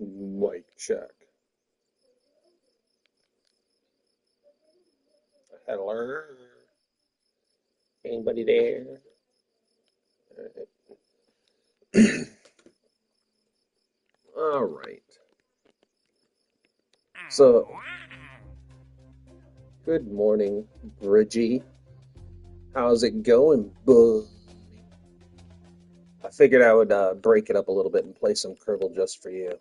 Mic check. Hello? Anybody there? All right. So, good morning, Bridgie. How's it going, bud? I figured I would break it up a little bit and play some Kerbal just for you.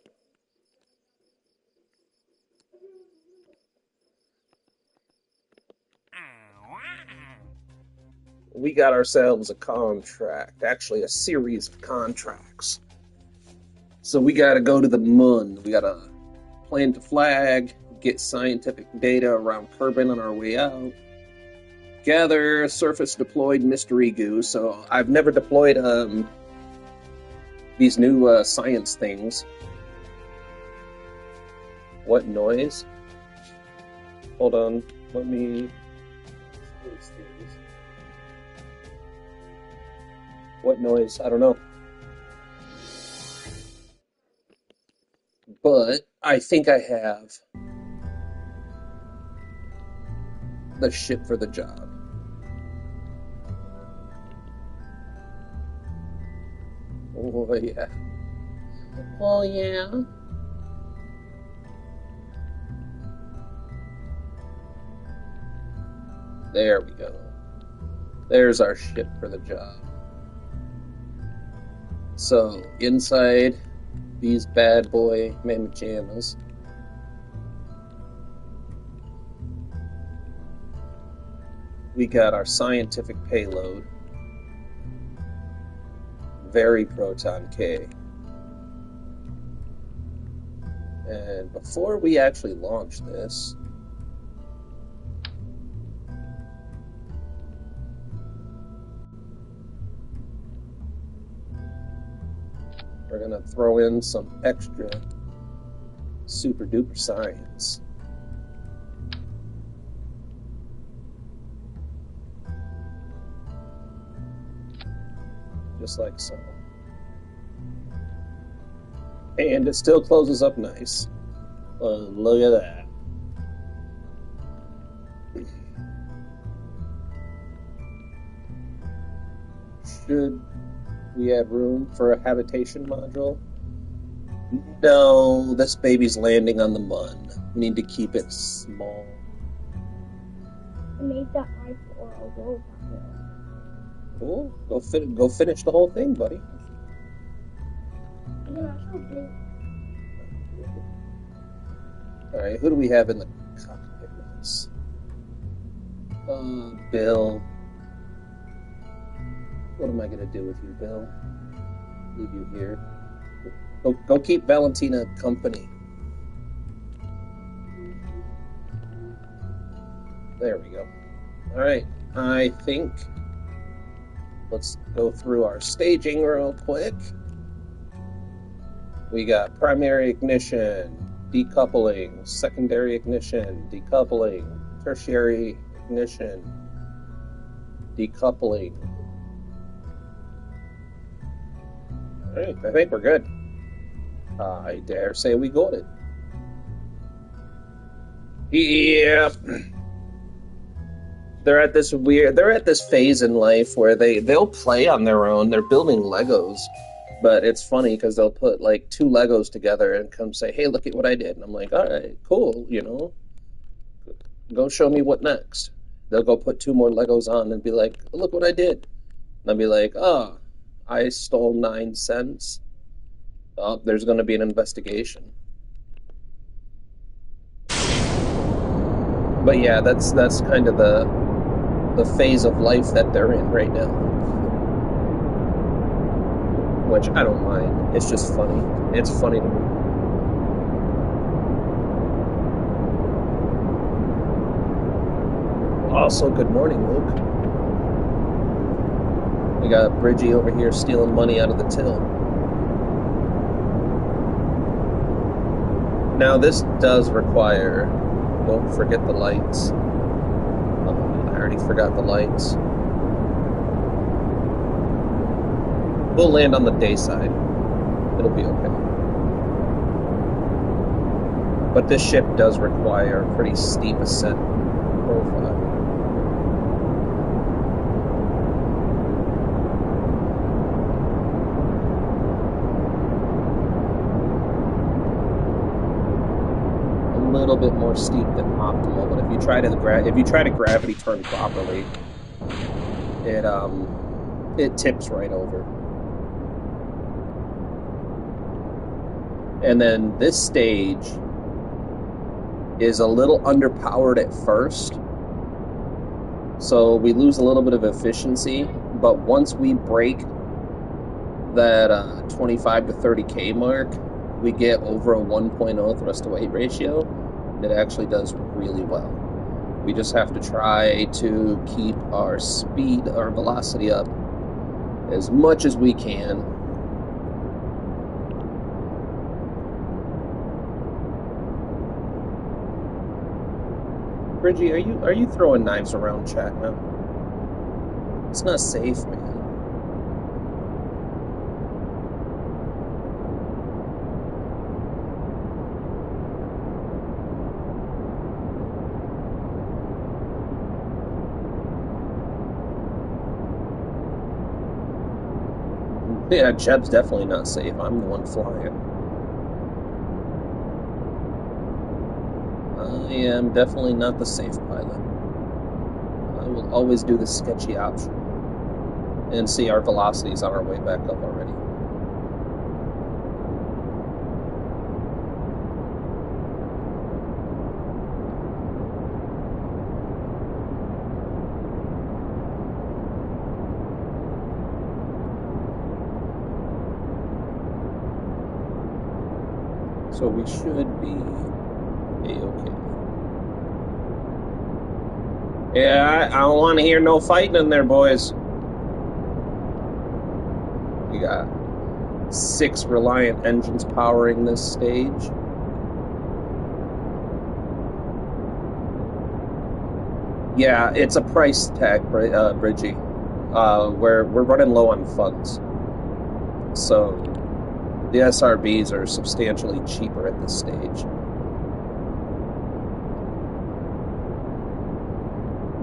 We got ourselves a contract, actually a series of contracts. So we got to go to the moon. We got to plant a flag, get scientific data around Kerbin on our way out, gather surface deployed mystery goo. So I've never deployed these new science things. What noise? Hold on, let me... What noise? I don't know. But I think I have the shit for the job. Oh, yeah. Oh, yeah. There we go. There's our shit for the job. So, inside these bad boy mammajamas, we got our scientific payload, very proton K. And before we actually launch this, we're going to throw in some extra super duper science. Just like so. And it still closes up nice. Look at that. Should we have room for a habitation module? No, this baby's landing on the moon. We need to keep it small. I made the eye for a robot. Cool. Go finish the whole thing, buddy. Alright, who do we have in the cockpit with us? Bill. What am I going to do with you, Bill? Leave you here. Go keep Valentina company. There we go. Alright, I think let's go through our staging real quick. We got primary ignition, decoupling, secondary ignition, decoupling, tertiary ignition, decoupling. Alright, I think we're good. I dare say we got it. Yep. They're at this phase in life where they'll play on their own. They're building Legos, but it's funny because they'll put like 2 Legos together and come say, "Hey, look at what I did." And I'm like, "All right, cool, go show me what next." They'll go put 2 more Legos on and be like, "Look what I did." And I'll be like, "Oh, I stole 9 cents. Oh, there's going to be an investigation." But yeah, that's kind of the phase of life that they're in right now, which I don't mind. It's just funny. It's funny to me. Also, good morning, Luke. We got Bridgie over here stealing money out of the till. Now, this does require, don't forget the lights. Oh, I already forgot the lights. We'll land on the day side. It'll be okay. But this ship does require a pretty steep ascent profile. A little bit more steep than optimal, but if you try to gravity turn properly, it tips right over. And then this stage is a little underpowered at first, so we lose a little bit of efficiency. But once we break that 25 to 30K mark, we get over a 1.0 thrust to weight ratio, and it actually does really well. We just have to try to keep our speed, our velocity up as much as we can. Bridgie, are you throwing knives around chat now? It's not safe, man. Yeah, Jeb's definitely not safe. I'm the one flying. I am definitely not the safe pilot. I will always do the sketchy option. And see, our velocity is on our way back up already. So we should be A-okay. Yeah, I don't want to hear no fighting in there, boys. We got 6 Reliant engines powering this stage. Yeah, it's a price tag, Bridgie. We're running low on funds. So the SRBs are substantially cheaper at this stage.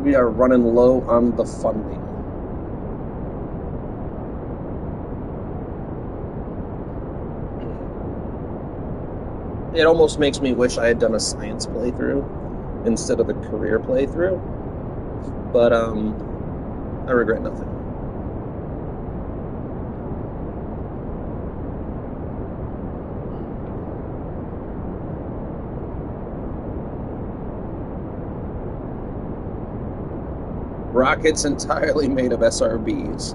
We are running low on the funding. It almost makes me wish I had done a science playthrough instead of the career playthrough, but I regret nothing. Rocket's entirely made of SRBs.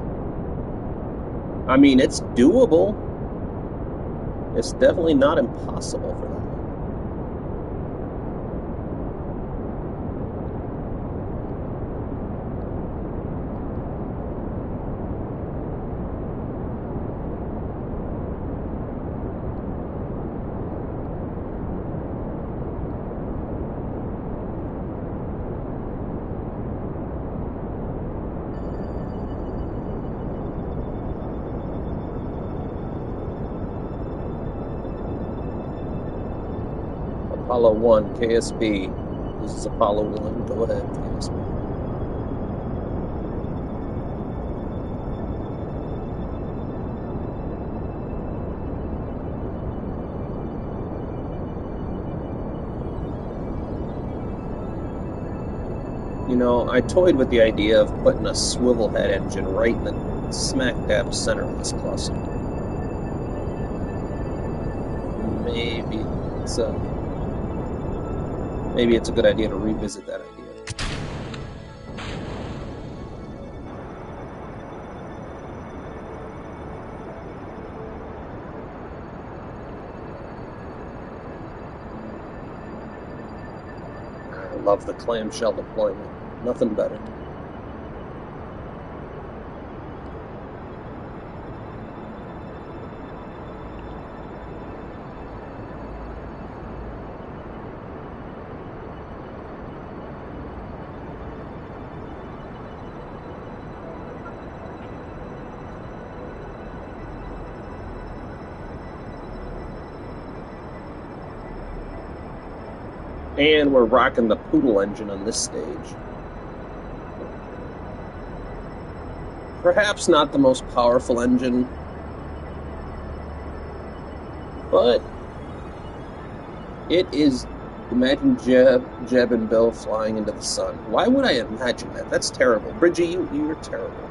I mean, it's doable. It's definitely not impossible for that. Apollo 1, KSB. This is Apollo 1. Go ahead, KSB. You know, I toyed with the idea of putting a swivel head engine right in the smack dab center of this cluster. Maybe it's a good idea to revisit that idea. I love the clamshell deployment. Nothing better. And we're rocking the Poodle engine on this stage. Perhaps not the most powerful engine, but it is. Imagine Jeb and Bill flying into the sun. Why would I imagine that? That's terrible. Bridgie, you're terrible.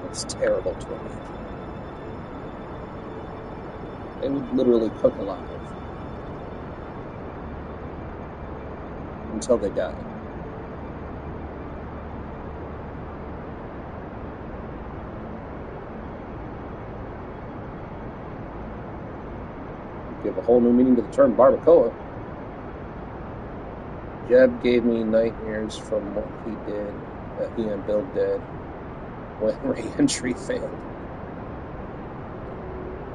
It's terrible to imagine. They would literally cook alive until they die. Give a whole new meaning to the term barbacoa. Jeb gave me nightmares from what he did, that he and Bill did when re-entry failed.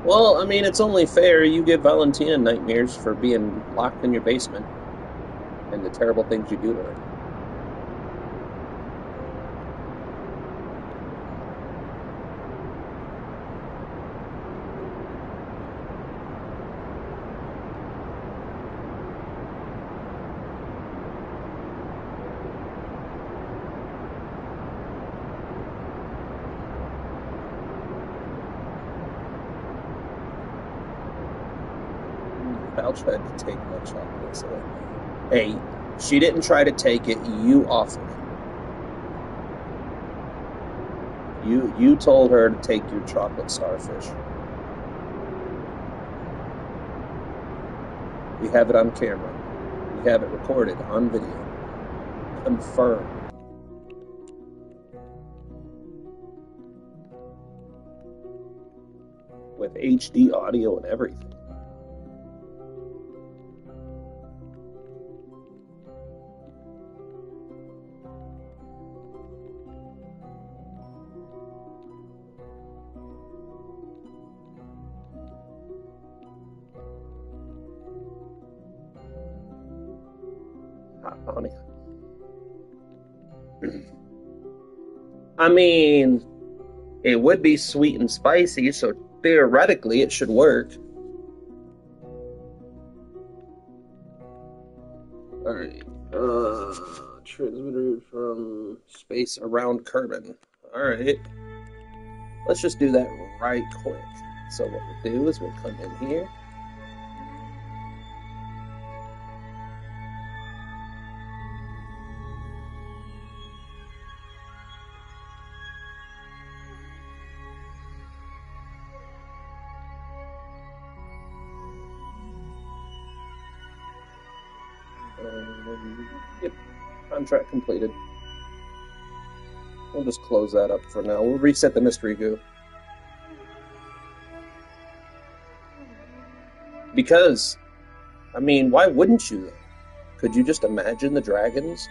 Well, I mean, it's only fair you give Valentina nightmares for being locked in your basement and the terrible things you do to her. Val tried to take my chocolate, so hey, she didn't try to take it, you offered it. You told her to take your chocolate starfish. We have it on camera. We have it recorded on video. Confirmed. With HD audio and everything. Honey. I mean, it would be sweet and spicy, so theoretically it should work. Alright. Transmitter from space around Kerbin. Alright. Let's just do that right quick. So what we'll do is we'll come in here. Yep, contract completed. We'll just close that up for now. We'll reset the mystery goo. Because, I mean, why wouldn't you? Could you just imagine the dragons?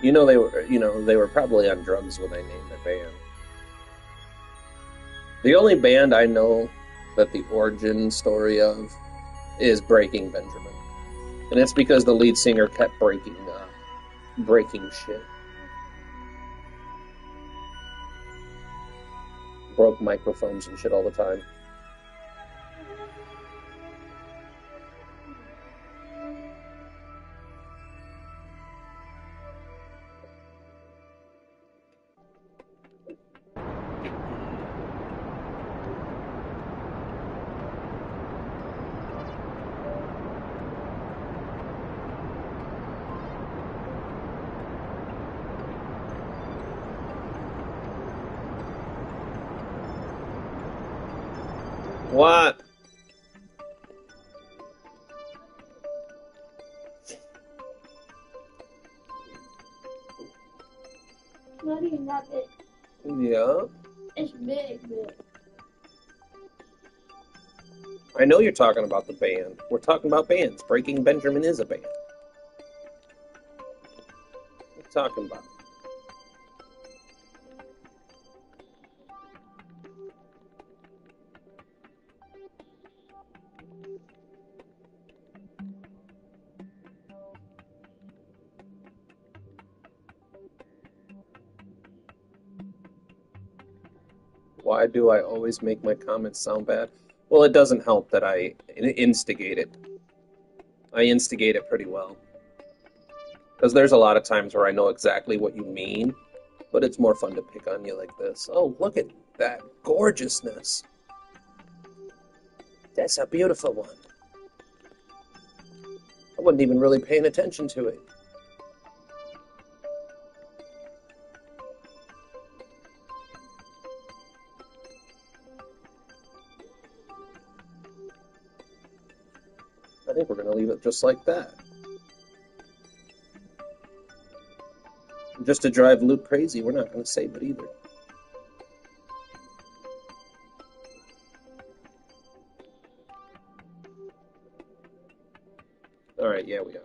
They were probably on drugs when they named their band. The only band I know that the origin story of is Breaking Benjamin. And it's because the lead singer kept breaking shit. Broke microphones and shit all the time. What? Not even that big. Yeah. It's big, big. I know you're talking about the band. We're talking about bands. Breaking Benjamin is a band. What are you talking about? Why do I always make my comments sound bad? Well, it doesn't help that I instigate it. I instigate it pretty well. Because there's a lot of times where I know exactly what you mean, but it's more fun to pick on you like this. Oh, look at that gorgeousness. That's a beautiful one. I wasn't even really paying attention to it. I think we're going to leave it just like that. Just to drive Luke crazy, we're not going to save it either. Alright, yeah, we are.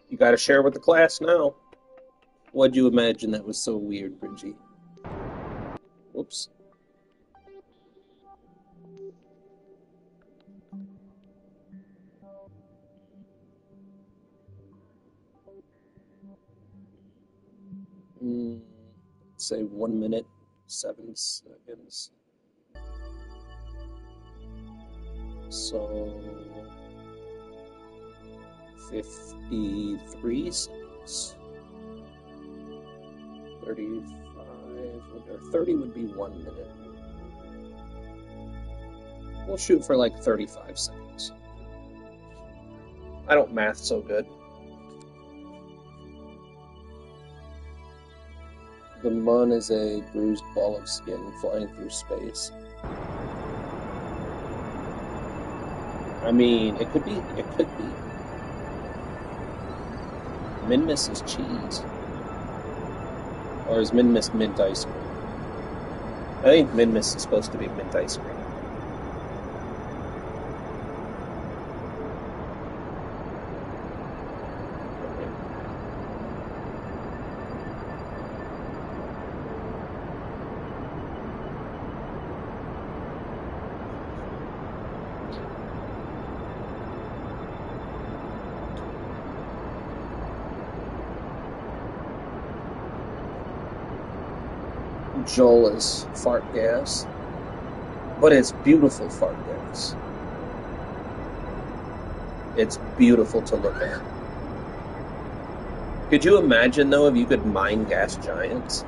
You gotta share with the class now. What'd you imagine that was so weird, Bridgie? Whoops. Say 1 minute, 7 seconds. So 53 seconds. 35 or 30 would be 1 minute. We'll shoot for like 35 seconds. I don't math so good. The Mun is a bruised ball of skin flying through space. I mean, it could be. It could be. Minmus is cheese. Or is Minmus mint ice cream? I think Minmus is supposed to be mint ice cream. Joel is fart gas, but it's beautiful fart gas. It's beautiful to look at. Could you imagine, though, if you could mine gas giants?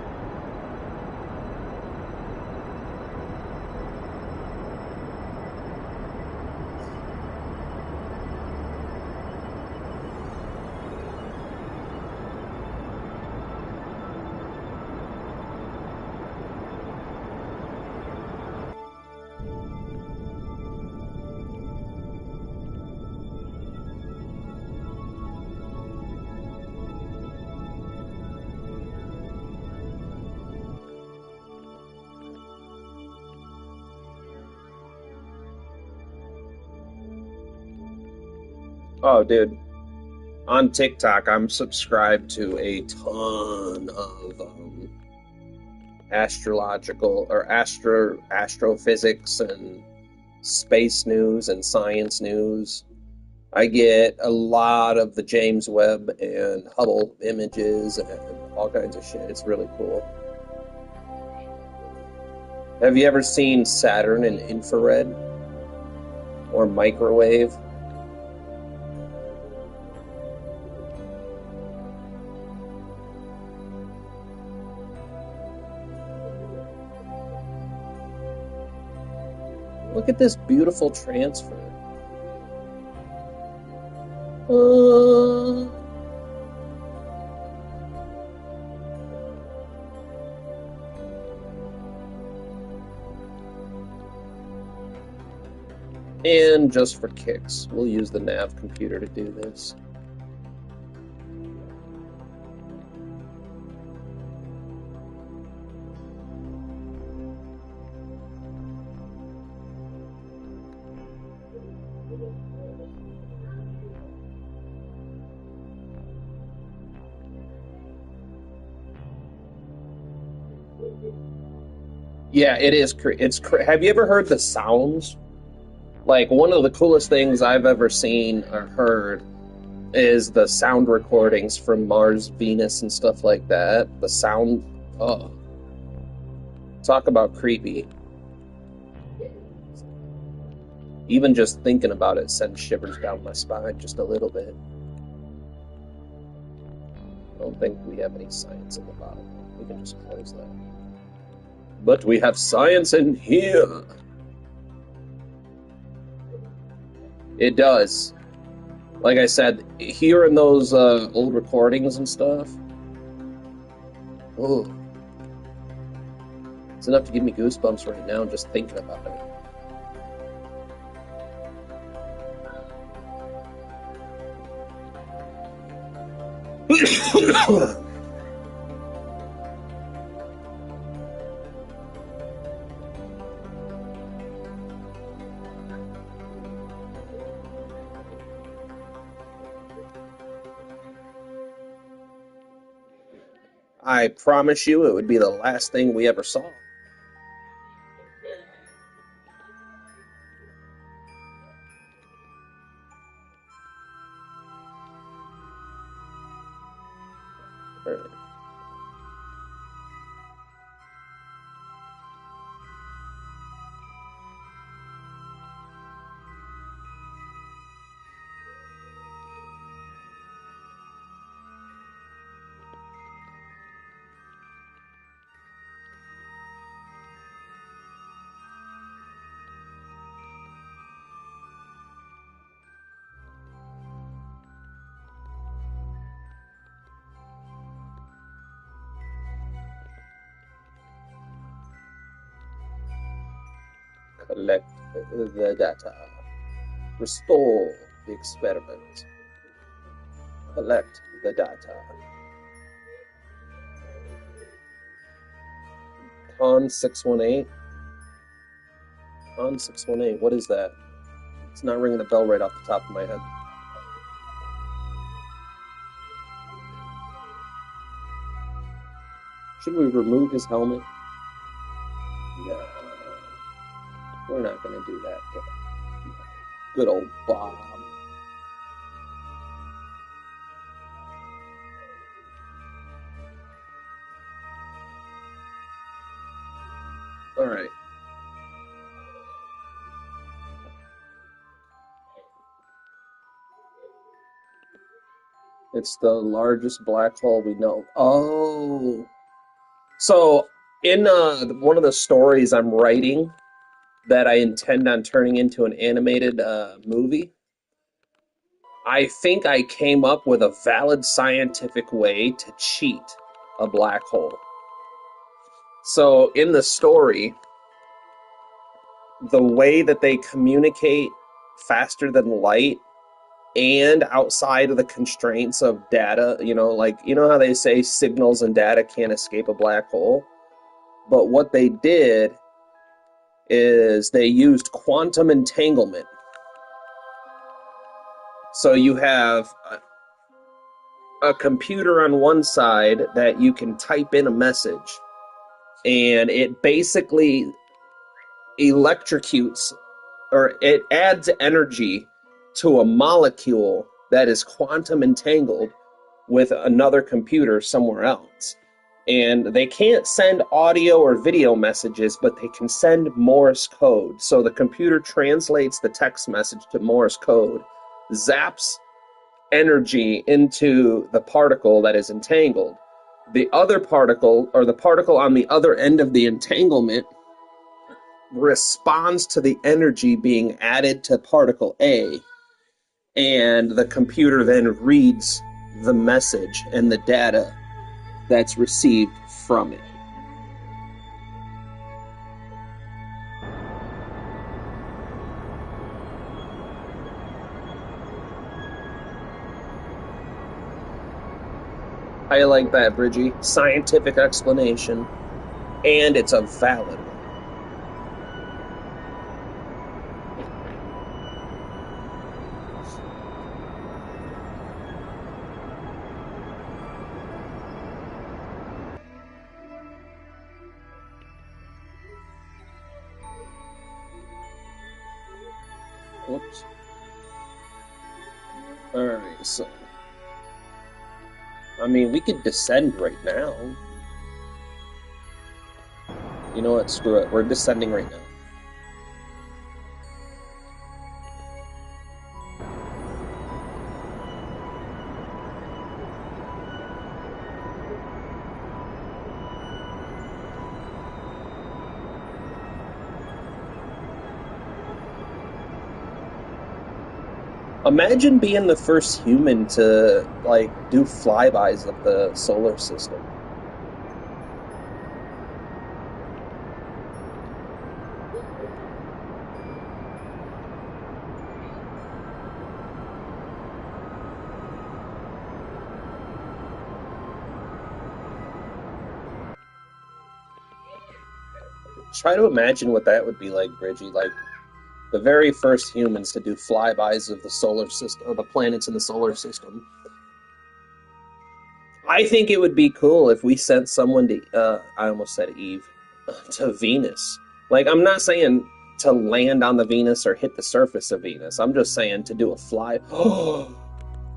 Oh, dude. On TikTok, I'm subscribed to a ton of astrological or astrophysics and space news and science news. I get a lot of the James Webb and Hubble images and all kinds of shit. It's really cool. Have you ever seen Saturn in infrared or microwave? Look at this beautiful transfer. And just for kicks, we'll use the nav computer to do this. Yeah, it is. Have you ever heard the sounds? Like, one of the coolest things I've ever seen or heard is the sound recordings from Mars, Venus, and stuff like that. The sound, oh, talk about creepy. Even just thinking about it sends shivers down my spine just a little bit. I don't think we have any science in the bottom. We can just close that. But we have science in here. It does. Like I said, hearing those old recordings and stuff, oh, it's enough to give me goosebumps right now just thinking about it. I promise you it would be the last thing we ever saw. All right. Collect the data. Restore the experiment. Collect the data. Con 618. Con 618. What is that? It's not ringing a bell right off the top of my head. Should we remove his helmet? No. We're not going to do that. Good old Bob. All right. It's the largest black hole we know. Oh. So, in one of the stories I'm writing that I intend on turning into an animated movie, I think I came up with a valid scientific way to cheat a black hole. So, in the story, the way that they communicate faster than light and outside of the constraints of data, like, how they say signals and data can't escape a black hole? But what they did is they used quantum entanglement. So you have a computer on one side that you can type in a message, and it basically electrocutes, or it adds energy to a molecule that is quantum entangled with another computer somewhere else. And they can't send audio or video messages, but they can send Morse code. So the computer translates the text message to Morse code, zaps energy into the particle that is entangled. The other particle, or the particle on the other end of the entanglement, responds to the energy being added to particle A, and the computer then reads the message and the data that's received from it. I like that, Bridgie. Scientific explanation, and it's a valid one. Whoops. Alright, so I mean, we could descend right now. You know what? Screw it. We're descending right now. Imagine being the first human to like do flybys of the solar system. Try to imagine what that would be like, Bridgie. Like the very first humans to do flybys of the solar system, or the planets in the solar system. I think it would be cool if we sent someone to, I almost said Eve, to Venus. Like, I'm not saying to land on the Venus or hit the surface of Venus. I'm just saying to do a fly. Oh,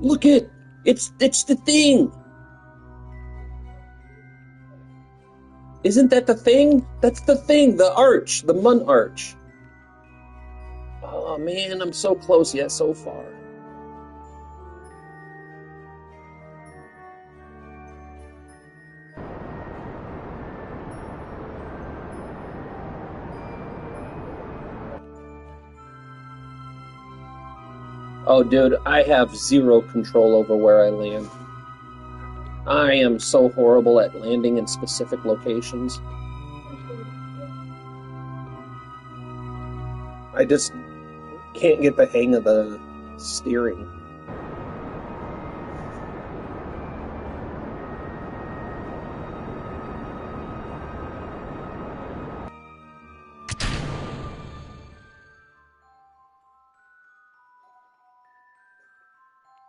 look it! It's the thing! Isn't that the thing? That's the thing, the arch, the Mun arch. Oh man, I'm so close yet so far. Oh, dude, I have zero control over where I land. I am so horrible at landing in specific locations. I just can't get the hang of the steering.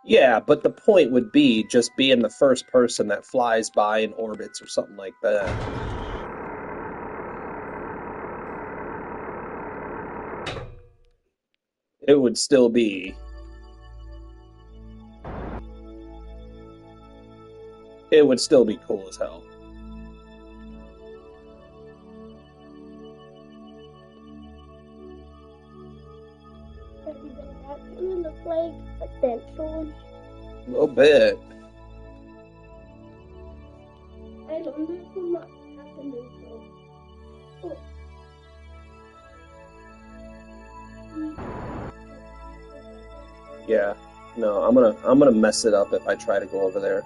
Yeah, but the point would be just being the first person that flies by in orbits or something like that. It would still be. It would still be cool as hell. Does that actually look like a dinosaur? A little bit. I don't know if I'm not having to go. Oh. Yeah. No, I'm gonna mess it up if I try to go over there.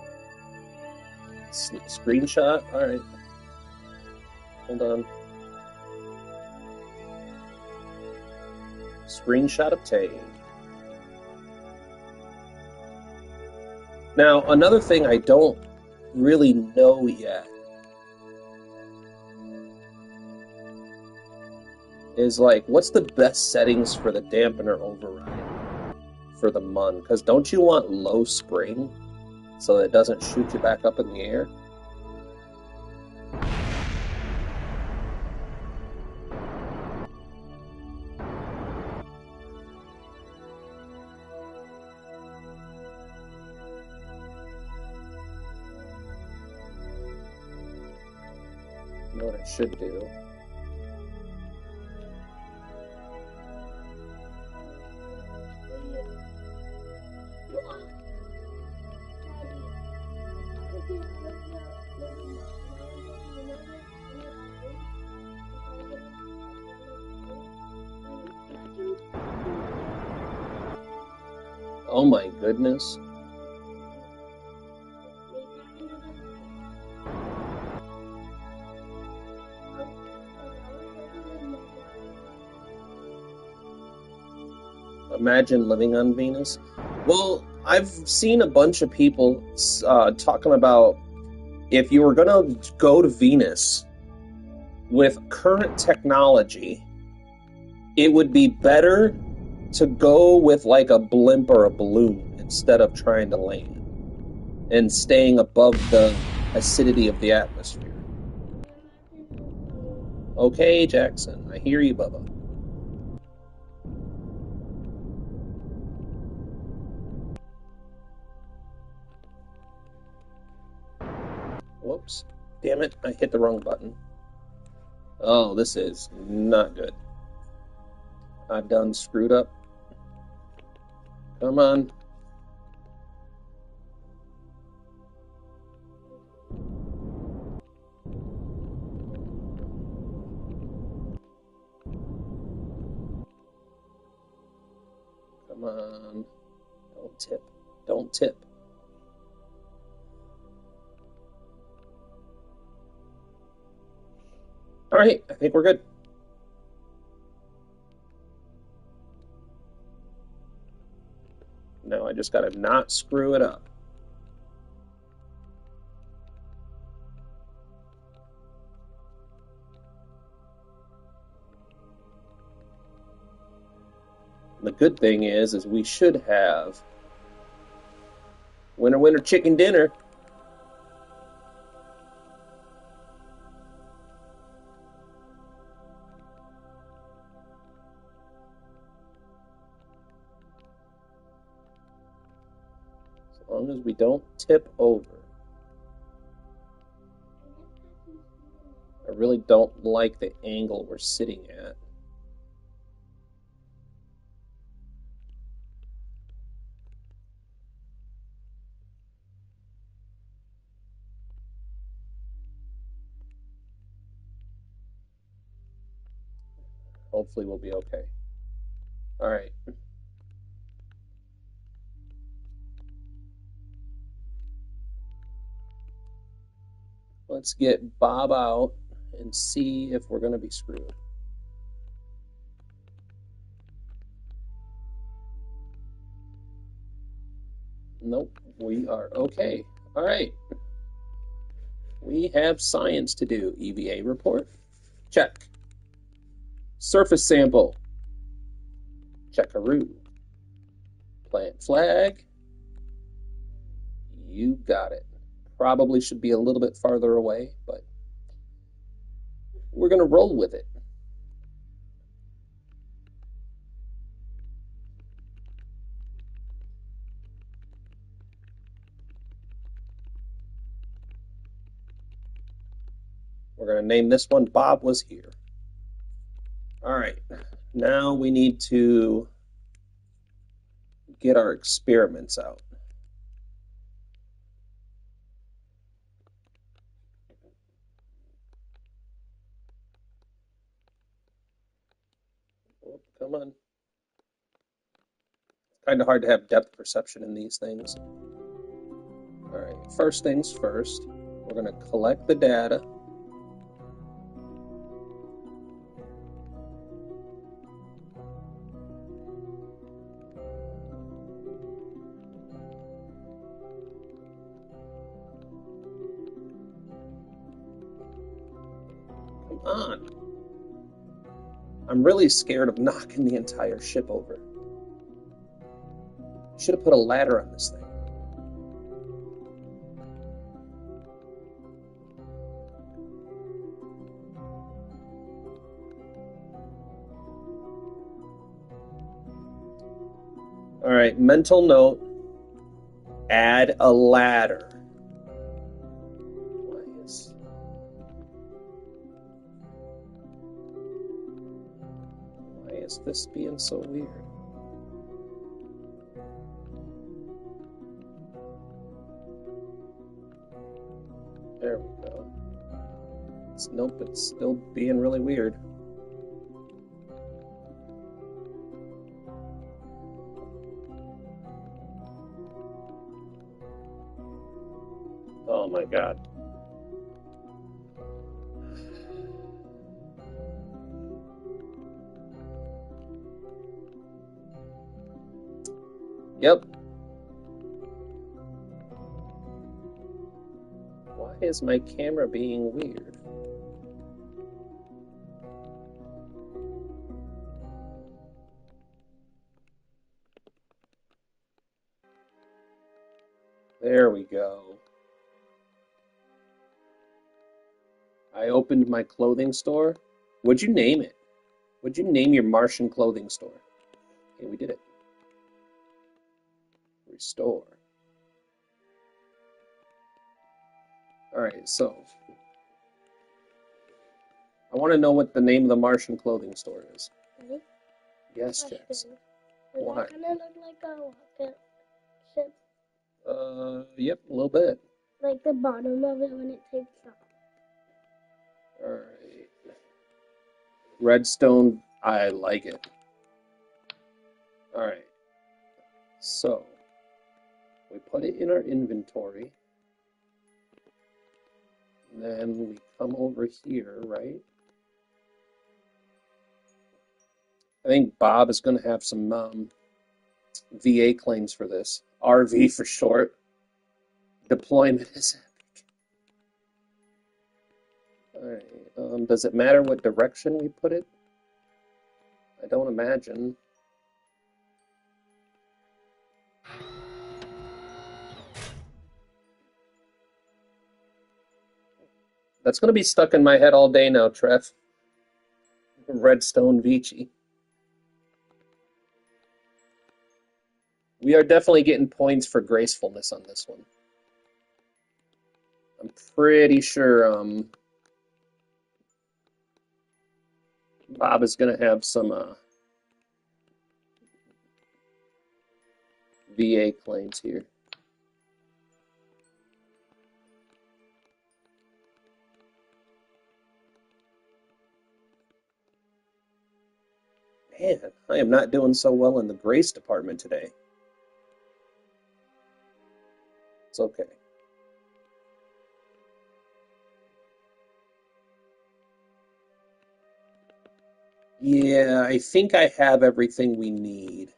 Screenshot? Alright. Hold on. Screenshot obtained. Now, another thing I don't really know yet is like, what's the best settings for the dampener override for the Mun? Because don't you want low spring so that it doesn't shoot you back up in the air? You know what I should do? Oh my goodness. Imagine living on Venus. Well, I've seen a bunch of people talking about if you were going to go to Venus with current technology, it would be better to go with like a blimp or a balloon instead of trying to land and staying above the acidity of the atmosphere. Okay, Jackson, I hear you, Bubba. Oops. Damn it, I hit the wrong button. Oh, this is not good. I've done screwed up. Come on. Come on. Don't tip. Don't tip. All right, I think we're good. Now I just gotta not screw it up. The good thing is we should have winner winner chicken dinner. As long as we don't tip over. I really don't like the angle we're sitting at. Hopefully we'll be okay. All right. Let's get Bob out and see if we're going to be screwed. Nope, we are okay. All right. We have science to do. EVA report. Check. Surface sample. Checkaroo. Plant flag. You got it. Probably should be a little bit farther away, but we're going to roll with it. We're going to name this one Bob Was Here. All right. Now we need to get our experiments out. Oh, come on. It's kind of hard to have depth perception in these things. All right, first things first, we're going to collect the data. Come on. I'm really scared of knocking the entire ship over. Should have put a ladder on this thing. All right, mental note, add a ladder. Why is this being so weird? There we go. Nope, it's still being really weird. Oh my God. Yep. Why is my camera being weird? There we go. I opened my clothing store. What'd you name it? What'd you name your Martian clothing store? Okay, we did it. Restore. All right, so I want to know what the name of the Martian clothing store is. Ready? Yes, Question. Jackson. Does Why? that kind of look like a rocket ship? Yep, a little bit. Like the bottom of it when it takes off. All right. Redstone, I like it. All right. So we put it in our inventory. Then we come over here, right? I think Bob is going to have some VA claims for this. RV for short. Deployment is epic. All right. Does it matter what direction we put it? I don't imagine. That's going to be stuck in my head all day now, Trev. Redstone Vici. We are definitely getting points for gracefulness on this one. I'm pretty sure Bob is going to have some VA claims here. Man, I am not doing so well in the grace department today. It's okay. Yeah, I think I have everything we need.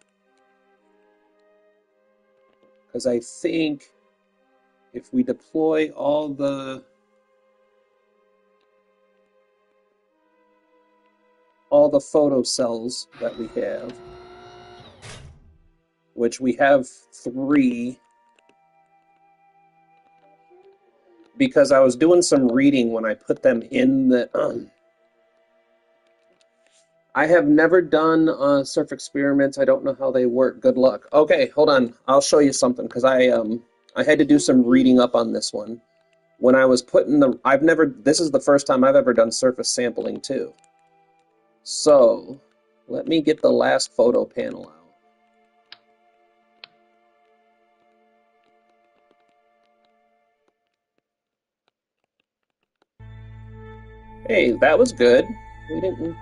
Because I think if we deploy all the photocells that we have, which we have 3, because I was doing some reading when I put them in the I have never done surf experiments. I don't know how they work. Good luck. Okay, hold on. I'll show you something because I had to do some reading up on this one. When I was putting this is the first time I've ever done surface sampling too. So, let me get the last photo panel out. Hey, that was good. We didn't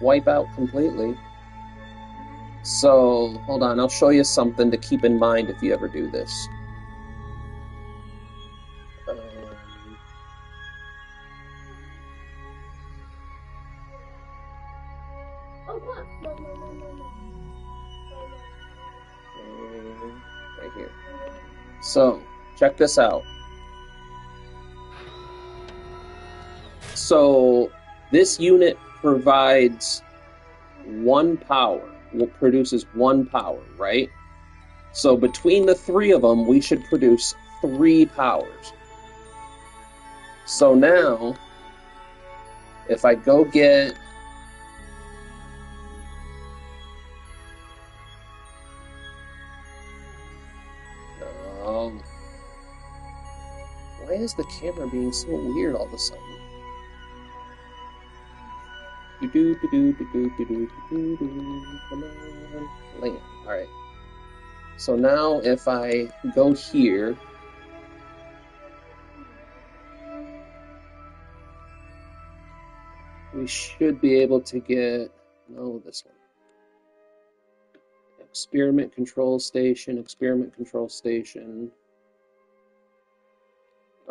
wipe out completely. So, hold on, I'll show you something to keep in mind if you ever do this. Oh, what? No. Right here. So, check this out. So, this unit provides 1 power, produces 1 power, right? So between the 3 of them, we should produce 3 powers. So now, if I go get why is the camera being so weird all of a sudden? Come on, land. All right. So now if I go here, we should be able to get, no, this one. Experiment control station, experiment control station.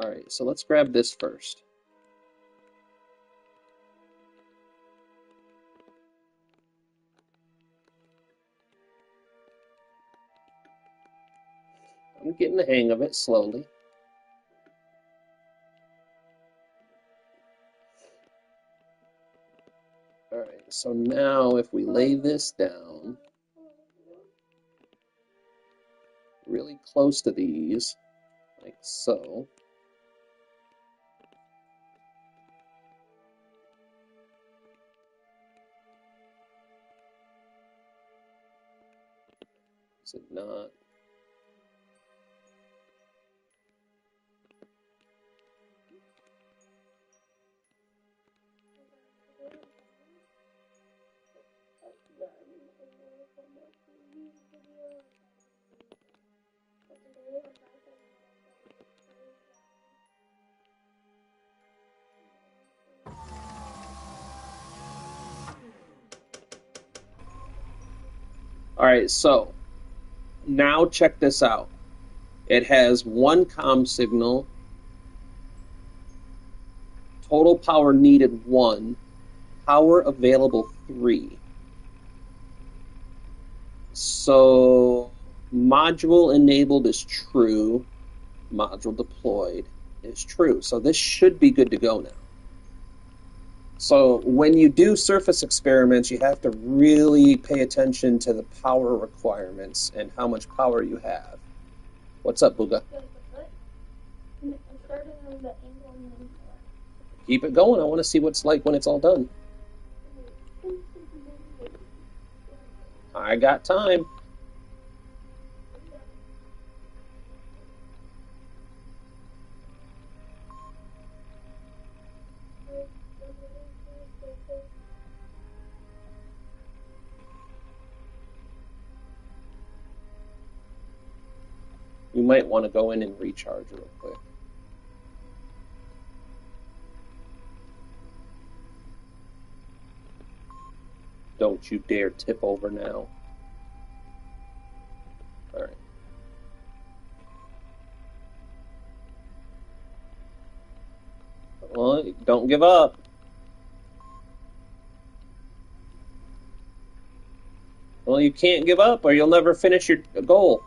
All right, so let's grab this first. I'm getting the hang of it slowly. All right, so now if we lay this down really close to these, like so. Is it not? All right, so now check this out. It has one comm signal, total power needed 1, power available 3. So module enabled is true, module deployed is true. So this should be good to go now. So when you do surface experiments, you have to really pay attention to the power requirements and how much power you have. What's up, Booga? Keep it going. I want to see what's like when it's all done. I got time. You might want to go in and recharge real quick. Don't you dare tip over now. All right. Well, don't give up. Well, you can't give up or you'll never finish your goal.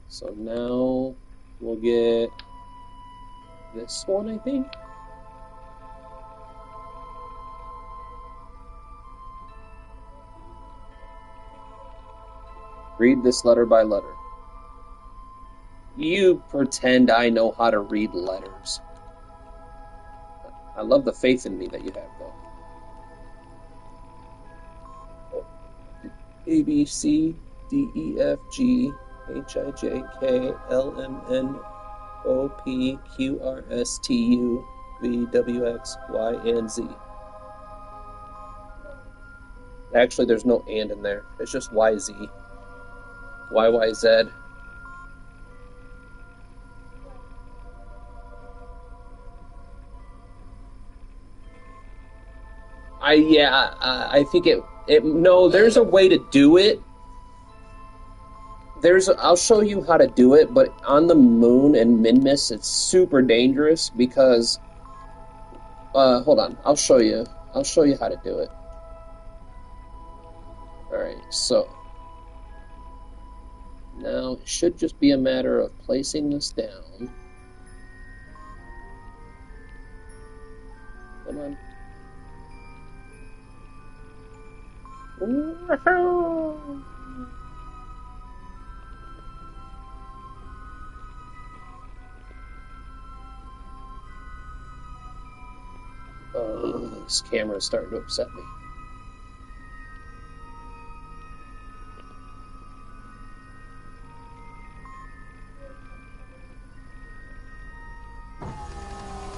So now we'll get this one, I think. Read this letter by letter. You pretend I know how to read letters. I love the faith in me that you have, though. A, B, C, D, E, F, G, H, I, J, K, L, M, N, O, P, Q, R, S, T, U, V, W, X, Y, and Z. Actually, there's no and in there. It's just Y, Z. Y, Y, Z. I think no, there's a way to do it. I'll show you how to do it, but on the moon and Minmus, it's super dangerous because, hold on, I'll show you how to do it. Alright, so, now it should just be a matter of placing this down. Come on. Woohoo! This camera is starting to upset me.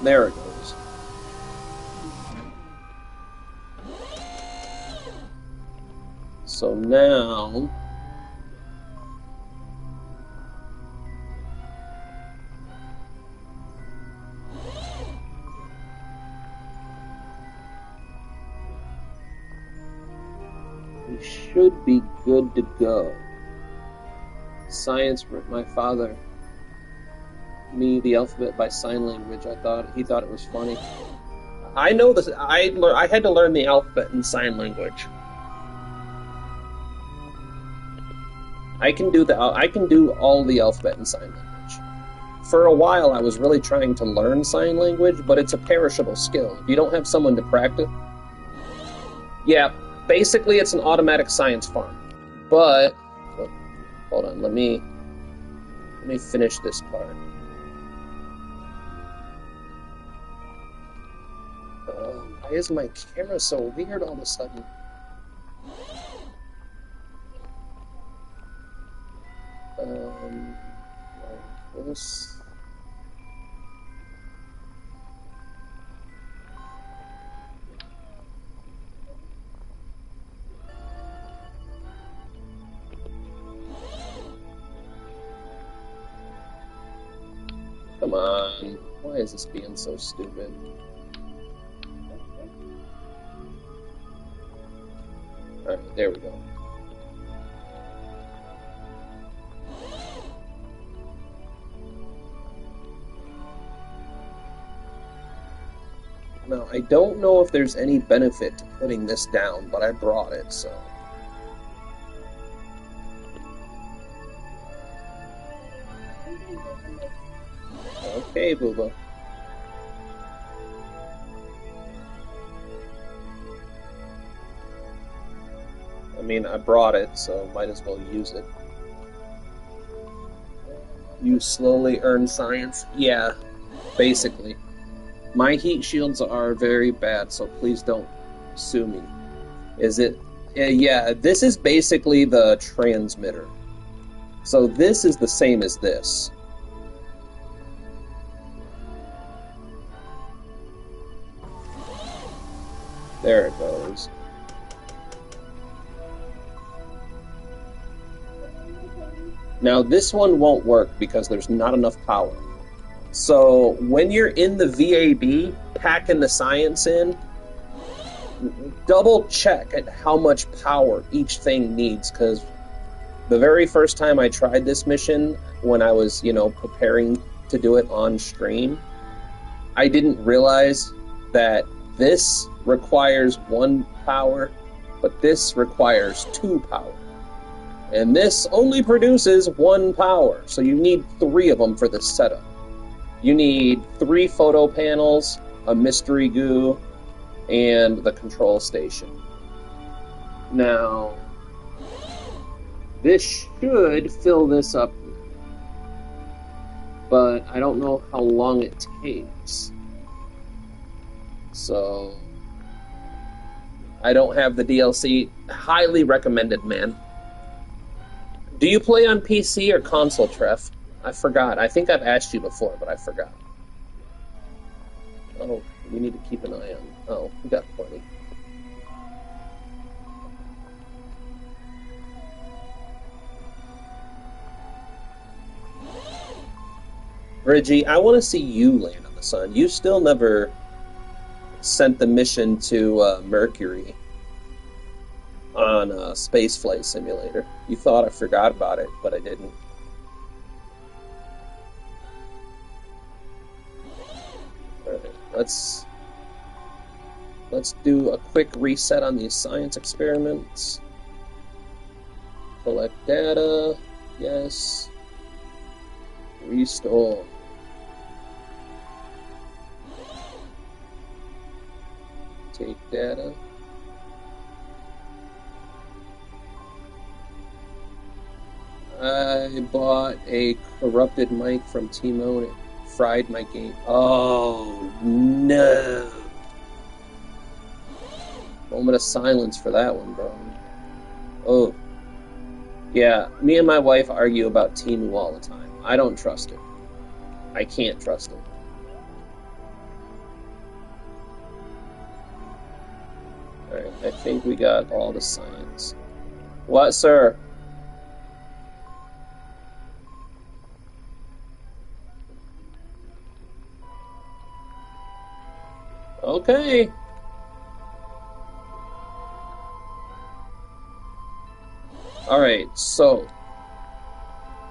There it goes. So now we should be good to go. Science, my father, me the alphabet by sign language. He thought it was funny. I know this. I had to learn the alphabet in sign language. I can do all the alphabet in sign language. For a while, I was really trying to learn sign language, but it's a perishable skill. If you don't have someone to practice, yeah, basically it's an automatic science farm. But hold on, let me finish this part. Why is my camera so weird all of a sudden? Like this. Come on. Why is this being so stupid? Alright, there we go. Now, I don't know if there's any benefit to putting this down, but I brought it, so... Okay, Booba. I mean, I brought it, so might as well use it. You slowly earn science? Yeah, basically. My heat shields are very bad, so please don't sue me. Is it? Yeah, this is basically the transmitter. So this is the same as this. There it goes. Now this one won't work because there's not enough power. So when you're in the VAB, packing the science in, double check at how much power each thing needs, because the very first time I tried this mission, when I was, preparing to do it on stream, I didn't realize that this requires 1 power, but this requires 2 power. And this only produces 1 power, so you need 3 of them for this setup. You need 3 photo panels, a mystery goo, and the control station. Now, this should fill this up, but I don't know how long it takes. So, I don't have the DLC. Highly recommended, man. Do you play on PC or console, Treff? I forgot. I think I've asked you before, but I forgot. Oh, we need to keep an eye on. Oh, we got plenty. Reggie, I want to see you land on the sun. You still never sent the mission to Mercury on Spaceflight Simulator. You thought I forgot about it, but I didn't. Alright, let's do a quick reset on these science experiments. Collect data, yes. Restore. Take data. I bought a corrupted mic from Timo and it fried my game. Oh, no. Moment of silence for that one, bro. Oh. Yeah, me and my wife argue about Temu all the time. I don't trust it. I can't trust it. Alright, I think we got all the science. What, sir? Okay. Alright, so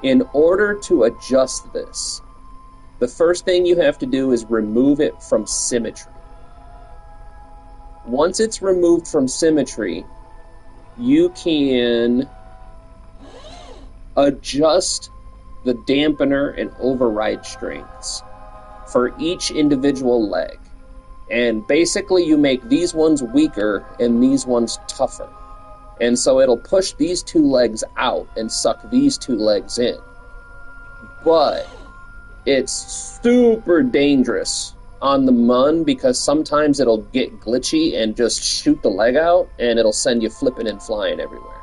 in order to adjust this, the first thing you have to do is remove it from symmetry. Once it's removed from symmetry, you can adjust the dampener and override strengths for each individual leg. And basically you make these ones weaker and these ones tougher. And so it'll push these 2 legs out and suck these 2 legs in. But it's super dangerous on the Mun because sometimes it'll get glitchy and just shoot the leg out and it'll send you flipping and flying everywhere.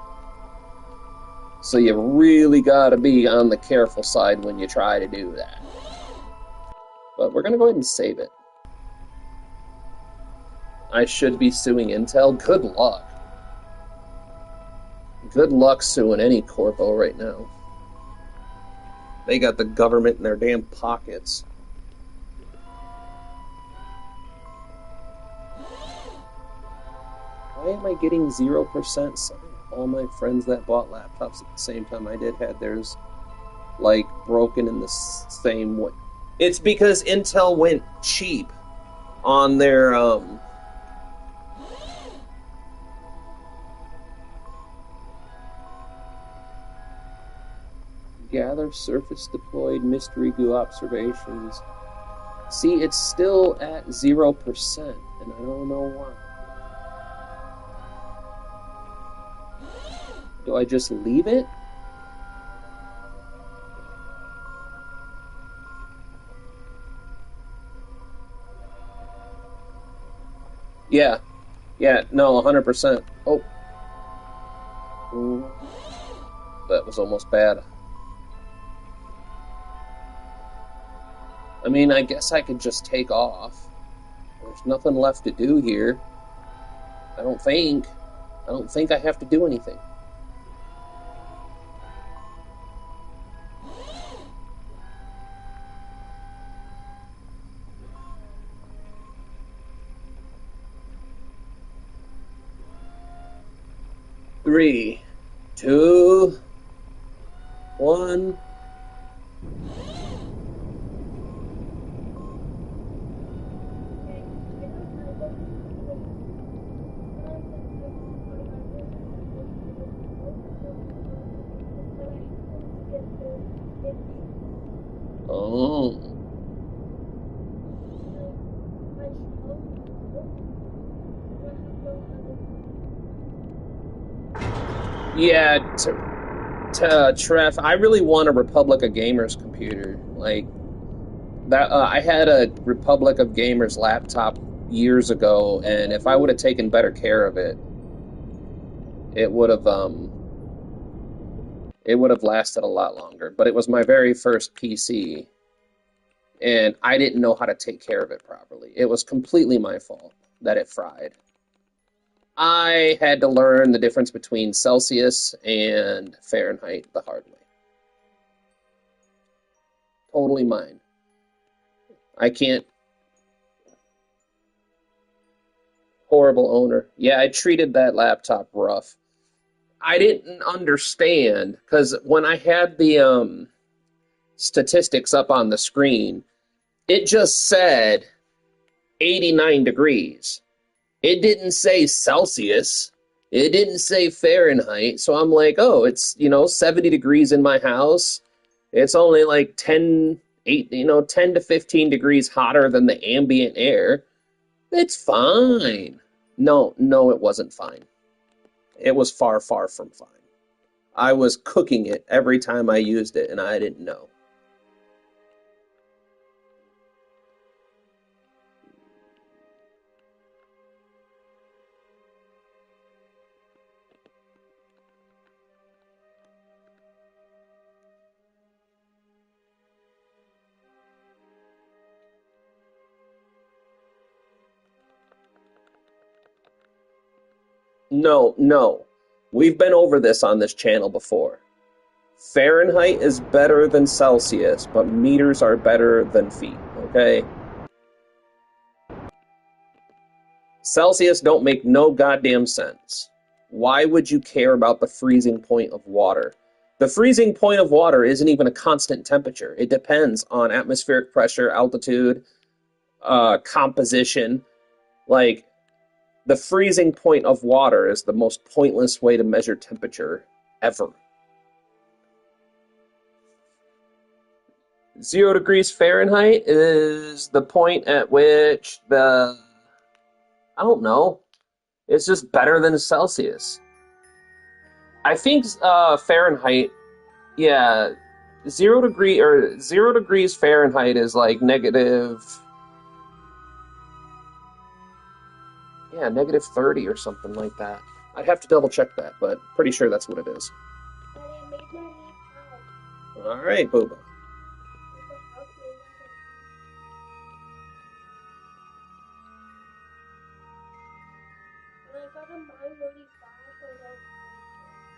So you really gotta be on the careful side when you try to do that. But we're gonna go ahead and save it. I should be suing Intel. Good luck. Good luck suing any corpo right now. They got the government in their damn pockets. Why am I getting 0%? All my friends that bought laptops at the same time I did had theirs, like, broken in the same way. It's because Intel went cheap on their, gather surface deployed mystery goo observations. See, it's still at 0%, and I don't know why. Do I just leave it? Yeah. Yeah, no, 100%. Oh. Ooh. That was almost bad. I mean, I guess I could just take off. There's nothing left to do here. I don't think. I don't think I have to do anything. Three, two, one. Oh. Yeah, Trev, I really want a Republic of Gamers computer. Like that, I had a Republic of Gamers laptop years ago, and if I would have taken better care of it, it would have lasted a lot longer. But it was my very first PC, and I didn't know how to take care of it properly. It was completely my fault that it fried. I had to learn the difference between Celsius and Fahrenheit the hard way. Totally mine. I can't. Horrible owner. Yeah, I treated that laptop rough. I didn't understand because when I had the statistics up on the screen, it just said 89 degrees. It didn't say Celsius. It didn't say Fahrenheit. So I'm like, oh, it's, 70 degrees in my house. It's only like 10 to 15 degrees hotter than the ambient air. It's fine. No, it wasn't fine. It was far, far from fine. I was cooking it every time I used it, and I didn't know. No. We've been over this on this channel before. Fahrenheit is better than Celsius, but meters are better than feet, okay? Celsius don't make no goddamn sense. Why would you care about the freezing point of water? The freezing point of water isn't even a constant temperature. It depends on atmospheric pressure, altitude, composition. Like, the freezing point of water is the most pointless way to measure temperature ever. 0 degrees Fahrenheit is the point at which I don't know, it's just better than Celsius. I think Fahrenheit, yeah, 0 degrees Fahrenheit is like negative 30 or something like that. I'd have to double check that, but pretty sure that's what it is. All right, Booba. There's a house named after me. And I gotta mine really fast or else break it.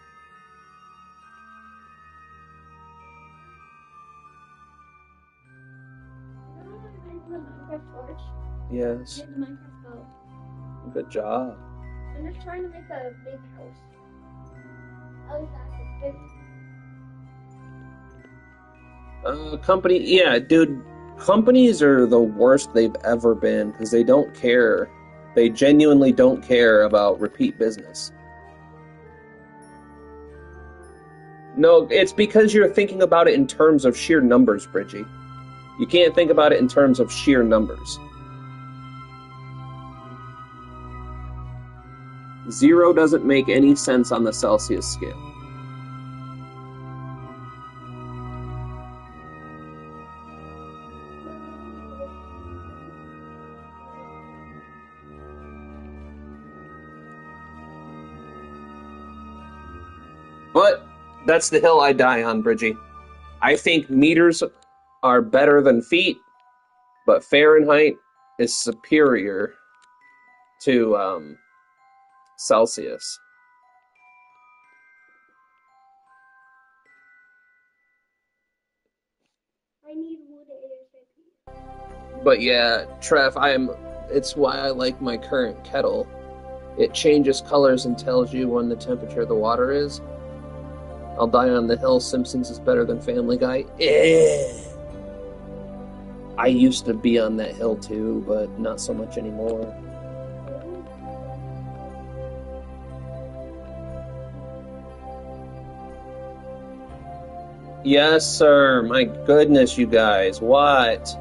You know when I went to the Minecraft torch? Yes. Did the Minecraft go? Good job. I'm just trying to make a big house. At least I can fit. Company, yeah, dude. Companies are the worst they've ever been because they don't care. They genuinely don't care about repeat business. No, it's because you're thinking about it in terms of sheer numbers, Bridgie. You can't think about it in terms of sheer numbers. 0 doesn't make any sense on the Celsius scale. But that's the hill I die on, Bridgie. I think meters are better than feet, but Fahrenheit is superior to Celsius. I need wood ASAP. But yeah, Trev, it's why I like my current kettle. It changes colors and tells you when the temperature of the water is. I'll die on the hill. Simpsons is better than Family Guy. I used to be on that hill too, but not so much anymore. Yes, sir. My goodness, you guys. What?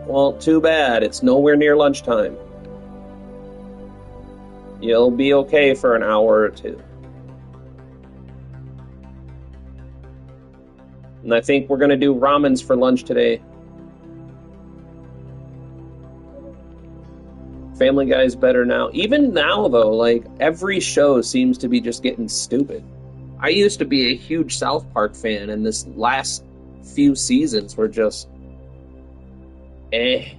Well, too bad. It's nowhere near lunchtime. You'll be okay for an hour or two. And I think we're going to do ramens for lunch today. Family Guy's better now. Even now, though, like, every show seems to be just getting stupid. I used to be a huge South Park fan, and this last few seasons were just eh.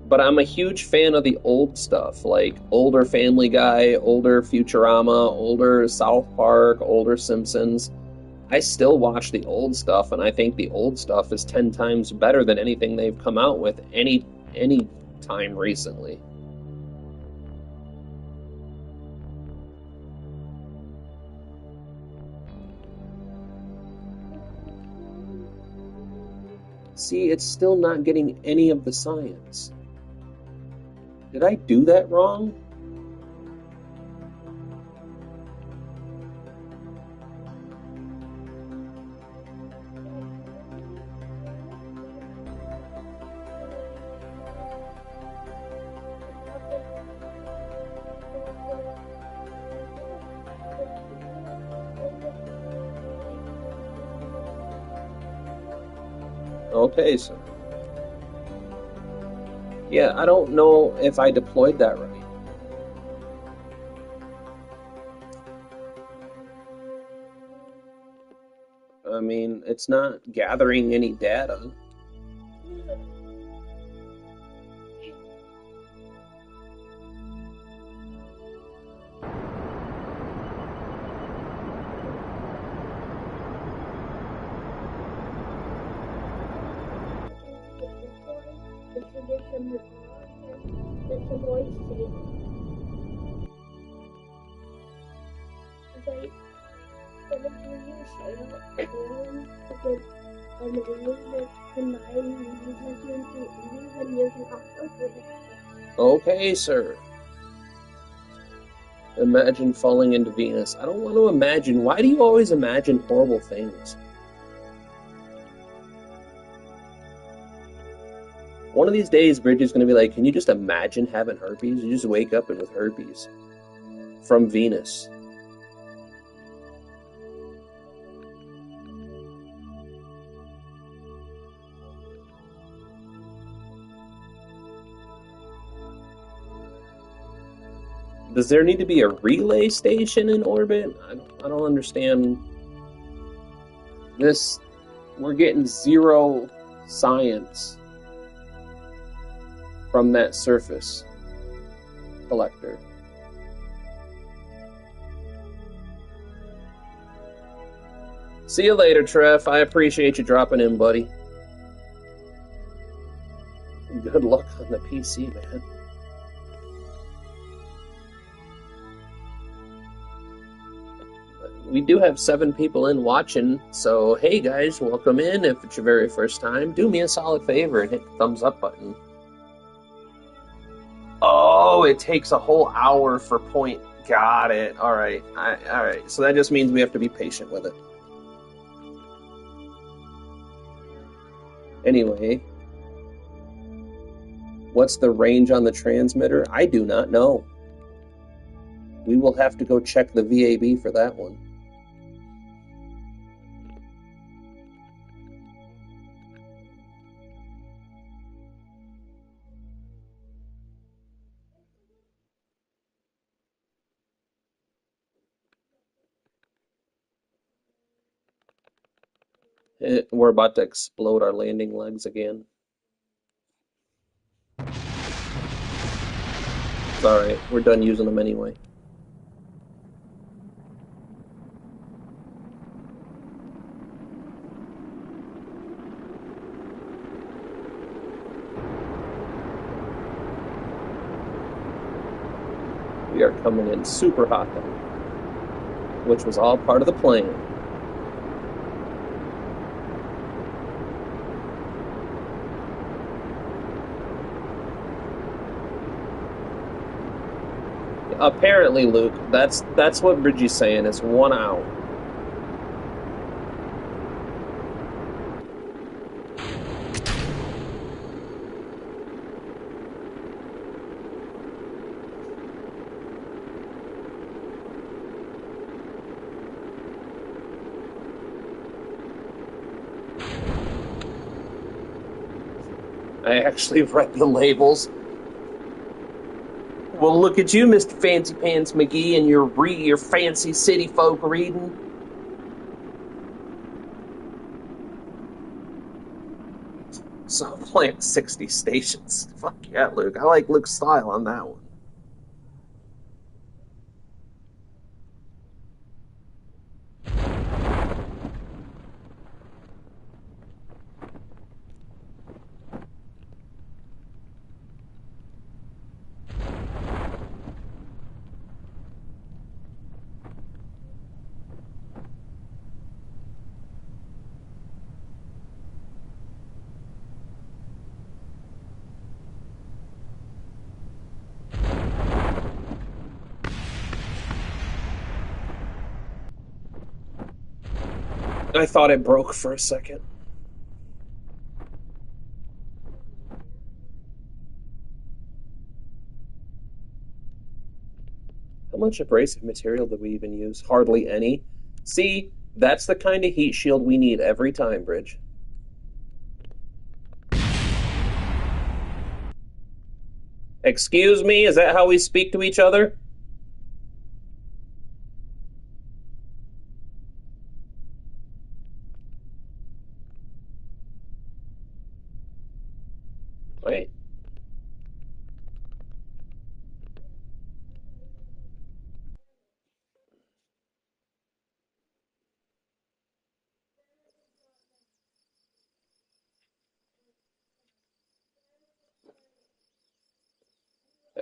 But I'm a huge fan of the old stuff, like older Family Guy, older Futurama, older South Park, older Simpsons. I still watch the old stuff, and I think the old stuff is 10 times better than anything they've come out with any time recently. See, it's still not getting any of the science. Did I do that wrong? Okay, sir. Yeah, I don't know if I deployed that right. I mean, it's not gathering any data. Okay, sir. Imagine falling into Venus. I don't want to imagine. Why do you always imagine horrible things? One of these days, Bridget's going to be like, can you just imagine having herpes? You just wake up and with herpes. From Venus. Does there need to be a relay station in orbit? I don't understand this. We're getting zero science from that surface collector. See you later, Trev. I appreciate you dropping in, buddy. Good luck on the PC, man. We do have 7 people in watching, so hey guys, welcome in. If it's your very first time, do me a solid favor and hit the thumbs up button. Oh, it takes a whole hour for point. Got it. All right. All right. So that just means we have to be patient with it. Anyway, what's the range on the transmitter? I do not know. We will have to go check the VAB for that one. We're about to explode our landing legs again. It's alright, we're done using them anyway. We are coming in super hot though, which was all part of the plan. Apparently, Luke, that's what Bridgie's saying. It's 1 hour. I actually read the labels. Well, look at you, Mr. Fancy Pants McGee, and your fancy city folk reading. So I'm playing 60 stations. Fuck yeah, Luke. I like Luke's style on that one. I thought it broke for a second. How much abrasive material do we even use? Hardly any. See, that's the kind of heat shield we need every time, Bridge. Excuse me, is that how we speak to each other? Wait.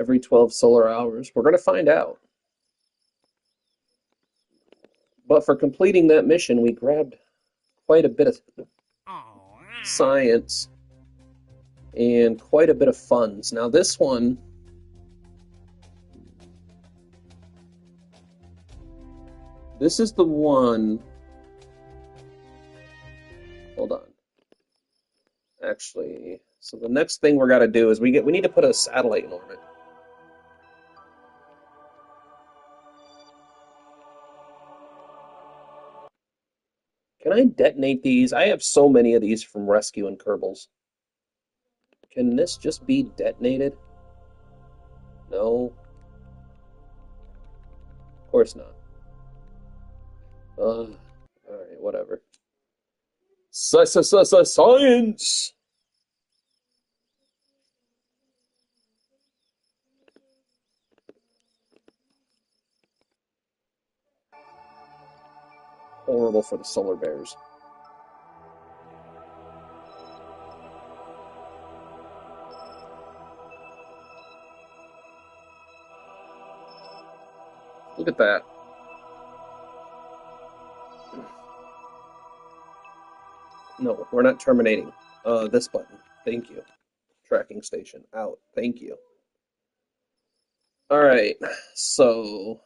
Every 12 solar hours. We're going to find out. But for completing that mission, we grabbed quite a bit of science and quite a bit of funds. Now, this one, this is the one. Hold on. Actually, so the next thing we're got to do is we need to put a satellite in orbit. Can I detonate these? I have so many of these from rescuing Kerbals. Can this just be detonated? No. course not. All right, whatever. Science. Horrible for the solar bears. Look at that. No, we're not terminating. This button. Thank you. Tracking station out. Thank you. All right. So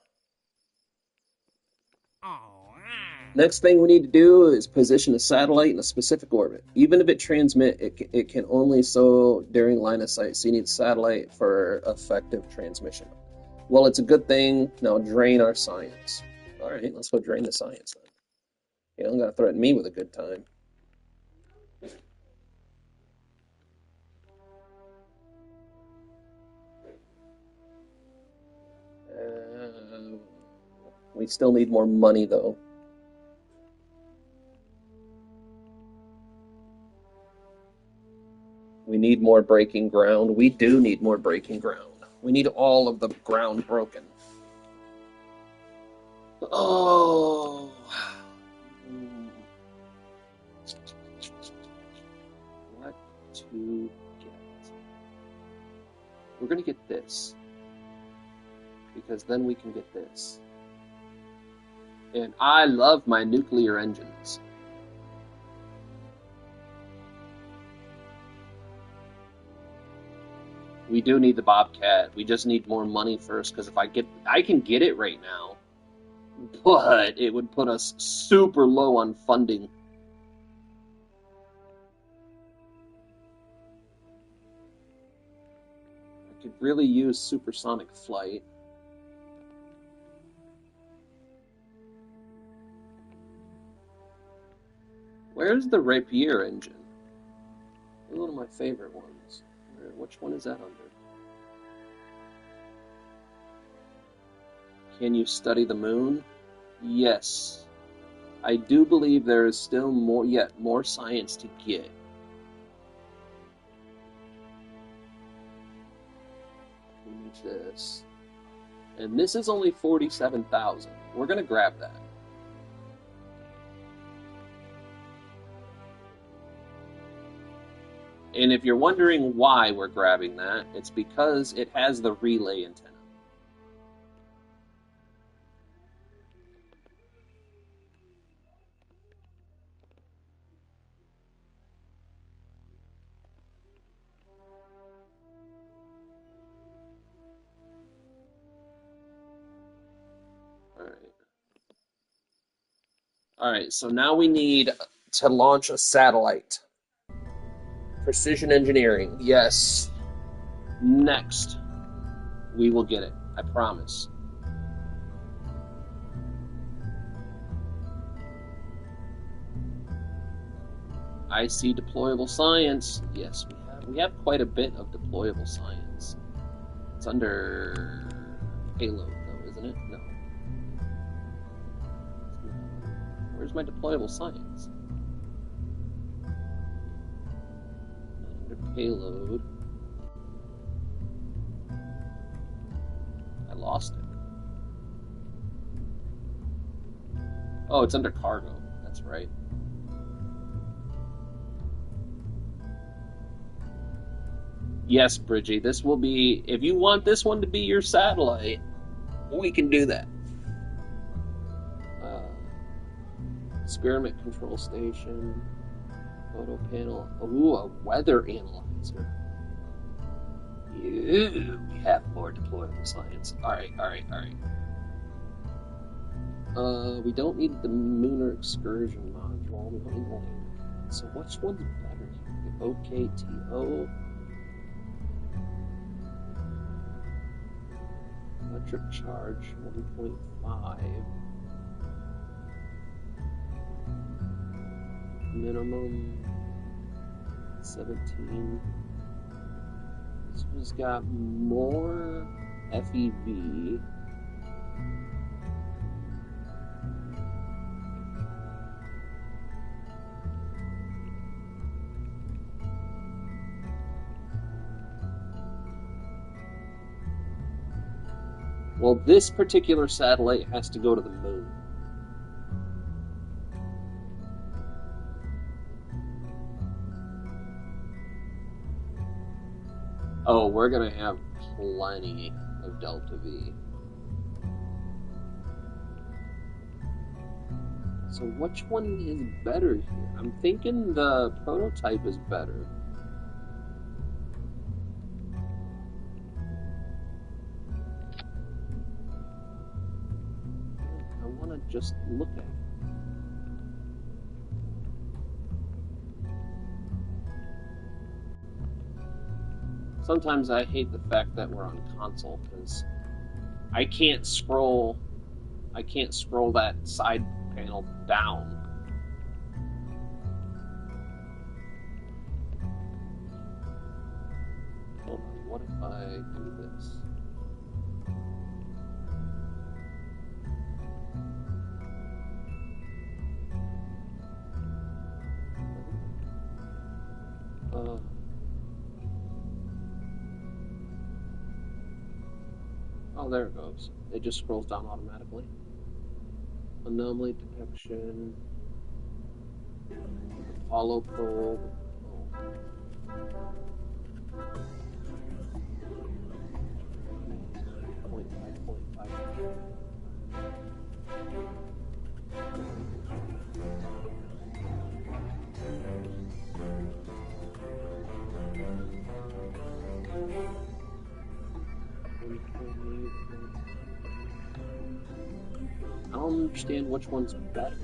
next thing we need to do is position a satellite in a specific orbit. Even if it transmit, it can only so during line of sight. So you need a satellite for effective transmission. Well, it's a good thing. Now drain our science. All right, let's go drain the science then. You don't gotta threaten me with a good time. We still need more money though. We need more breaking ground. We do need more breaking ground. We need all of the ground broken. Oh. What to get? We're going to get this. Because then we can get this. And I love my nuclear engines. We do need the Bobcat. We just need more money first, because if I can get it right now, but it would put us super low on funding. I could really use supersonic flight. Where's the Rapier engine? One of my favorite ones. Which one is that under? Can you study the moon? Yes. I do believe there is still more science to get. We need this. And this is only 47,000. We're going to grab that. And if you're wondering why we're grabbing that, it's because it has the relay antenna. Alright, so now we need to launch a satellite. Precision engineering, yes. Next, we will get it, I promise. I see deployable science. Yes, we have quite a bit of deployable science. It's under payload, though, isn't it? No. Where's my deployable science? Under payload. I lost it. Oh, it's under cargo. That's right. Yes, Bridgie, this will be, if you want this one to be your satellite, we can do that. Experiment control station, photo panel. Ooh, a weather analyzer. Ew, we have more deployable science. Alright. We don't need the lunar excursion module. We don't need one. So which one's better here? The OKTO? Electric charge 1.5. Minimum 17. This one's got more FEV. Well, this particular satellite has to go to the moon. Oh, we're gonna have plenty of Delta V. So which one is better here? I'm thinking the prototype is better. I want to just look at it. Sometimes I hate the fact that we're on console because I can't scroll. I can't scroll that side panel down. Hold on, what if I do this? Oh, there it goes. It just scrolls down automatically. Anomaly detection. Apollo probe. Oh. Point five. I don't understand which one's better.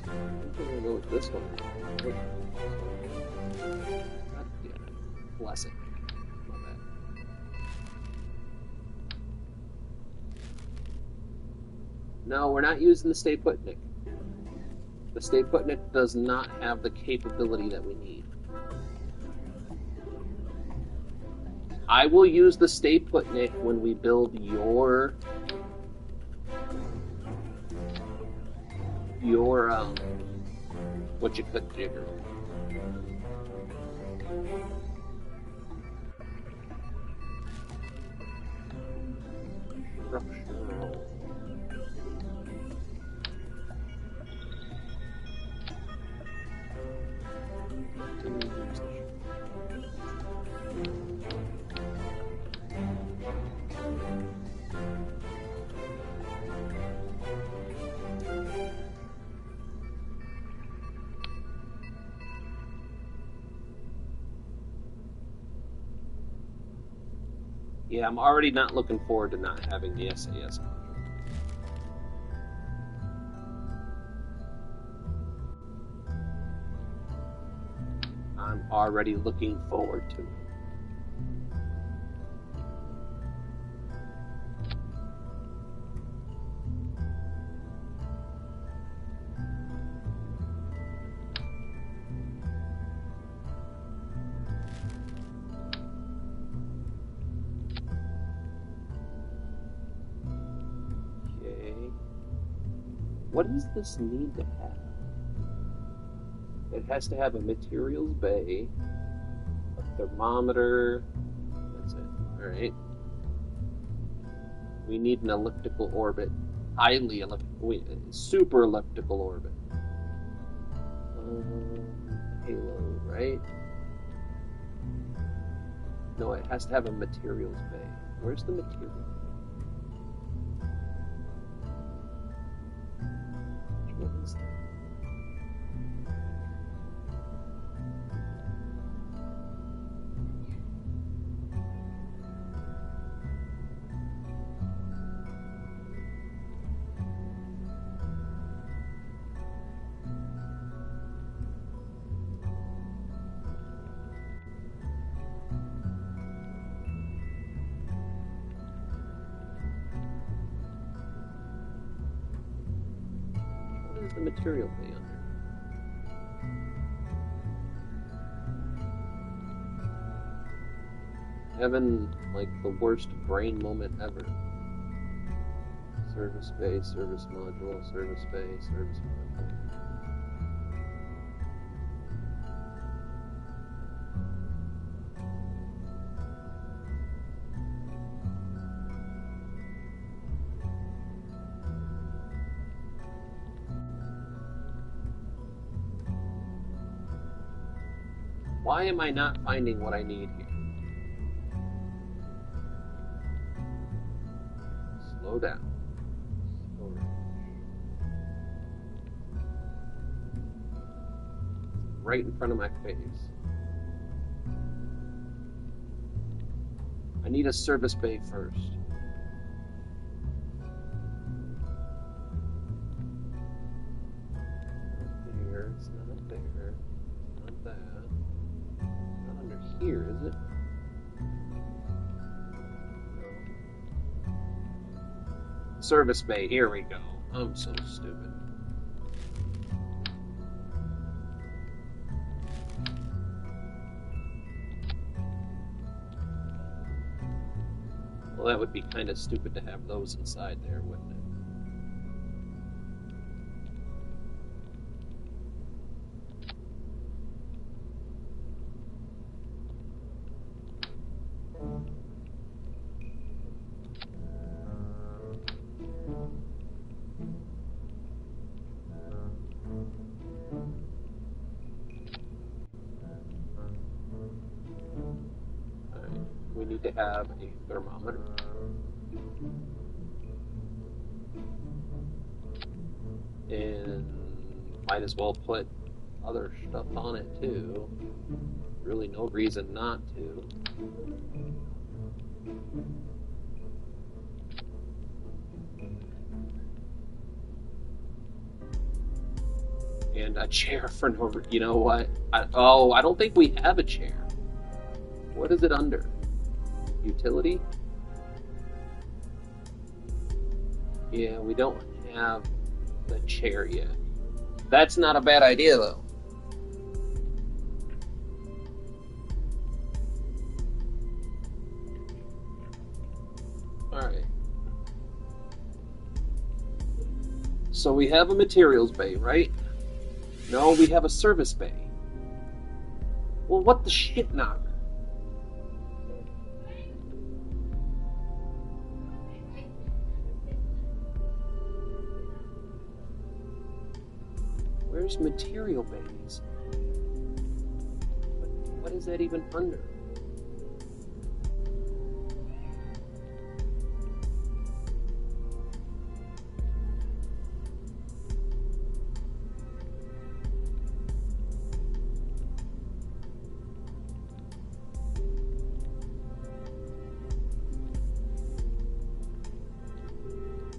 I'm gonna go with this one. God damn it. Bless it. My bad. No, we're not using the Stay Put Nick. The Stay Put Nick does not have the capability that we need. I will use the Stay Put Nick when we build your what you could jigger. Structural. Yeah, I'm already not looking forward to not having the SAS contract. I'm already looking forward to it. What does this need to have? It has to have a materials bay, a thermometer. That's it. All right. We need an elliptical orbit, super elliptical orbit. Payload, right? No, it has to have a materials bay. Where's the material? What is that? The material bay under. Having like the worst brain moment ever. Service bay, service module, service bay, service module. Why am I not finding what I need here? Slow down. Storage. Right in front of my face. I need a service bay first. Not there, it's not there. Not that. Not under here, is it? No. Service bay, here we go. I'm so stupid. Well, that would be kind of stupid to have those inside there, wouldn't it? We need to have a thermometer. And might as well put other stuff on it too. Really no reason not to. And a chair for no reason. You know what? I don't think we have a chair. What is it under? Utility? Yeah, we don't have the chair yet. That's not a bad idea, though. Alright. So we have a materials bay, right? No, we have a service bay. Well, what the shit knocker? Where's material bays? What is that even under?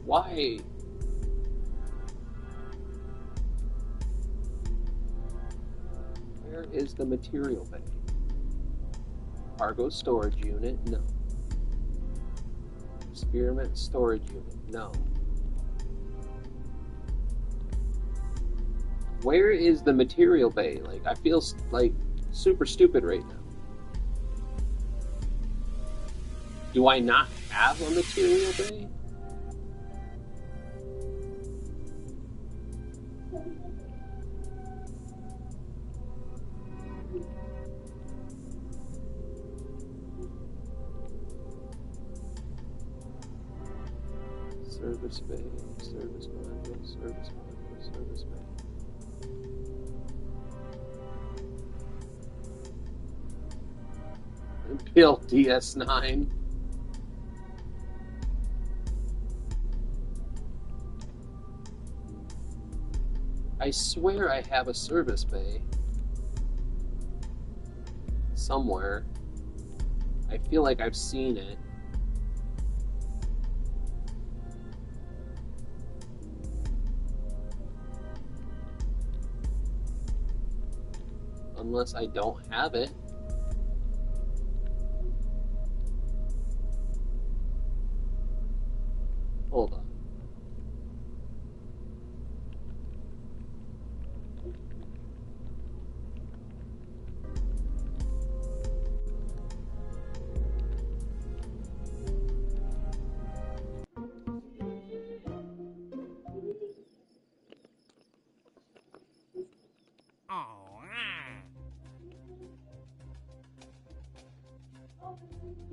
Why? Where is the material bay? Cargo storage unit? No. Experiment storage unit? No. Where is the material bay? Like, I feel like super stupid right now. Do I not have a material bay? Service bay, service module, service module, service bay. Bill DS9. I swear I have a service bay somewhere. I feel like I've seen it. Unless I don't have it. Hold on.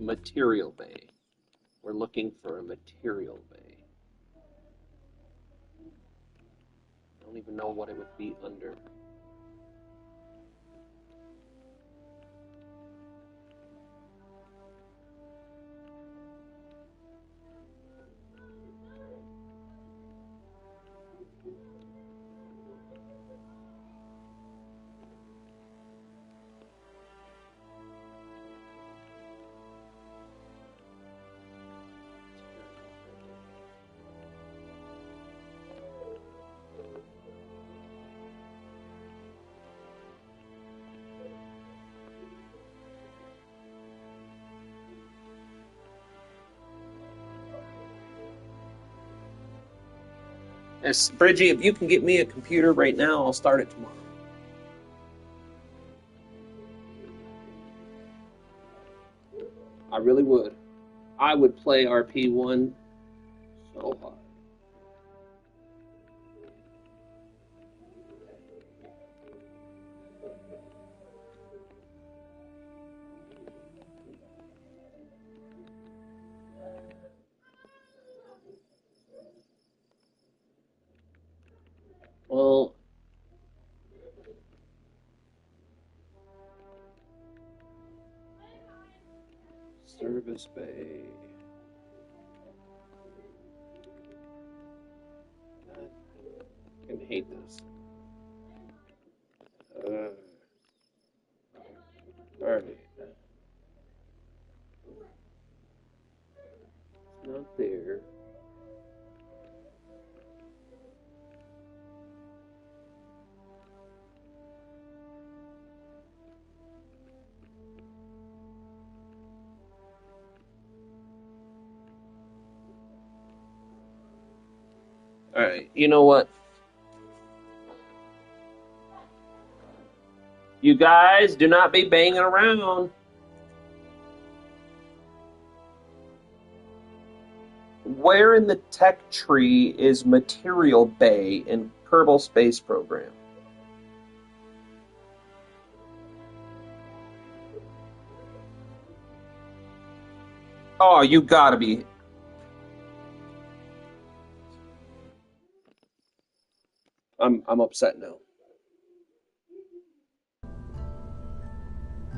Material bay. We're looking for a material bay. I don't even know what it would be under. Yes, Bridgie, if you can get me a computer right now, I'll start it tomorrow. I really would. I would play RP1 so hard. Well, service bay. I can hate this. Alright. It's not there. Alright, you know what? You guys do not be banging around. Where in the tech tree is Material Bay in Kerbal Space Program? Oh, you gotta be. I'm upset now.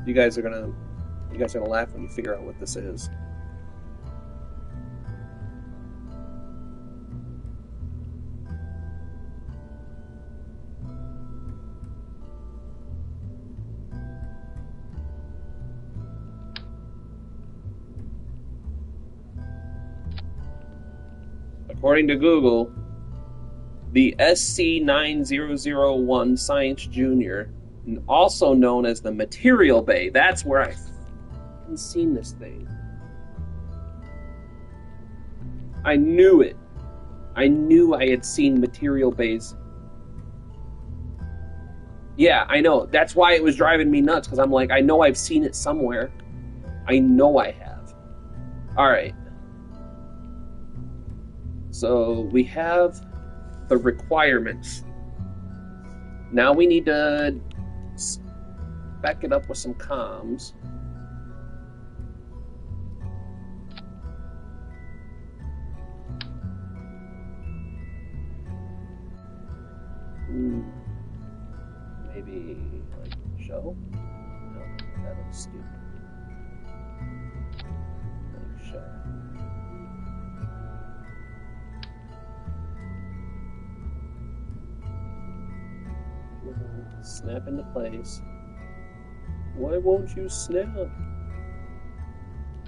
You guys are gonna laugh when you figure out what this is. According to Google, the SC9001 Science Junior, also known as the Material Bay. That's where I've seen this thing. I knew it. I knew I had seen Material Bays. Yeah, I know. That's why it was driving me nuts, because I'm like, I know I've seen it somewhere. I know I have. Alright. So we have the requirements. Now we need to back it up with some comms. Maybe like show? No, that looks stupid. Like show. Snap into place. Why won't you snap? There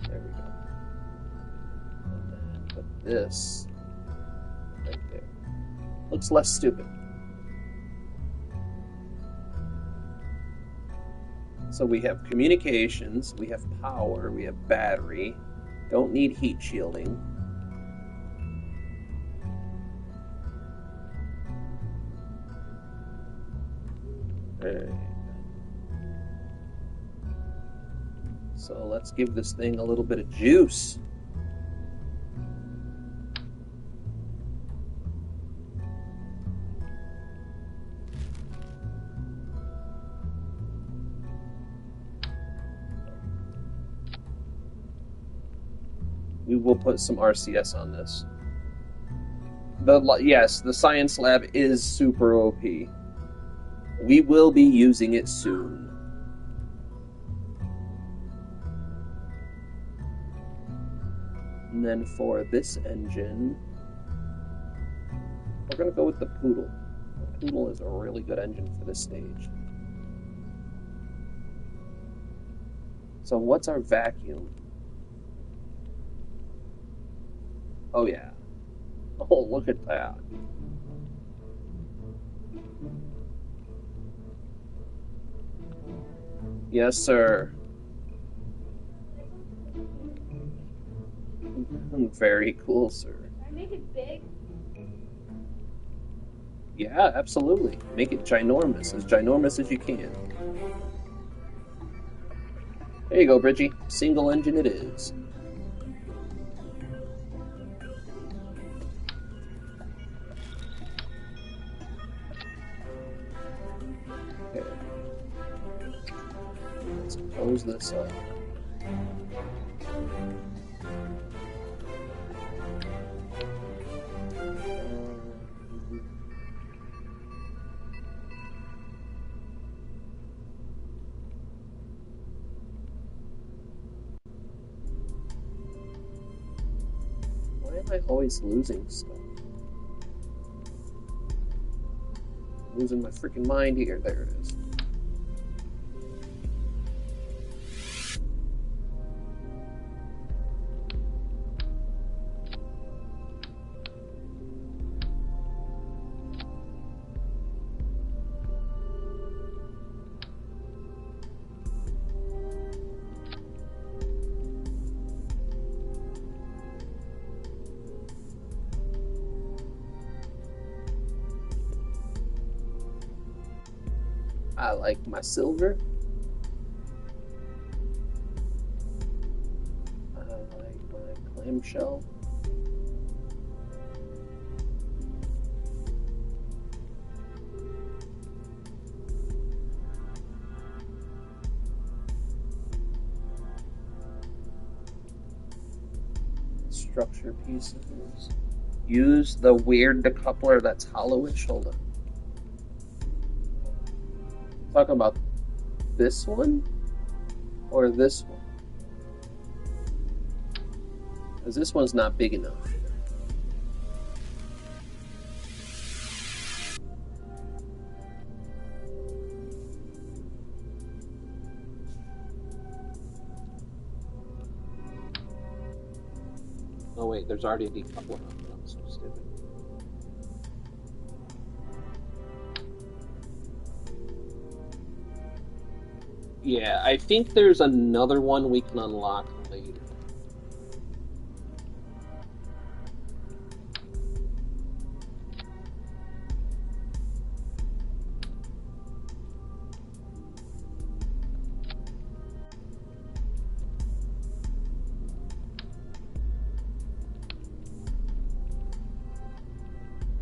we go. And then put this right there. Looks less stupid. So we have communications, we have power, we have battery. Don't need heat shielding. Alright. So let's give this thing a little bit of juice. we will put some RCS on this. Yes, the science lab is super OP. We will be using it soon. And then for this engine, we're going to go with the Poodle. The Poodle is a really good engine for this stage. So what's our vacuum? Oh yeah. Oh, look at that. Yes, sir. Very cool, sir. Can I make it big? Yeah, absolutely. Make it ginormous as you can. There you go, Bridgie. Single engine it is. Okay. Let's close this up. Why am I always losing stuff? Losing my freaking mind here. There it is. I like my silver. I like my clamshell. Structure pieces. Use the weird decoupler that's hollowish. Hold on. Talking about this one or this one? Because this one's not big enough. Oh wait, there's already a decoupler on it. I'm so stupid. Yeah, I think there's another one we can unlock later.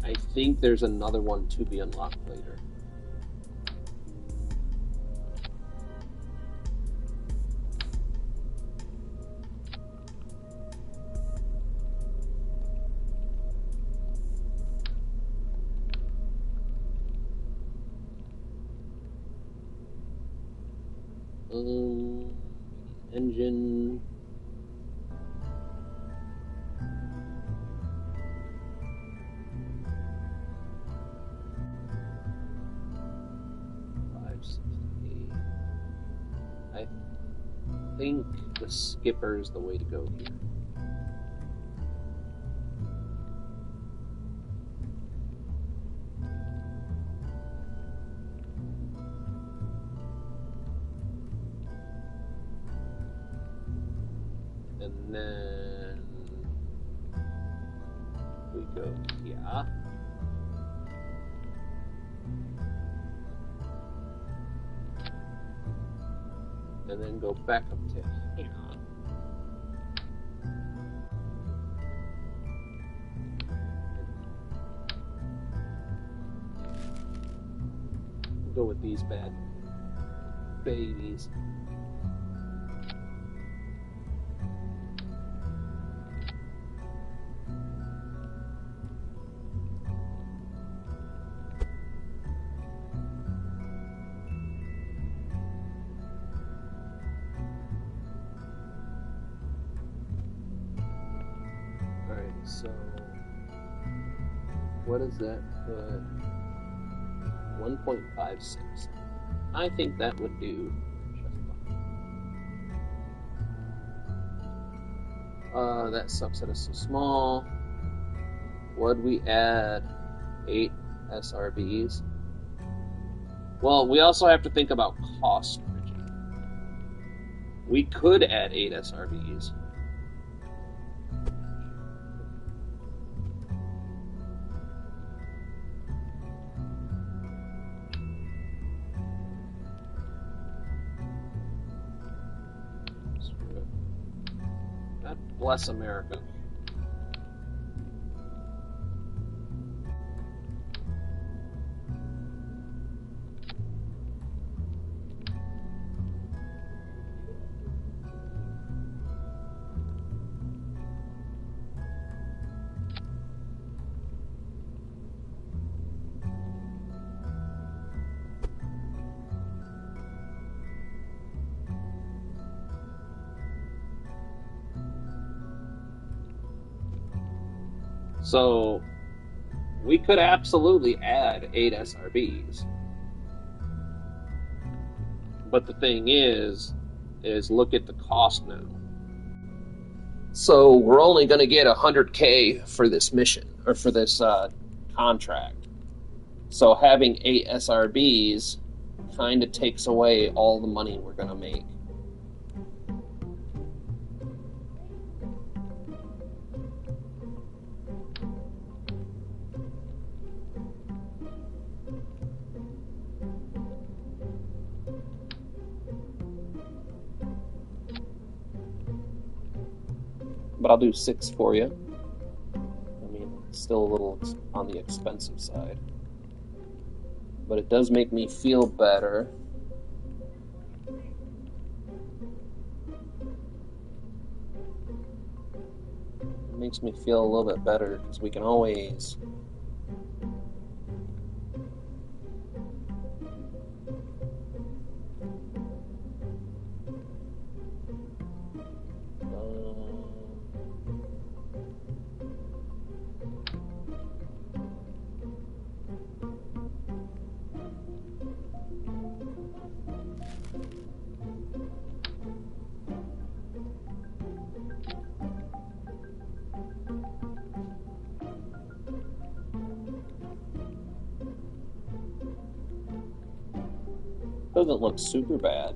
I think there's another one to be unlocked later. Engine. I think the skipper is the way to go here. And then we go here. And then go back up to here. We'll go with these bad babies. So, what is that? 1.56. I think that would do just fine. That subset is so small. Would we add 8 SRBs? Well, we also have to think about cost bridging. We could add 8 SRBs. God bless America. So we could absolutely add 8 SRBs. But the thing is look at the cost now. So we're only going to get 100K for this mission, or for this contract. So having 8 SRBs kind of takes away all the money we're going to make. But I'll do 6 for you. I mean, it's still a little on the expensive side. But it does make me feel better. It makes me feel a little bit better because we can always doesn't look super bad.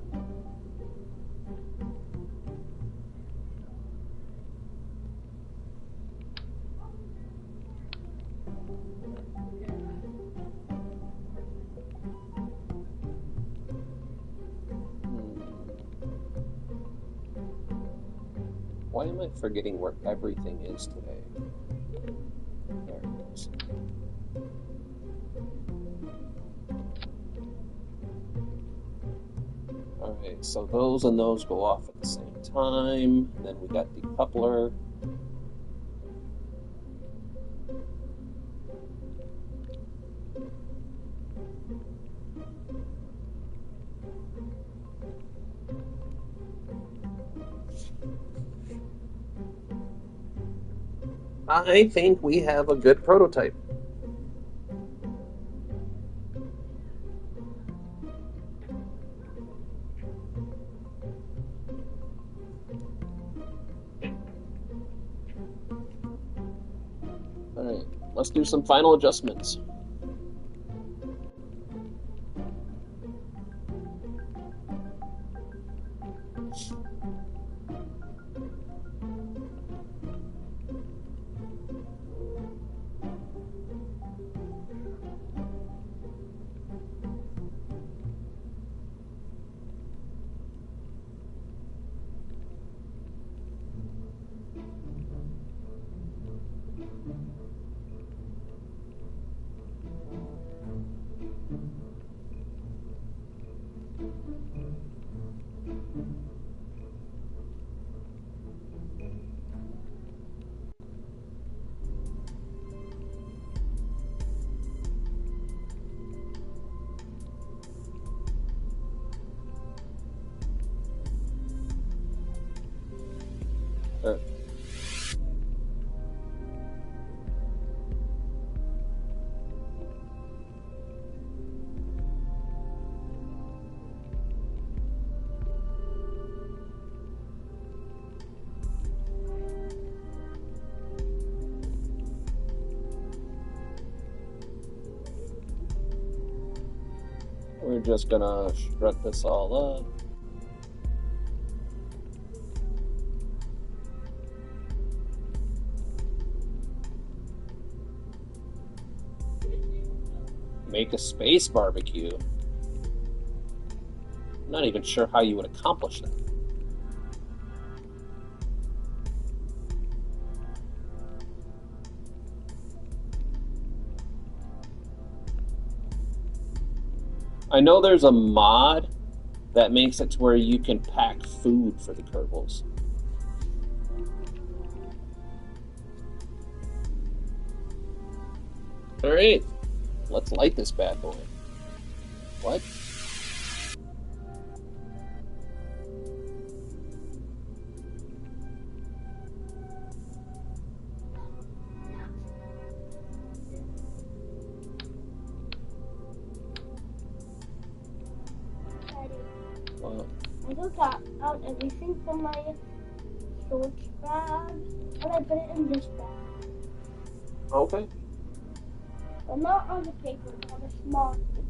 Why am I forgetting where everything is today? There it is. Alright, so those and those go off at the same time. Then we got the coupler. I think we have a good prototype. Alright, let's do some final adjustments. We're just gonna strut this all up. Make a space barbecue. I'm not even sure how you would accomplish that. I know there's a mod that makes it to where you can pack food for the Kerbals. All right, let's light this bad boy. What? Daddy, Wow. I took out everything from my storage bag and I put it in this bag. Okay. But not on the paper, on a small thing.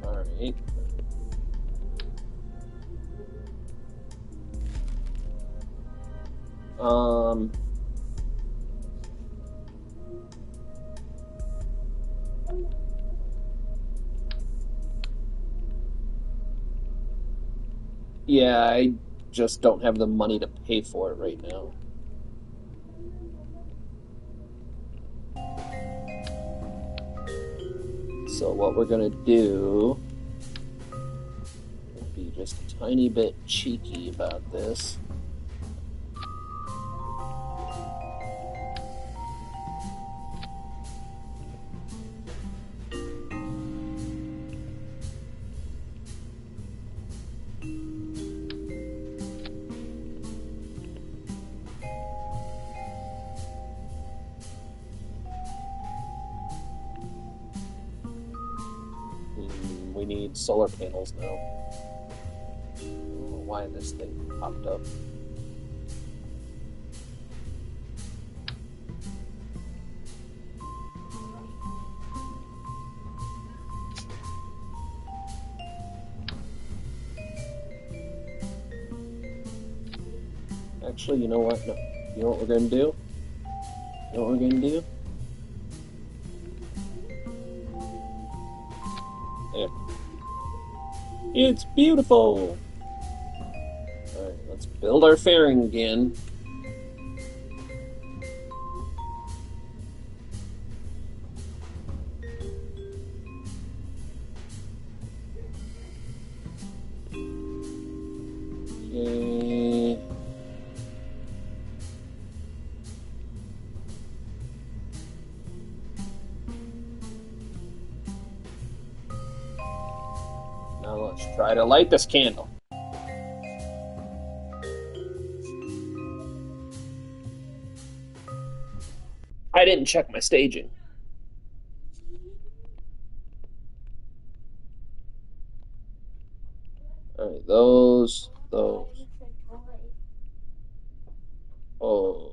All right. Um. Yeah, I just don't have the money to pay for it right now. So what we're gonna do will be just a tiny bit cheeky about this. We need solar panels now. I don't know why this thing popped up. Actually, you know what? No. You know what we're gonna do? You know what we're gonna do? There. It's beautiful! Alright, let's build our fairing again. Okay. Now let's try to light this candle. I didn't check my staging. Alright, those. Oh,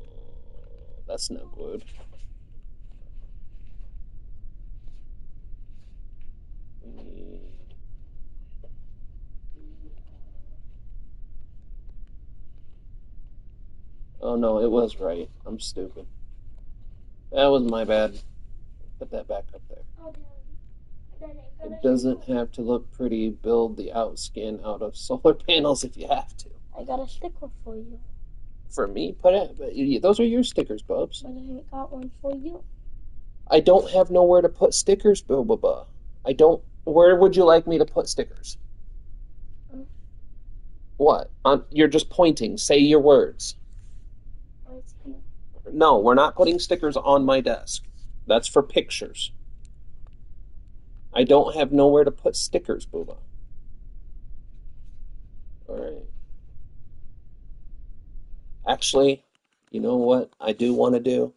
that's no good. Oh no, it was right. I'm stupid. That was my bad. Put that back up there. It doesn't have to look pretty. Build the outskin out of solar panels if you have to. I got a sticker for you. For me, put it. Those are your stickers, Bubs. But I got one for you. I don't have nowhere to put stickers, Bubba. I don't. Where would you like me to put stickers? What? You're just pointing. Say your words. No, we're not putting stickers on my desk. That's for pictures. I don't have nowhere to put stickers, Booba. All right. Actually, you know what I do want to do?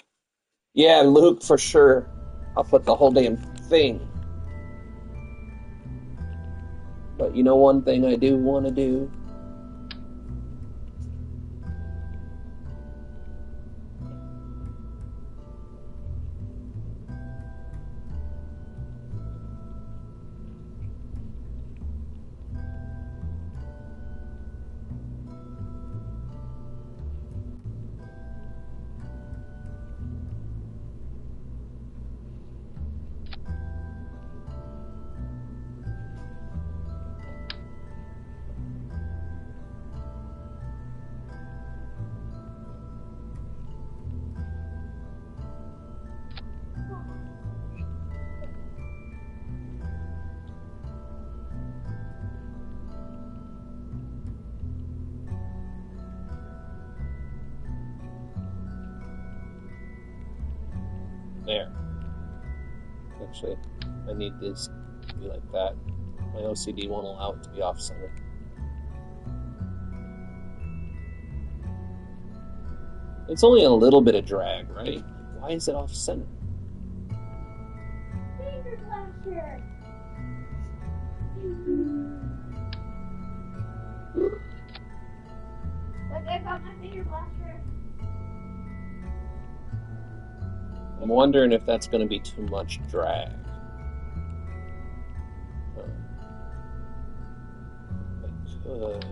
Yeah, Luke, for sure. I'll put the whole damn thing. But you know one thing I do want to do? There. Actually, I need this to be like that. My OCD won't allow it to be off-center. It's only a little bit of drag, right? Why is it off-center? Finger blaster. Look, I got my finger blaster. I'm wondering if that's going to be too much drag. I could.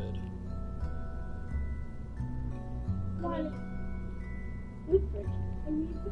One. Blueprint. I need to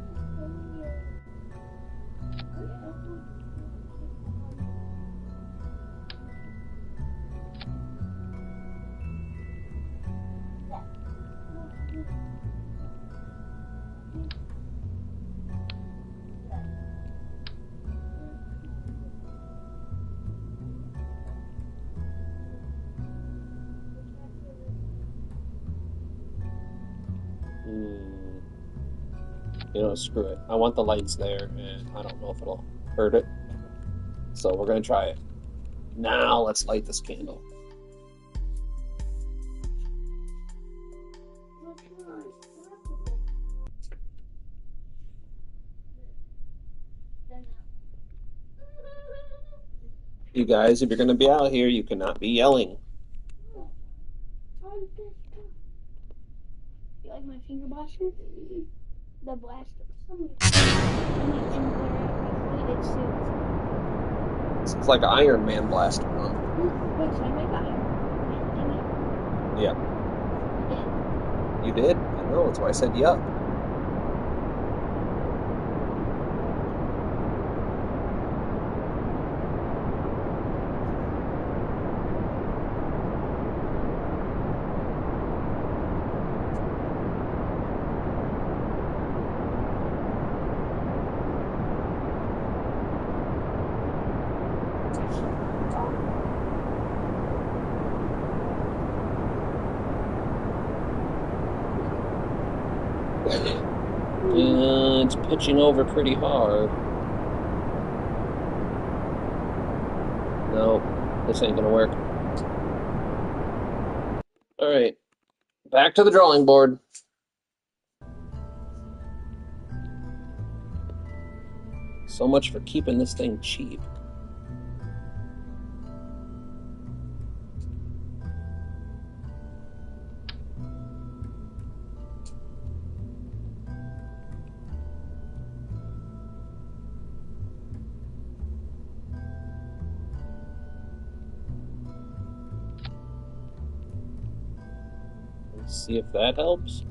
You know, screw it. I want the lights there, and I don't know if it'll hurt it. So we're going to try it. Now let's light this candle. You guys, if you're going to be out here, you cannot be yelling. You like my finger blaster? The blaster. It's like an Iron Man blaster, huh? Wait, should I make that? Yeah. You did? I know, that's why I said yup. It's pitching over pretty hard. No, this ain't gonna work. Alright, back to the drawing board. So much for keeping this thing cheap. Let's see if that helps.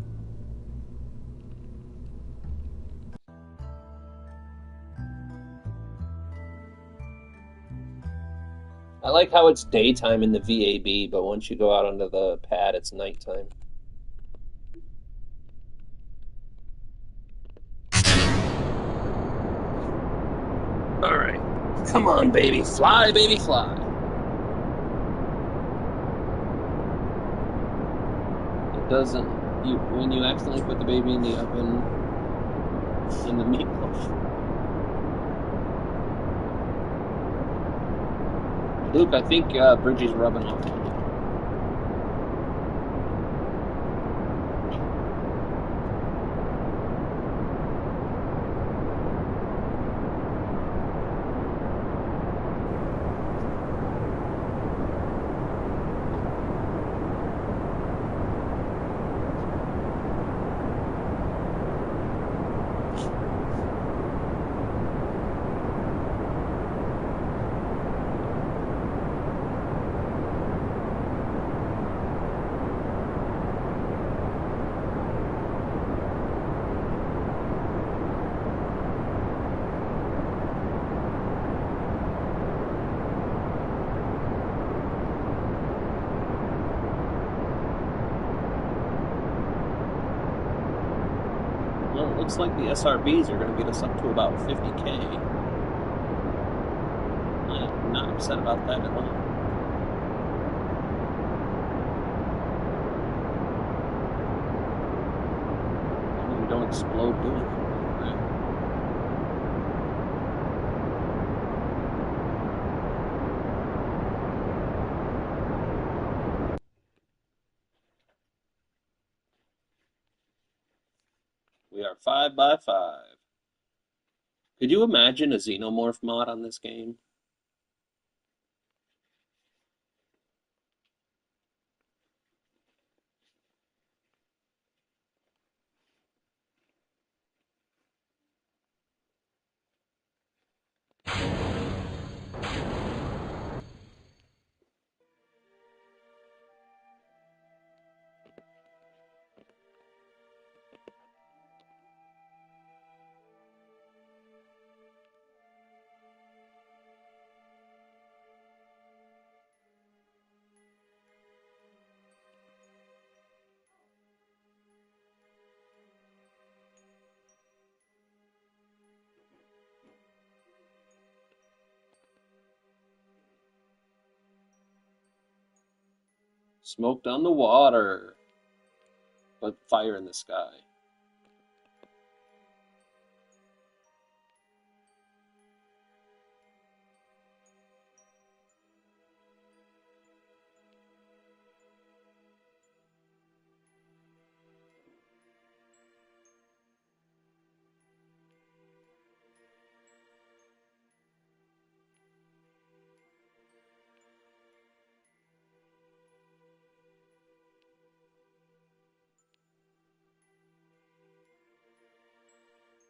I like how it's daytime in the VAB, but once you go out onto the pad, it's nighttime. All right, come on, baby, fly, baby, fly. It doesn't. When you accidentally put the baby in the oven, in the meatloaf. Luke, I think Bridgie's rubbing off on you. looks like the SRBs are going to get us up to about 50K. I'm not upset about that at all. As long as we don't explode doing it. We are 5 by 5. Could you imagine a xenomorph mod on this game? Smoke on the water, but fire in the sky.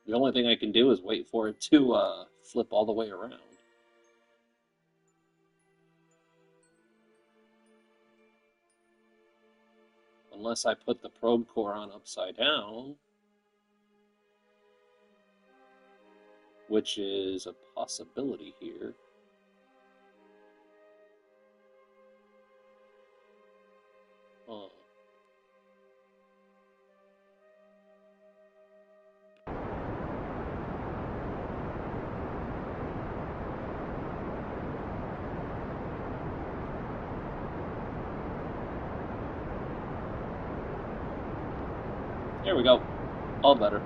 The only thing I can do is wait for it to flip all the way around. Unless I put the probe core on upside down, which is a possibility here. Huh. There we go. All better.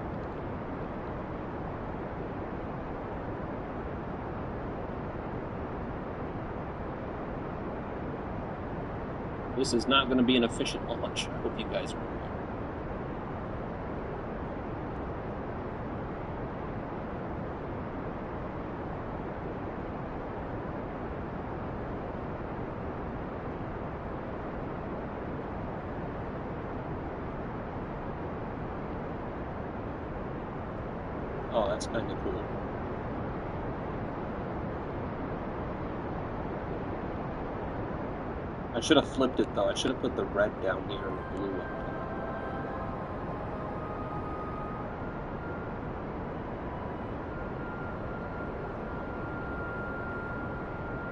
This is not going to be an efficient launch. I hope you guys are aware. Oh, that's kind of cool. I should have flipped it though. I should have put the red down here and the blue up top.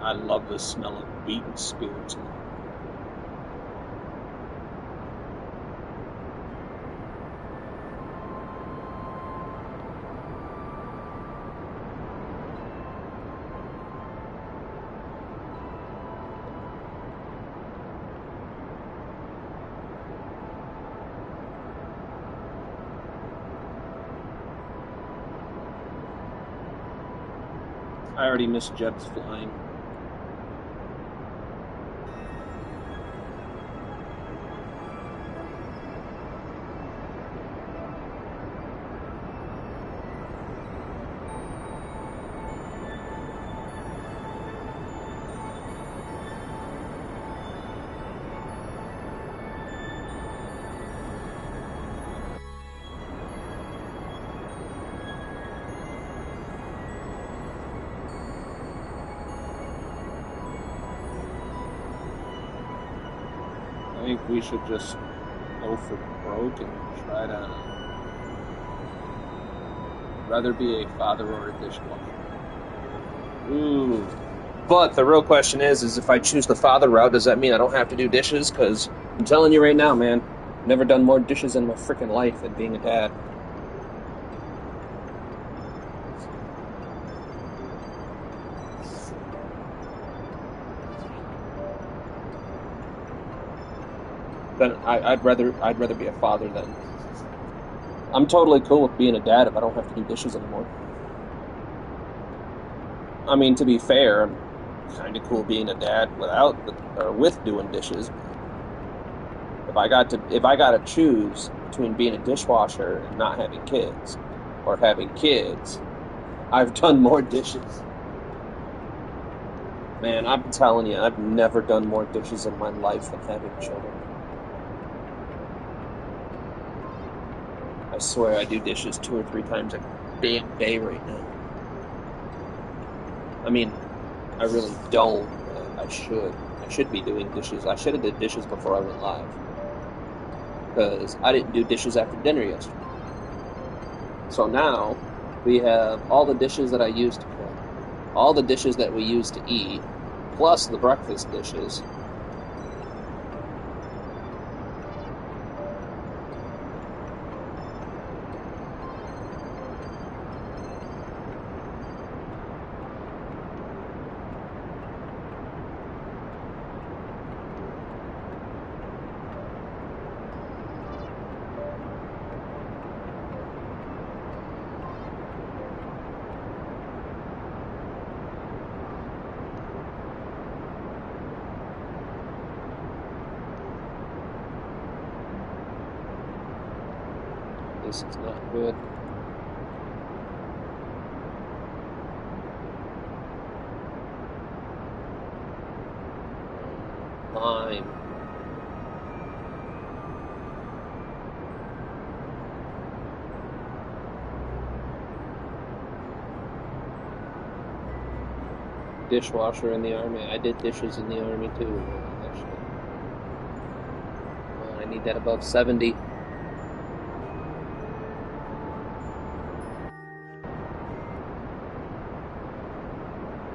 I love the smell of beaten spirits in the water. I already missed Jeb's flying. I think we should just go for broke and try to rather be a father or a dishwasher. Ooh. But the real question is if I choose the father route, does that mean I don't have to do dishes? Because I'm telling you right now, man, I've never done more dishes in my freaking life than being a dad. Then I'd rather be a father then. I'm totally cool with being a dad if I don't have to do dishes anymore. I mean, to be fair, I'm kind of cool being a dad without the or with doing dishes, but if I got to choose between being a dishwasher and not having kids or having kids, I've done more dishes. Man, I'm telling you, I've never done more dishes in my life than having children. I swear I do dishes 2 or 3 times a damn day right now. I mean, I really don't, but I should. I should be doing dishes. I should have did dishes before I went live because I didn't do dishes after dinner yesterday. So now we have all the dishes that I used to cook, all the dishes that we used to eat, plus the breakfast dishes. This is not good. Lime. Dishwasher in the army. I did dishes in the army too and all that shit. Come on, I need that above 70.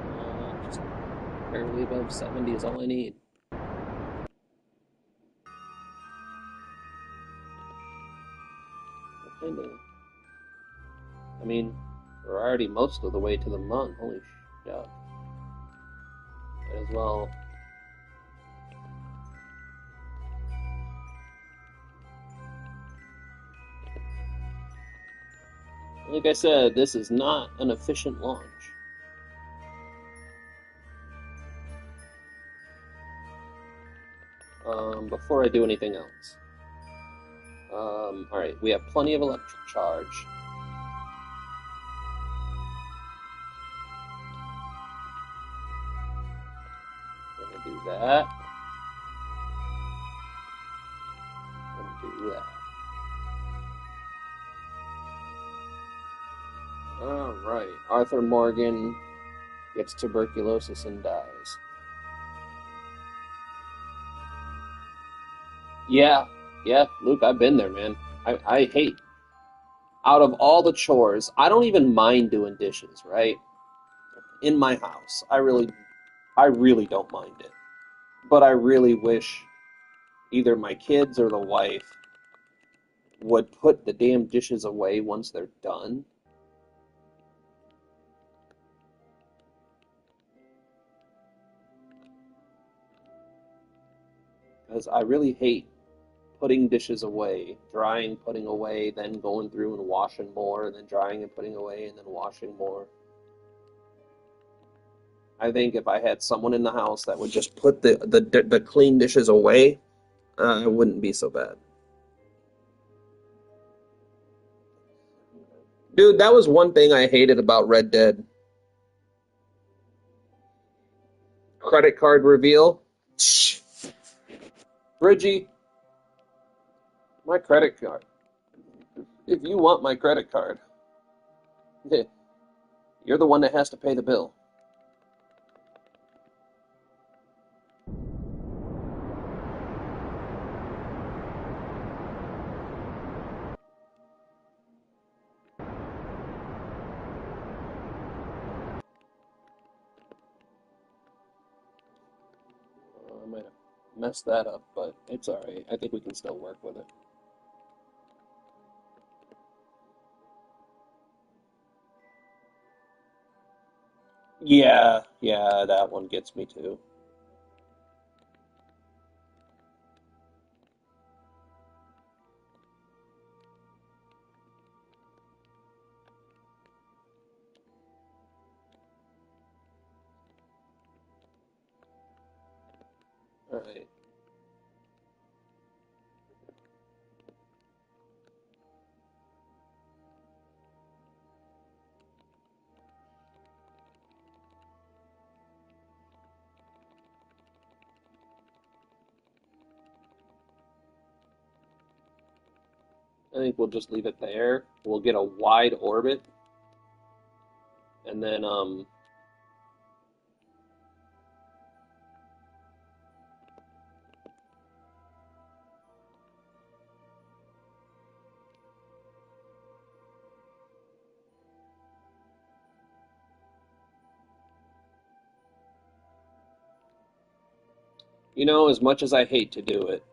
Come on, just barely above 70 is all I need. Kind of. I mean, we're already most of the way to the month. Holy shit. Might as well. Like I said, this is not an efficient launch. Before I do anything else. Alright, we have plenty of electric charge. Gonna do that. Gonna do that. Alright, Arthur Morgan gets tuberculosis and dies. Yeah, yeah, Luke, I've been there, man. I hate, out of all the chores, I don't even mind doing dishes, right? In my house. I really don't mind it. But I really wish either my kids or the wife would put the damn dishes away once they're done. Because I really hate putting dishes away, drying, putting away, then going through and washing more, and then drying and putting away, and then washing more. I think if I had someone in the house that would just put the clean dishes away, it wouldn't be so bad. Dude, that was one thing I hated about Red Dead. Credit card reveal. Bridgie, my credit card. If you want my credit card, you're the one that has to pay the bill. I might have messed that up, but it's alright. I think we can still work with it. Yeah, yeah, that one gets me too. Alright. I think we'll just leave it there. We'll get a wide orbit, and then as much as I hate to do it,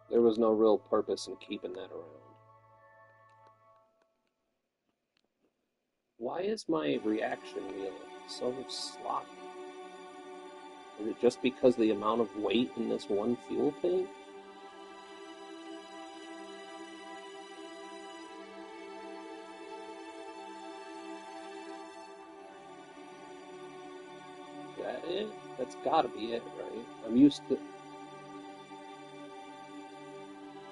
there was no real purpose in keeping that around. Why is my reaction wheel so sloppy? Is it just because the amount of weight in this one fuel tank? Is that it? That's gotta be it, right? I'm used to...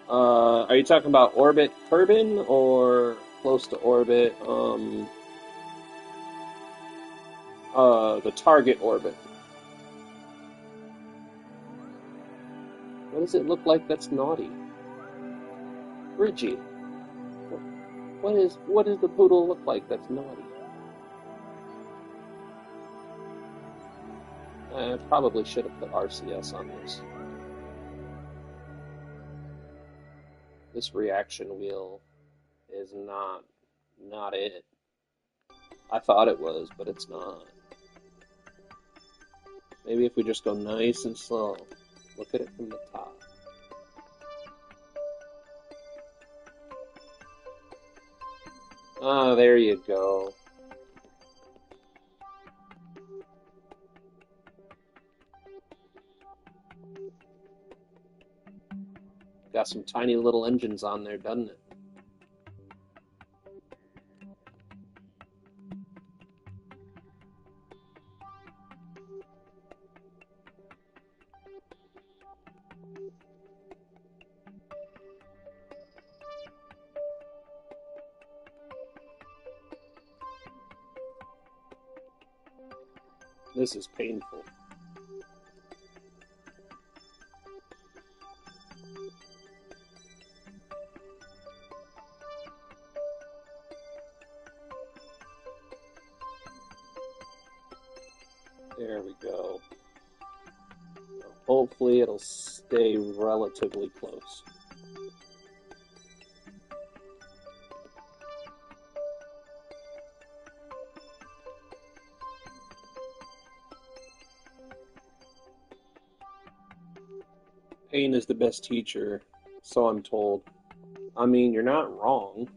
are you talking about orbit Kerbin or close to orbit, the target orbit? What does it look like that's naughty? Bridgie, what does the poodle look like that's naughty? I probably should have put RCS on this. This reaction wheel is not it. I thought it was, but it's not. Maybe if we just go nice and slow. Look at it from the top. Ah, there you go. Got some tiny little engines on there, doesn't it? This is painful. There we go. Hopefully it'll stay relatively close. Pain is the best teacher, so I'm told. I mean, you're not wrong.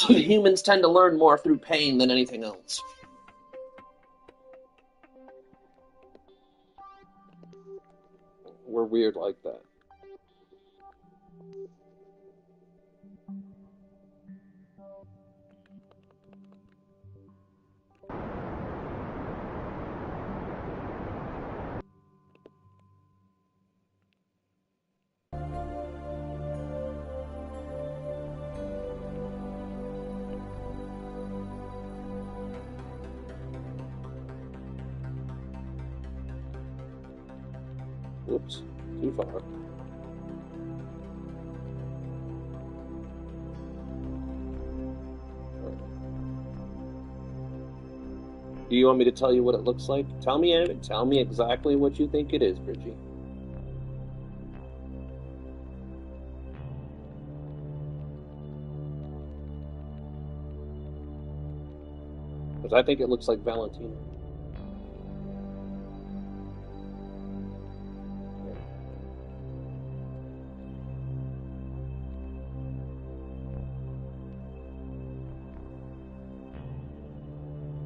Humans tend to learn more through pain than anything else. We're weird like that. Whoops, too far. Do you want me to tell you what it looks like? Tell me exactly what you think it is, Bridgie. Because I think it looks like Valentino.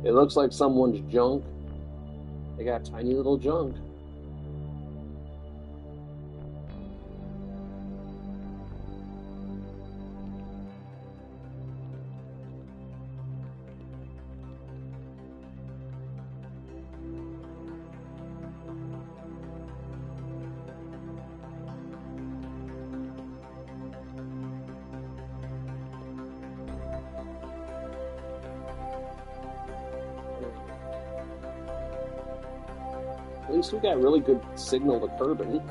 It looks like someone's junk. They got tiny little junk. At least we got really good signal to Kerbin.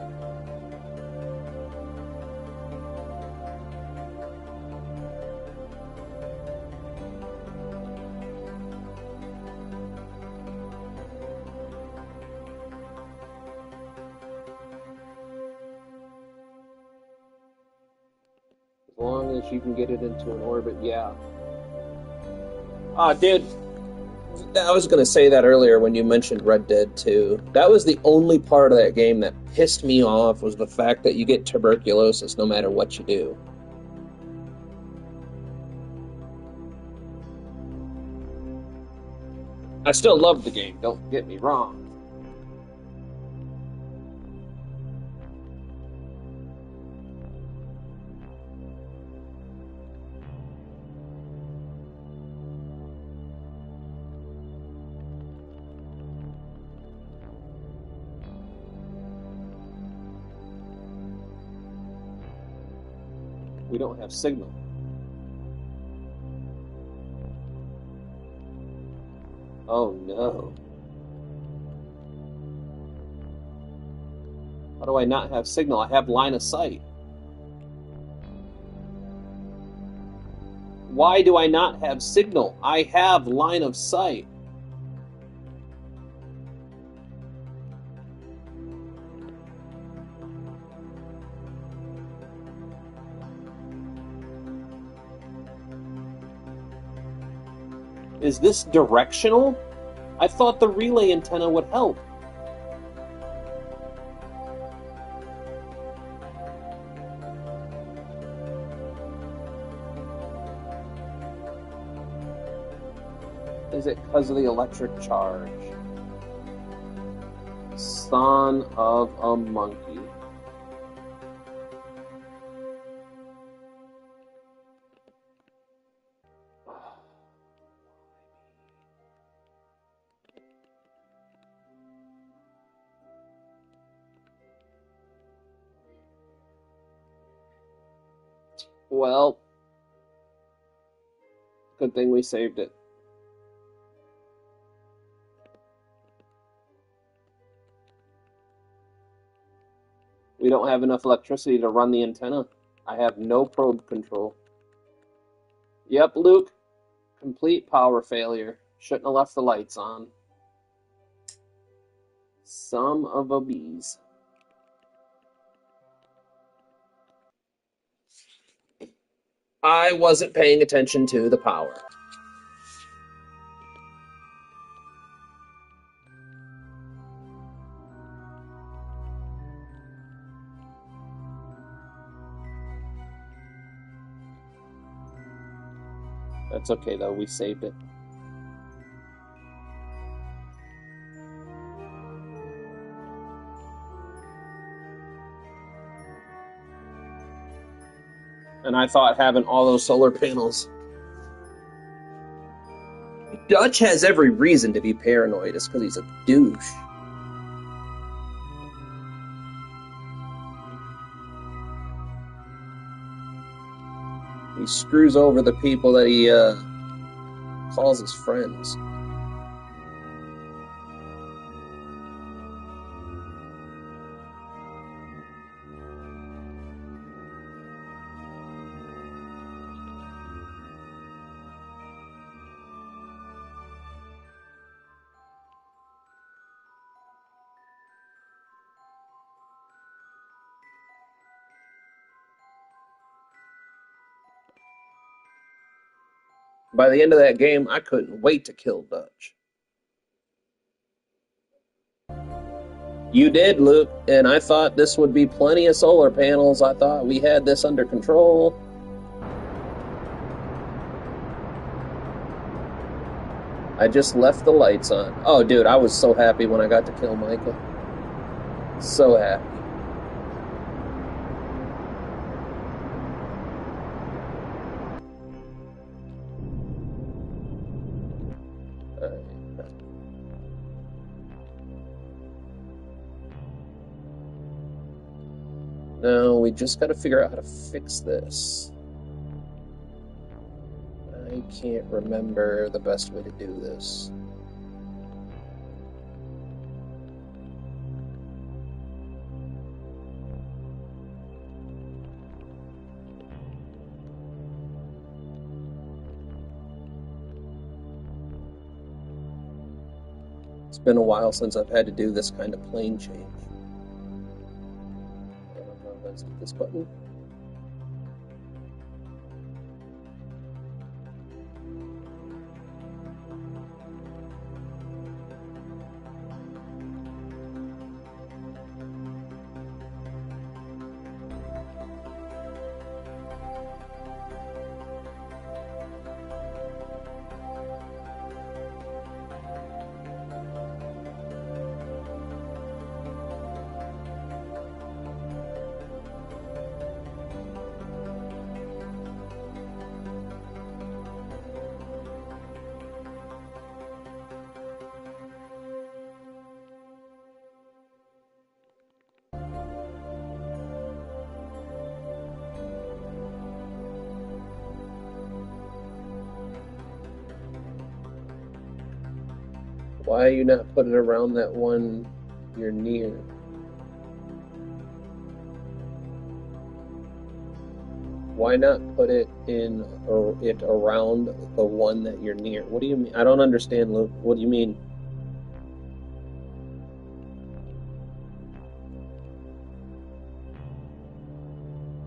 As long as you can get it into an orbit, yeah. Dude, I was going to say that earlier when you mentioned Red Dead 2. That was the only part of that game that pissed me off, was the fact that you get tuberculosis no matter what you do. I still love the game, don't get me wrong. We don't have signal. Oh no. How do I not have signal? I have line of sight. Why do I not have signal? I have line of sight. Is this directional? I thought the relay antenna would help. Is it because of the electric charge? Son of a monkey. Well, good thing we saved it. We don't have enough electricity to run the antenna. I have no probe control. Yep, Luke. Complete power failure. Shouldn't have left the lights on. Some of a bees. I wasn't paying attention to the power. That's okay, though. We saved it. And I thought having all those solar panels. Dutch has every reason to be paranoid. It's because he's a douche. He screws over the people that he calls his friends. By the end of that game, I couldn't wait to kill Dutch. You did, Luke, and I thought this would be plenty of solar panels. I thought we had this under control. I just left the lights on. Oh, dude, I was so happy when I got to kill Micah. So happy. Alright. Now we just got to figure out how to fix this. I can't remember the best way to do this. It's been a while since I've had to do this kind of plane change. Let's hit this button. Why are you not putting it around that one you're near? Why not put it in or it around the one that you're near? What do you mean? I don't understand, Luke. What do you mean?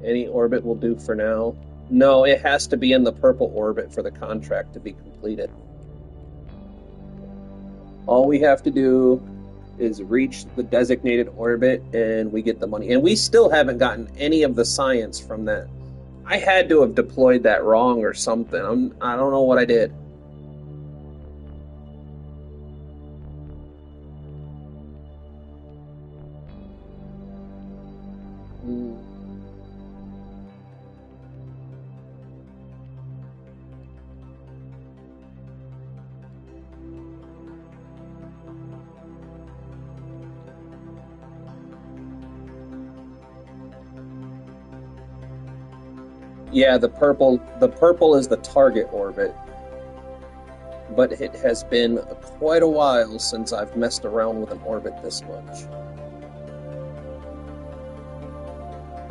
Any orbit will do for now. No, it has to be in the purple orbit for the contract to be completed. All we have to do is reach the designated orbit and we get the money. And we still haven't gotten any of the science from that. I had to have deployed that wrong or something. I don't know what I did. Mm. Yeah, the purple is the target orbit, but it has been quite a while since I've messed around with an orbit this much.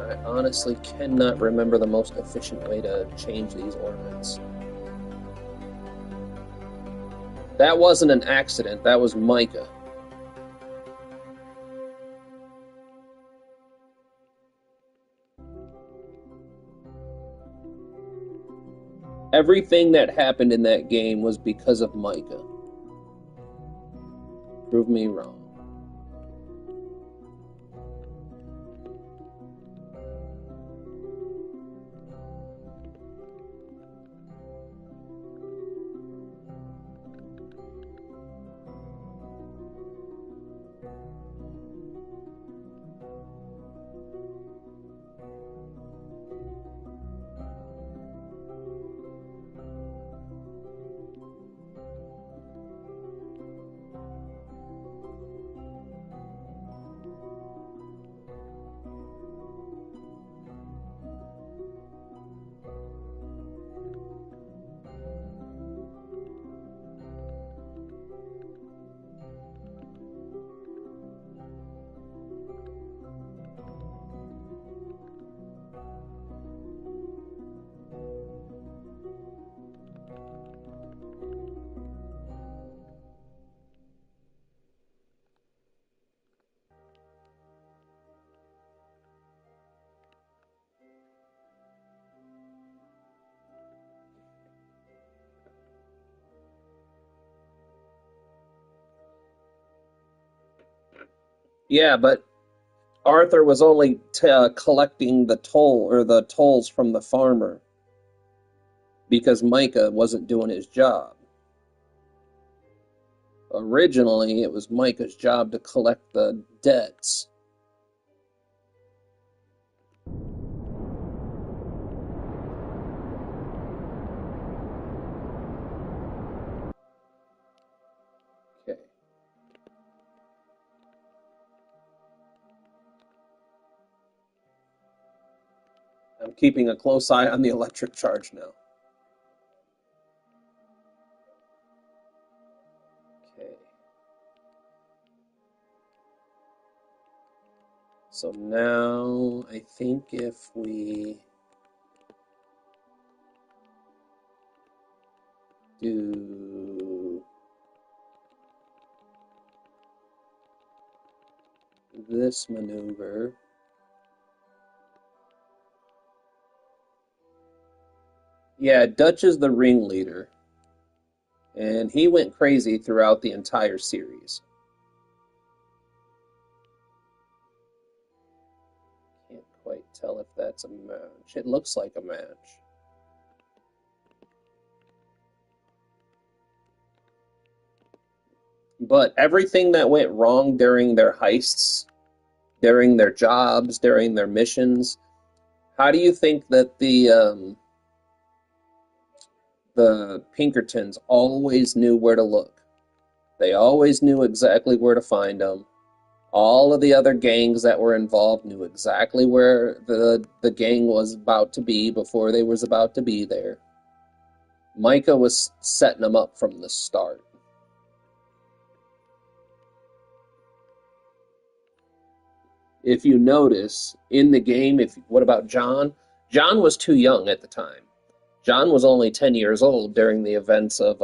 I honestly cannot remember the most efficient way to change these orbits. That wasn't an accident, that was Micah. Everything that happened in that game was because of Micah. Prove me wrong. Yeah, but Arthur was only collecting the toll or the tolls from the farmer because Micah wasn't doing his job. Originally, it was Micah's job to collect the debts. Okay. I'm keeping a close eye on the electric charge now. Okay. So now I think if we do this maneuver, yeah, Dutch is the ringleader, and he went crazy throughout the entire series. Can't quite tell if that's a match. It looks like a match. But everything that went wrong during their heists, during their jobs, during their missions, how do you think that the Pinkertons always knew where to look? They always knew exactly where to find them. All of the other gangs that were involved knew exactly where the gang was about to be before they was about to be there. Micah was setting them up from the start. If you notice in the game, if what about John? John was too young at the time. John was only 10 years old during the events of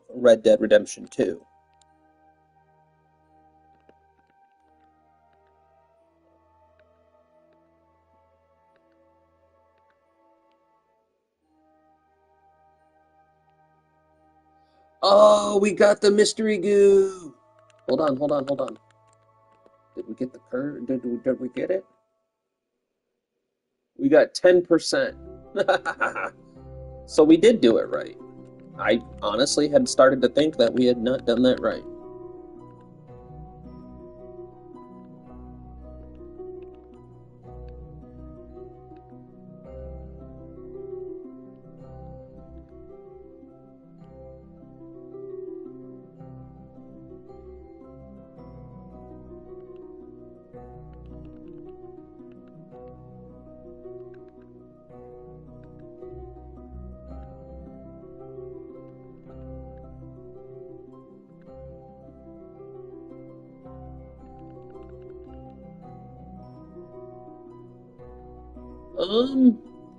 Red Dead Redemption 2. Oh, we got the mystery goo. Hold on, hold on, hold on. Did we get the curve? Did we get it? We got 10%. So we did do it right. I honestly had started to think that we had not done that right.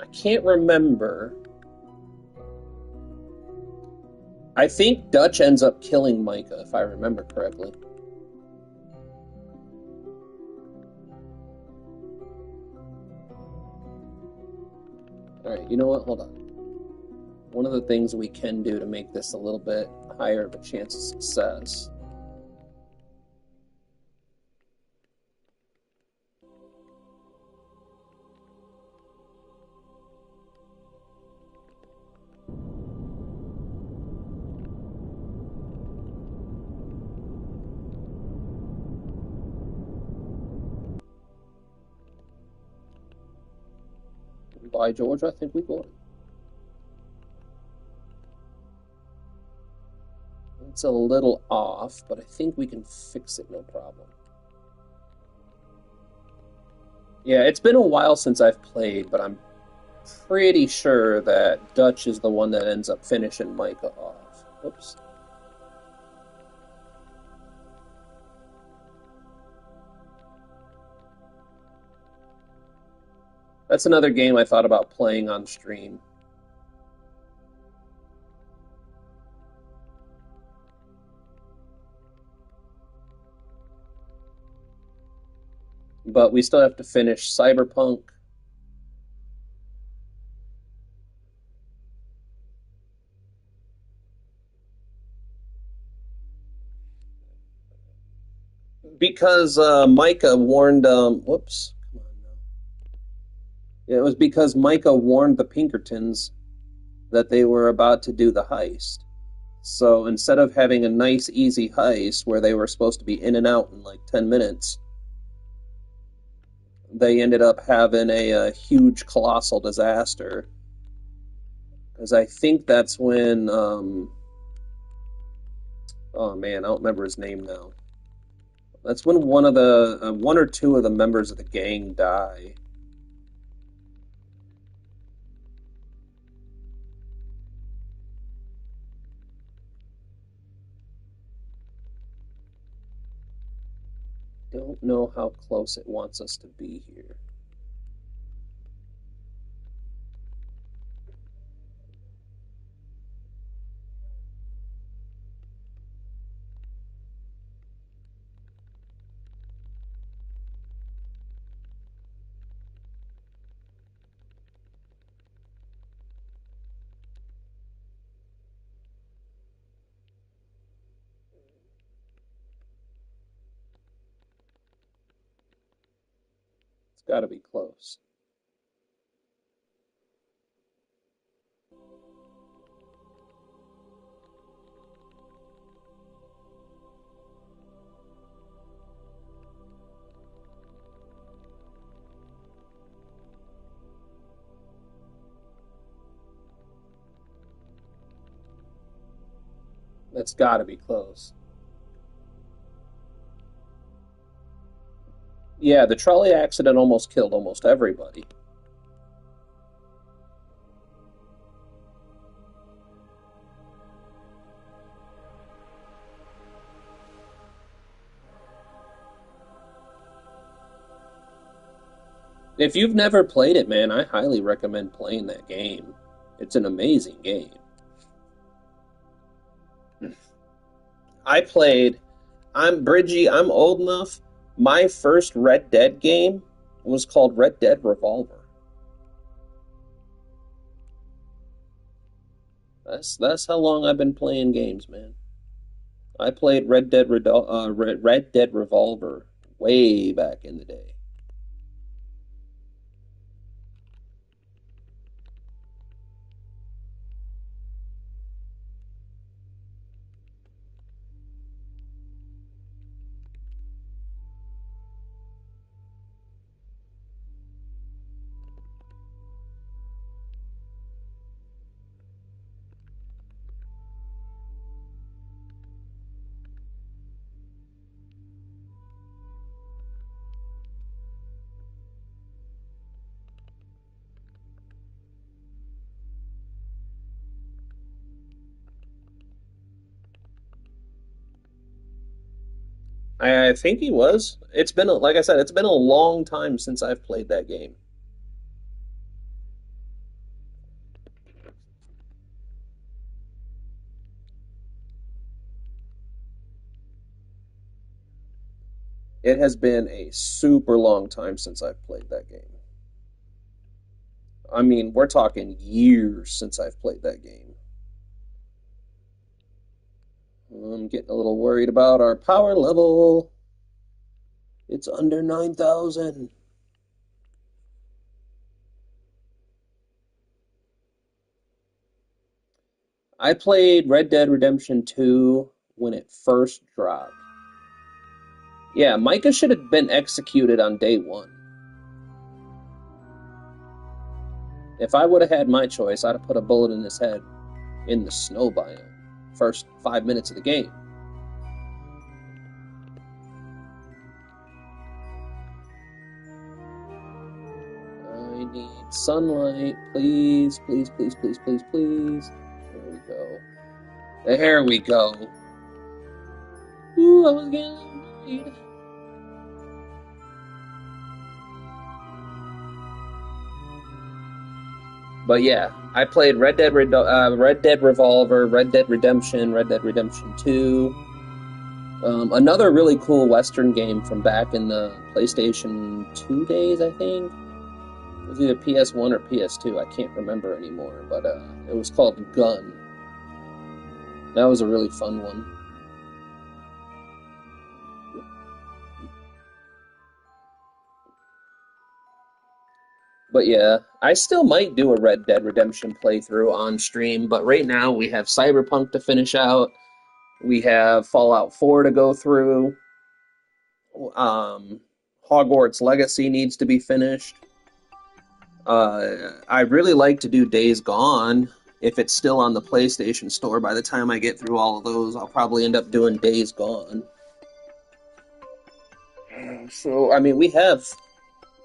I can't remember. I think Dutch ends up killing Micah, if I remember correctly. Alright, you know what? Hold on. One of the things we can do to make this a little bit higher of a chance of success. By George, I think we got it. It's a little off, but I think we can fix it no problem. Yeah, it's been a while since I've played, but I'm pretty sure that Dutch is the one that ends up finishing Micah off. Oops. That's another game I thought about playing on stream. But we still have to finish Cyberpunk. Because Micah warned, whoops, come on now. Yeah, it was because Micah warned the Pinkertons that they were about to do the heist. So instead of having a nice, easy heist where they were supposed to be in and out in like 10 minutes, they ended up having a huge, colossal disaster. Because I think that's when, oh man, I don't remember his name now. That's when one or two of the members of the gang die. Don't know how close it wants us to be here. It's got to be close. That's got to be close. Yeah, the trolley accident almost killed almost everybody. If you've never played it, man, I highly recommend playing that game. It's an amazing game. I played, I'm old enough. My first Red Dead game was called Red Dead Revolver. That's how long I've been playing games, man. I played Red Dead Revolver way back in the day. I think he was. Like I said, it's been a long time since I've played that game. It has been a super long time since I've played that game. I mean, we're talking years since I've played that game. I'm getting a little worried about our power level. It's under 9,000. I played Red Dead Redemption 2 when it first dropped. Yeah, Micah should have been executed on day one. If I would have had my choice, I'd have put a bullet in his head in the snow biome. First 5 minutes of the game. I need sunlight, please, please, please, please, please, please. There we go. There we go. Ooh, I was getting worried. But yeah, I played Red Dead Revolver, Red Dead Redemption, Red Dead Redemption 2. Another really cool Western game from back in the PlayStation 2 days, I think. It was either PS1 or PS2, I can't remember anymore, but it was called Gun. That was a really fun one. But yeah, I still might do a Red Dead Redemption playthrough on stream, but right now we have Cyberpunk to finish out. We have Fallout 4 to go through. Um, Hogwarts Legacy needs to be finished. I'd really like to do Days Gone. If it's still on the PlayStation Store, by the time I get through all of those, I'll probably end up doing Days Gone. So, I mean, we have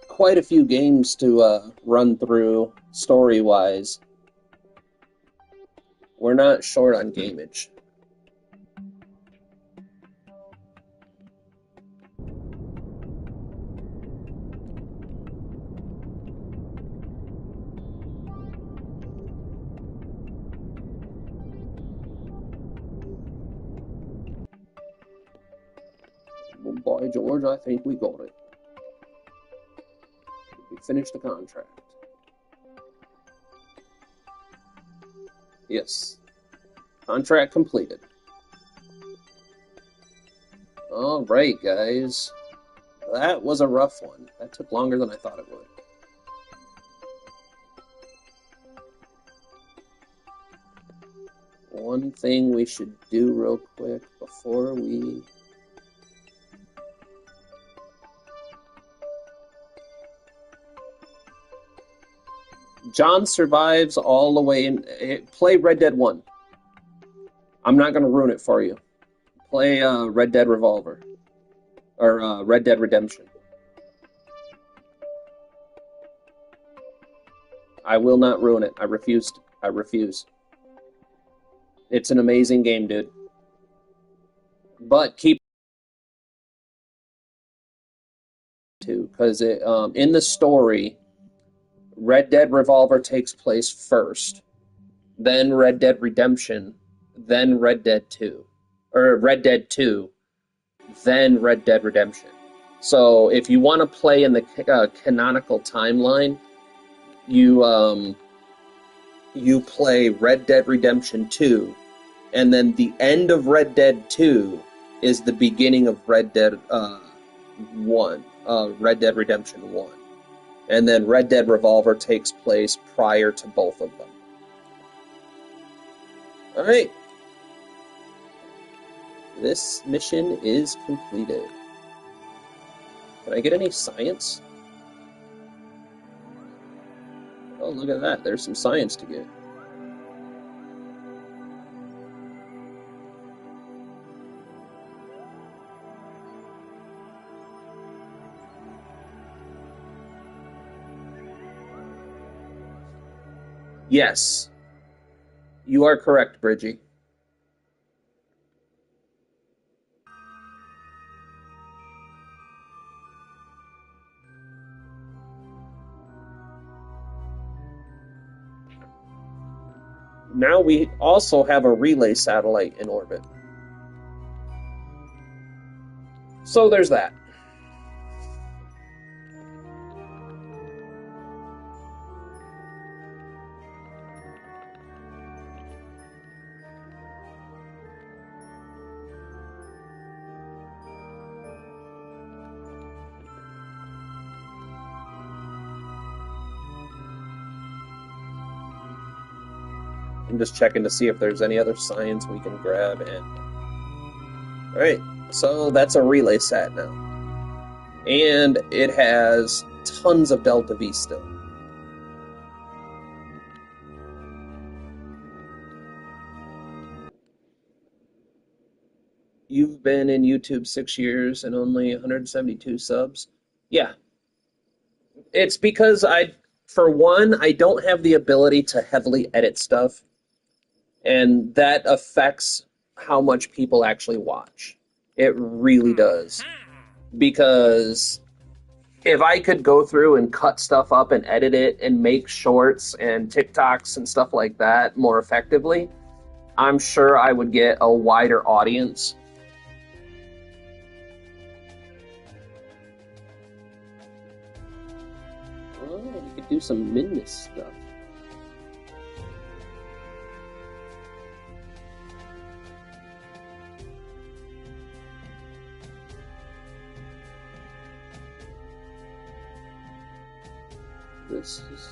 quite a few games to run through story-wise. We're not short on gameage. Well, by George, I think we got it. We finished the contract. Yes. Contract completed. All right, guys. That was a rough one. That took longer than I thought it would. One thing we should do real quick before we... John survives all the way in... Play Red Dead 1. I'm not going to ruin it for you. Play Red Dead Revolver. Or Red Dead Redemption. I will not ruin it. I refuse. I refuse. It's an amazing game, dude. But keep to, because it in the story, Red Dead Revolver takes place first, then Red Dead Redemption, then Red Dead 2, or Red Dead 2, then Red Dead Redemption. So if you want to play in the canonical timeline, you play Red Dead Redemption 2, and then the end of Red Dead 2 is the beginning of Red Dead 1, Red Dead Redemption 1. And then Red Dead Revolver takes place prior to both of them. Alright. This mission is completed. Can I get any science? Oh, look at that. There's some science to get. Yes. You are correct, Bridgie. Now we also have a relay satellite in orbit. So there's that. I'm just checking to see if there's any other science we can grab. And all right, so that's a relay sat now, and it has tons of Delta V still. You've been in YouTube 6 years and only 172 subs. Yeah, it's because for one, I don't have the ability to heavily edit stuff, and that affects how much people actually watch. It really does. Because if I could go through and cut stuff up and edit it and make shorts and TikToks and stuff like that more effectively, I'm sure I would get a wider audience. Oh, we could do some Minus stuff. This is...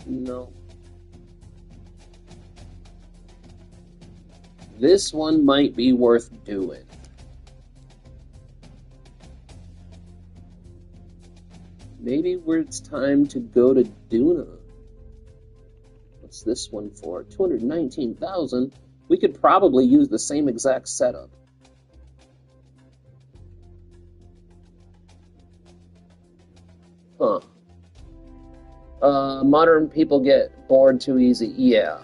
No. This one might be worth doing. Maybe where it's time to go to Duna. What's this one for? 219,000. We could probably use the same exact setup. Huh. Modern people get bored too easy. Yeah.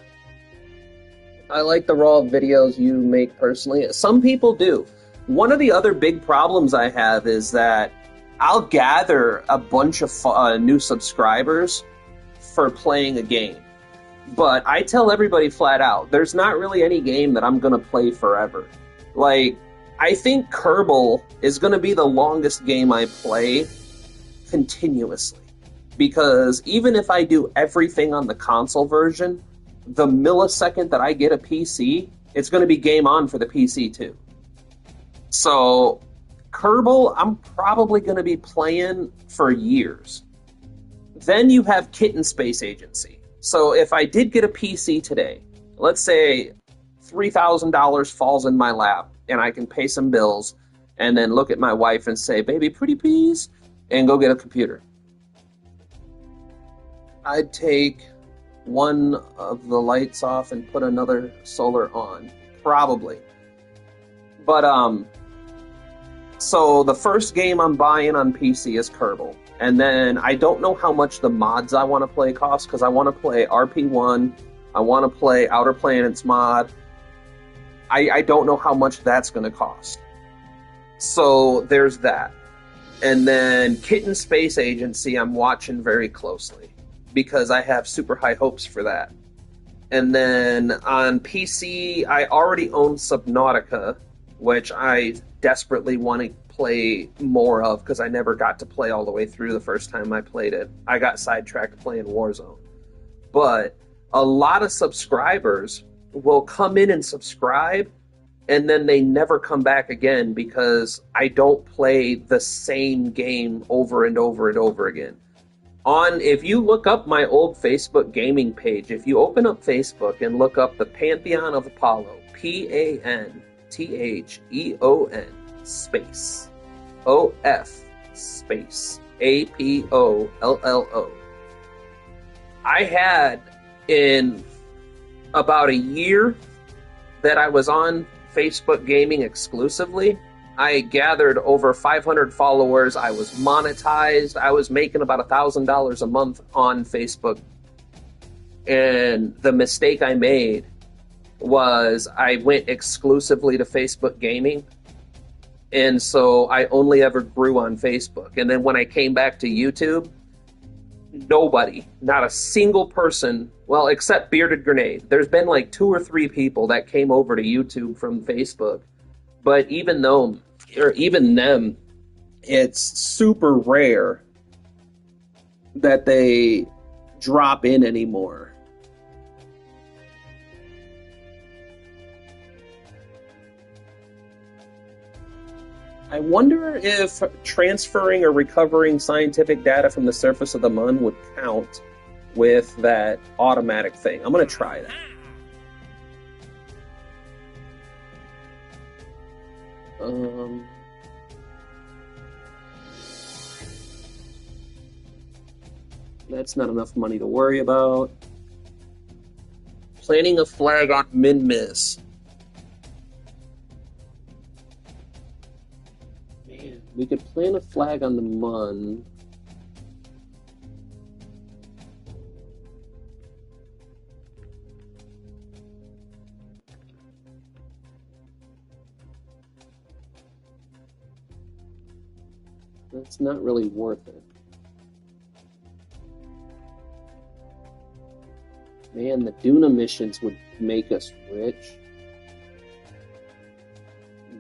I like the raw videos you make personally. Some people do. One of the other big problems I have is that I'll gather a bunch of new subscribers for playing a game. But I tell everybody flat out, there's not really any game that I'm going to play forever. Like, I think Kerbal is going to be the longest game I play continuously. Because even if I do everything on the console version, the millisecond that I get a PC, it's going to be game on for the PC too. So, Kerbal, I'm probably going to be playing for years. Then you have Kitten Space Agency. So if I did get a PC today, let's say $3,000 falls in my lap and I can pay some bills and then look at my wife and say, baby, pretty please, and go get a computer. I'd take one of the lights off and put another solar on, probably. But, so the first game I'm buying on PC is Kerbal. And then I don't know how much the mods I want to play cost, because I want to play RP1, I want to play Outer Planets mod. I don't know how much that's going to cost. So there's that. And then Kitten Space Agency I'm watching very closely, because I have super high hopes for that. And then on PC, I already own Subnautica, which I desperately want to play more of because I never got to play all the way through the first time I played it. I got sidetracked playing Warzone. But a lot of subscribers will come in and subscribe, and then they never come back again because I don't play the same game over and over and over again. If you look up my old Facebook gaming page, if you open up Facebook and look up the Pantheon of Apollo, Pantheon space OF space APOLLO. I had in about a year that I was on Facebook gaming exclusively, I gathered over 500 followers. I was monetized. I was making about $1,000 a month on Facebook. And the mistake I made was I went exclusively to Facebook gaming. And so I only ever grew on Facebook. And then when I came back to YouTube, nobody, not a single person, well, except Bearded Grenade. There's been like 2 or 3 people that came over to YouTube from Facebook. But even them, it's super rare that they drop in anymore. I wonder if transferring or recovering scientific data from the surface of the moon would count with that automatic thing. I'm going to try that. That's not enough money to worry about. Planting a flag on Min-Miss. Man, we could plant a flag on the Mun. That's not really worth it. Man, the Duna missions would make us rich.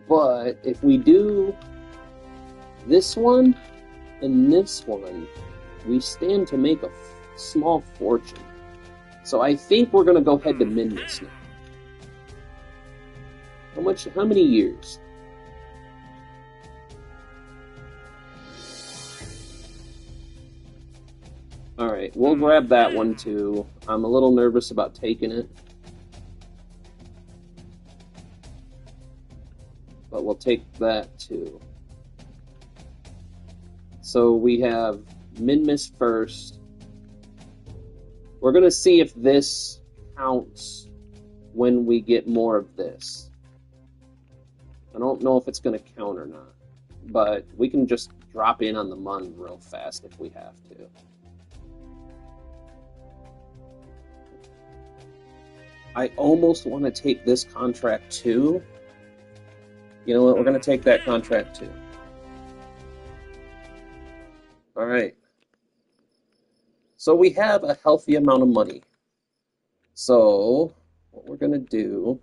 But if we do this one and this one, we stand to make a small fortune. So I think we're going to go head to Minmus now. How many years? Alright, we'll grab that one too. I'm a little nervous about taking it. But we'll take that too. So we have Minmus first. We're going to see if this counts when we get more of this. I don't know if it's going to count or not. But we can just drop in on the Mun real fast if we have to. I almost want to take this contract too. You know what? We're going to take that contract too. All right. So we have a healthy amount of money. So what we're going to do,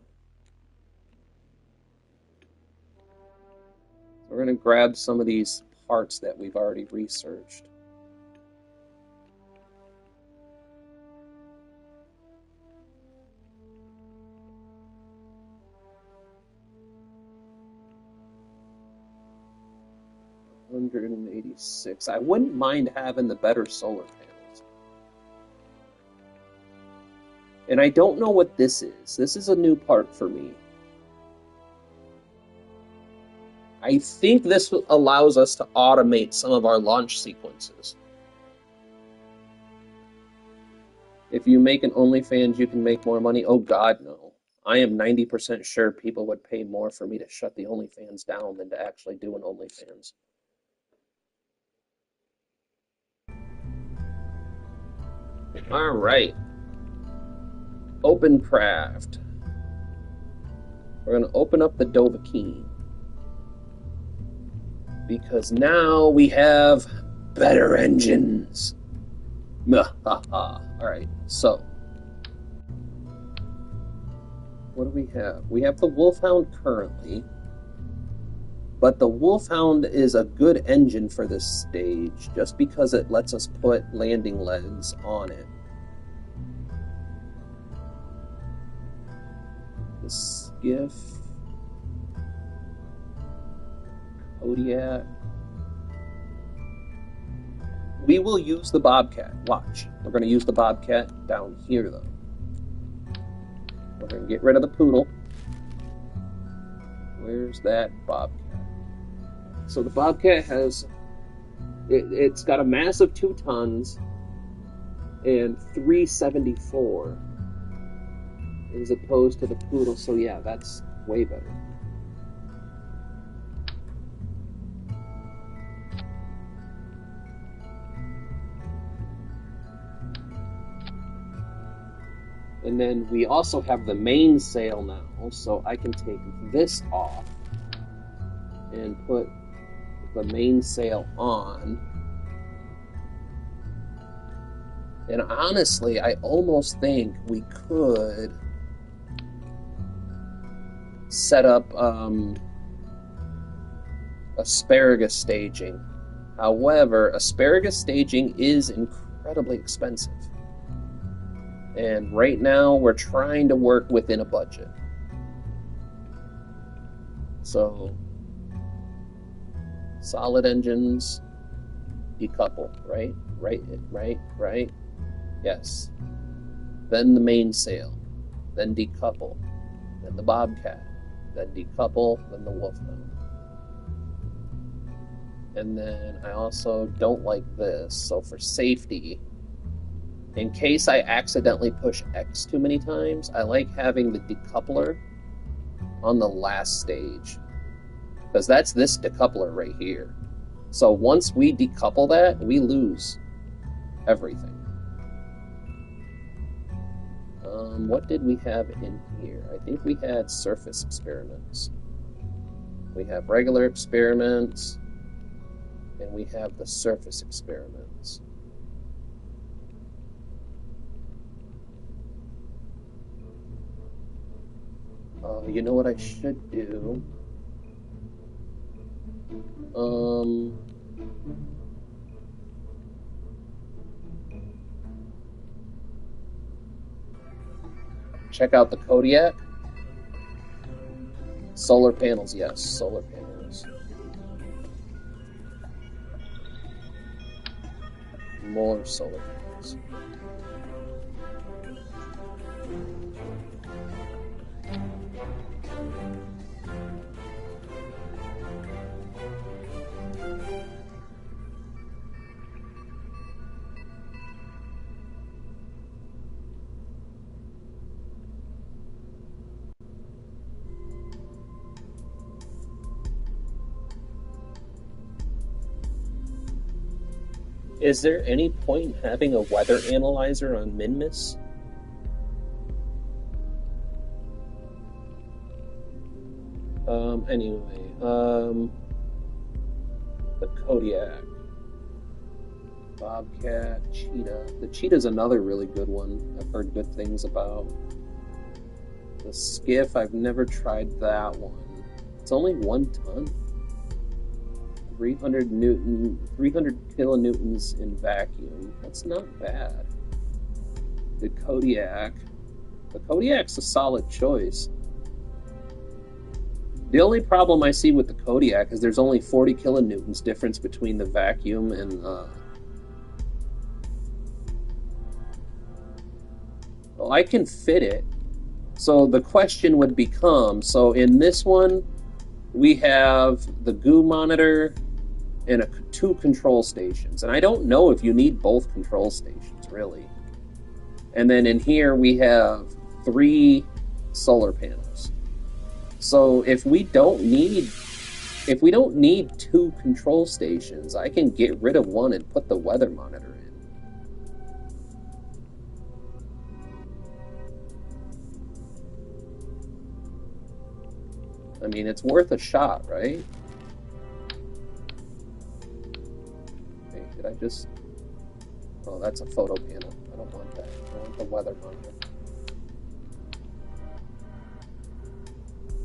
we're going to grab some of these parts that we've already researched. $186. I wouldn't mind having the better solar panels. And I don't know what this is. This is a new part for me. I think this allows us to automate some of our launch sequences. If you make an OnlyFans, you can make more money. Oh God, no. I am 90% sure people would pay more for me to shut the OnlyFans down than to actually do an OnlyFans. All right. Open craft. We're going to open up the Dovahkiin. Because now we have better engines. Alright, so. What do we have? We have the Wolfhound currently. But the Wolfhound is a good engine for this stage, just because it lets us put landing legs on it. The Skiff. Kodiak. We will use the Bobcat. Watch. We're going to use the Bobcat down here, though. We're going to get rid of the Poodle. Where's that Bobcat? So the Bobcat has... It's got a mass of 2 tons and 374 as opposed to the Poodle. So yeah, that's way better. And then we also have the mainsail now, so I can take this off and put the mainsail on. And honestly, I almost think we could set up asparagus staging. However, asparagus staging is incredibly expensive. And right now, we're trying to work within a budget. So, solid engines, decouple, right? Right. Yes. Then the mainsail, then decouple, then the Bobcat, then decouple, then the Wolfhound. And then I also don't like this, so for safety, in case I accidentally push X too many times, I like having the decoupler on the last stage. Because that's this decoupler right here. So once we decouple that, we lose everything. What did we have in here? I think we had surface experiments. We have regular experiments, and we have the surface experiments. You know what I should do? Check out the Kodiak. Solar panels, yes, solar panels. more solar panels. Is there any point in having a weather analyzer on Minmus? Anyway, the Kodiak, Bobcat, Cheetah. The Cheetah's another really good one. I've heard good things about. The Skiff, I've never tried that one. It's only 1 ton. 300 kilonewtons in vacuum. That's not bad. The Kodiak's a solid choice. The only problem I see with the Kodiak is there's only 40 kilonewtons difference between the vacuum and well, I can fit it. So the question would become, so in this one, we have the goo monitor and 2 control stations. And I don't know if you need both control stations, really. And then in here, we have 3 solar panels. So if we don't need 2 control stations, I can get rid of 1 and put the weather monitor in. I mean, it's worth a shot, right? Okay, did I just... Oh, that's a photo panel. I don't want that. I want the weather monitor.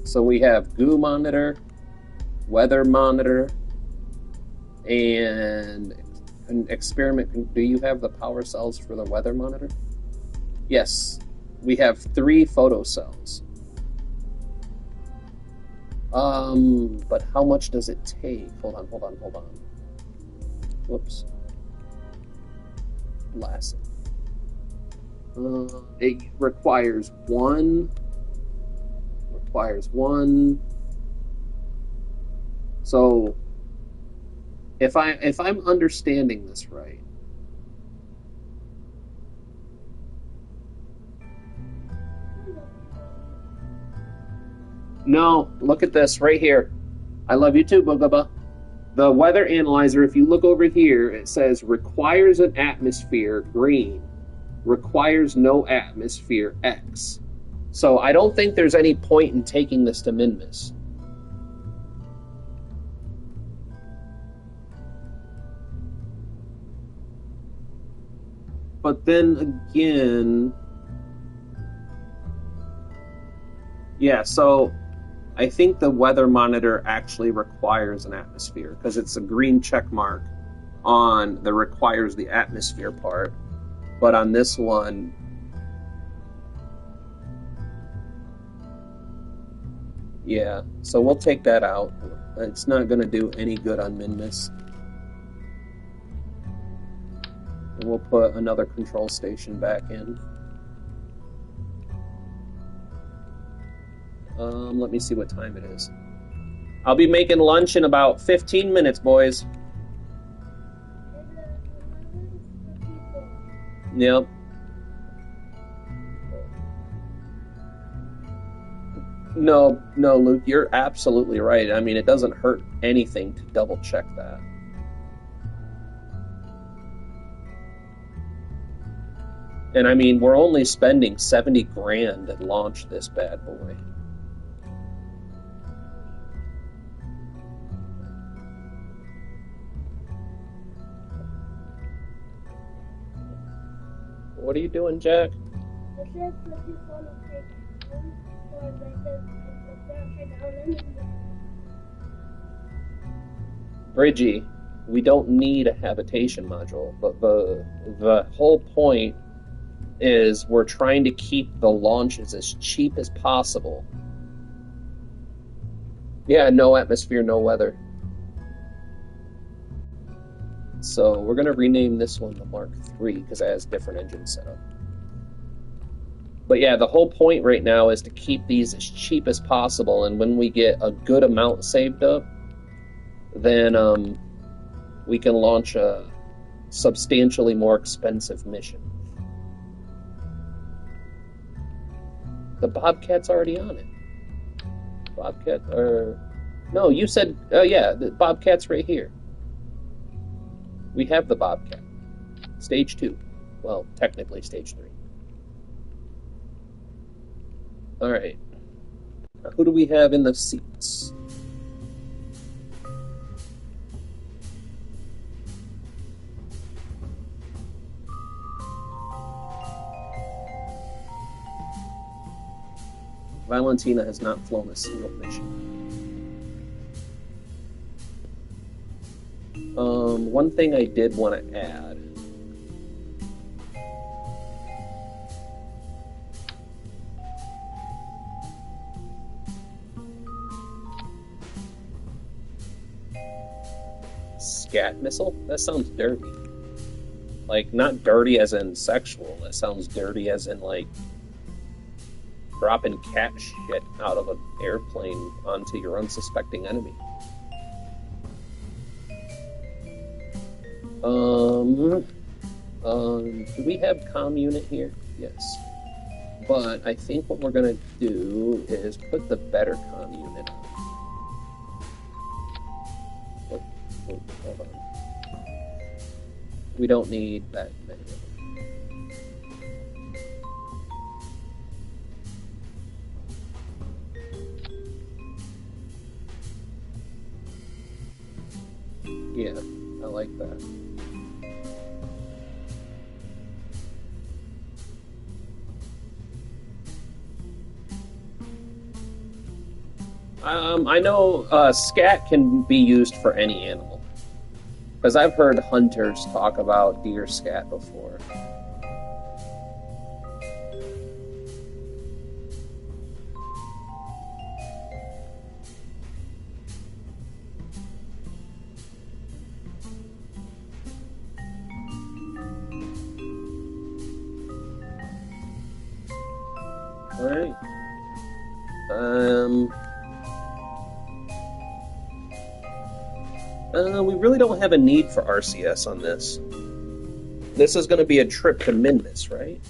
So we have goo monitor, weather monitor, and an experiment. Do you have the power cells for the weather monitor? Yes. We have 3 photo cells. But how much does it take? Hold on. Whoops. Last. It requires one. So if I'm understanding this right, no, look at this right here. I love you too, Boogaba. The weather analyzer, if you look over here, it says requires an atmosphere, green, requires no atmosphere, X. So I don't think there's any point in taking this to Minmus. But then again, yeah, so I think the weather monitor actually requires an atmosphere because it's a green check mark on the requires the atmosphere part. But on this one, yeah, so we'll take that out. It's not going to do any good on Minmus. And we'll put another control station back in. Let me see what time it is. I'll be making lunch in about 15 minutes, boys. Yep. No, Luke, you're absolutely right. I mean, it doesn't hurt anything to double check that. And I mean, we're only spending 70 grand to launch this bad boy. What are you doing, Jack? Bridgie, we don't need a habitation module, but the whole point is we're trying to keep the launches as cheap as possible. Yeah, no atmosphere, no weather. So we're going to rename this one the Mark III because it has different engine setup. But yeah, the whole point right now is to keep these as cheap as possible, and when we get a good amount saved up, then we can launch a substantially more expensive mission. The Bobcat's already on it. Bobcat, or no, you said, oh yeah, the Bobcat's right here. We have the Bobcat. Stage 2. Well, technically Stage 3. Alright. Who do we have in the seats? Valentina has not flown a single mission. One thing I did want to add. Scat missile? That sounds dirty. Like, not dirty as in sexual. That sounds dirty as in, like, dropping cat shit out of an airplane onto your unsuspecting enemy. Do we have comm unit here? Yes. But I think what we're gonna do is put the better comm unit on. Hold on. We don't need that many of them. Yeah, I like that. I know scat can be used for any animal. Because I've heard hunters talk about deer scat before. Alright. We really don't have a need for RCS on this. This is going to be a trip to Minmus, right?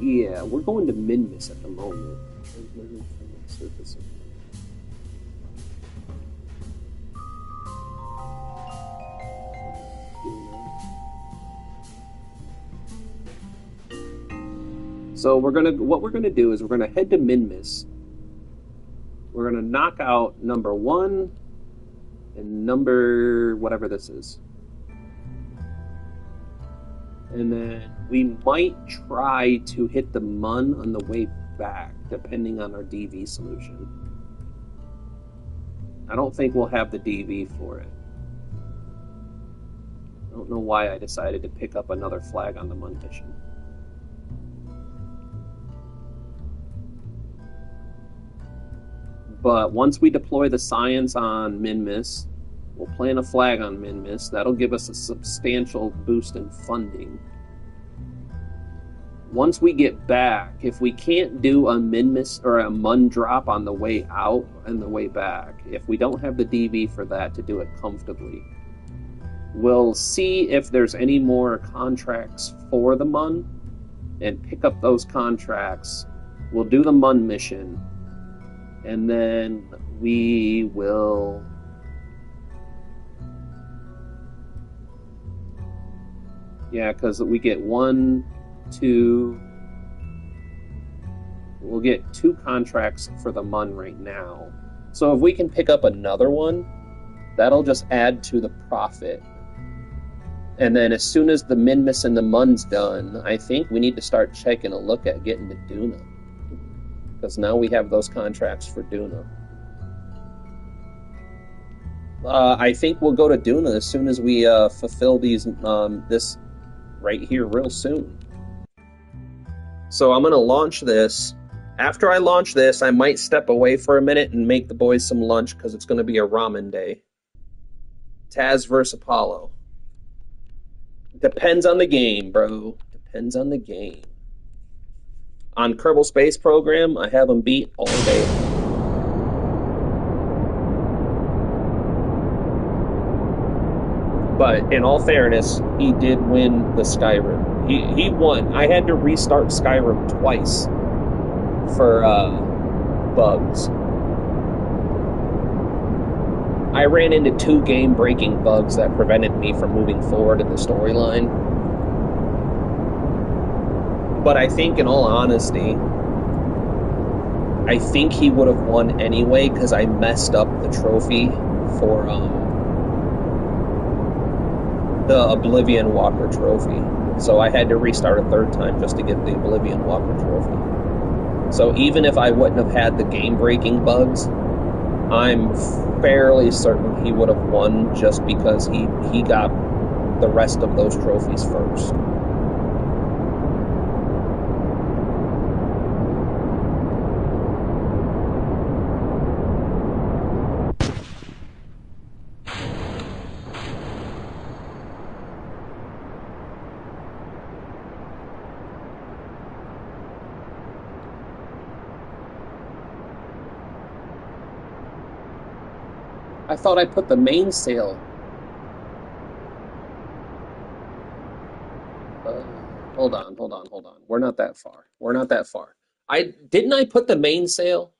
Yeah, we're going to Minmus at the moment. So what we're gonna do is we're gonna head to Minmus. We're gonna knock out number 1 and number whatever this is. And then we might try to hit the Mun on the way back, depending on our DV solution. I don't think we'll have the DV for it. I don't know why I decided to pick up another flag on the Mun mission. But once we deploy the science on Minmus, we'll plant a flag on Minmus. That'll give us a substantial boost in funding. Once we get back, if we can't do a Minmus or a Mun drop on the way out and the way back, if we don't have the DV for that to do it comfortably, we'll see if there's any more contracts for the Mun and pick up those contracts. We'll do the Mun mission. And then we will because we get 1, 2, we'll get 2 contracts for the Mun right now. So if we can pick up another one, that'll just add to the profit. And then as soon as the Minmus and the Mun's done, I think we need to start taking a look at getting to Duna. Because now we have those contracts for Duna. I think we'll go to Duna as soon as we fulfill these this right here real soon. So I'm going to launch this After I launch this, I might step away for a minute and make the boys some lunch because it's going to be a ramen day. Taz versus Apollo. Depends on the game, bro. Depends on the game. On Kerbal Space Program, I have him beat all day. But in all fairness, he did win the Skyrim. He won. I had to restart Skyrim twice for bugs. I ran into two game-breaking bugs that prevented me from moving forward in the storyline. But I think, in all honesty, I think he would have won anyway because I messed up the trophy for the Oblivion Walker trophy. So I had to restart a third time just to get the Oblivion Walker trophy. So even if I wouldn't have had the game-breaking bugs, I'm fairly certain he would have won just because he got the rest of those trophies first. I thought I put the mainsail. Uh, hold on. We're not that far. We're not that far. I put the mainsail?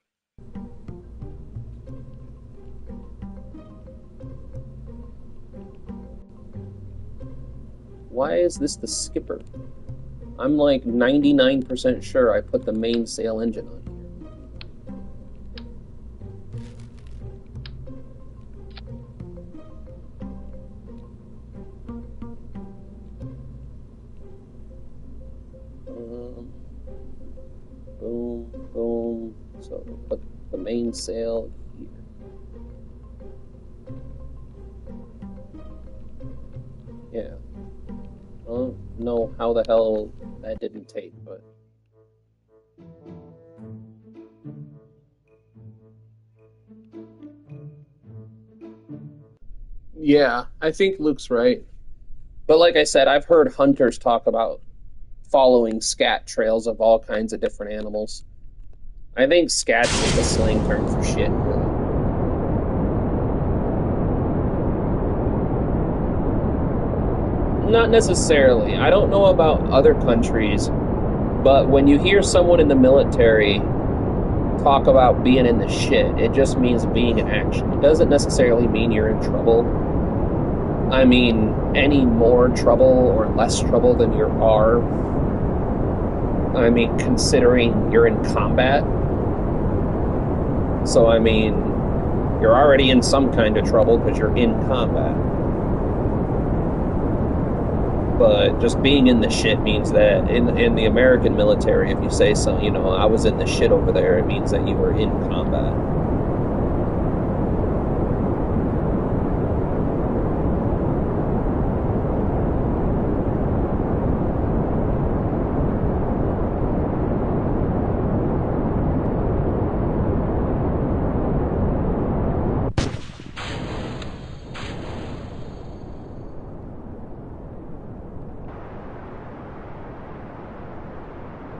Why is this the skipper? I'm like 99% sure I put the mainsail engine on here. Boom, boom. So put the mainsail here. Yeah. I don't know how the hell that didn't take, but yeah, I think Luke's right. But like I said, I've heard hunters talk about following scat trails of all kinds of different animals. I think scat's just a slang term for shit, really. Not necessarily. I don't know about other countries, but when you hear someone in the military talk about being in the shit, it just means being in action. It doesn't necessarily mean you're in trouble. I mean, any more trouble or less trouble than you are. I mean, considering you're in combat. So, I mean, you're already in some kind of trouble because you're in combat. But just being in the shit means that in the American military, if you say so, you know, I was in the shit over there, it means that you were in combat.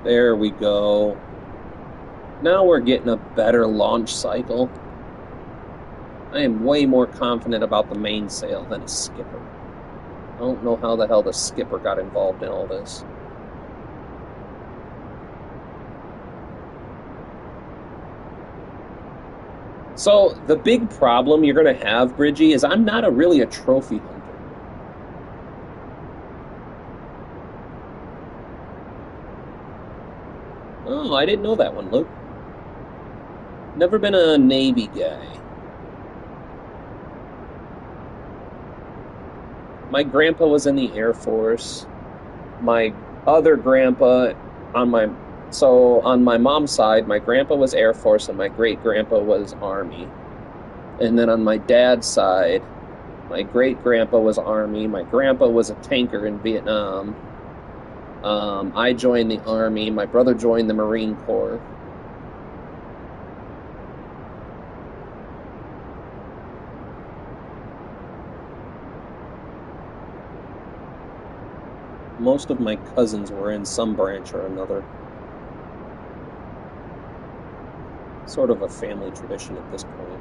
There we go. Now we're getting a better launch cycle. I am way more confident about the mainsail than a skipper. I don't know how the hell the skipper got involved in all this. So the big problem you're going to have, Bridgie, is I'm not really a trophy hunter. Oh, I didn't know that one, Luke. Never been a Navy guy. My grandpa was in the Air Force. My other grandpa on my mom's side, my grandpa was Air Force and my great grandpa was Army. And then on my dad's side, my great grandpa was Army. My grandpa was a tanker in Vietnam. I joined the Army. My brother joined the Marine Corps. Most of my cousins were in some branch or another. Sort of a family tradition at this point.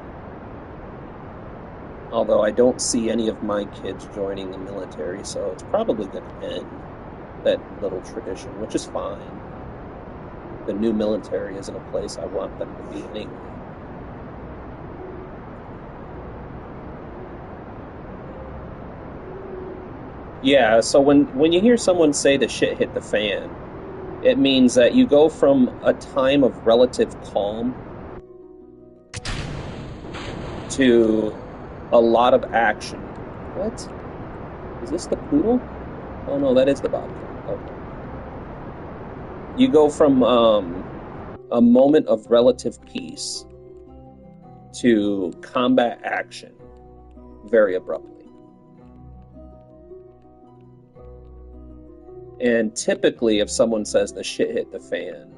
Although I don't see any of my kids joining the military, so it's probably going to end that little tradition, which is fine. The new military isn't a place I want them to be anyway. Yeah, so when you hear someone say the shit hit the fan, it means that you go from a time of relative calm to a lot of action. What? Is this the poodle? Oh no, that is the bobcat. Okay. You go from a moment of relative peace to combat action very abruptly. And typically, if someone says the shit hit the fan,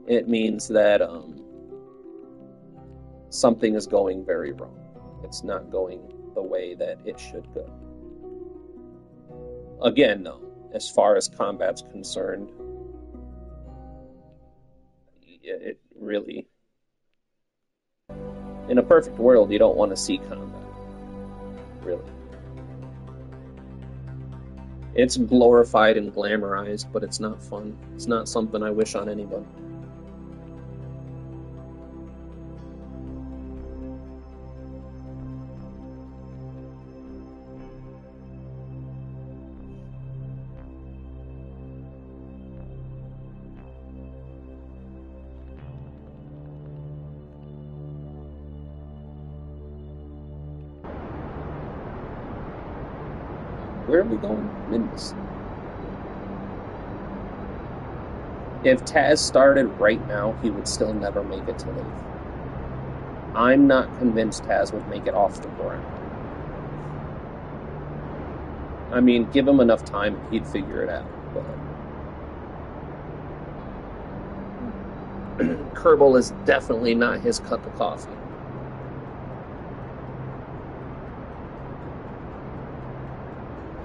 it means that something is going very wrong. It's not going the way that it should go. Again, though, as far as combat's concerned, it really, in a perfect world, you don't want to see combat, really. It's glorified and glamorized, but it's not fun. It's not something I wish on anyone. Where are we going? Minmus. If Taz started right now, he would still never make it to Leaf. I'm not convinced Taz would make it off the ground. I mean, give him enough time, he'd figure it out. But Kerbal is definitely not his cup of coffee.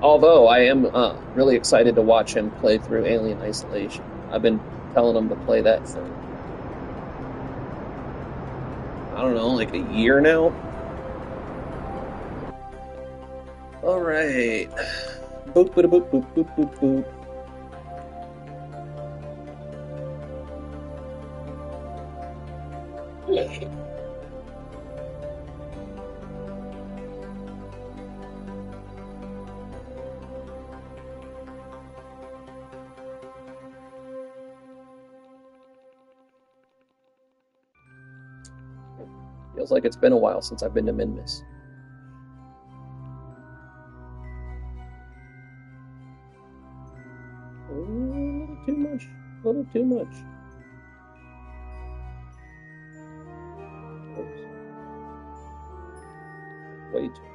Although I am really excited to watch him play through Alien Isolation. I've been telling him to play that for, I don't know, like a year now. All right. Boop, boop, boop, boop, boop, boop, boop. Feels like it's been a while since I've been to Minmus. A little too much. A little too much. Oops. Way too much.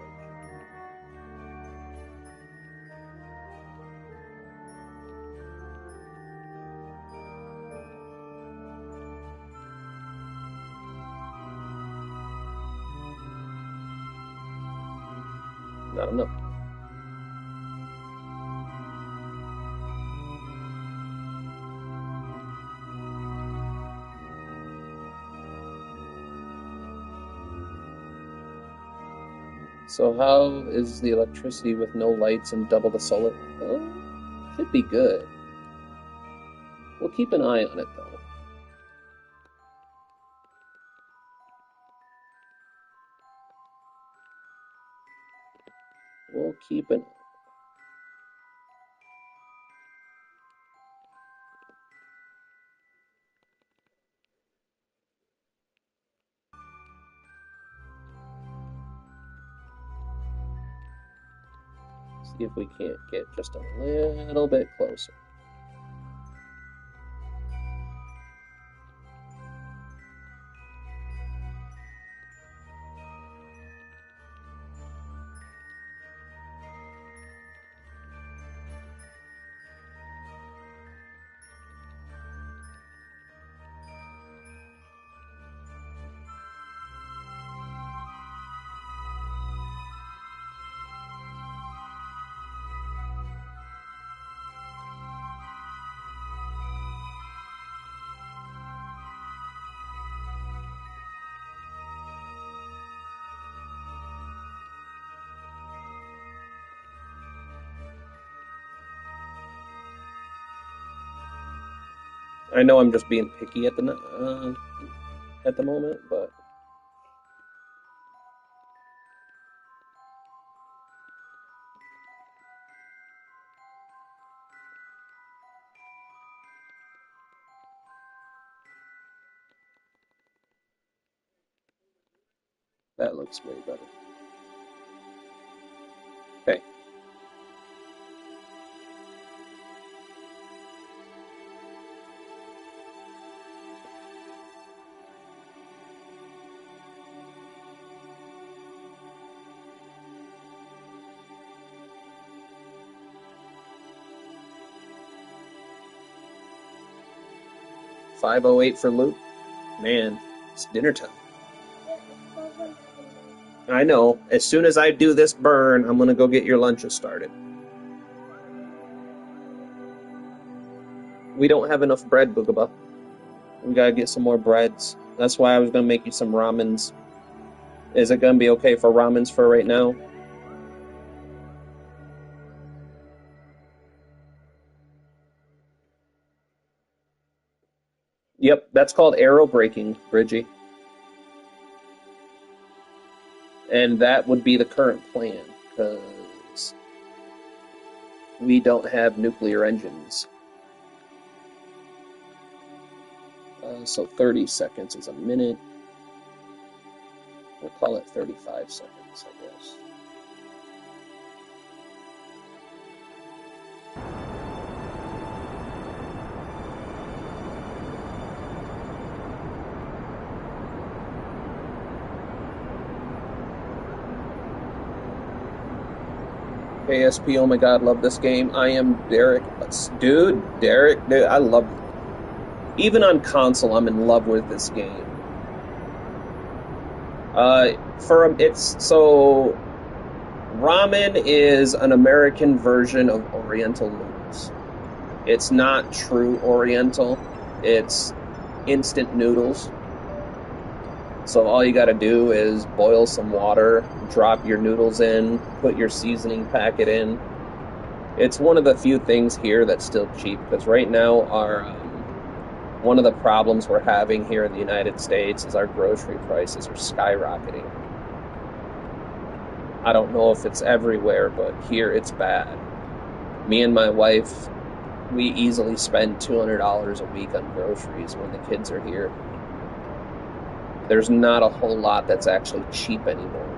Not enough. So how is the electricity with no lights and double the solar? Oh, should be good. We'll keep an eye on it though. We'll keep an. See if we can't get just a little bit closer. I know I'm just being picky at the moment, but that looks way better. Okay. 5:08 for Luke. Man, it's dinner time. Yeah, it's 12:11. I know. As soon as I do this burn, I'm gonna go get your lunches started. We don't have enough bread, Boogaba. We gotta get some more breads. That's why I was gonna make you some ramens. Is it gonna be okay for ramens for right now? Yep, that's called arrow breaking, Bridgie. And that would be the current plan, because we don't have nuclear engines. So 30 seconds is a minute. We'll call it 35 seconds, I guess. ASP, oh my god, love this game. I am Derek. Derek, I love it. Even on console, I'm in love with this game. It's so ramen is an American version of Oriental noodles. It's not true Oriental. It's instant noodles. So all you got to do is boil some water, drop your noodles in, put your seasoning packet in. It's one of the few things here that's still cheap, because right now our one of the problems we're having here in the United States is our grocery prices are skyrocketing. I don't know if it's everywhere, but here it's bad. Me and my wife, we easily spend $200 a week on groceries when the kids are here. There's not a whole lot that's actually cheap anymore.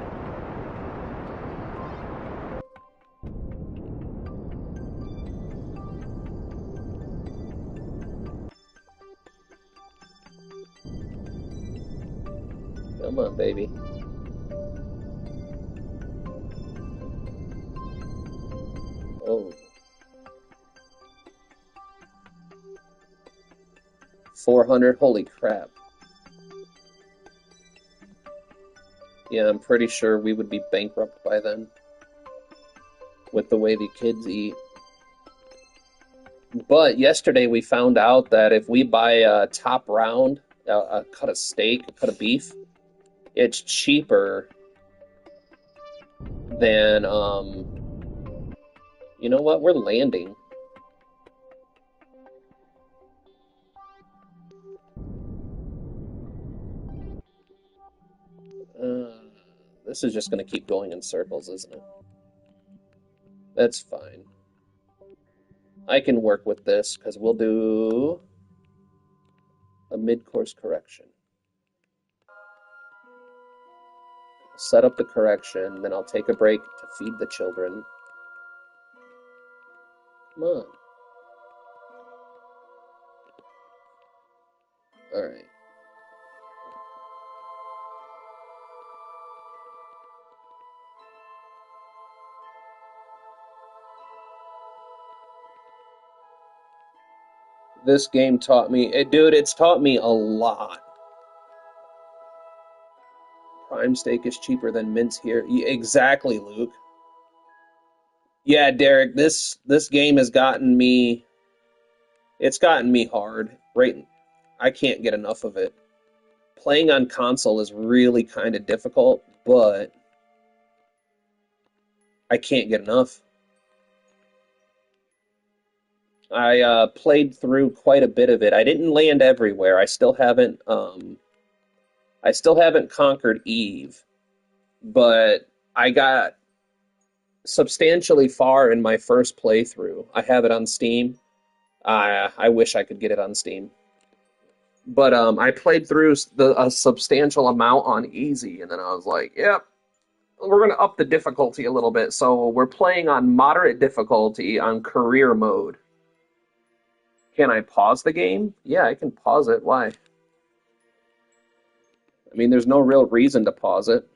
Come on, baby. Oh. 400, holy crap. Yeah, I'm pretty sure we would be bankrupt by then with the way the kids eat. But yesterday we found out that if we buy a top round, a cut of steak, a cut of beef, it's cheaper than, you know what? We're landing. Uh, this is just going to keep going in circles, isn't it? That's fine. I can work with this because we'll do a mid-course correction. Set up the correction, then I'll take a break to feed the children. Come on. All right. This game taught me, dude, it's taught me a lot. Prime steak is cheaper than mince here. Exactly, Luke. Yeah, Derek, this game has gotten me, it's gotten me hard. Right, I can't get enough of it. Playing on console is really kind of difficult, but I can't get enough. I played through quite a bit of it. I didn't land everywhere. I still haven't conquered Eve, but I got substantially far in my first playthrough. I have it on Steam. I wish I could get it on Steam. But I played through a substantial amount on easy, and then I was like, "Yep, we're gonna up the difficulty a little bit." So we're playing on moderate difficulty on career mode. Can I pause the game? Yeah, I can pause it. Why? I mean, there's no real reason to pause it.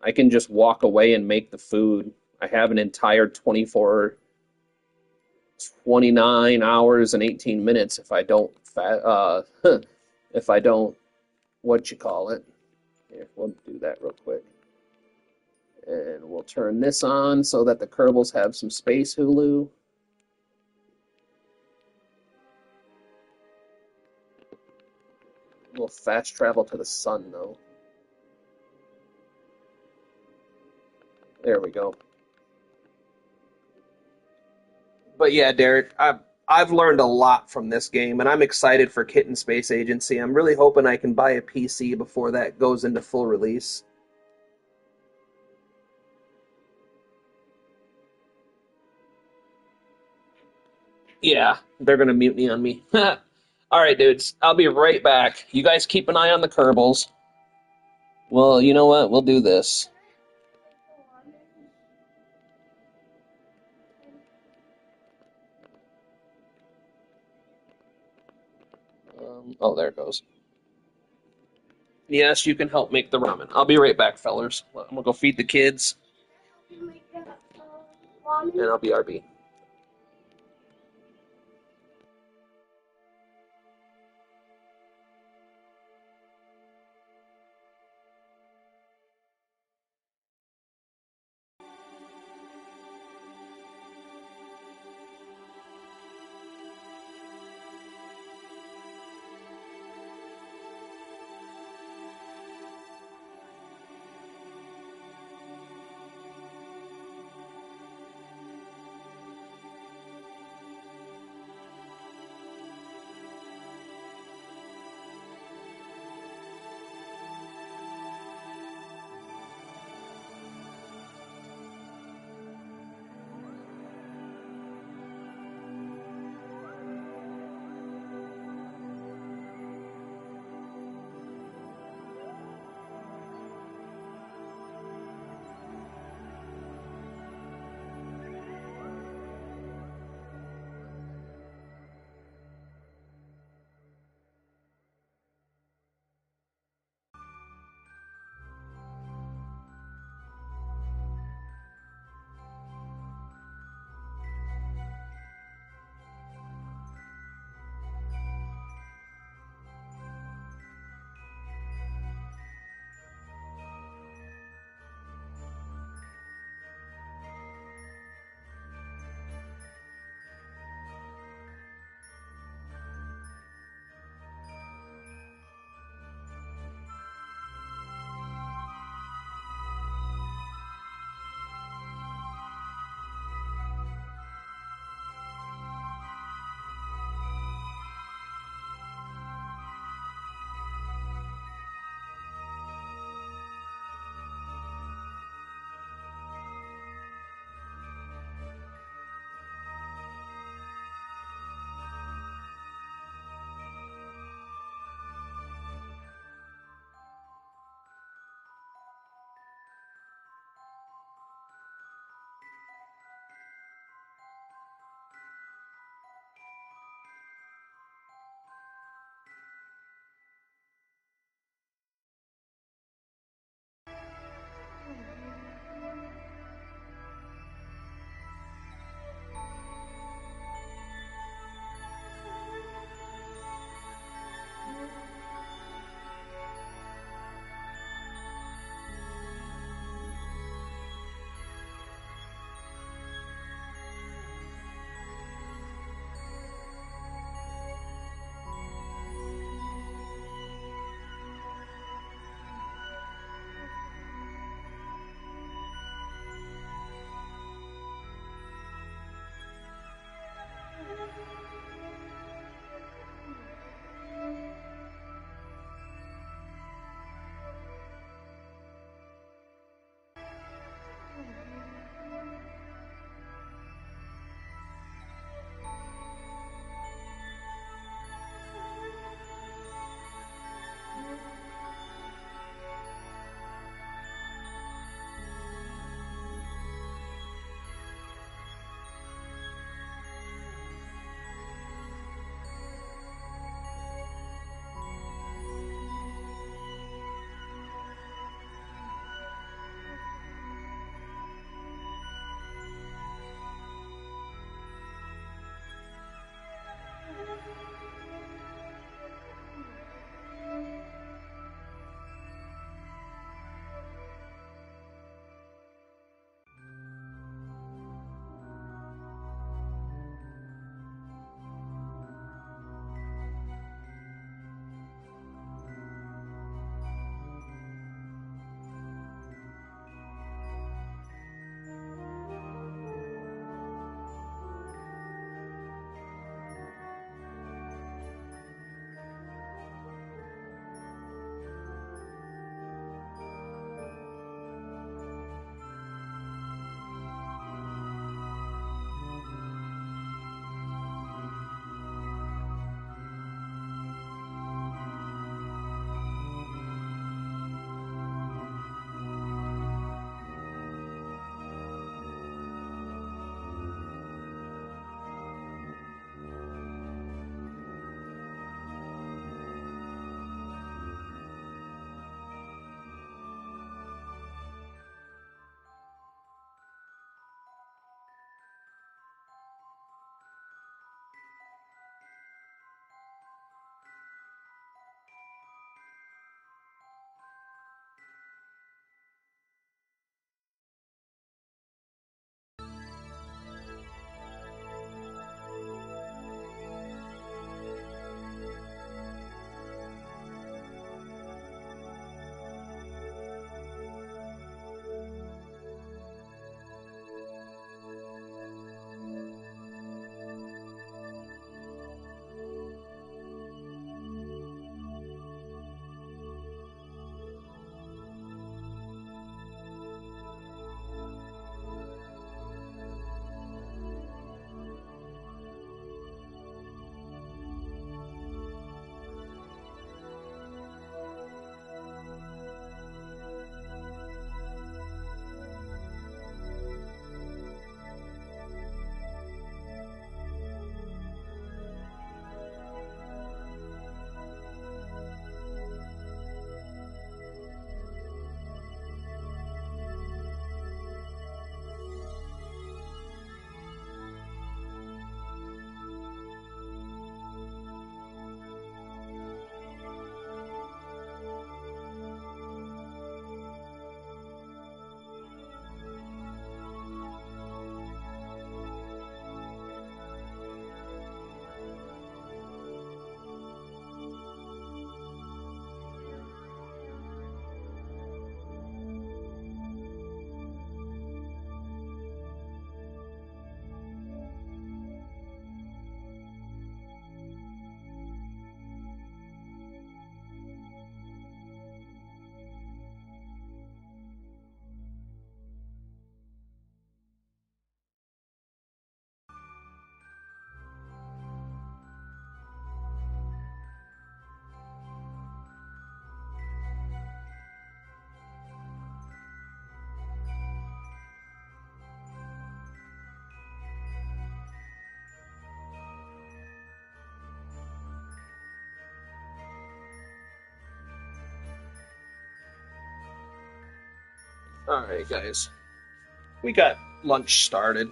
I can just walk away and make the food. I have an entire 29 hours and 18 minutes if I don't if I don't what you call it. Here, we'll do that real quick. And we'll turn this on so that the Kerbals have some space Hulu. We'll fast travel to the sun though. There we go. But yeah, Derek, I've learned a lot from this game, and I'm excited for Kitten Space Agency. I'm really hoping I can buy a PC before that goes into full release. Yeah, they're gonna mutiny on me. All right, dudes, I'll be right back. You guys keep an eye on the Kerbals. Well, you know what? We'll do this. Oh, there it goes. Yes, you can help make the ramen. I'll be right back, fellers. I'm gonna go feed the kids, and I'll be RB. Alright, guys. We got lunch started.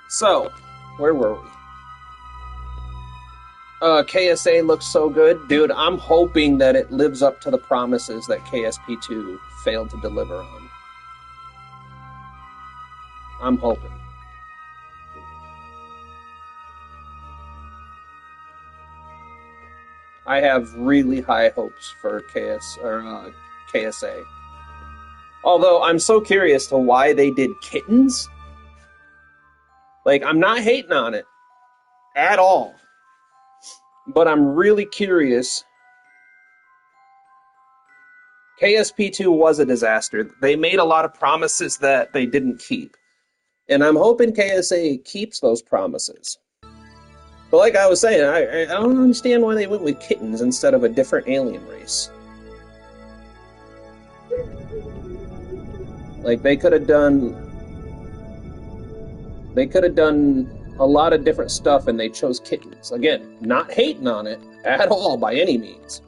So, where were we? KSA looks so good. Dude, I'm hoping that it lives up to the promises that KSP2 failed to deliver on. I'm hoping. I have really high hopes for KSA. Although I'm so curious to why they did kittens. Like, I'm not hating on it at all. But I'm really curious. KSP2 was a disaster. They made a lot of promises that they didn't keep. And I'm hoping KSA keeps those promises. But like I was saying, I don't understand why they went with kittens instead of a different alien race. Like they could have done a lot of different stuff and they chose kittens. Again, not hating on it at all by any means.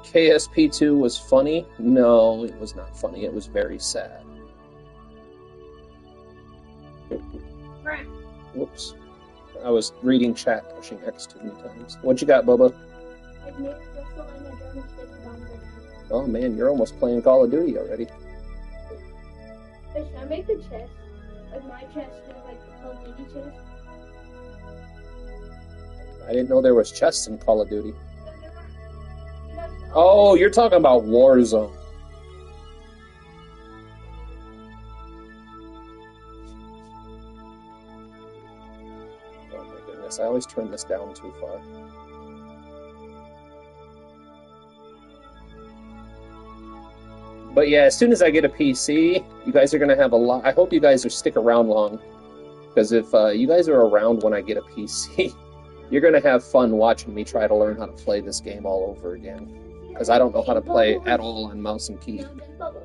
KSP2 was funny? No, it was not funny. It was very sad. Whoops. I was reading chat pushing X too many times. What you got, Bubba? I've made crystal and a German stick down. Oh man, you're almost playing Call of Duty already. Wait, should I make the chest? Like my chest is like the whole lady chest? I didn't know there was chests in Call of Duty. Oh, you're talking about Warzone. Oh my goodness, I always turn this down too far. But yeah, as soon as I get a PC, you guys are going to have a lot. I hope you guys will stick around long. Because if you guys are around when I get a PC, you're going to have fun watching me try to learn how to play this game all over again. Because I don't know how to play at all on mouse and key. But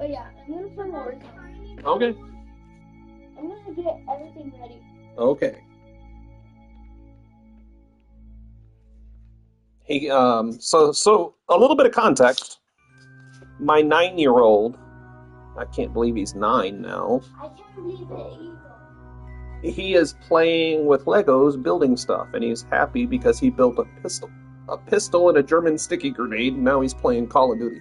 yeah, I'm gonna play Warzone. Okay. I'm gonna get everything ready. Okay. He so a little bit of context. My 9-year-old, I can't believe he's 9 now. I can't believe it either. He is playing with Legos, building stuff, and he's happy because he built a pistol and a German sticky grenade, and now he's playing Call of Duty.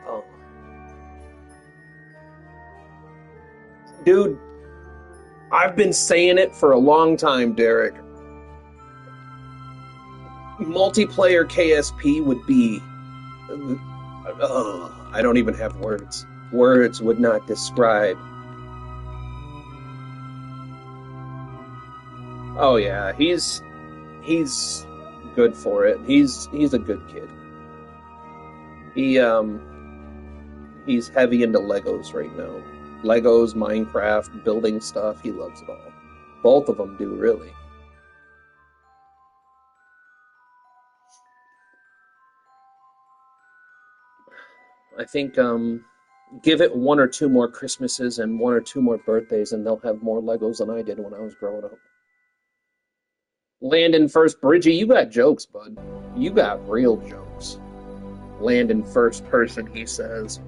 Oh. Dude, I've been saying it for a long time, Derek. Multiplayer KSP would be... I don't even have words. Words would not describe. Oh yeah, he's good for it. He's a good kid. He's heavy into Legos right now. Legos, Minecraft, building stuff. He loves it all. Both of them do, really. I think give it 1 or 2 more Christmases and 1 or 2 more birthdays, and they'll have more Legos than I did when I was growing up. Landon first, Bridgie, you got jokes, bud. You got real jokes. Landon first person, he says.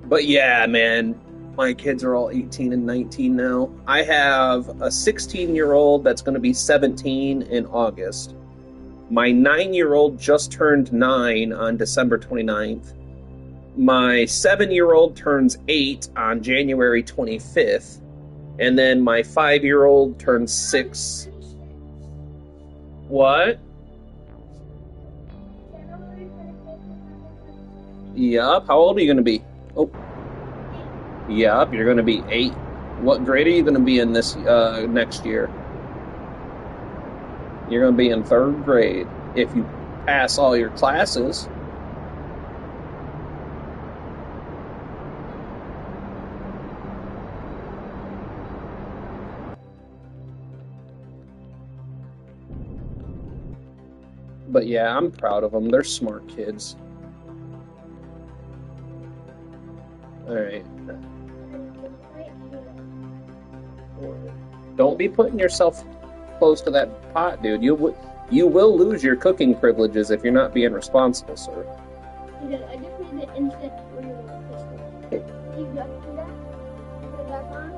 But yeah, man, my kids are all 18 and 19 now. I have a 16-year-old that's going to be 17 in August. My 9-year-old just turned 9 on December 29th. My 7-year-old turns 8 on January 25th. And then my 5-year-old turns 6. What? Yup. How old are you going to be? Oh. Yup, you're going to be 8. What grade are you going to be in this next year? You're going to be in 3rd grade if you pass all your classes. But But yeah, I'm proud of them. They're smart kids. All right. And then this right here. Don't be putting yourself close to that pot, dude. You will lose your cooking privileges if you're not being responsible, sir. Because I just need the instant reroll pistol. You just do that, put it back on,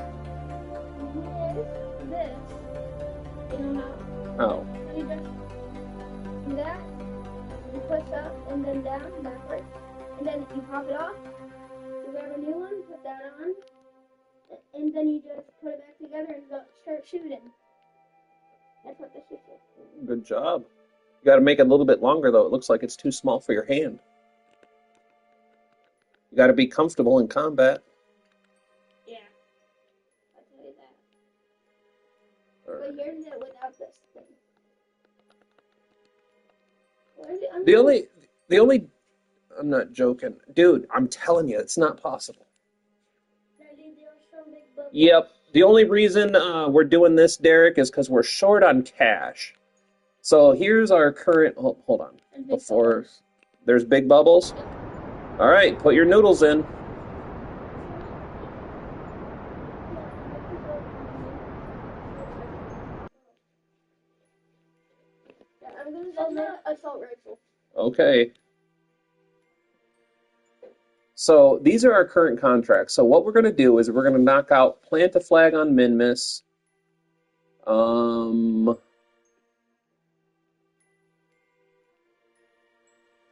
with this, you know how, Oh, you just do that, you push up and then down, backwards, and then you pop it off, you grab a new one, put that on, and then you just put it back together and go start shooting. That's what this is. good job. You got to make it a little bit longer, though. It looks like it's too small for your hand. You got to be comfortable in combat. Yeah, I'll tell you that. All right. But here's it without this thing. Where's it under? The only, I'm not joking. Dude, I'm telling you, it's not possible. Daddy, there are some big bubbles. Yep. The only reason we're doing this, Derek, is because we're short on cash. So here's our current, hold on. And big Before, bubbles. there's big bubbles. All right, put your noodles in. Yeah, I'm gonna go make assault rifle. Okay. So these are our current contracts. So what we're going to do is we're going to knock out plant a flag on Minmus.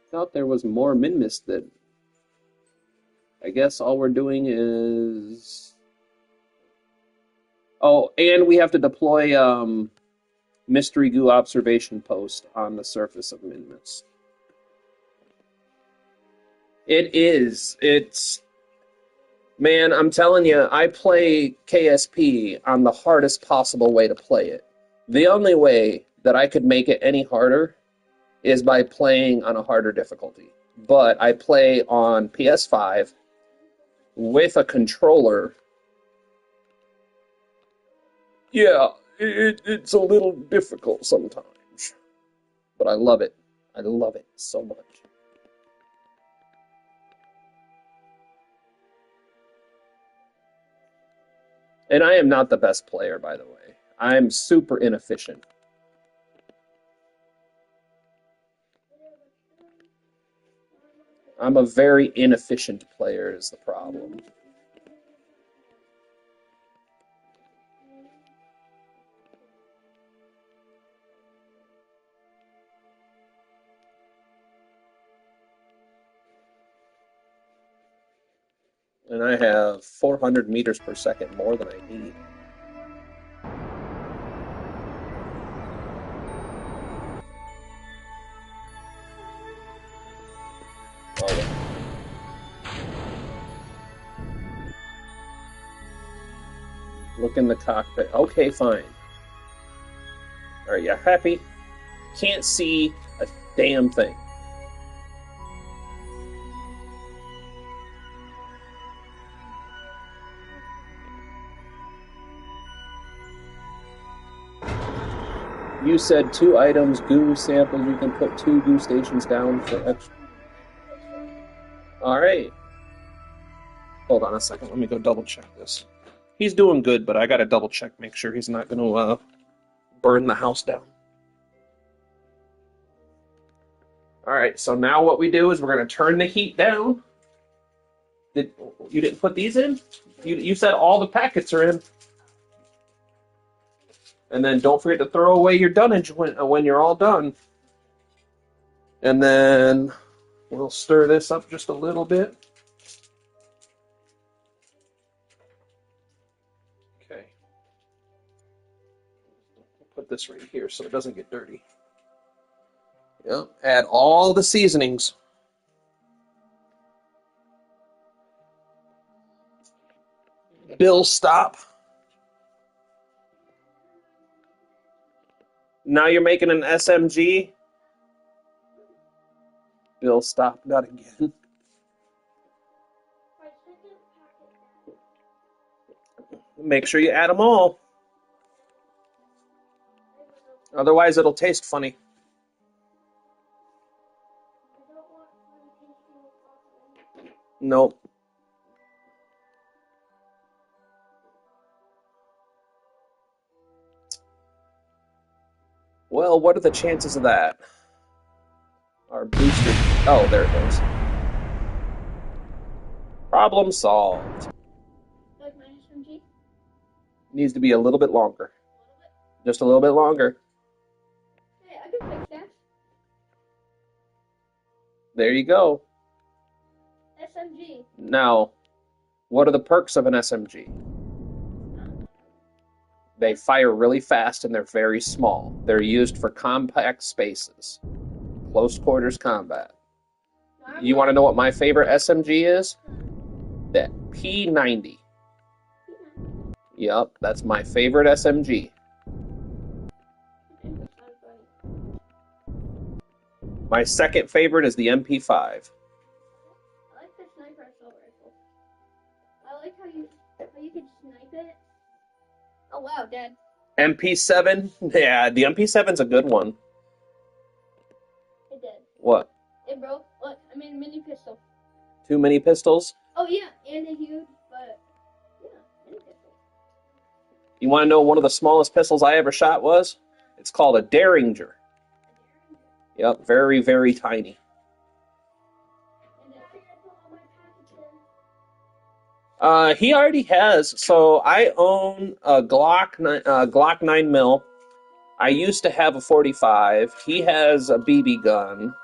Thought there was more Minmus that I guess all we're doing is and we have to deploy mystery goo observation post on the surface of Minmus. It is. Man, I'm telling you, I play KSP on the hardest possible way to play it. The only way that I could make it any harder is by playing on a harder difficulty. But I play on PS5 with a controller. Yeah, it's a little difficult sometimes. But I love it. I love it so much. And I am not the best player, by the way. I'm super inefficient. I'm a very inefficient player is the problem. And I have 400 meters per second more than I need. Oh. Look in the cockpit. Okay, fine. Are you happy? Can't see a damn thing. You said 2 items, goo samples. You can put 2 goo stations down for extra. All right. Hold on a second. Let me go double check this. He's doing good, but I gotta double check, make sure he's not gonna burn the house down. All right. So now what we do is we're gonna turn the heat down. You didn't put these in? You said all the packets are in. And then don't forget to throw away your dunnage when you're all done. And then we'll stir this up just a little bit. Okay. Put this right here so it doesn't get dirty. Yep. Add all the seasonings. Bill, stop. Now you're making an SMG? Bill, stop. Not again. Make sure you add them all. Otherwise, it'll taste funny. Nope. Well, what are the chances of that? Our booster. Oh, there it goes. Problem solved. Like my SMG? Needs to be a little bit longer. Just a little bit longer. Hey, I can fix that. There you go. SMG. Now, what are the perks of an SMG? They fire really fast and they're very small. They're used for compact spaces, close quarters combat. You want to know what my favorite SMG is? That P90. Yep, that's my favorite SMG. My second favorite is the MP5. I like the sniper assault rifle. I like how you can snipe it. Oh wow, Dad. MP7? Yeah, the MP7's a good one. It did. What? It broke. Look, I made a mini pistol. Too many pistols? Oh yeah, and a huge, but yeah, mini pistol. You want to know one of the smallest pistols I ever shot was? It's called a Derringer. Yep, very, very tiny. He already has. So I own a Glock 9 mil. I used to have a 45. He has a BB gun.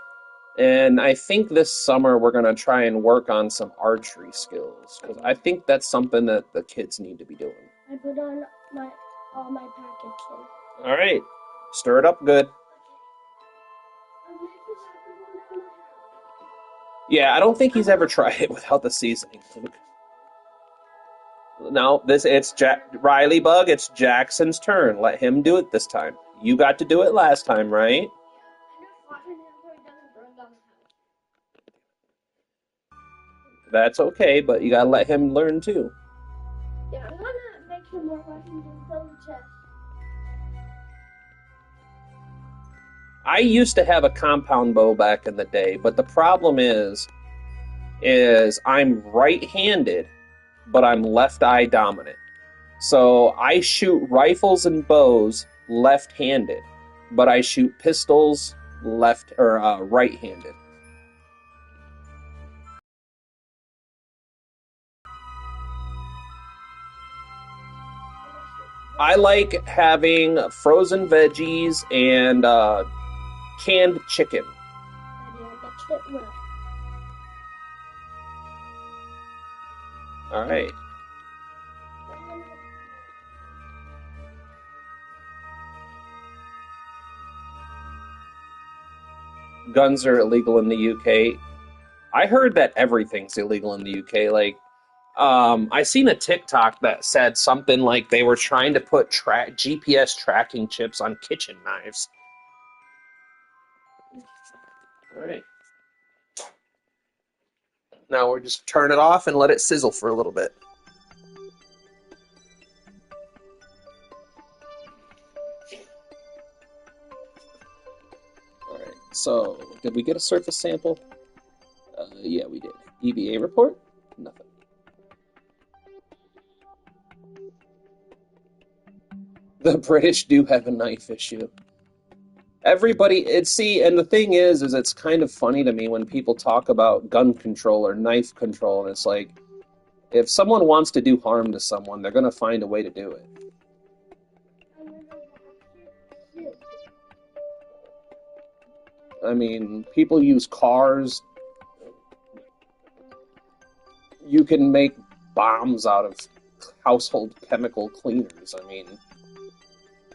And I think this summer we're going to try and work on some archery skills. Because I think that's something that the kids need to be doing. I put on all my packets. All right. Stir it up good. Yeah, I don't think he's ever tried it without the seasoning, Luke. No, it's Riley Bug. It's Jackson's turn. Let him do it this time. You got to do it last time, right? That's okay, but you gotta let him learn too. Yeah, I'm gonna make some more weapons and fill the chest. I used to have a compound bow back in the day, but the problem is I'm right-handed, but I'm left eye dominant. So I shoot rifles and bows left-handed, but I shoot pistols right-handed. I like having frozen veggies and canned chicken. All right. Guns are illegal in the UK. I heard that everything's illegal in the UK. Like, I seen a TikTok that said something like they were trying to put GPS tracking chips on kitchen knives. All right. Now we're just turn it off and let it sizzle for a little bit. All right. So, did we get a surface sample? Yeah, we did. EVA report? Nothing. The British do have a knife issue. Everybody, and the thing is it's kind of funny to me when people talk about gun control or knife control, and it's like, if someone wants to do harm to someone, they're going to find a way to do it. I mean, people use cars. You can make bombs out of household chemical cleaners. I mean,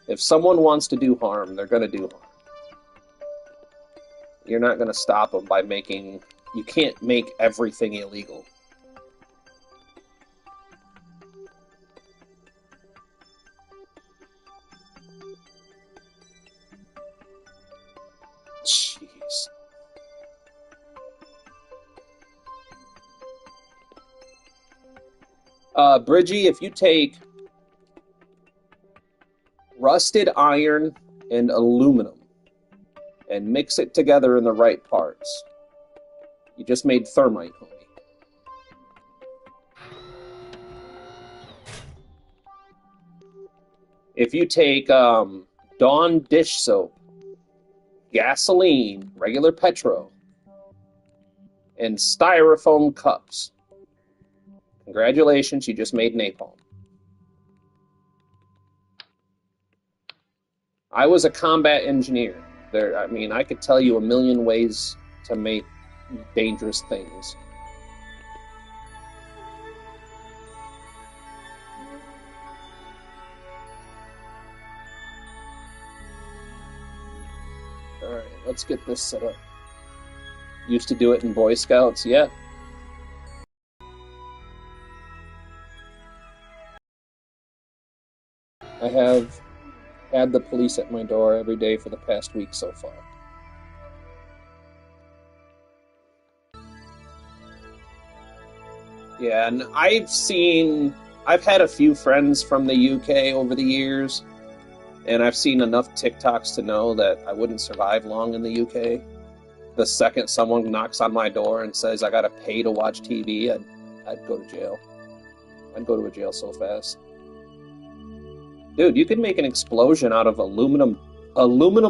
if someone wants to do harm, they're going to do harm. You're not going to stop them by you can't make everything illegal. Jeez. Bridgie, if you take rusted iron and aluminum and mix it together in the right parts, You just made thermite, homie. If you take Dawn dish soap, gasoline, regular petrol, and styrofoam cups, congratulations, you just made napalm. I was a combat engineer. I mean, I could tell you a million ways to make dangerous things. Alright, let's get this set up. Used to do it in Boy Scouts, yeah. I have had the police at my door every day for the past week so far. Yeah, and I've had a few friends from the UK over the years, and I've seen enough TikToks to know that I wouldn't survive long in the UK. The second someone knocks on my door and says I gotta pay to watch TV, I'd go to jail. I'd go to a jail so fast. Dude, you can make an explosion out of aluminum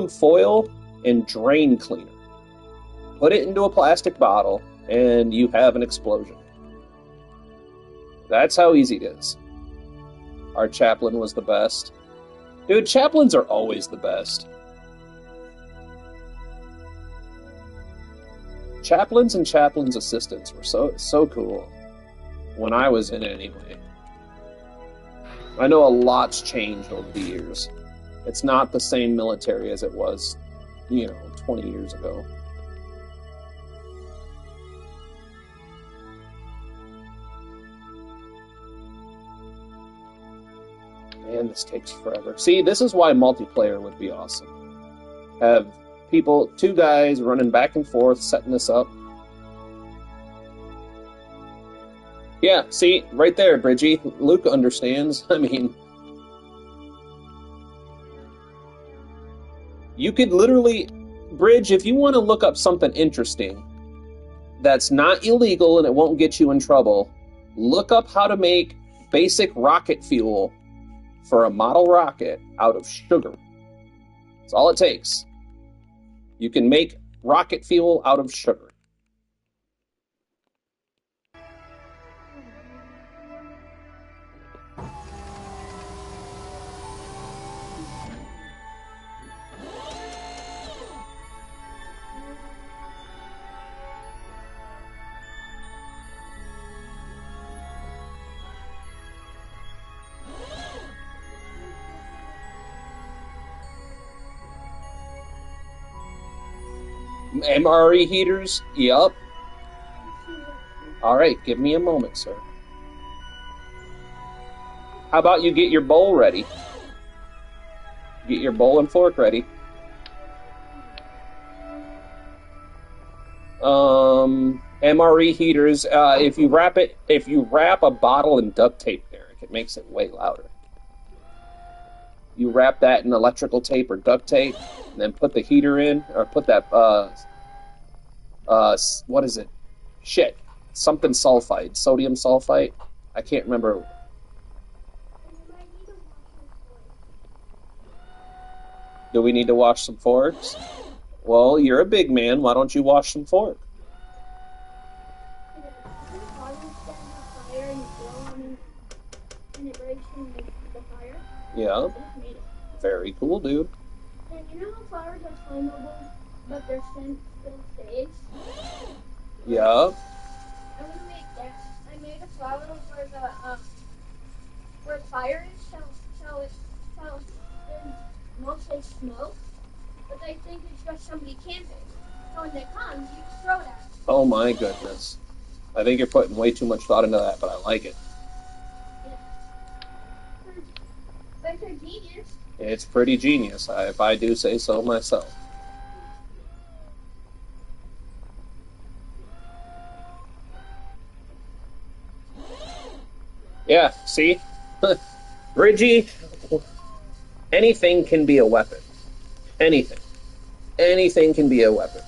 foil and drain cleaner. Put it into a plastic bottle, and you have an explosion. That's how easy it is. Our chaplain was the best. Dude, chaplains are always the best. Chaplains and chaplains' assistants were so cool. When I was in it, anyway. I know a lot's changed over the years. It's not the same military as it was, 20 years ago. Man, this takes forever. See, this is why multiplayer would be awesome. Have two guys running back and forth, setting this up. Yeah, see, right there, Bridgie. Luke understands. I mean, you could literally, Bridge, if you want to look up something interesting that's not illegal and it won't get you in trouble, look up how to make basic rocket fuel for a model rocket out of sugar. That's all it takes. You can make rocket fuel out of sugar. MRE heaters? Yup. Alright, give me a moment, sir. How about you get your bowl ready? Get your bowl and fork ready. MRE heaters, if you wrap a bottle in duct tape, Derek, it makes it way louder. You wrap that in electrical tape or duct tape, and then put the heater in, or put that, what is it? Shit. Something sulfide. Sodium sulfite? I can't remember. Do we need to wash some forks? Well, you're a big man. Why don't you wash some fork? Yeah. Very cool, dude. And you know how flowers are flammable, but they're still stays? Yeah. I'm gonna make that. I made a flower where the fire is, so there's mostly smoke, but they think it's just somebody camping. So when they come, you just throw that. Oh my goodness. I think you're putting way too much thought into that, but I like it. But it's a genius. It's pretty genius, if I do say so myself. Yeah, see? Bridgie, anything can be a weapon. Anything. Anything can be a weapon.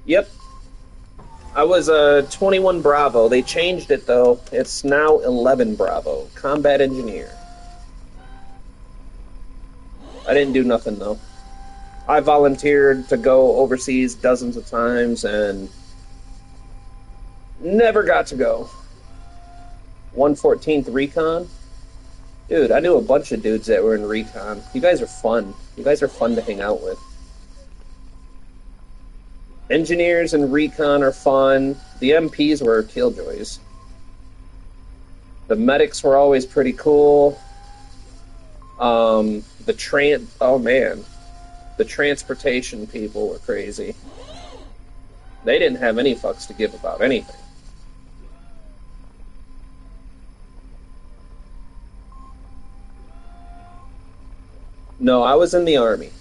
Yep, I was a 21 Bravo. They changed it though. It's now 11 Bravo. Combat engineer. I didn't do nothing though. I volunteered to go overseas dozens of times and never got to go. 114th Recon. Dude, I knew a bunch of dudes that were in Recon. You guys are fun. You guys are fun to hang out with. Engineers and Recon are fun. The MPs were killjoys. The medics were always pretty cool. Oh man, the transportation people were crazy. They didn't have any fucks to give about anything. No, I was in the army.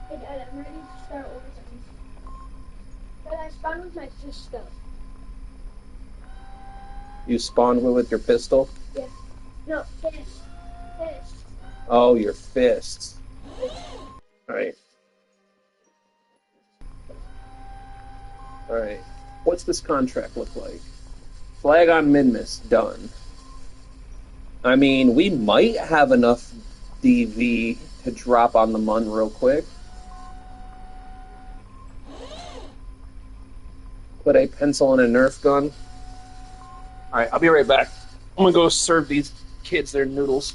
Hey Dad, I'm ready to start overtime. But I spawned with my pistol. You spawned with your pistol? Yeah. No, fist. Fist. Oh, your fists. Alright. Alright. What's this contract look like? Flag on Minmus, done. I mean, we might have enough DV to drop on the Mun real quick. Put a pencil in a Nerf gun. Alright, I'll be right back. I'm gonna go serve these kids their noodles.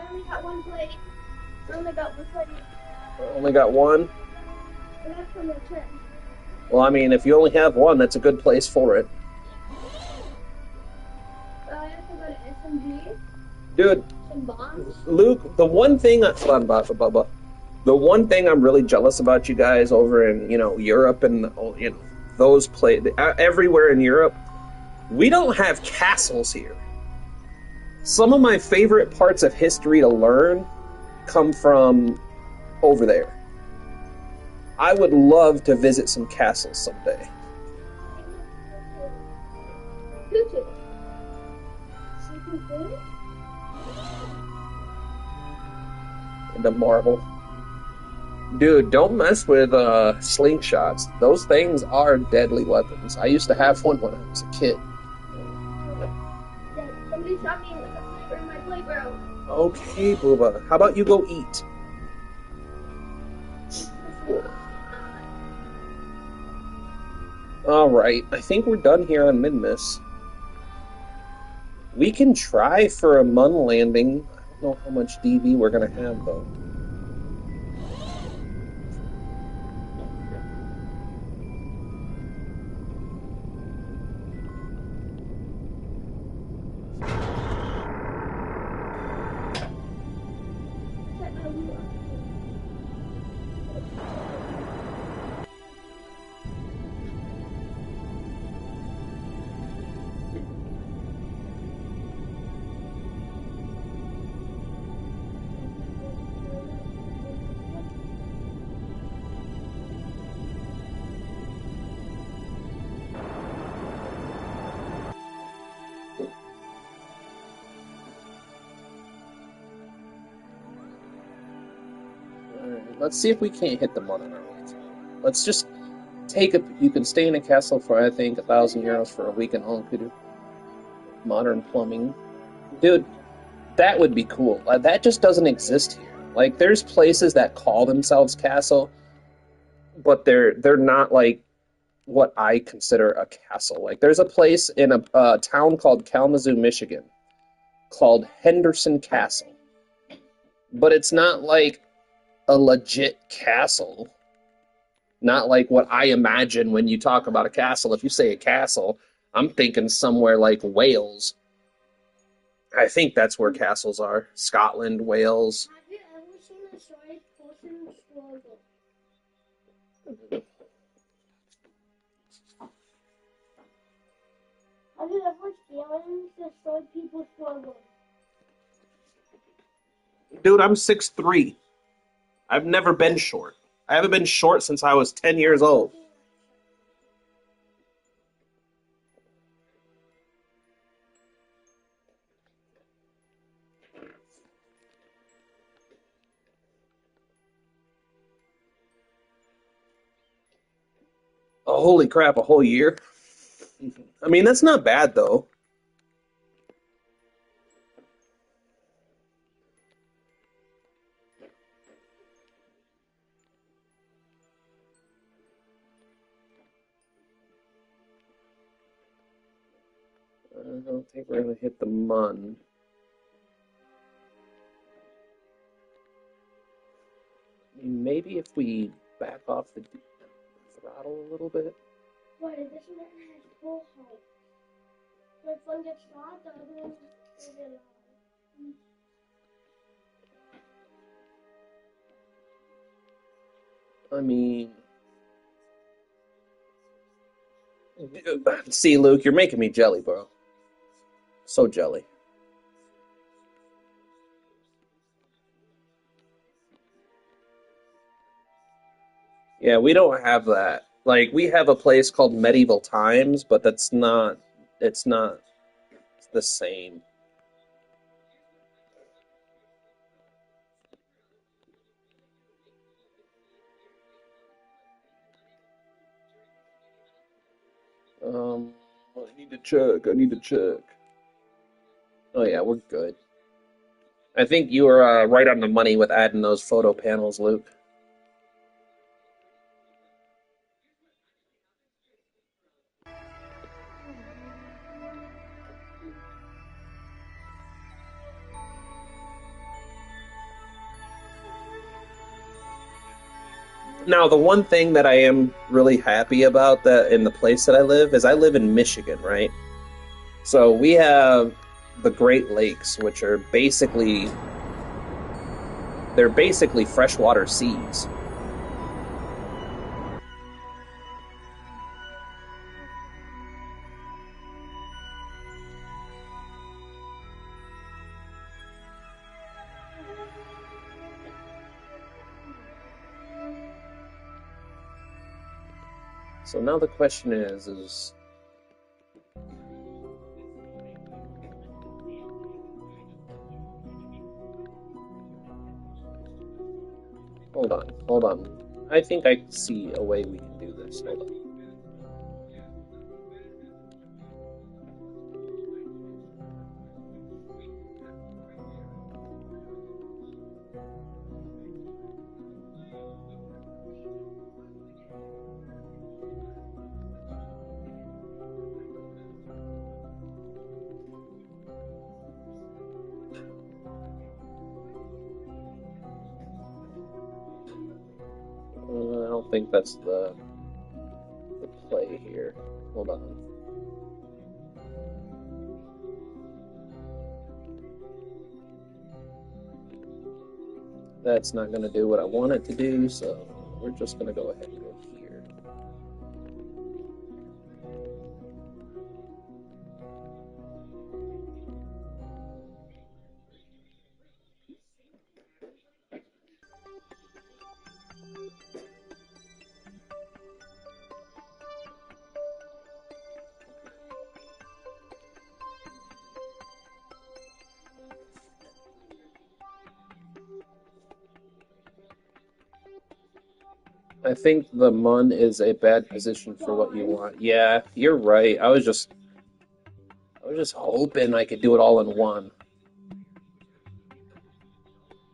I only got one plate. I only got one plate. Only got one? And that's from the trip. Well, I mean, if you only have one, that's a good place for it. I also got an SMG, Dude, some bombs. Luke, the one thing... Hold on, Bubba. The one thing I'm really jealous about you guys over in, Europe and, those everywhere in Europe, we don't have castles here. Some of my favorite parts of history to learn come from over there. I would love to visit some castles someday. Tutu. Sleeping food? The marble. Dude, don't mess with slingshots. Those things are deadly weapons. I used to have one when I was a kid. Somebody shot me with a sniper in my playground. Okay, Booba. How about you go eat? All right, I think we're done here on Minmus. We can try for a Mun landing. I don't know how much DV we're gonna have though. All right, let's see if we can't hit the Mun on our way to. Let's just take a. You can stay in a castle for I think 1,000 euros for a week in all included modern plumbing, dude. That would be cool. That just doesn't exist here. Like, there's places that call themselves castle, but they're not like what I consider a castle. Like, there's a place in a town called Kalamazoo, Michigan, called Henderson Castle, but it's not like a legit castle. Not like what I imagine when you talk about a castle. If you say a castle, I'm thinking somewhere like Wales. I think that's where castles are. Scotland, Wales. Have you ever seen a soy person struggle? Have you ever experienced the soy people struggle? Dude, I'm 6'3". I've never been short. I haven't been short since I was 10 years old. Oh, holy crap, a whole year? I mean, that's not bad, though. I don't think we're going to hit the Mun. I mean, maybe if we back off the throttle a little bit. Wait, this one has full height. So if one gets shot, the other one is alive. I mean, see, Luke, you're making me jelly, bro. So jelly. Yeah, we don't have that. Like, we have a place called Medieval Times, but it's not the same. I need to check. I need to check. Oh yeah, we're good. I think you were right on the money with adding those photo panels, Luke. Now, the one thing that I am really happy about that in the place that I live is I live in Michigan, right? So we have the Great Lakes, which are basically freshwater seas. So now the question is hold on, hold on. I think I see a way we can do this. Hold on. think that's the play here. Hold on. That's not going to do what I want it to do, so we're just going to go ahead and go here. I think the mun is a bad position for what you want. Yeah, you're right. I was just hoping I could do it all in one.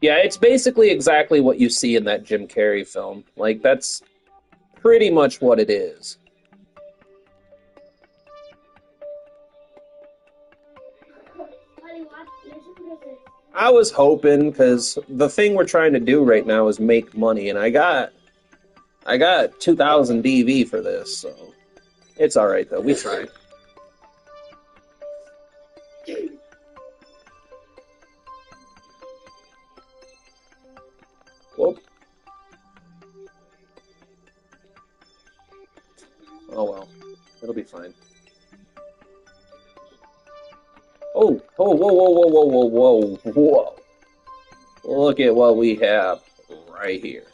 Yeah, it's basically exactly what you see in that Jim Carrey film. Like that's pretty much what it is. Buddy, watch, listen to this. I was hoping because the thing we're trying to do right now is make money, and I got 2,000 DV for this, so it's all right though. We tried. Whoop. Oh well, it'll be fine. Oh, oh, whoa, whoa, whoa, whoa, whoa, whoa, whoa! Look at what we have right here.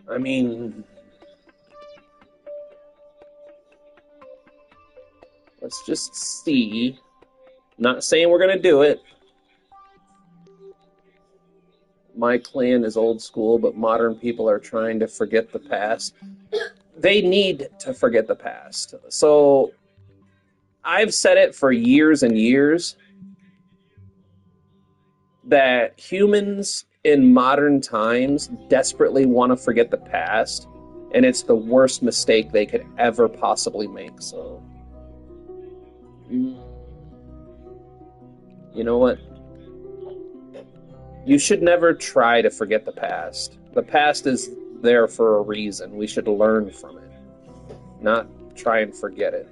I mean, let's just see. Not saying we're gonna do it. My clan is old school, but modern people are trying to forget the past. They need to forget the past. So I've said it for years and years that humans in modern times desperately want to forget the past, and it's the worst mistake they could ever possibly make. So, you know what? You should never try to forget the past. The past is there for a reason. We should learn from it, not try and forget it.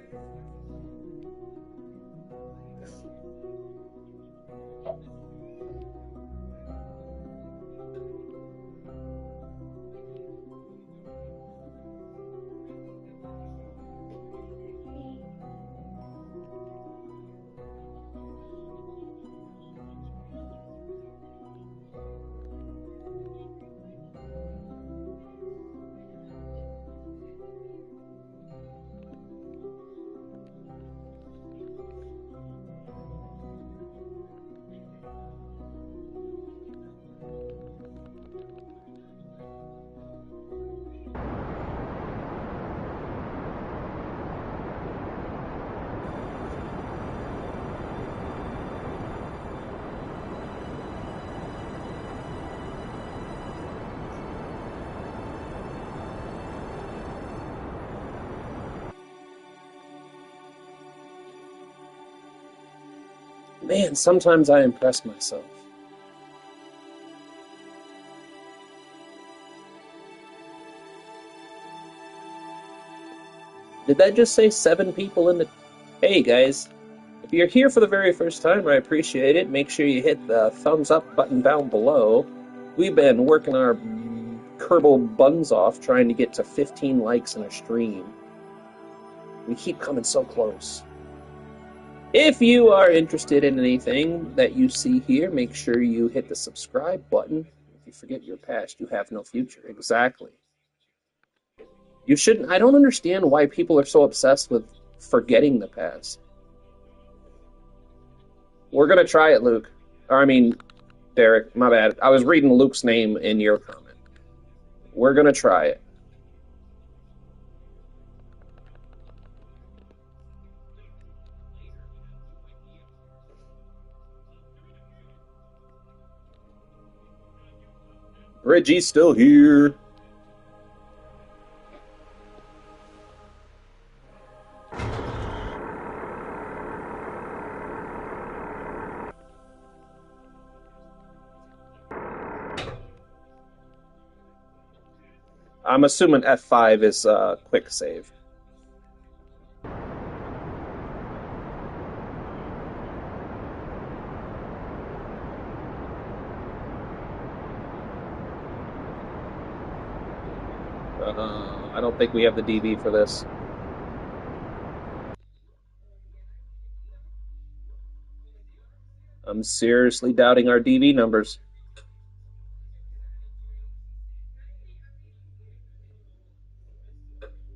Man, sometimes I impress myself. Did that just say 7 people in the... Hey, guys. If you're here for the very first time, I appreciate it. Make sure you hit the thumbs up button down below. We've been working our Kerbal buns off trying to get to 15 likes in a stream. We keep coming so close. If you are interested in anything that you see here, make sure you hit the subscribe button. If you forget your past, you have no future. Exactly. You shouldn't. I don't understand why people are so obsessed with forgetting the past. We're gonna try it, Luke. Or I mean, Derek. My bad. I was reading Luke's name in your comment. We're gonna try it. Reggie's still here. I'm assuming F5 is quick save. I don't think we have the DB for this. I'm seriously doubting our DB numbers.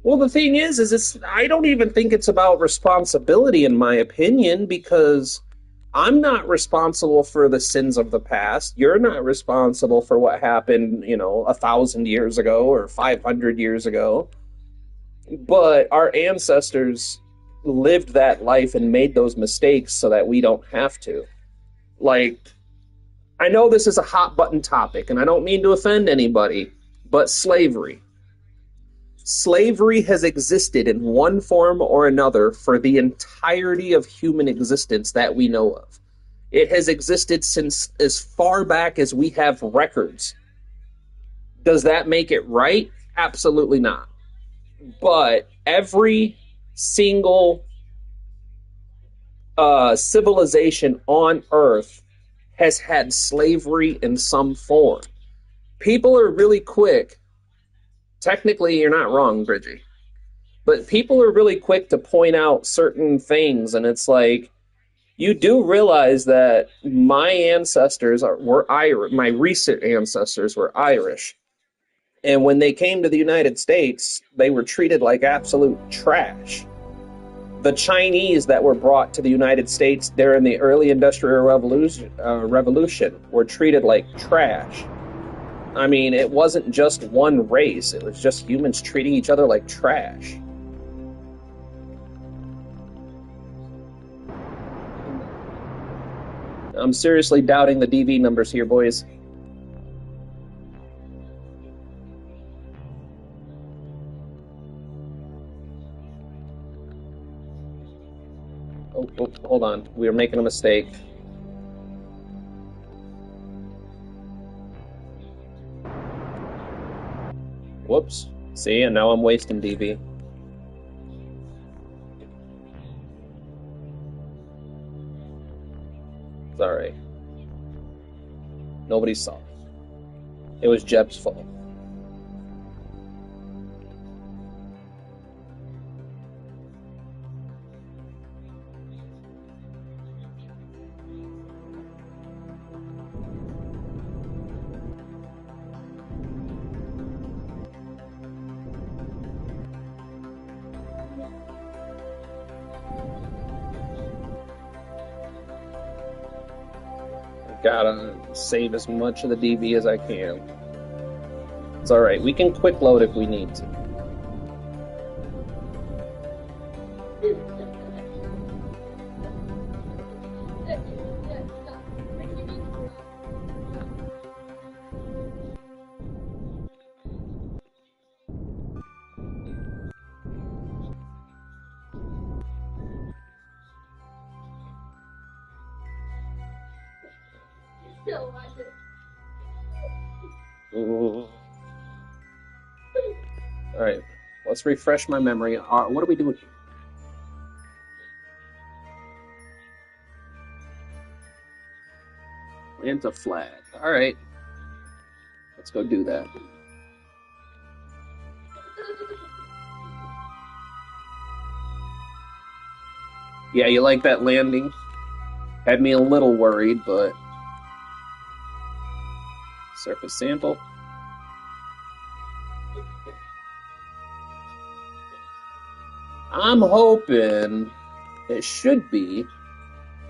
Well, the thing is it's I don't even think it's about responsibility in my opinion because I'm not responsible for the sins of the past. You're not responsible for what happened, 1,000 years ago or 500 years ago. But our ancestors lived that life and made those mistakes so that we don't have to. Like, I know this is a hot button topic and I don't mean to offend anybody, but slavery. Slavery has existed in one form or another for the entirety of human existence that we know of. It has existed since as far back as we have records. Does that make it right? Absolutely not. But every single civilization on Earth has had slavery in some form. People are really quick. Technically, you're not wrong, Bridgie. But people are really quick to point out certain things, and it's like you do realize that my ancestors were Irish. My recent ancestors were Irish, and when they came to the United States, they were treated like absolute trash. The Chinese that were brought to the United States during the early Industrial Revolution were treated like trash. I mean, it wasn't just one race; it was just humans treating each other like trash. I'm seriously doubting the DV numbers here, boys. Oh, hold on. We are making a mistake. Whoops. See, and now I'm wasting DV. It's alright. Nobody saw. It was Jeb's fault. Gotta save as much of the DV as I can. It's alright. We can quick load if we need to. Ooh. Alright. Let's refresh my memory. What are we doing here? Plant a flag. Alright. Let's go do that. Yeah, you like that landing? Had me a little worried, but... Surface sample. I'm hoping it should be.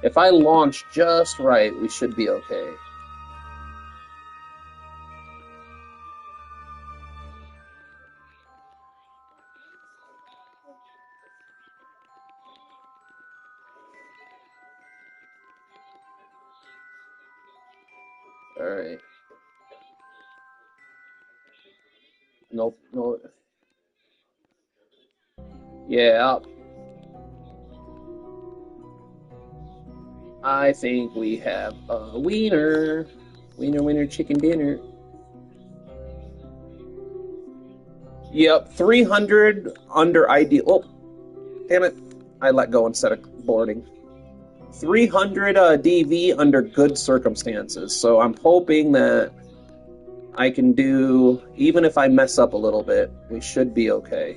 If I launch just right, we should be okay. Alright. Nope, no. Yeah. I think we have a wiener. Wiener, wiener, chicken dinner. Yep, 300 under ideal. Oh, damn it. I let go instead of boarding. 300 DV under good circumstances. So I'm hoping that I can do, even if I mess up a little bit, we should be okay.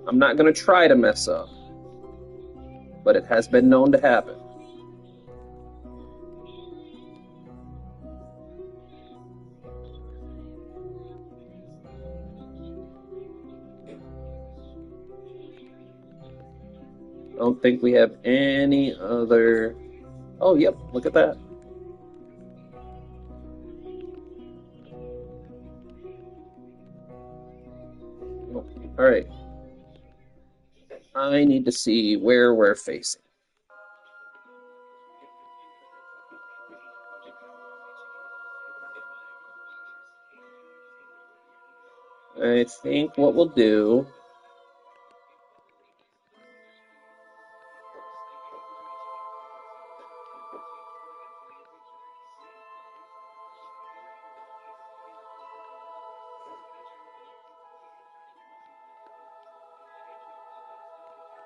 I'm not going to try to mess up, but it has been known to happen. I don't think we have any other. Oh, yep, look at that. All right. I need to see where we're facing. I think what we'll do.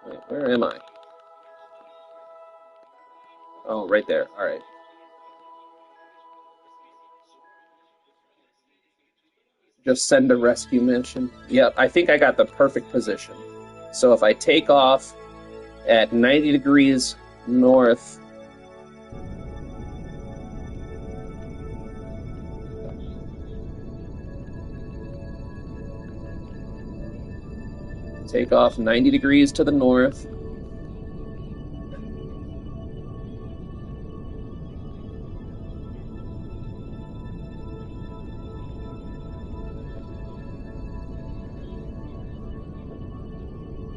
Wait, where am I? Oh, right there. All right. Just send a rescue mission. Yep, I think I got the perfect position. So if I take off at 90 degrees north, take off 90 degrees to the north,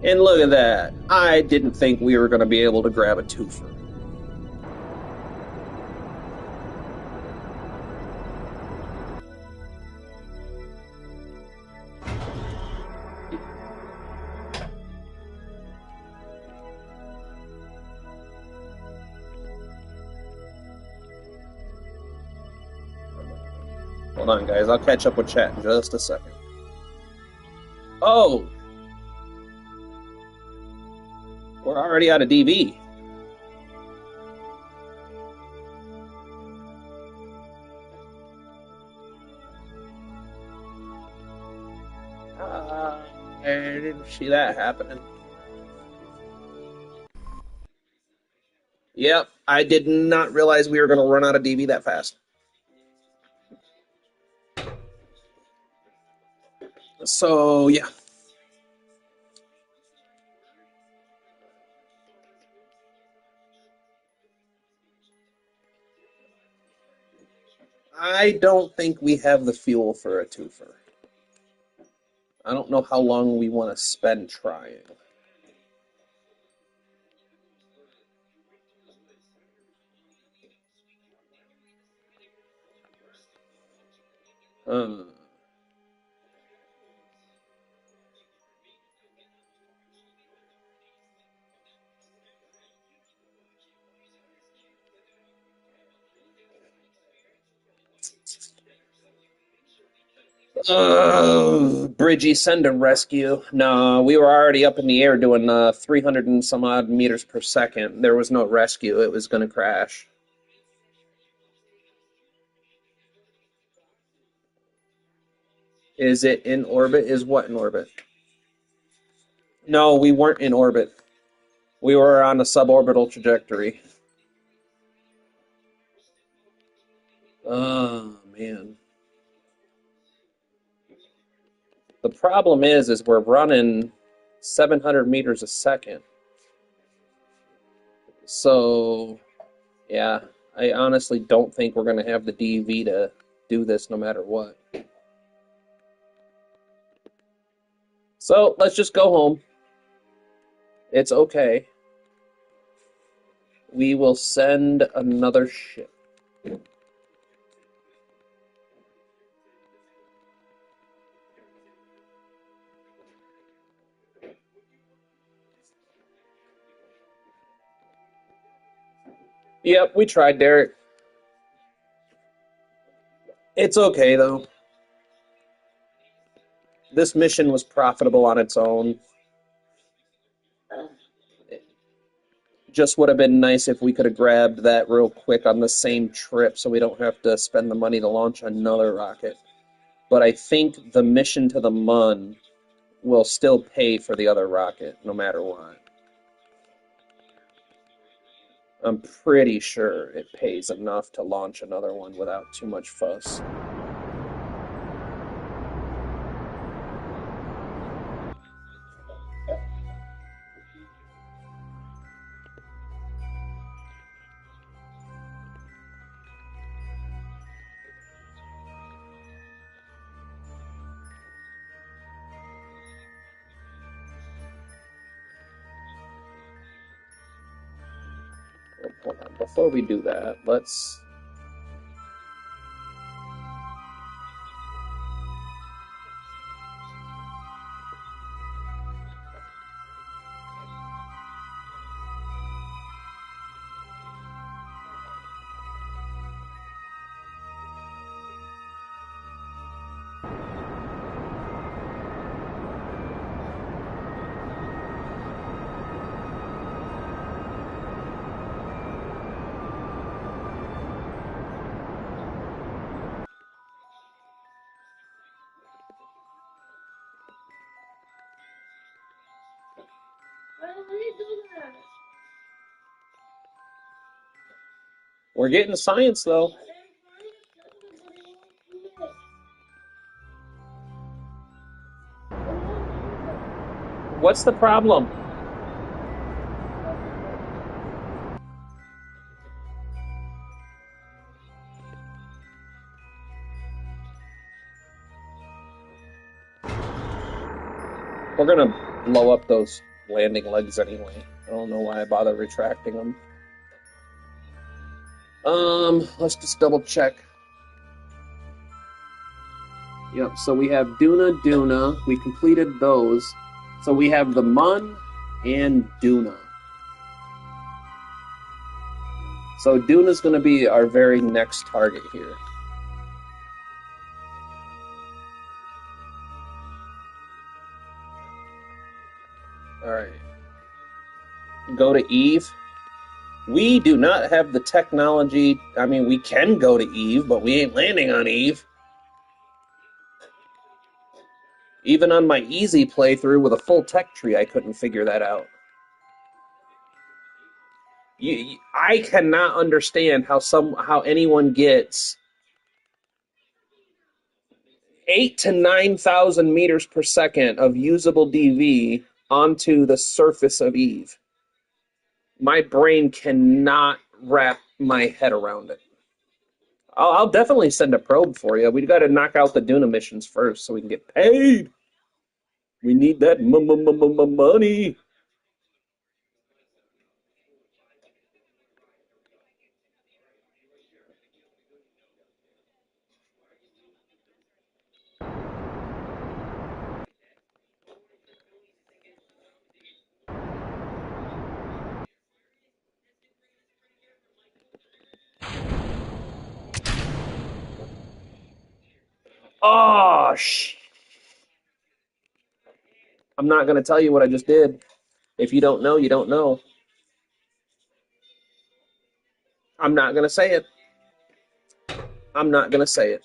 and look at that. I didn't think we were going to be able to grab a twofer. Hold on, guys. I'll catch up with chat in just a second. Oh, we're already out of DV. I didn't see that happening. Yep, I did not realize we were going to run out of DV that fast. So, yeah. I don't think we have the fuel for a twofer. I don't know how long we want to spend trying. Hmm. Bridgie, send a rescue. No, we were already up in the air doing 300 and some odd meters per second. There was no rescue. It was going to crash. Is it in orbit? Is what in orbit? No, we weren't in orbit. We were on a suborbital trajectory. Oh, man. The problem is we're running 700 meters a second. So, yeah, I honestly don't think we're going to have the DV to do this no matter what. So, let's just go home. It's okay. We will send another ship. Yep, we tried, Derek. It's okay though. This mission was profitable on its own. It just would have been nice if we could have grabbed that real quick on the same trip so we don't have to spend the money to launch another rocket. But I think the mission to the Mun will still pay for the other rocket, no matter what. I'm pretty sure it pays enough to launch another one without too much fuss. Hold on, before we do that, let's. Why don't we do that? We're getting science though. But I'm trying to tell you, but it won't do it. It won't do it. What's the problem? We're gonna blow up those landing legs anyway. I don't know why I bother retracting them. Let's just double check. Yep, so we have Duna. We completed those. So we have the Mun and Duna. So Duna's going to be our very next target here. All right. Go to Eve. We do not have the technology. I mean, we can go to Eve, but we ain't landing on Eve. Even on my easy playthrough with a full tech tree, I couldn't figure that out. I cannot understand how anyone gets 8 to 9,000 meters per second of usable DV onto the surface of Eve. My brain cannot wrap my head around it. I'll definitely send a probe for you. We got to knock out the Duna missions first so we can get paid. We need that money. Oh, I'm not going to tell you what I just did. If you don't know, you don't know. I'm not going to say it. I'm not going to say it.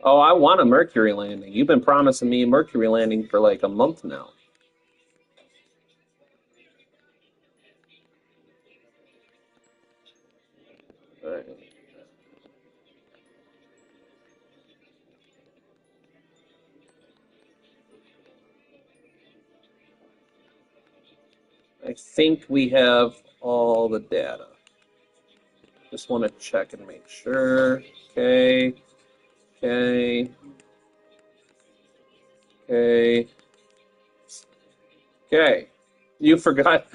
Oh, I want a Mercury landing. You've been promising me a Mercury landing for like a month now. right. I think we have all the data. Just want to check and make sure. Okay. Okay. Okay. Okay. You forgot.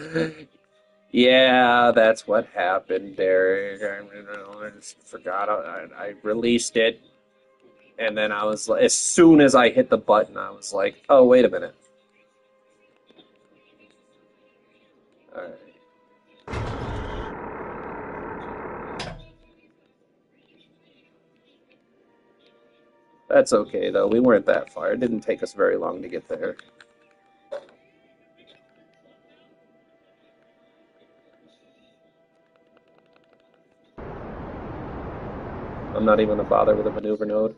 Yeah, that's what happened, Derek. I just forgot. I released it, and then I was like, as soon as I hit the button, I was like, oh, wait a minute. All right. That's okay, though. We weren't that far. It didn't take us very long to get there. I'm not even going to bother with a maneuver node.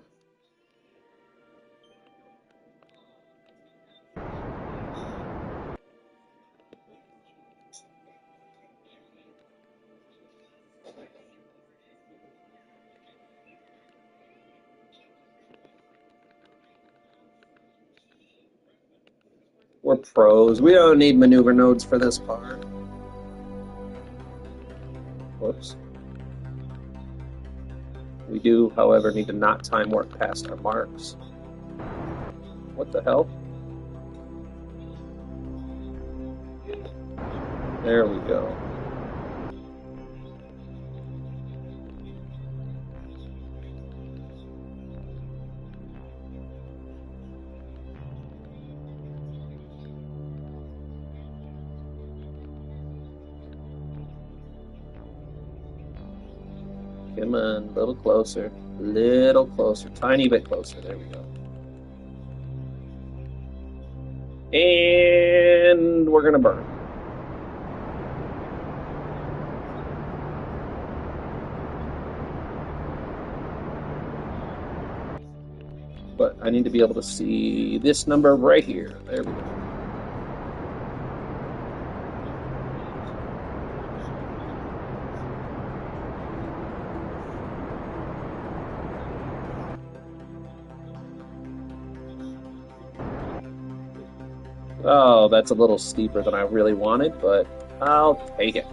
We're pros. We don't need maneuver nodes for this part. Whoops. We do, however, need to not time warp past our marks. What the hell? There we go. Come on, a little closer. Little closer. Tiny bit closer. There we go. And we're going to burn. But I need to be able to see this number right here. There we go. Oh, that's a little steeper than I really wanted, but I'll take it.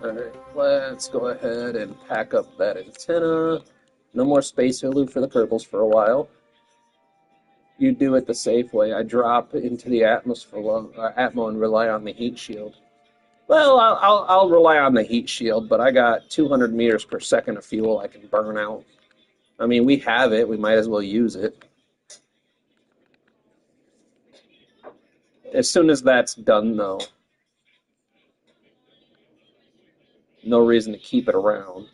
Alright, let's go ahead and pack up that antenna. No more space hulu for the Kerbals for a while. You do it the safe way. I drop into the atmo and rely on the heat shield. Well, I'll rely on the heat shield, but I got 200 meters per second of fuel I can burn out. I mean, we have it. We might as well use it. As soon as that's done, though, no reason to keep it around.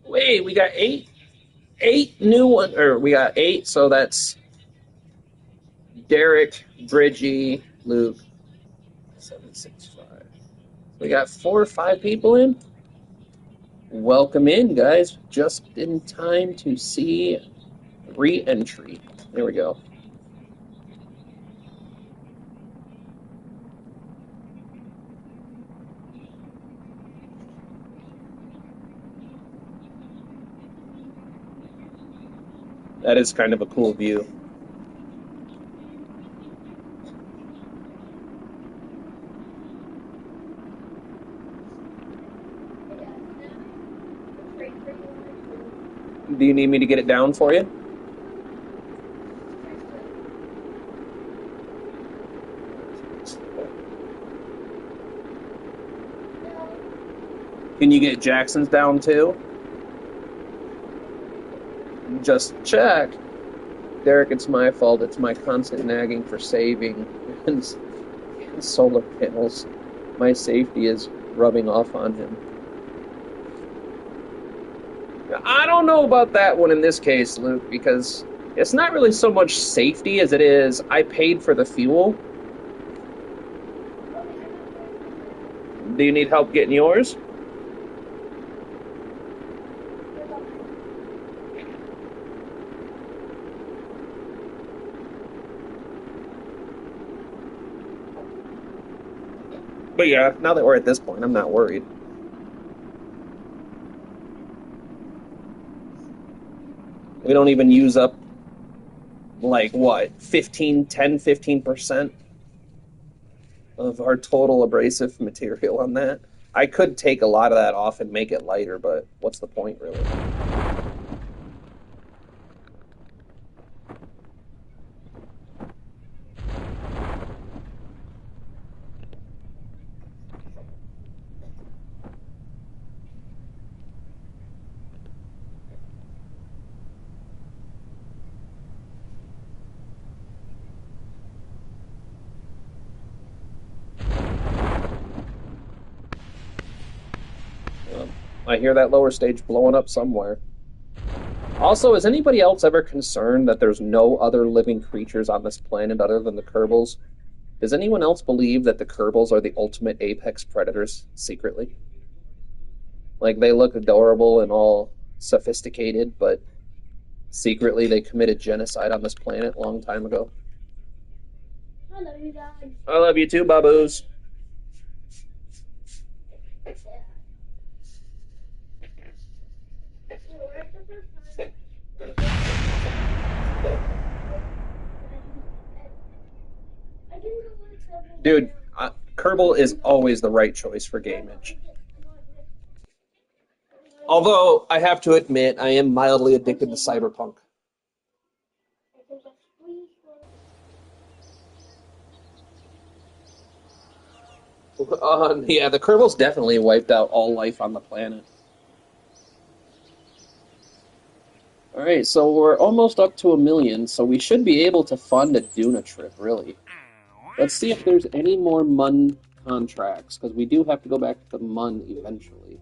Wait, we got eight new ones, or we got eight, so that's Derek, Bridgie, Luke, 765. We got 4 or 5 people in. Welcome in, guys. Just in time to see re-entry. There we go. That is kind of a cool view. Do you need me to get it down for you? Can you get Jackson's down too? Just check. Derek, it's my fault. It's my constant nagging for saving and solar panels. My safety is rubbing off on him. I don't know about that one in this case, Luke, because it's not really so much safety as it is I paid for the fuel. Do you need help getting yours? But yeah, now that we're at this point, I'm not worried. We don't even use up, like, what, 15% of our total abrasive material on that. I could take a lot of that off and make it lighter, but what's the point, really? I hear that lower stage blowing up somewhere. Also, is anybody else ever concerned that there's no other living creatures on this planet other than the Kerbals? Does anyone else believe that the Kerbals are the ultimate apex predators secretly? Like, they look adorable and all sophisticated, but secretly they committed genocide on this planet a long time ago. I love you, Dad. I love you too, baboos. Dude, Kerbal is always the right choice for Gamage. Although, I have to admit, I am mildly addicted to Cyberpunk. Yeah, the Kerbals definitely wiped out all life on the planet. Alright, so we're almost up to 1,000,000, so we should be able to fund a Duna trip, really. Let's see if there's any more MUN contracts, because we do have to go back to the MUN eventually.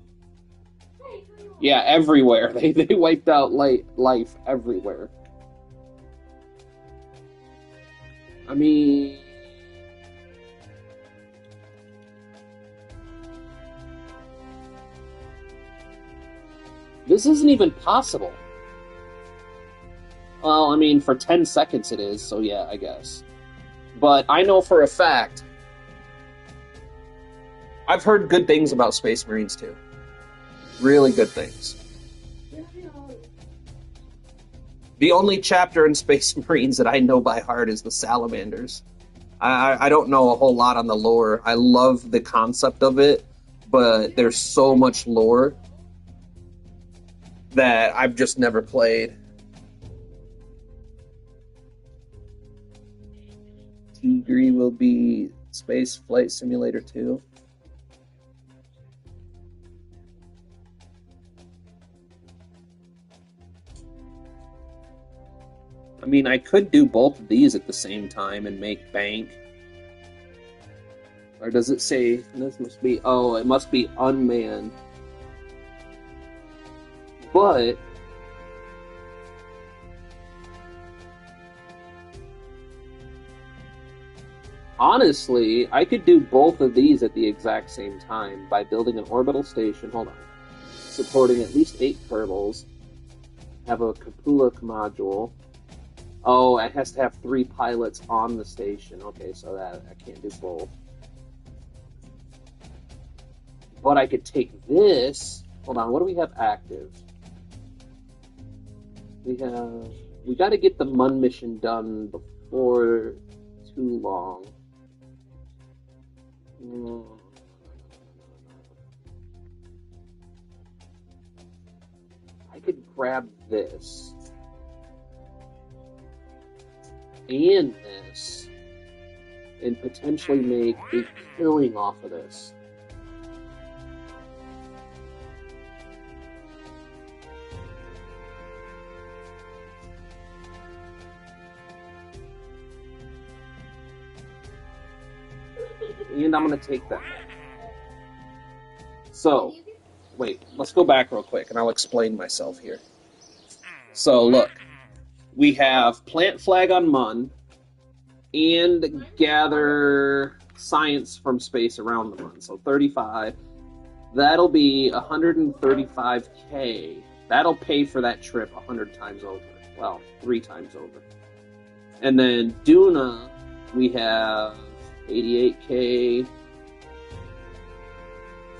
Yeah, everywhere. They wiped out life everywhere. I mean... This isn't even possible. Well, I mean, for 10 seconds it is, so yeah, I guess. But I know for a fact... I've heard good things about Space Marines, too. Really good things. The only chapter in Space Marines that I know by heart is the Salamanders. I don't know a whole lot on the lore. I love the concept of it, but there's so much lore that I've just never played. Tigri will be Space Flight Simulator 2. I mean, I could do both of these at the same time and make bank. Or does it say, this must be, oh, it must be unmanned. But... honestly, I could do both of these at the exact same time by building an orbital station, hold on, supporting at least 8 Kerbals, have a Kapulak module. Oh, it has to have 3 pilots on the station. Okay, so that I can't do both. But I could take this. Hold on, what do we have active? We got to get the MUN mission done before too long. I could grab this. And this. and potentially make a killing off of this. And I'm going to take that. So, wait, let's go back real quick and I'll explain myself here. So, look, we have plant flag on Mun and gather science from space around the Mun. So 35. That'll be 135K. That'll pay for that trip 100 times over. Well, 3 times over. And then Duna, we have 88K,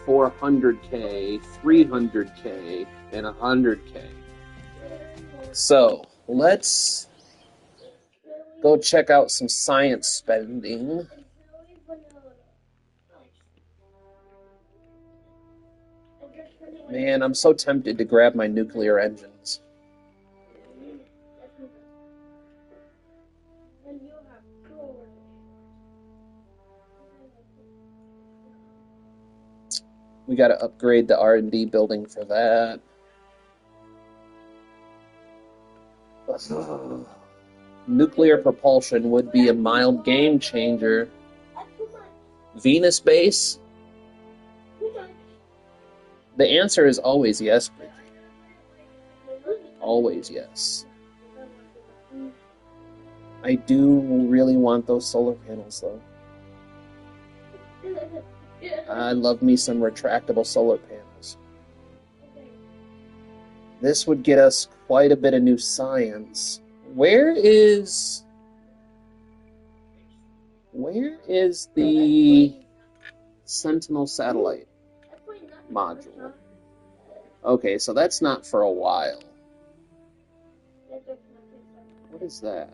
400K, 300K, and 100K. So let's go check out some science spending. Man, I'm so tempted to grab my nuclear engines. We got to upgrade the R&D building for that. Nuclear propulsion would be a mild game changer. Venus base? The answer is always yes, Bridget. Always yes. I do really want those solar panels, though. I love me some retractable solar panels. This would get us quite a bit of new science. Where is the Sentinel satellite module? Okay, so that's not for a while. What is that?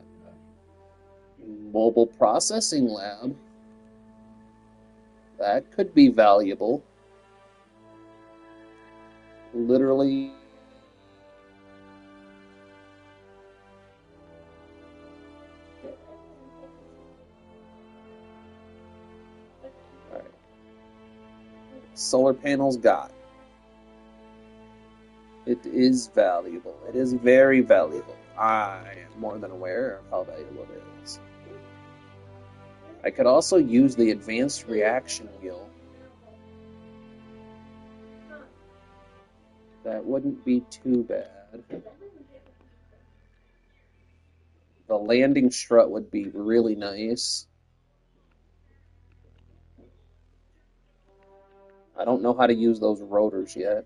Mobile processing lab. That could be valuable. Literally. All right. Solar panels got. It is valuable. It is very valuable. I am more than aware of how valuable it is. I could also use the advanced reaction wheel. That wouldn't be too bad. The landing strut would be really nice. I don't know how to use those rotors yet.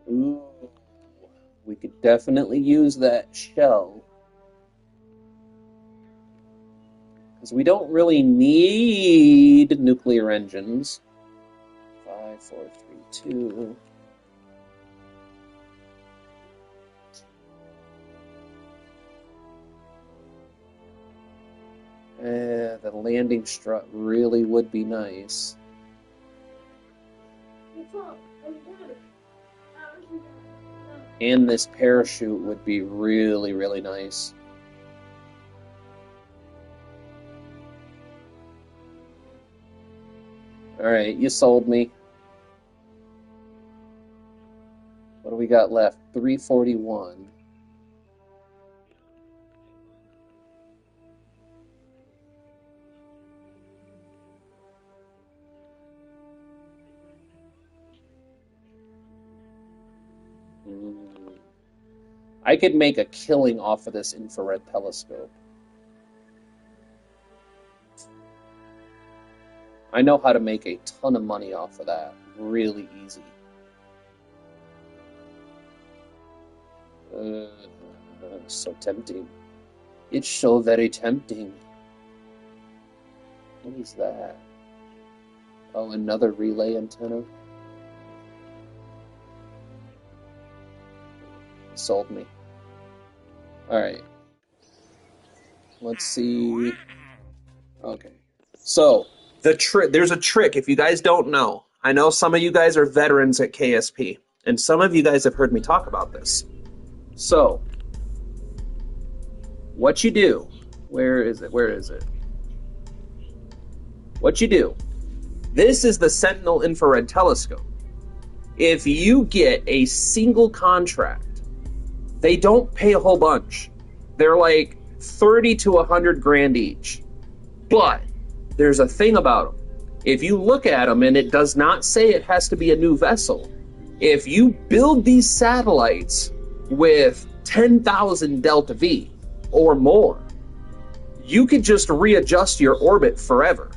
Ooh. We could definitely use that shell. Because we don't really need nuclear engines. 5, 4, 3, 2. The landing strut really would be nice. And this parachute would be really, really nice. Alright, you sold me. What do we got left? 341. I could make a killing off of this infrared telescope. I know how to make a ton of money off of that. Really easy. So tempting. It's so very tempting. What is that? Oh, another relay antenna? Sold me. Alright. Let's see. Okay. So, there's a trick if you guys don't know. I know some of you guys are veterans at KSP, and some of you guys have heard me talk about this. So, what you do, where is it? Where is it? What you do. This is the Sentinel Infrared Telescope. If you get a single contract, they don't pay a whole bunch. They're like 30 to 100 grand each. But there's a thing about them. If you look at them, and it does not say it has to be a new vessel, if you build these satellites with 10,000 delta V or more, you could just readjust your orbit forever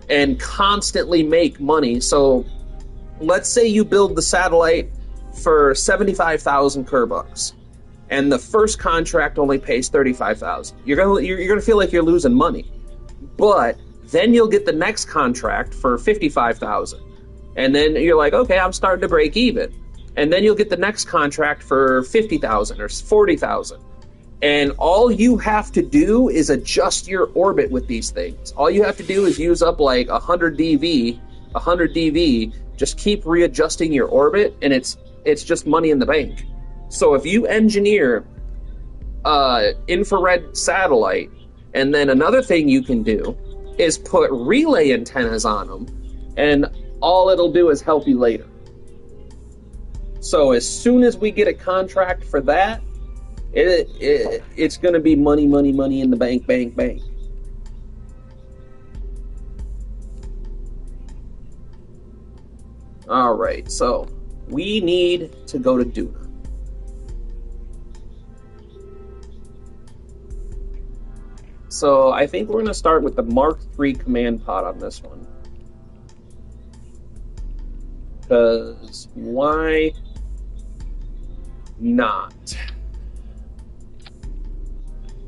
and constantly make money. So let's say you build the satellite for 75,000 Kerbals, and the first contract only pays 35,000. You're gonna feel like you're losing money, but then you'll get the next contract for 55,000, and then you're like, okay, I'm starting to break even, and then you'll get the next contract for 50,000 or 40,000. And all you have to do is adjust your orbit with these things. All you have to do is use up like 100 DV, just keep readjusting your orbit, and it's just money in the bank. So if you engineer infrared satellite, and then another thing you can do is put relay antennas on them, and all it'll do is help you later. So as soon as we get a contract for that, it's going to be money in the bank. All right, so we need to go to Duna. So I think we're going to start with the Mark III command pod on this one. Because why not?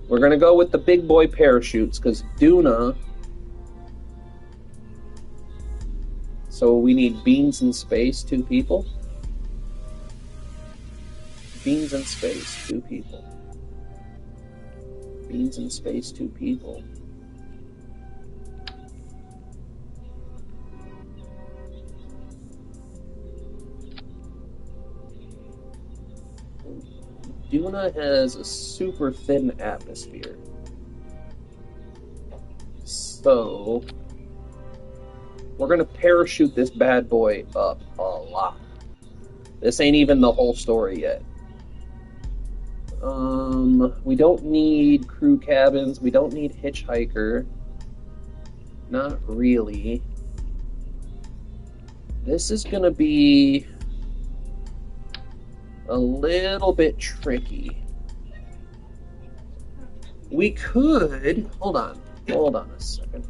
We're going to go with the big boy parachutes because Duna. So we need beans in space, 2 people. Beans in space, 2 people. Beans in space, 2 people. Duna has a super thin atmosphere. So we're going to parachute this bad boy up a lot. This ain't even the whole story yet. We don't need crew cabins. We don't need hitchhiker. Not really. This is going to be a little bit tricky. We could... Hold on a second.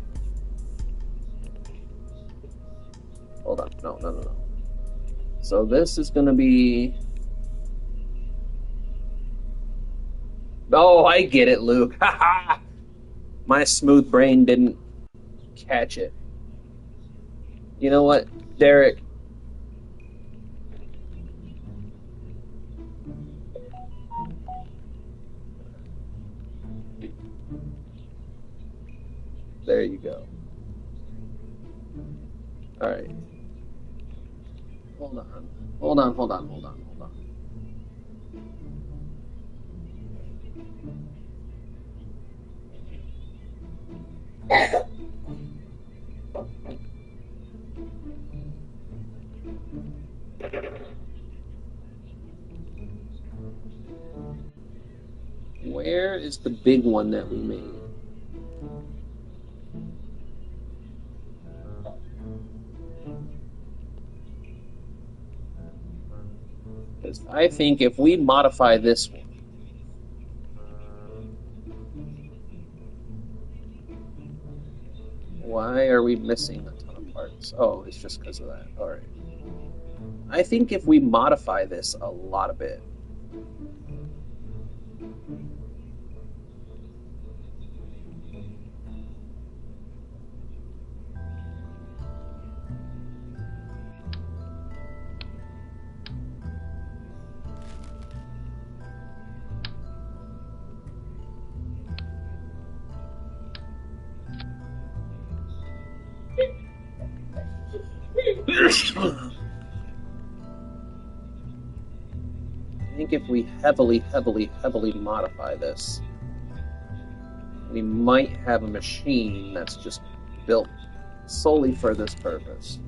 Hold on. No. So this is going to be... Oh, I get it, Luke. My smooth brain didn't catch it. You know what, Derek? There you go. All right. Hold on. Where is the big one that we made? Because I think if we modify this one, why are we missing a ton of parts? Oh, it's just because of that. All right. I think if we modify this a lot a bit, I think if we heavily modify this, We might have a machine that's just built solely for this purpose.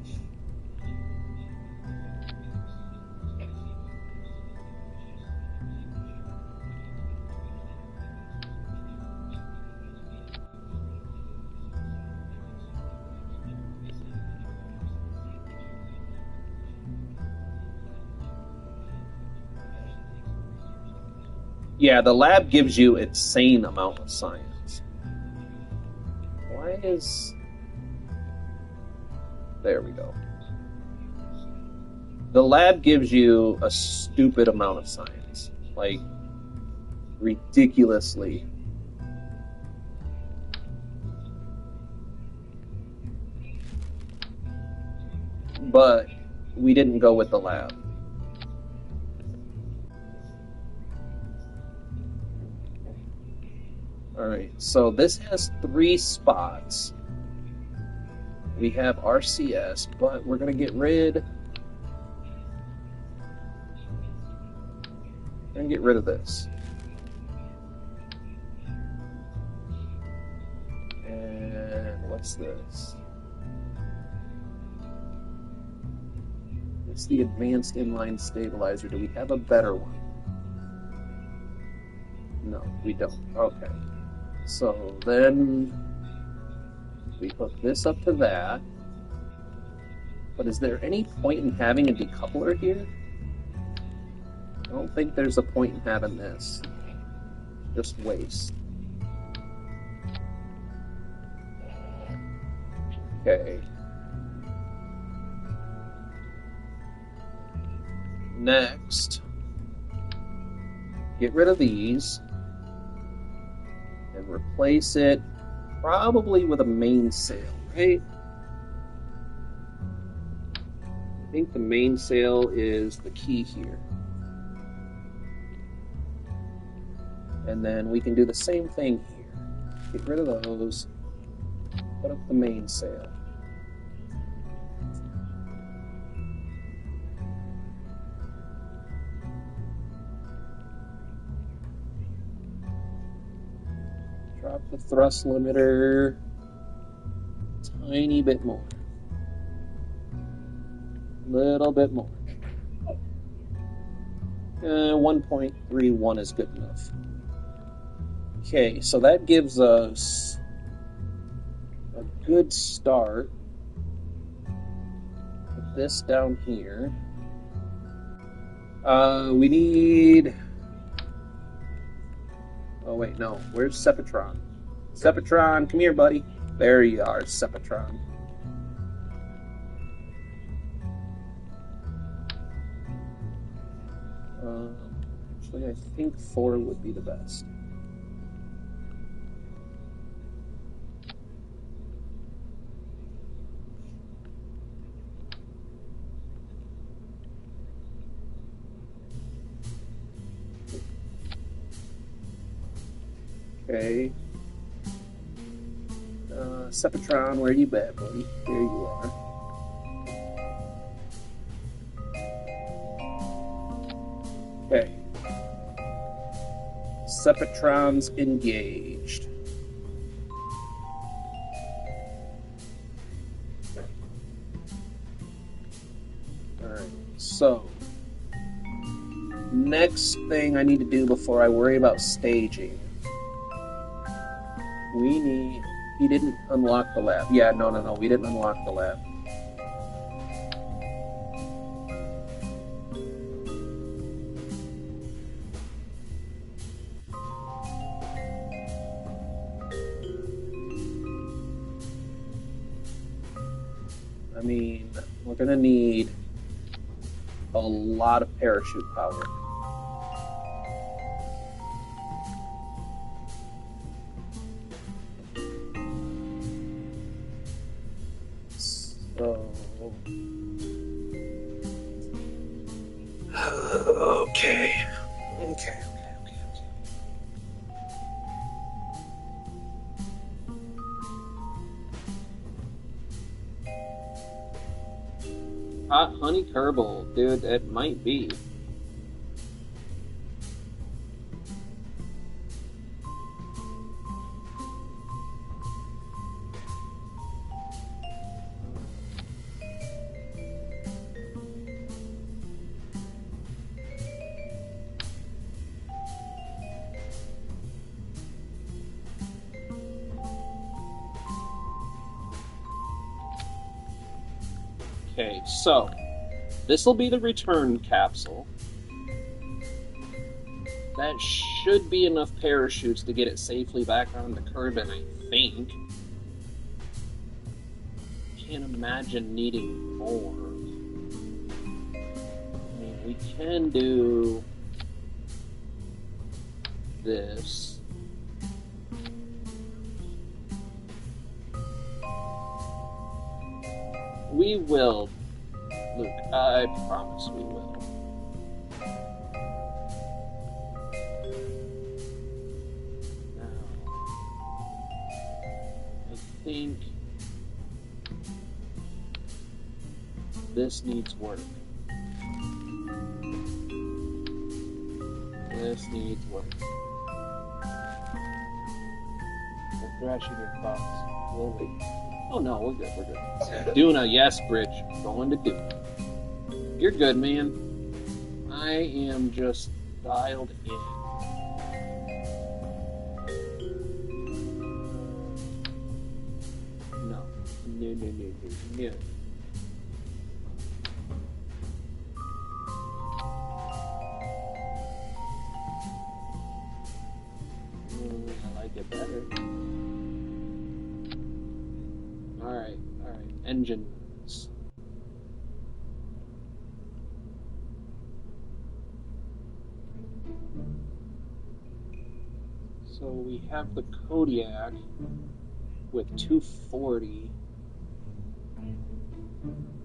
Yeah, the lab gives you insane amount of science. Why is... There we go. The lab gives you a stupid amount of science. Like, ridiculously. But we didn't go with the lab. Alright, so this has 3 spots. We have RCS, but we're going to get rid... We're going to get rid of this. And what's this? It's the advanced inline stabilizer. Do we have a better one? No, we don't. Okay. So then we hook this up to that. But is there any point in having a decoupler here? I don't think there's a point in having this. Just waste. Okay. Next, get rid of these and replace it probably with a mainsail, right? I think the mainsail is the key here. And then we can do the same thing here. Get rid of those, put up the mainsail. Drop the thrust limiter tiny bit more. Little bit more. 1.31 is good enough. Okay, so that gives us a good start. Put this down here. We need... Oh, wait, no. Where's Sepatron? Sepatron, come here, buddy. There you are, Sepatron. Actually, I think 4 would be the best. Okay. Sepatron, where you at, buddy? There you are. Okay. Sepatron's engaged. Alright, so next thing I need to do before I worry about staging, we need... He didn't unlock the lab. Yeah, no, we didn't unlock the lab. I mean, we're gonna need a lot of parachute power. So... Okay. Hot honey Kerbal, dude, it might be. Okay, so this will be the return capsule. That should be enough parachutes to get it safely back on the Kerbin, I think. Can't imagine needing more. I mean, we can do this. We will, Luke. I promise we will. Now, I think this needs work. This needs work. We're thrashing your thoughts. We'll wait. Oh no, we're good, we're good. Doing a yes bridge. Going to do. You're good, man. I am just dialed in. No. No. I like it better. Alright. Engines. So we have the Kodiak with 240.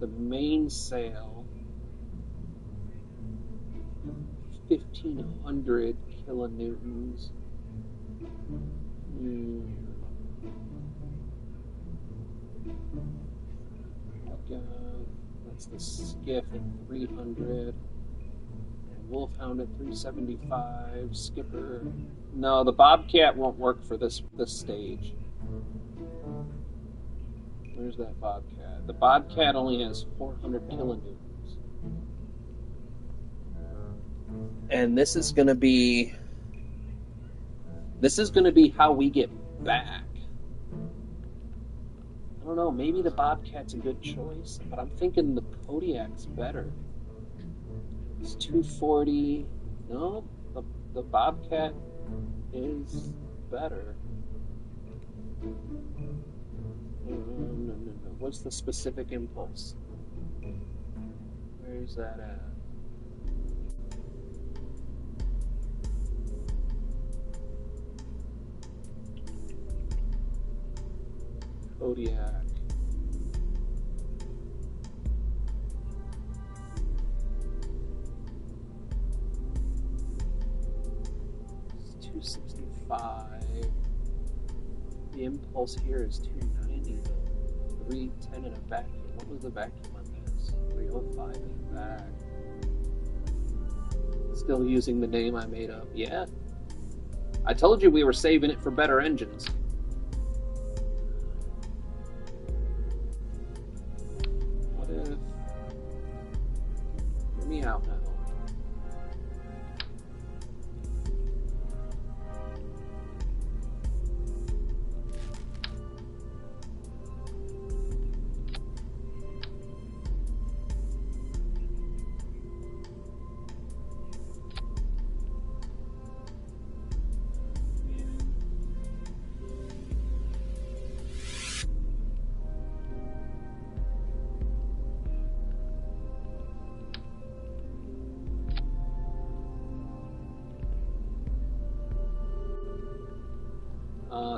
The mainsail, 1,500 kilonewtons. That's the skiff at 300. And Wolfhound at 375. Skipper. No, the Bobcat won't work for this stage. Where's that Bobcat? The Bobcat only has 400 kilonewtons. And this is going to be how we get back. I don't know, maybe the Bobcat's a good choice, but I'm thinking the Kodiak's better. It's 240. No, the Bobcat is better. No. What's the specific impulse? Where's that at? Kodiak. It's 265. The impulse here is 290. 310 in a vacuum. What was the vacuum on this? 305 in the back. Still using the name I made up. Yeah. I told you we were saving it for better engines. What if... Hear me out now.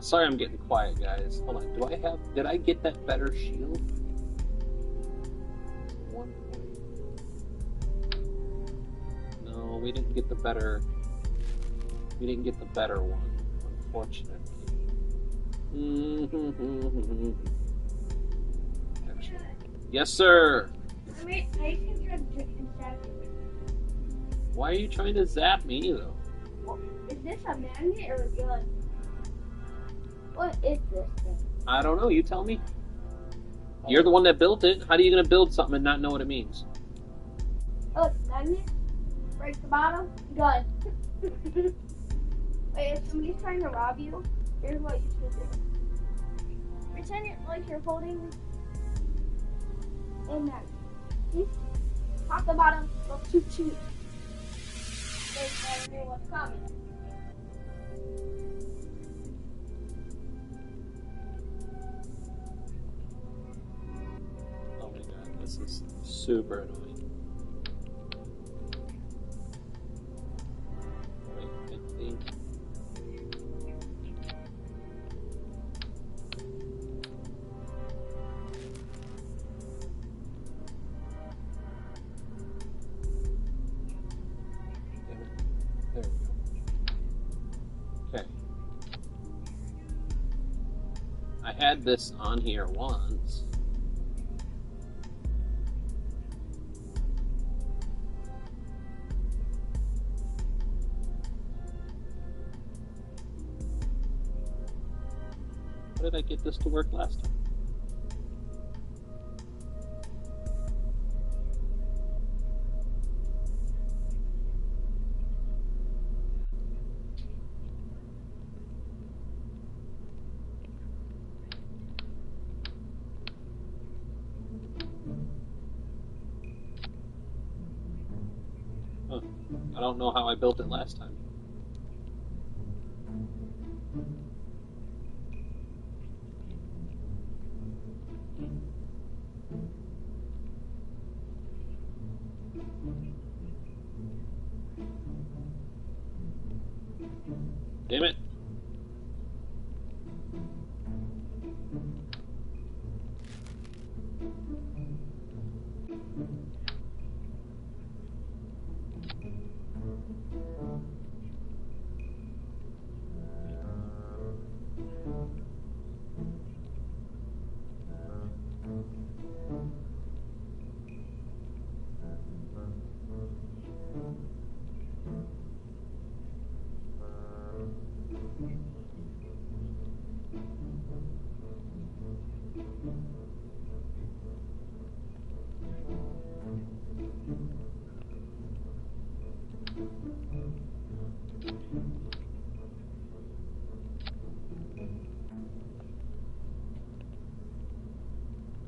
Sorry I'm getting quiet, guys. Hold on. Did I get that better shield? 1 point. No, we didn't get the better one, unfortunately. Yes, sir. Why are you trying to zap me, though? Is this a magnet or a gun? What is this thing? I don't know. You tell me. You're the one that built it. How are you going to build something and not know what it means? Oh, it's a magnet? Break the bottom? Gun. Wait, if somebody's trying to rob you, here's what you should do. Pretend like you're holding a magnet. See? Top to bottom, look too cheap. They never knew what's coming. Oh my god, this is super annoying. Right, I think. There we go. Okay. I had this on here once. How did I get this to work last time? Huh. I don't know how I built it last time. Damn it.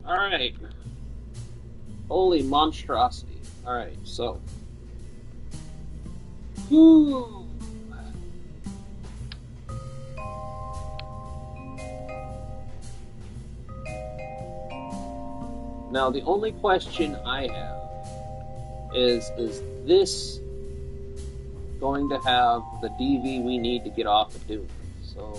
Alright. Holy monstrosity. Alright, so. Whew. Now, the only question I have is this going to have the DV we need to get off of Doom? So.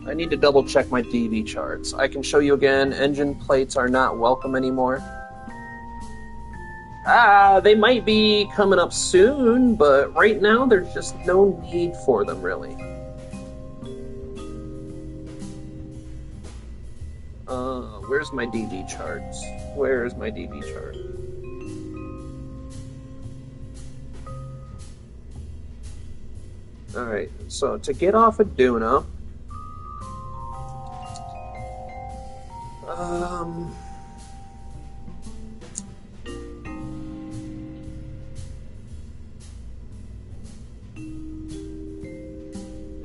I need to double check my DV charts. I can show you again, engine plates are not welcome anymore. They might be coming up soon, but right now there's just no need for them, really. Where's my DV charts? Where's my DV chart? Alright, so to get off of Duna,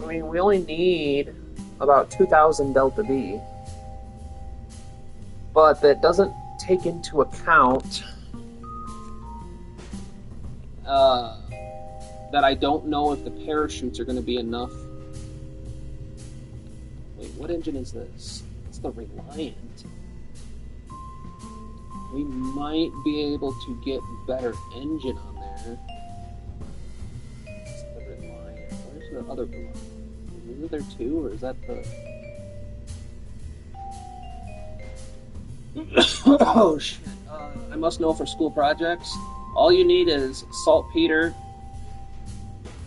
I mean, we only need about 2,000 Delta V, but that doesn't take into account that I don't know if the parachutes are going to be enough. Wait, what engine is this? It's the Reliant. We might be able to get better engine on there. It's the Reliant. Where's the other Reliant? Is there two, or is that the... Oh, shit. I must know for school projects. All you need is saltpeter,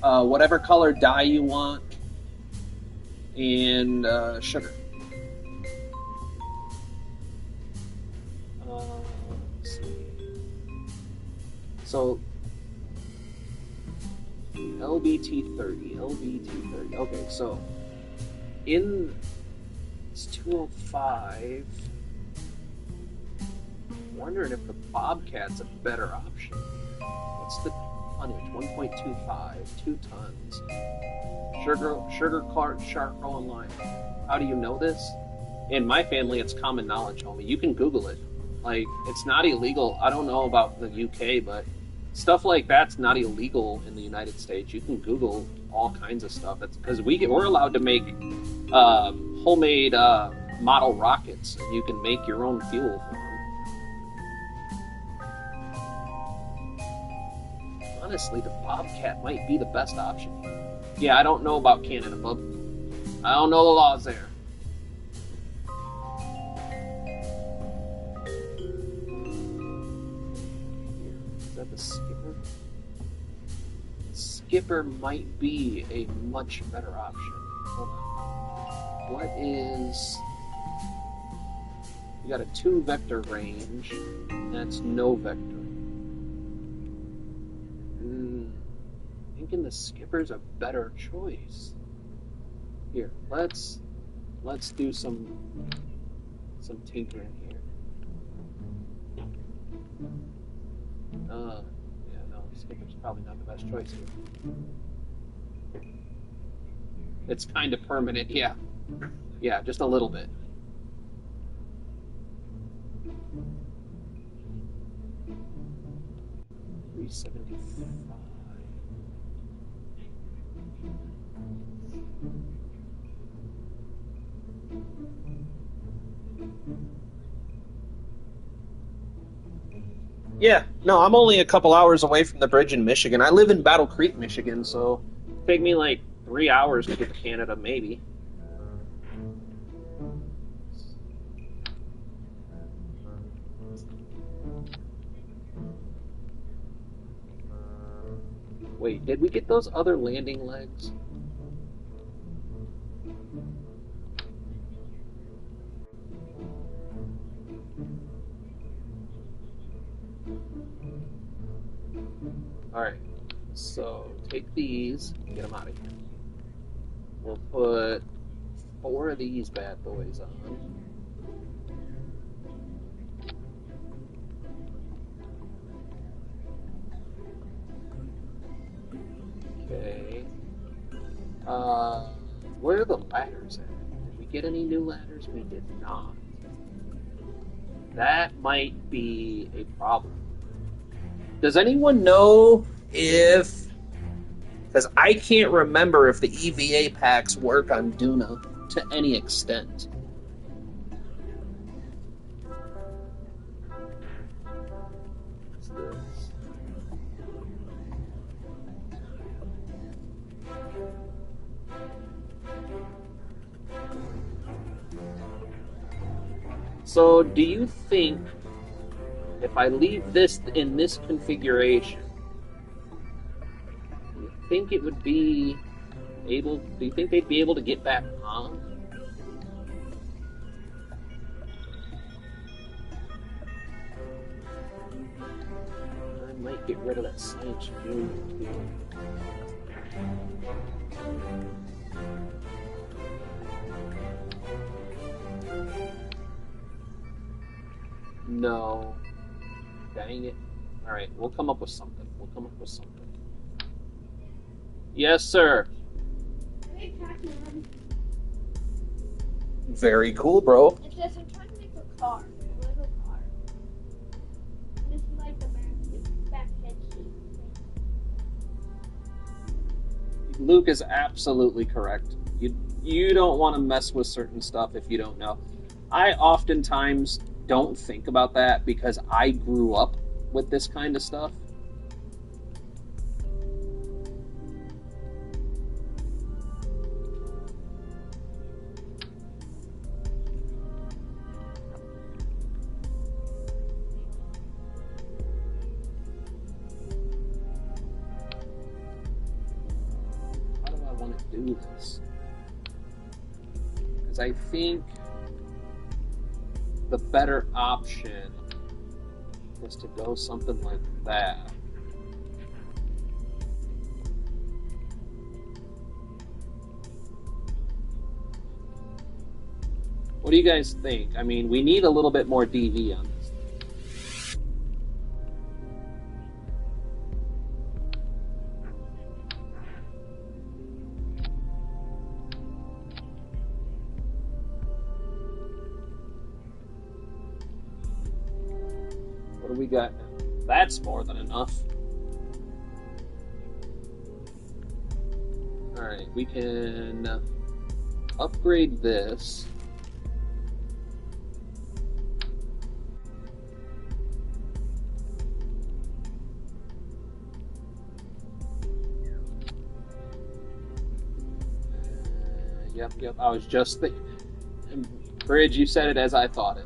whatever color dye you want, and sugar. Let's see. So, LBT30. Okay, so in it's 205. Wondering if the Bobcat's a better option. What's the tonnage? 1.25, 2 tons. Sugar, cart, charcoal, and lime. How do you know this? in my family, it's common knowledge, homie. You can Google it. Like, it's not illegal. I don't know about the UK, but stuff like that's not illegal in the United States. You can Google all kinds of stuff. It's because we're allowed to make homemade model rockets, and you can make your own fuel for them. Honestly, the Bobcat might be the best option. Yeah, I don't know about Canada, bub. I don't know the laws there. Is that the Skipper? The Skipper might be a much better option. Hold on. What is... You got a 2 vector range. That's no vector. Thinking the Skipper's a better choice. Here, let's do some tinkering here. Yeah, no, Skipper's probably not the best choice here. It's kind of permanent, yeah. Yeah, just a little bit. $375. Yeah, no, I'm only a couple hours away from the bridge in Michigan. I live in Battle Creek, Michigan, so it'd take me like 3 hours to get to Canada, maybe. Wait, did we get those other landing legs? Alright, so take these, get them out of here. We'll put 4 of these bad boys on. Okay. Where are the ladders at? Did we get any new ladders? We did not. That might be a problem. Does anyone know if... Because I can't remember if the EVA packs work on Duna to any extent. What's this? So, do you think if I leave this in this configuration, do you think it would be able... Do you think they'd be able to get back on? I might get rid of that Science Junior too. No. Dang it. Alright, we'll come up with something. Yes, sir. Very cool, bro. It's just I'm trying to make a car. A Lego car. This is like the back head sheet. Luke is absolutely correct. You don't want to mess with certain stuff if you don't know. I oftentimes don't think about that because I grew up with this kind of stuff. How do I want to do this? Because I think the better option is to go something like that. What do you guys think? I mean, we need a little bit more DV on this. we got now? That's more than enough. Alright, we can upgrade this. Yep. I was just thinking. Bridge, you said it as I thought it.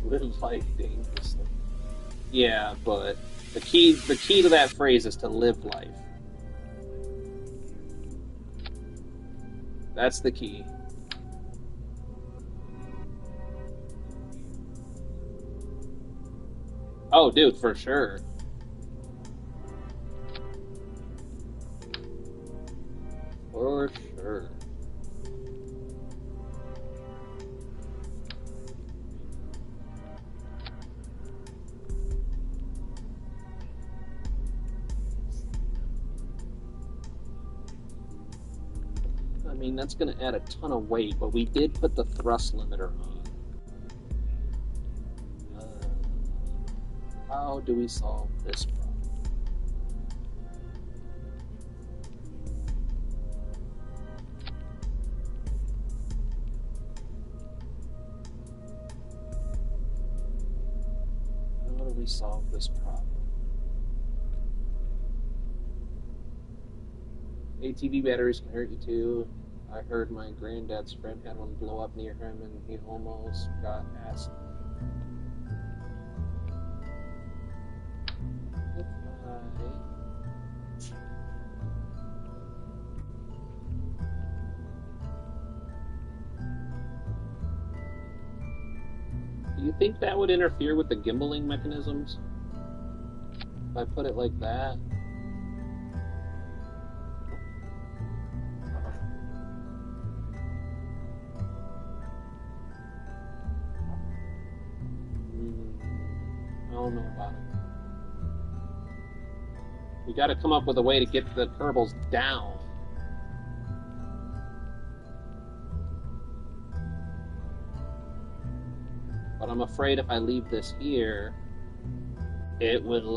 Live life dangerously. Yeah, but the key to that phrase is to live life. That's the key. Oh, dude, for sure. For sure. I mean, that's going to add a ton of weight, but we did put the thrust limiter on. How do we solve this problem? How do we solve this problem? ATV batteries can hurt you too. I heard my granddad's friend had one blow up near him and he almost got acid. Do you think that would interfere with the gimbaling mechanisms? If I put it like that? I don't know about it. We got to come up with a way to get the Kerbals down. But I'm afraid if I leave this here, it will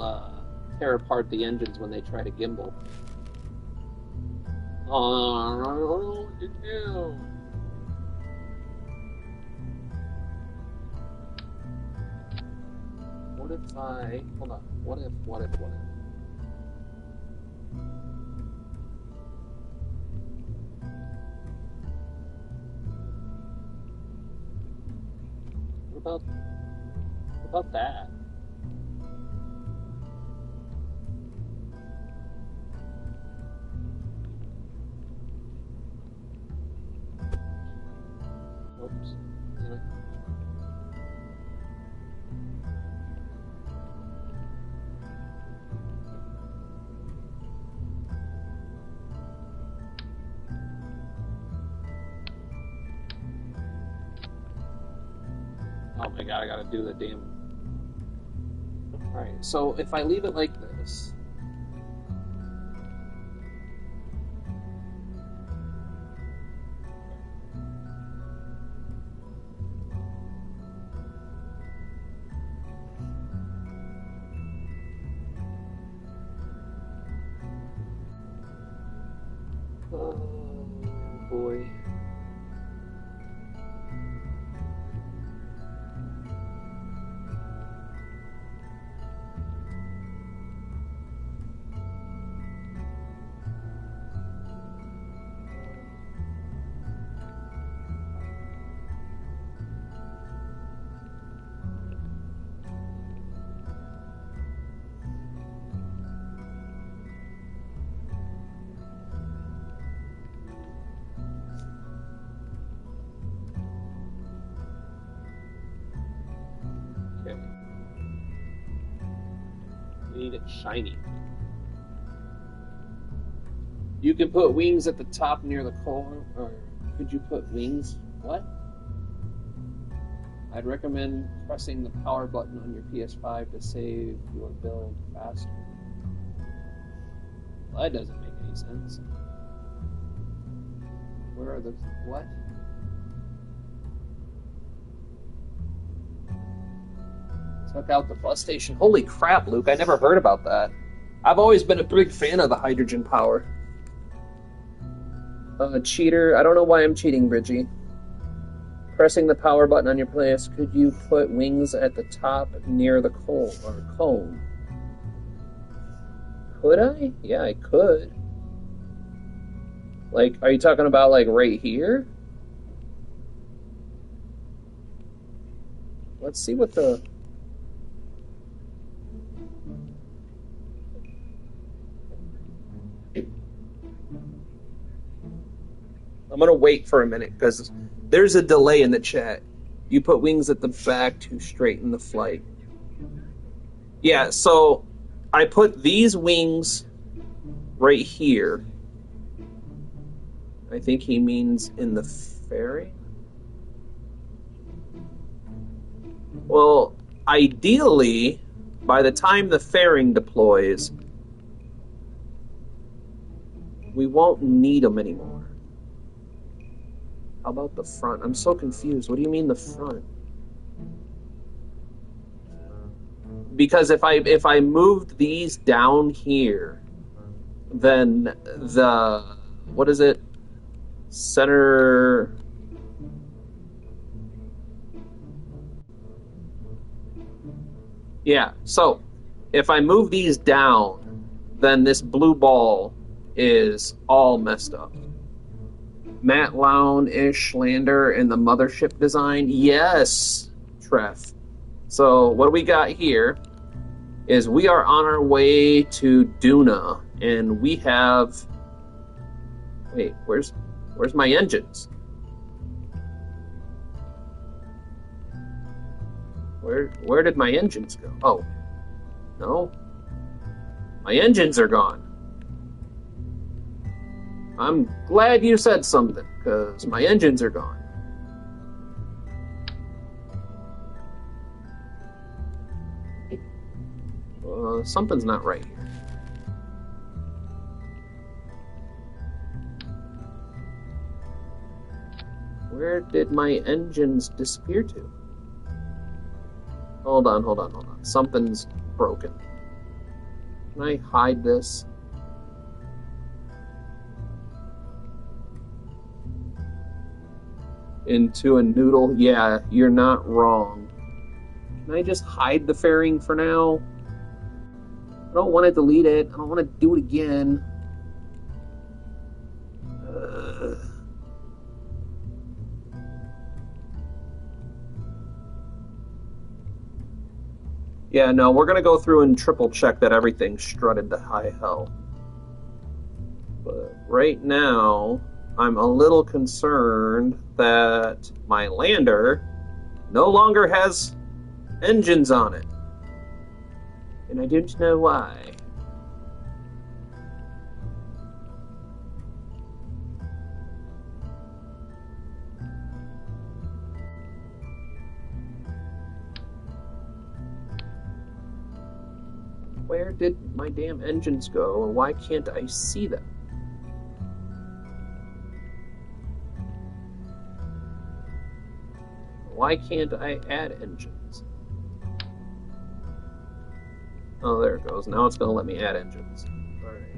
tear apart the engines when they try to gimbal. Oh, what did you do? What if I... Hold on. What if... What about that? Oops. Yeah. Oh my god, I gotta do the damn... Alright, so if I leave it like this... Oh boy. Okay. We need it shiny. You can put wings at the top near the core, or could you put wings What? I'd recommend pressing the power button on your PS5 to save your build faster. Well, that doesn't make any sense. Where are the... what? Took out the bus station. Holy crap, Luke, I never heard about that. I've always been a big fan of the hydrogen power. Cheater. I don't know why I'm cheating, Bridgie. Pressing the power button on your place, could you put wings at the top near the cone? Could I? Yeah, I could. Like, are you talking about, like, right here? Let's see what the... I'm going to wait for a minute, because there's a delay in the chat. You put wings at the back to straighten the flight. Yeah, so I put these wings right here. I think he means in the fairing. Well, ideally, by the time the fairing deploys, we won't need them anymore. How about the front? I'm so confused. What do you mean the front? Because if I moved these down here, then the... what is it? Center... yeah, so if I move these down, then this blue ball is all messed up. Matt Lown-ish lander in the mothership design. Yes, Treff. So what we got here is we are on our way to Duna, and we have... wait, where's my engines? Where did my engines go? Oh, no. My engines are gone. I'm glad you said something, because my engines are gone. Something's not right here. Where did my engines disappear to? Hold on. Something's broken. Can I hide this? Into a noodle? Yeah, you're not wrong. Can I just hide the fairing for now? I don't want to delete it. I don't want to do it again. Yeah, no, we're going to go through and triple check that everything's strutted to high hell. But right now, I'm a little concerned that my lander no longer has engines on it. And I don't know why. Where did my damn engines go, and why can't I see them? Why can't I add engines? Oh, there it goes. Now it's going to let me add engines. All right.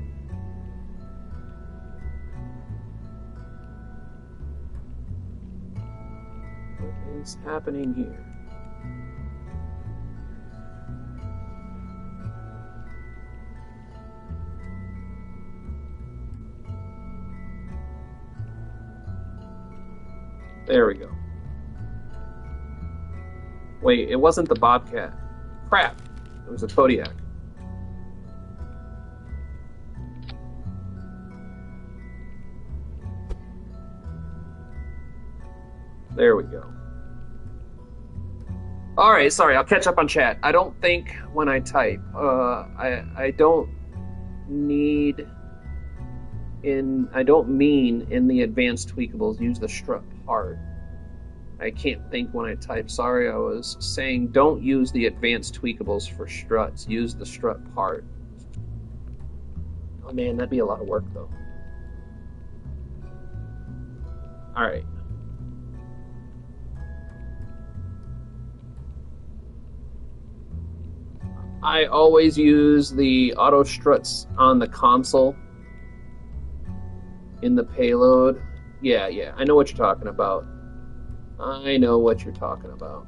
What is happening here? There we go. Wait, it wasn't the Bobcat. Crap! It was a Kodiak. There we go. Alright, sorry, I'll catch up on chat. I don't think when I type, I don't mean in the advanced tweakables use the strut part. I can't think when I type. Sorry, I was saying don't use the advanced tweakables for struts. Use the strut part. Oh man, that'd be a lot of work though. All right. I always use the auto struts on the console in the payload. Yeah, I know what you're talking about. I know what you're talking about.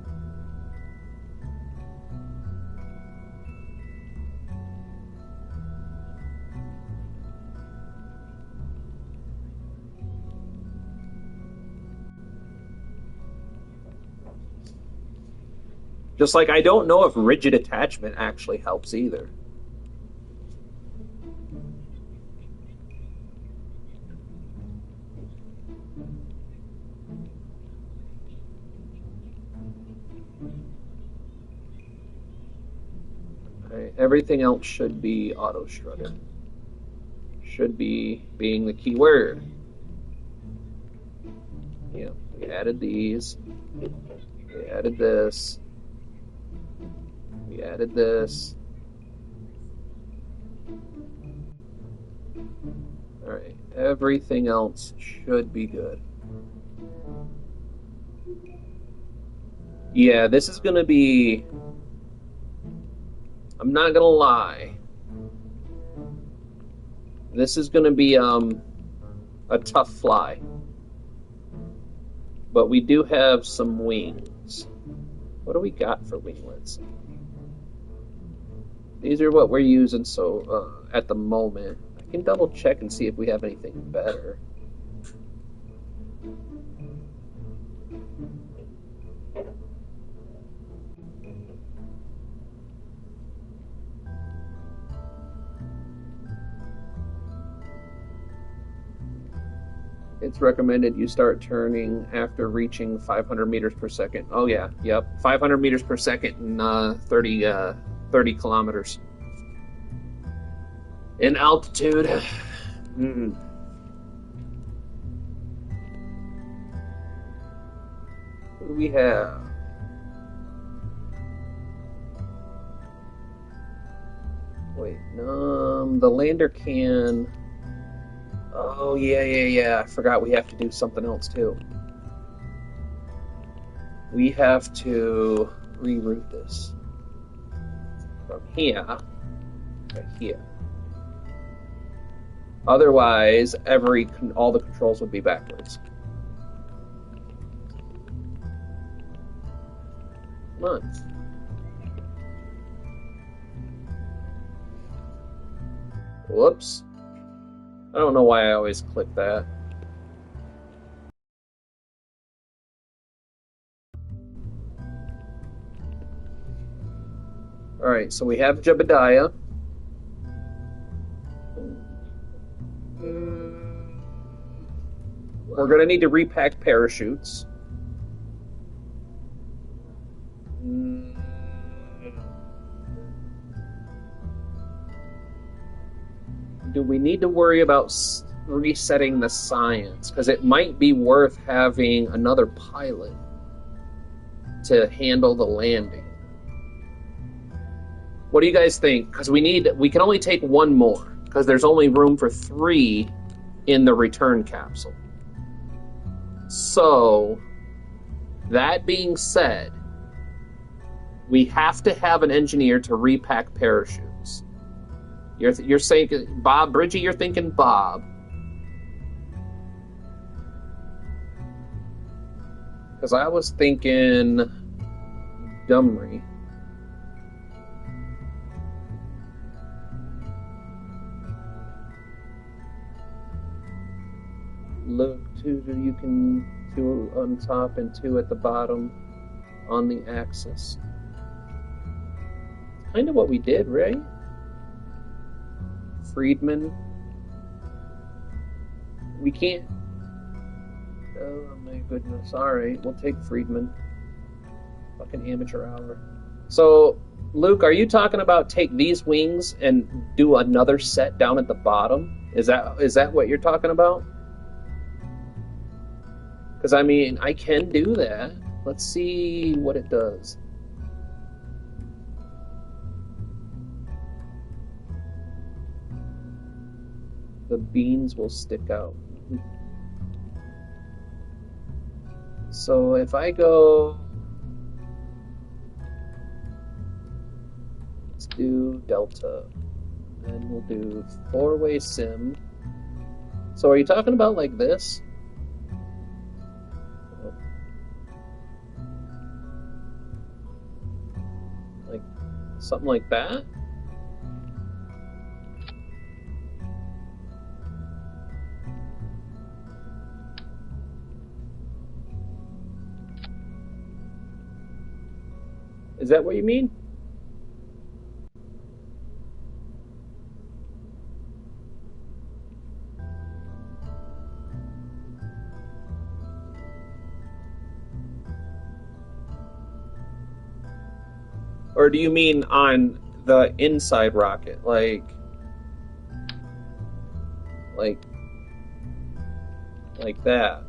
Just like I don't know if rigid attachment actually helps either. Right, everything else should be auto strutted. Should be being the key word. Yeah, we added these. We added this. We added this. All right, everything else should be good. Yeah, this is gonna be, I'm not gonna lie, this is gonna be a tough fly. But we do have some wings. What do we got for winglets? These are what we're using at the moment. I can double check and see if we have anything better. It's recommended you start turning after reaching 500 meters per second. Oh yeah, yep, 500 meters per second and 30 kilometers in altitude. Mm. What do we have? Wait, the lander can. Oh yeah. I forgot we have to do something else too. We have to reroute this from here to here. Otherwise, all the controls would be backwards. Come on. Whoops. I don't know why I always click that. All right, so we have Jebediah. We're going to need to repack parachutes. Do we need to worry about resetting the science? Because it might be worth having another pilot to handle the landing. What do you guys think? Because we can only take one more, because there's only room for 3 in the return capsule. So, that being said, we have to have an engineer to repack parachutes. You're saying Bob, Bridgie, you're thinking Bob. Because I was thinking Dumry. Look, 2 you can 2 on top and 2 at the bottom on the axis. Kind of what we did, right? Friedman. We can't. Oh my goodness. Alright, we'll take Friedman. Fucking amateur hour. So, Luke, are you talking about take these wings and do another set down at the bottom? Is that what you're talking about? Because, I mean, I can do that. Let's see what it does. The beans will stick out. So if I go, let's do delta, and we'll do four-way sim. So are you talking about like this? Like something like that? Is that what you mean? Or do you mean on the inside rocket? Like like that?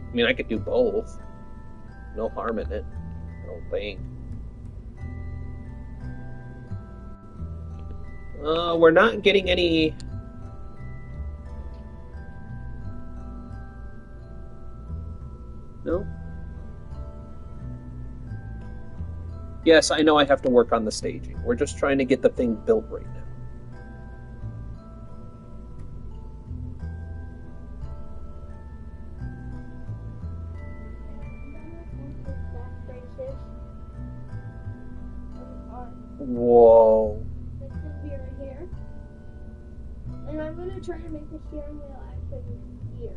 I mean, I could do both. No harm in it, I don't think. We're not getting any. No? Yes, I know I have to work on the staging. We're just trying to get the thing built right now. Whoa. It's gonna be right here. And I'm gonna try to make the steering wheel actually here.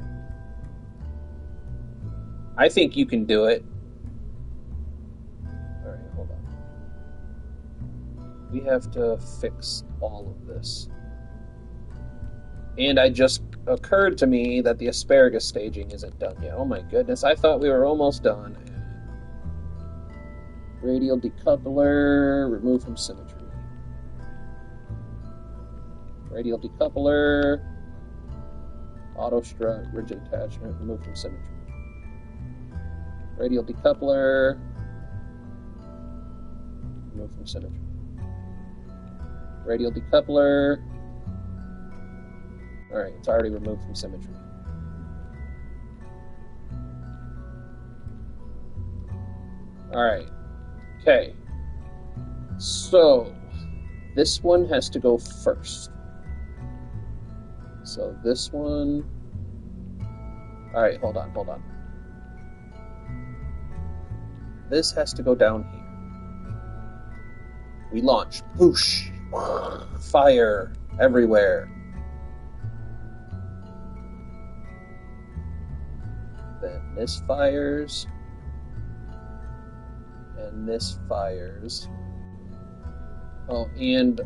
I think you can do it. All right, hold on. We have to fix all of this. And it just occurred to me that the asparagus staging isn't done yet. Oh my goodness, I thought we were almost done. Radial decoupler, remove from symmetry. Radial decoupler, auto strut, rigid attachment, remove from symmetry. Radial decoupler, remove from symmetry. Radial decoupler. Alright, it's already removed from symmetry. Alright. Okay. So, this one has to go first. So this one. Alright, hold on. This has to go down here. We launch. Whoosh! Fire everywhere. Then this fires. And this fires. Oh, and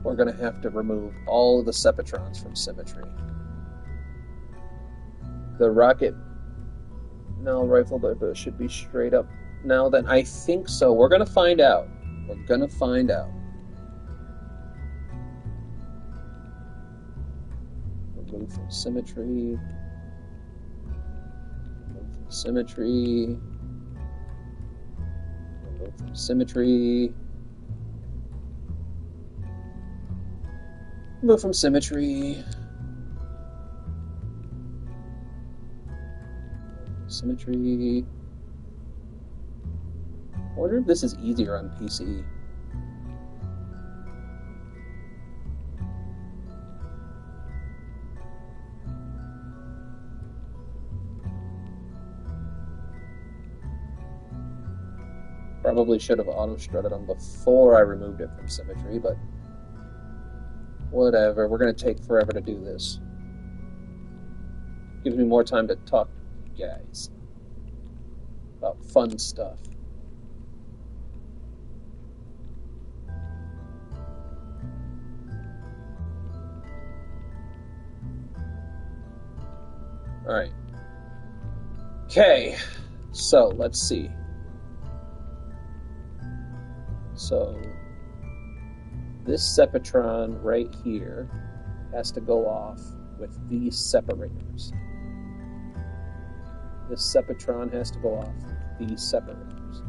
we're going to have to remove all of the sepatrons from symmetry. The rocket rifle but should be straight up now. Then I think so. We're going to find out. Remove from symmetry. Remove from symmetry. Remove from symmetry. Remove from symmetry. Symmetry. I wonder if this is easier on PC. Probably should have auto-strutted them before I removed it from symmetry, but whatever. We're going to take forever to do this. Gives me more time to talk to you guys about fun stuff. Alright. Okay, so let's see. this sepatron right here has to go off with these separators. This sepatron has to go off with these separators.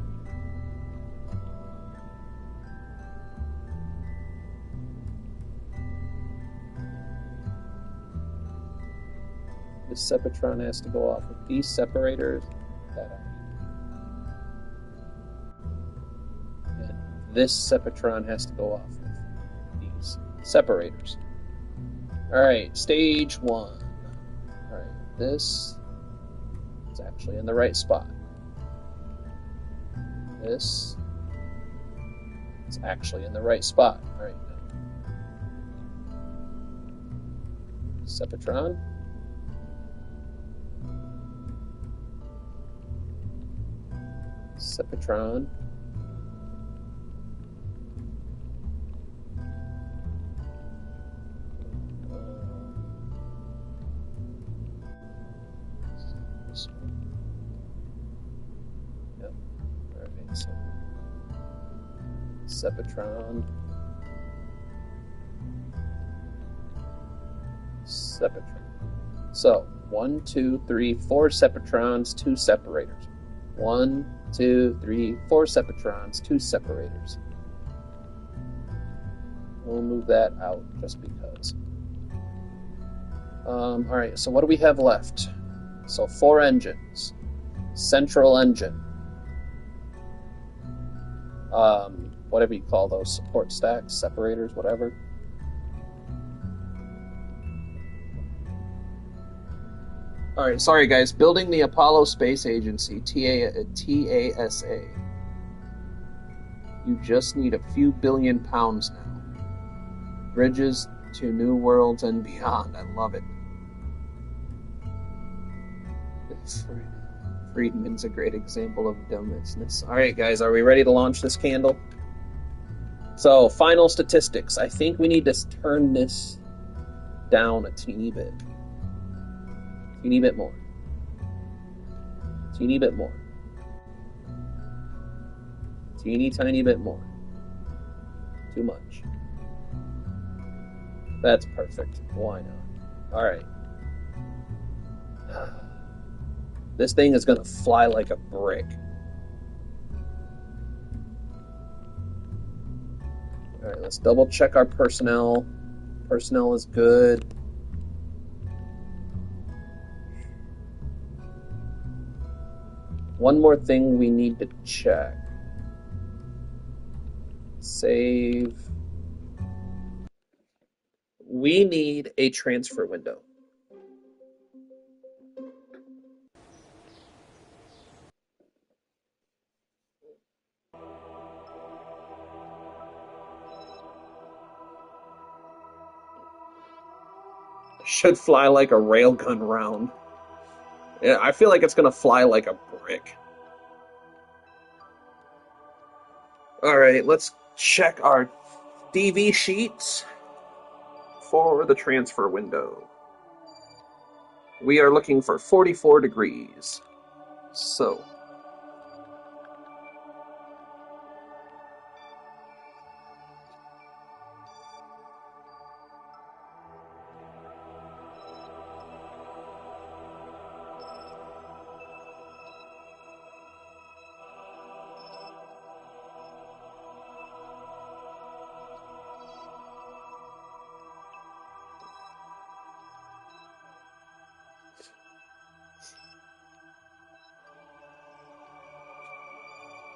This sepatron has to go off with these separators. And this sepatron has to go off with these separators. Alright, stage 1. Alright, this is actually in the right spot. This is actually in the right spot. Alright, sepatron. Sepatron. This one. Yep. Alright, so sepatron. Sepatron. So 1, 2, 3, 4 sepatrons, 2 separators. 1, 2, 3, 4 sepatrons, 2 separators. We'll move that out just because. Alright, so what do we have left? So 4 engines. Central engine. Whatever you call those, support stacks, separators, whatever. Alright, sorry guys. Building the Apollo Space Agency, TASA. You just need a few billion pounds now. Bridges to new worlds and beyond. I love it. Friedman's a great example of dumbness. Alright guys, are we ready to launch this candle? So, final statistics. I think we need to turn this down a teeny bit. Teeny bit more. Teeny bit more. Teeny tiny bit more. Too much. That's perfect. Why not? Alright. This thing is gonna fly like a brick. Alright, let's double check our personnel. Personnel is good. One more thing we need to check. Save. We need a transfer window. Should fly like a railgun round. Yeah, I feel like it's gonna fly like a brick. Alright, let's check our DV sheets for the transfer window. We are looking for 44 degrees. So,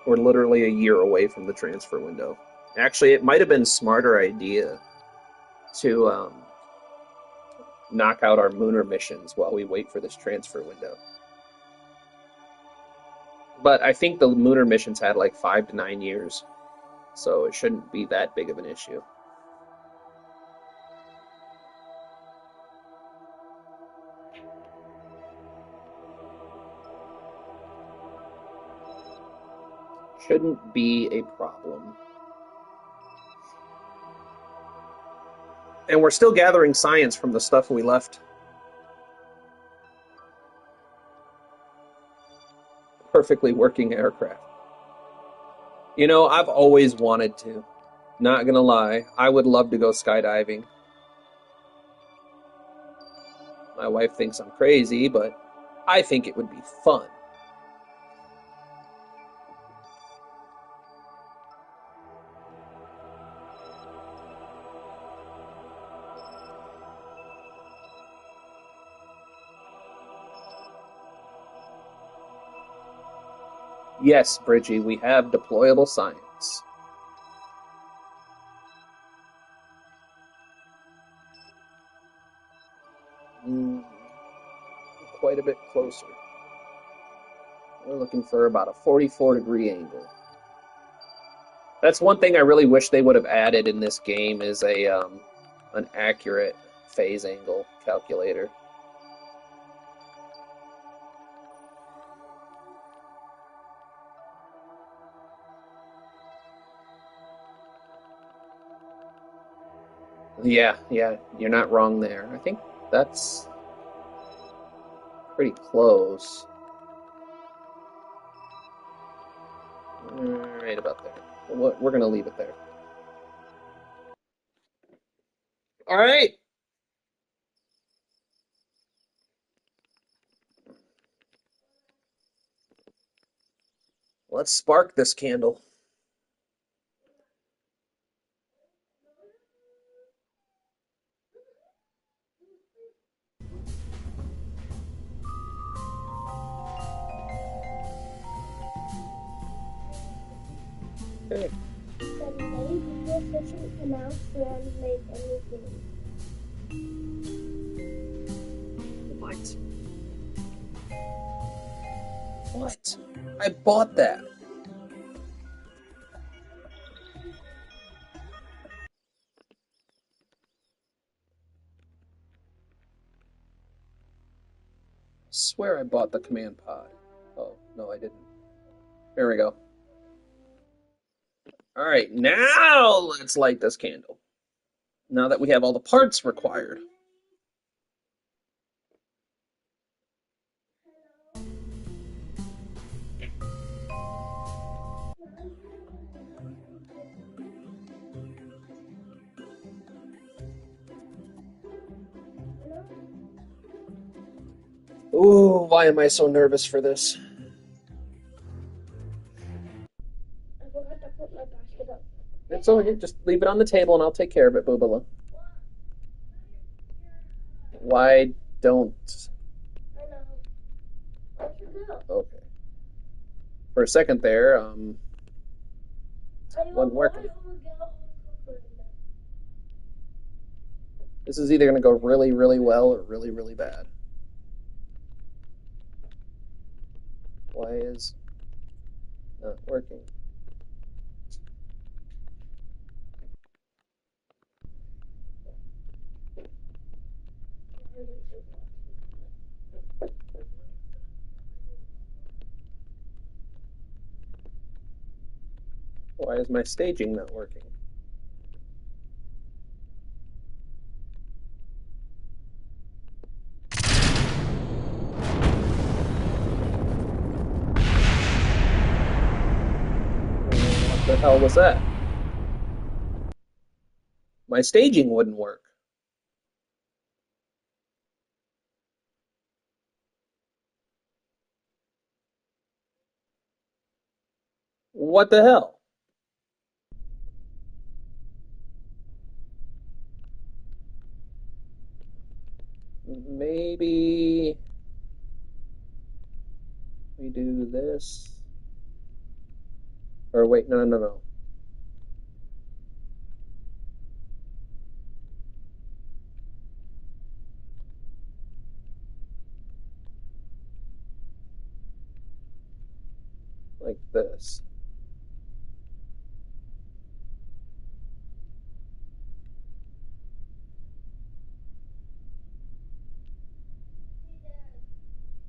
we're literally a year away from the transfer window. Actually, it might have been a smarter idea to knock out our lunar missions while we wait for this transfer window. But I think the lunar missions had like 5 to 9 years, so it shouldn't be that big of an issue. Shouldn't be a problem. And we're still gathering science from the stuff we left. Perfectly working aircraft. You know, I've always wanted to Not gonna lie, I would love to go skydiving. My wife thinks I'm crazy, but I think it would be fun. Yes, Bridgie, we have deployable science. Mm, quite a bit closer. We're looking for about a 44-degree angle. That's one thing I really wish they would have added in this game is a an accurate phase angle calculator. Yeah, yeah, you're not wrong there. I think that's pretty close. Right about there. We're gonna leave it there. All right, let's spark this candle. Okay. That many people officially announced they make anything. What? What? I bought that. Swear I bought the command pod. Oh, no, I didn't. There we go. All right, now let's light this candle. Now that we have all the parts required. Ooh, why am I so nervous for this? I forgot to put my basket up. It's okay. Just leave it on the table and I'll take care of it, Boobala. Why don't... I know. Where'd you go? Okay. For a second there, I wasn't working. want to go home. This is either going to go really, really well or really, really bad. Why is not working? Why is my staging not working? What the hell was that? My staging wouldn't work. What the hell? Maybe we do this. Or wait, no, no, no. Like this.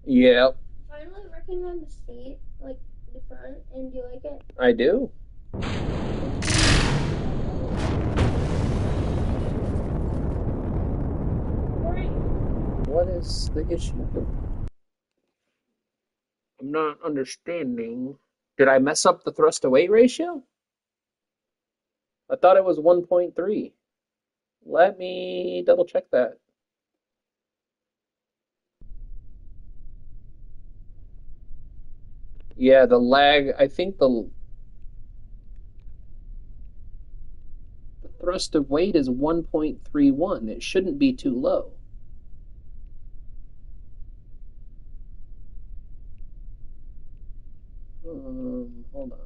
Yep, Finally working on the seat, like the front, and do you like it? I do. Right. What is the issue? I'm not understanding. Did I mess up the thrust to weight ratio? I thought it was 1.3. Let me double check that. Yeah, the lag, I think the thrust of weight is 1.31. It shouldn't be too low. Hold on.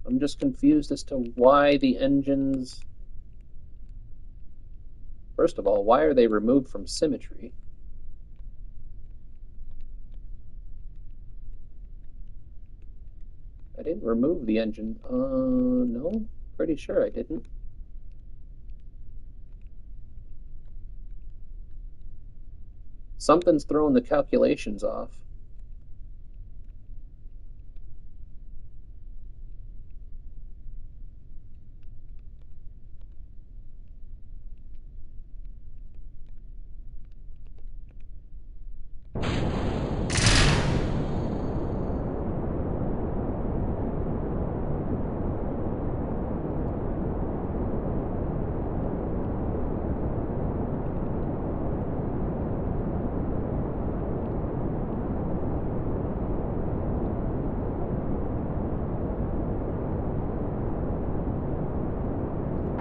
I'm just confused as to why the engines. First of all, why are they removed from symmetry? I didn't remove the engine. No, pretty sure I didn't. Something's throwing the calculations off.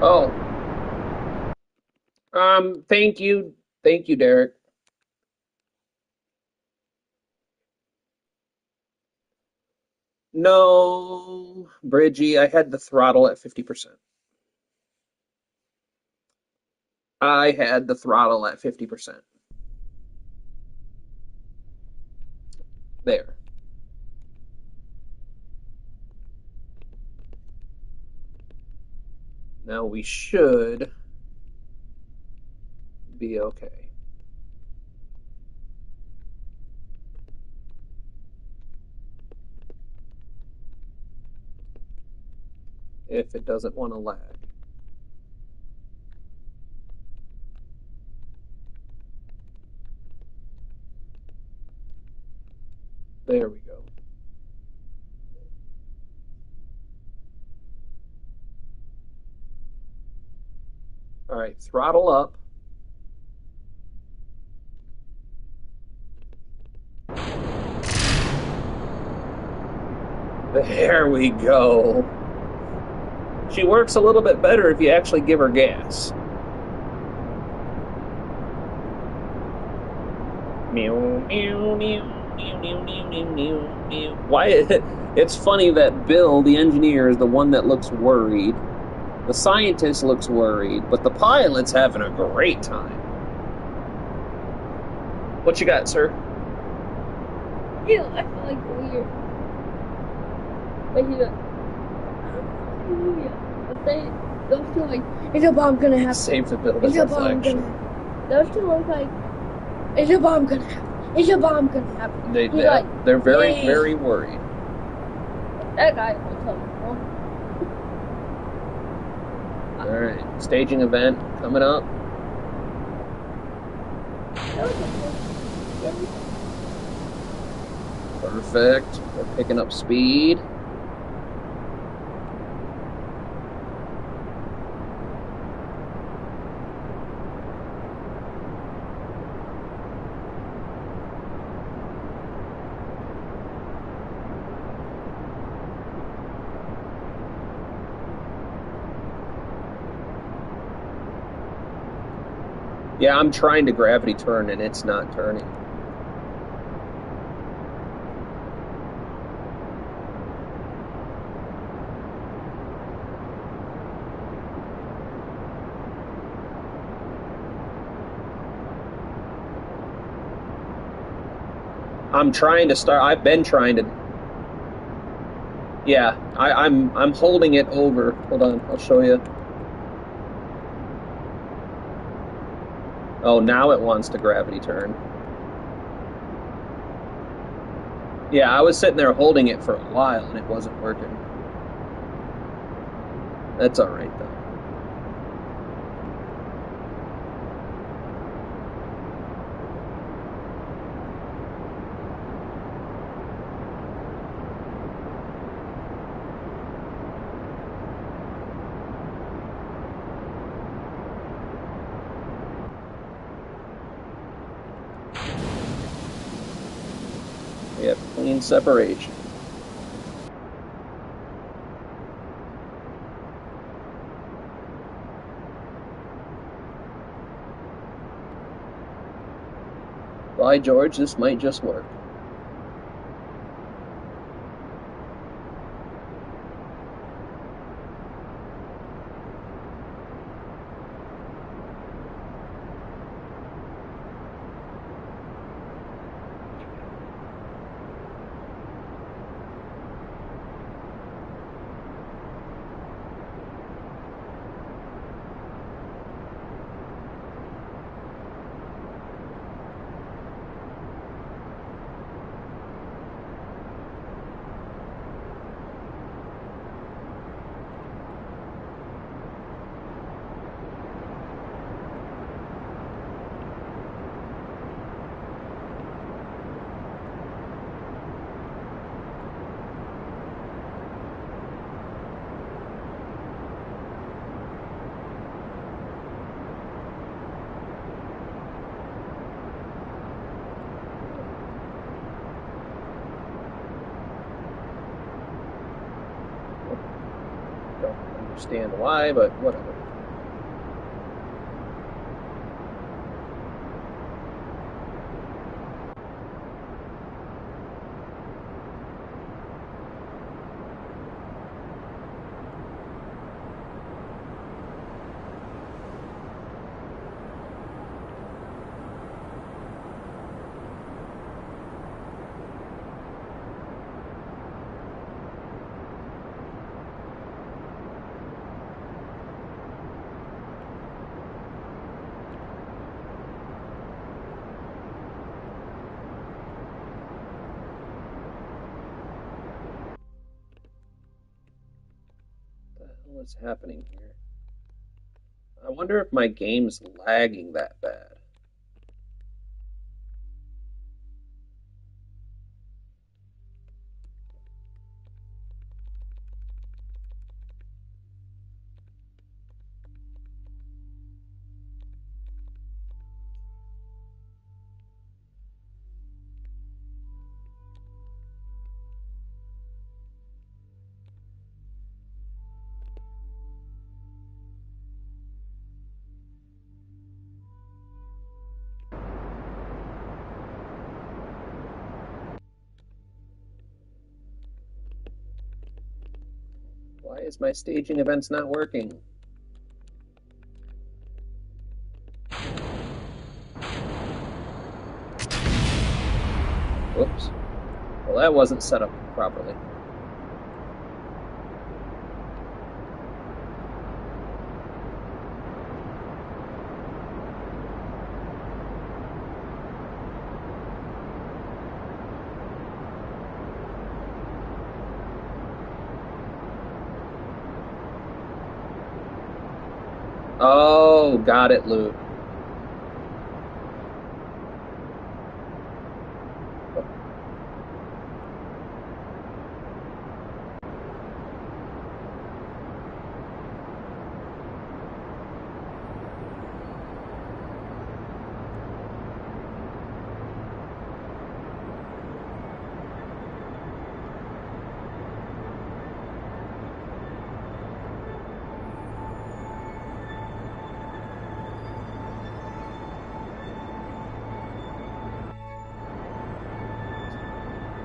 Oh, thank you, Derek. No, Bridgie, I had the throttle at 50%. I had the throttle at 50%. There. Now we should be okay. If it doesn't want to lag. There we go. All right, throttle up. There we go. She works a little bit better if you actually give her gas. Meow, meow, meow, meow, meow, meow, meow, meow, meow. Why? It's funny that Bill, the engineer, is the one that looks worried. The scientist looks worried, but the pilot's having a great time. What you got, sir? Ew, I feel like weird. But he's like, hallelujah. But they, those two like, is a bomb gonna happen? Save the building Is a bomb reflection. gonna? Those two look like, is a bomb gonna happen? Is a bomb gonna happen? They're very, "Yay." very worried. That guy will tell me. All right, staging event coming up. Perfect. We're picking up speed. Yeah, I'm trying to gravity turn and it's not turning. I'm trying to start. I've been trying to. Yeah, I'm holding it over. Hold on, I'll show you. Oh, now it wants to gravity turn. Yeah, I was sitting there holding it for a while and it wasn't working. That's all right though. Maximum separation. By George, this might just work. Don't understand why, but whatever. What's happening here? I wonder if my game's lagging that bad. Why is my staging events not working? Whoops. Well, that wasn't set up properly. Oh, got it, Luke.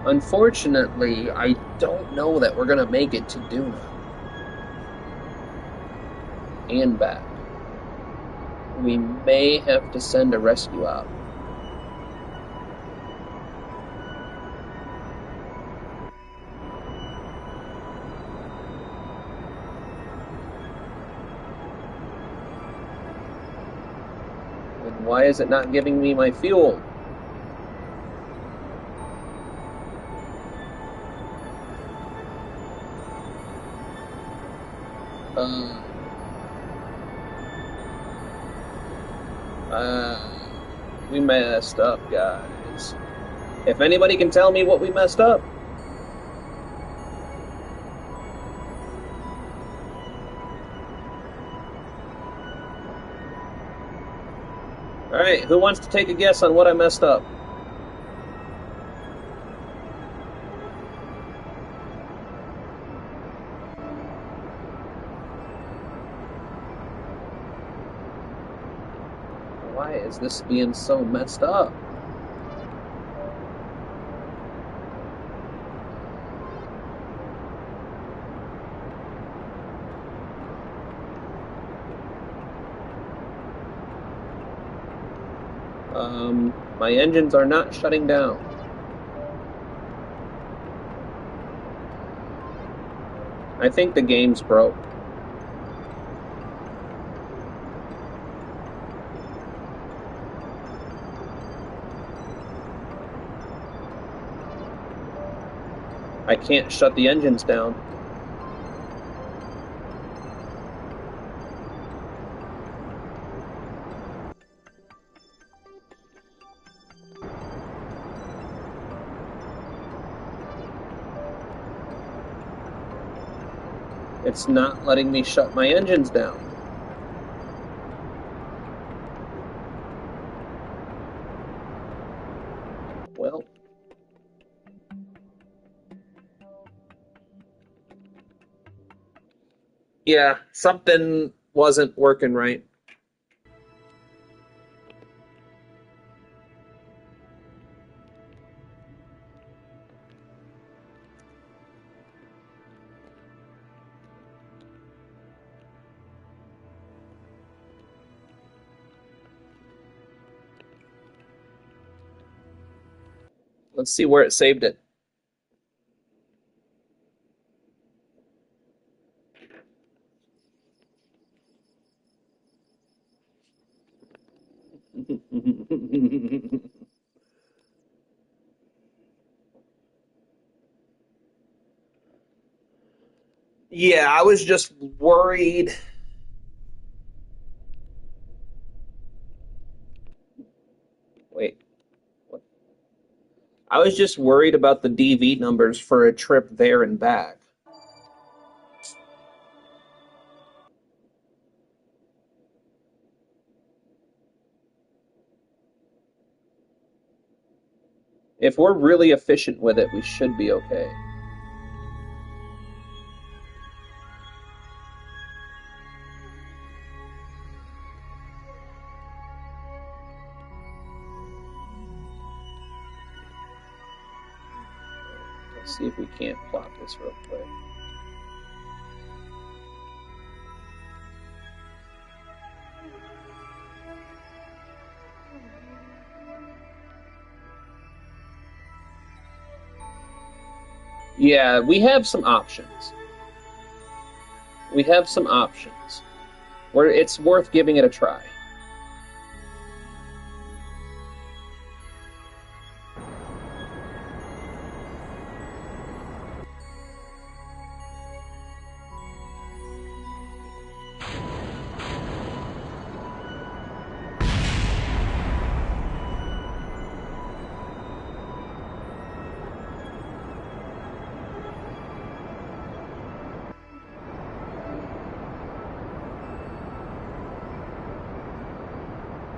Unfortunately, I don't know that we're gonna make it to Duna and back. We may have to send a rescue out. And why is it not giving me my fuel? Uh, uh, we messed up, guys. If anybody can tell me what we messed up. Alright, who wants to take a guess on what I messed up? Why is this being so messed up? My engines are not shutting down. I think the game's broke. I can't shut the engines down. It's not letting me shut my engines down. Well, yeah, something wasn't working right. Let's see where it saved it. Yeah, I was just worried. Wait, what? I was just worried about the DV numbers for a trip there and back. If we're really efficient with it, we should be okay. Let's see if we can't plot this real quick. Yeah, we have some options. We have some options. Where it's worth giving it a try.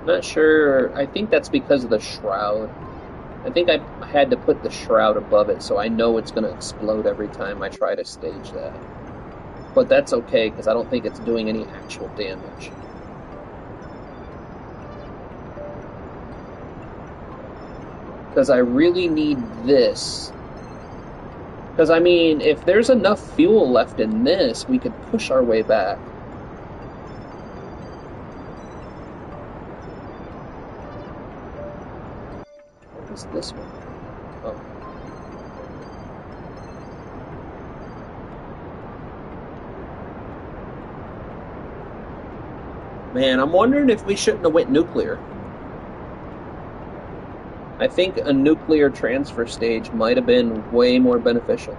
Not sure. I think that's because of the shroud. I think I had to put the shroud above it so I know it's going to explode every time I try to stage that. But that's okay because I don't think it's doing any actual damage. Because I really need this. Because, I mean, if there's enough fuel left in this, we could push our way back. What is this one? Oh. Man, I'm wondering if we shouldn't have went nuclear. I think a nuclear transfer stage might have been way more beneficial.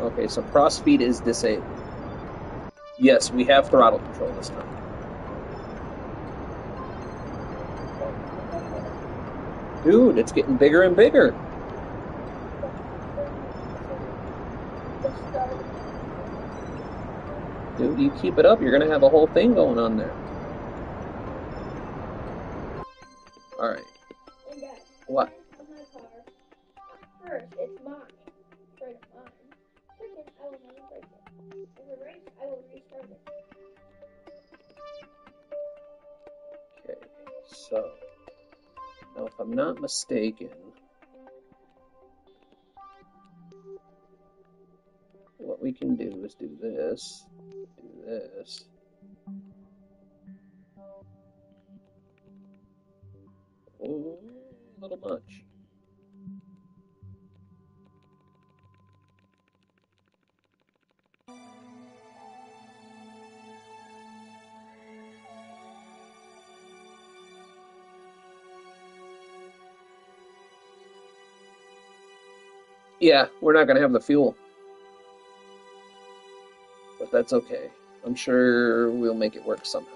Okay, so cross speed is disabled. Yes, we have throttle control this time. Dude, it's getting bigger and bigger. you keep it up, you're gonna have a whole thing going on there. All right. And Dad, What? of my car. First, it's mine. Right of mine. Second, I will never break it. If it breaks, I will restart it. Okay. So now, if I'm not mistaken, what we can do is do this, do this. Oh, a little much. Yeah, we're not gonna have the fuel, but that's okay. I'm sure we'll make it work somehow.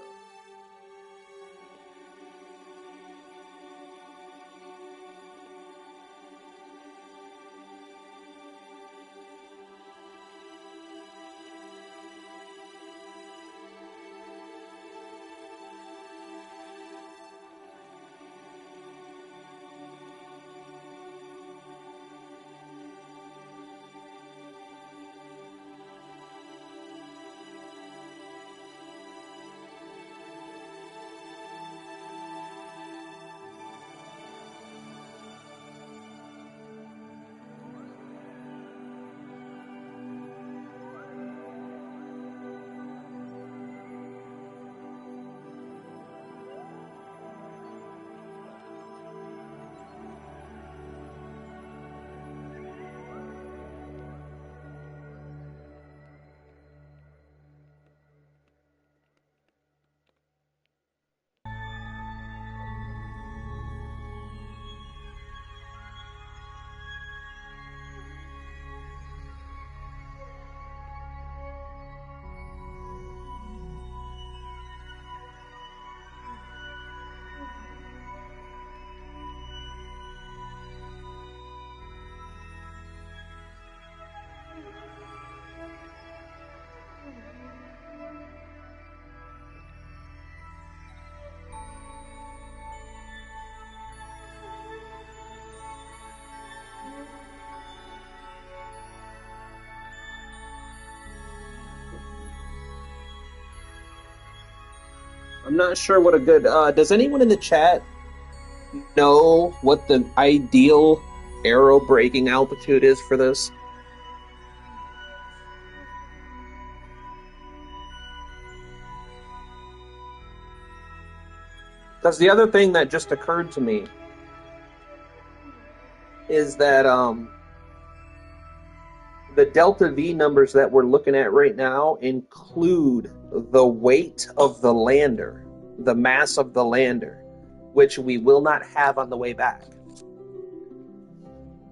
I'm not sure what a good. Does anyone in the chat know what the ideal aero braking altitude is for this? Because the other thing that just occurred to me is that the delta V numbers that we're looking at right now include the weight of the lander, the mass of the lander, which we will not have on the way back.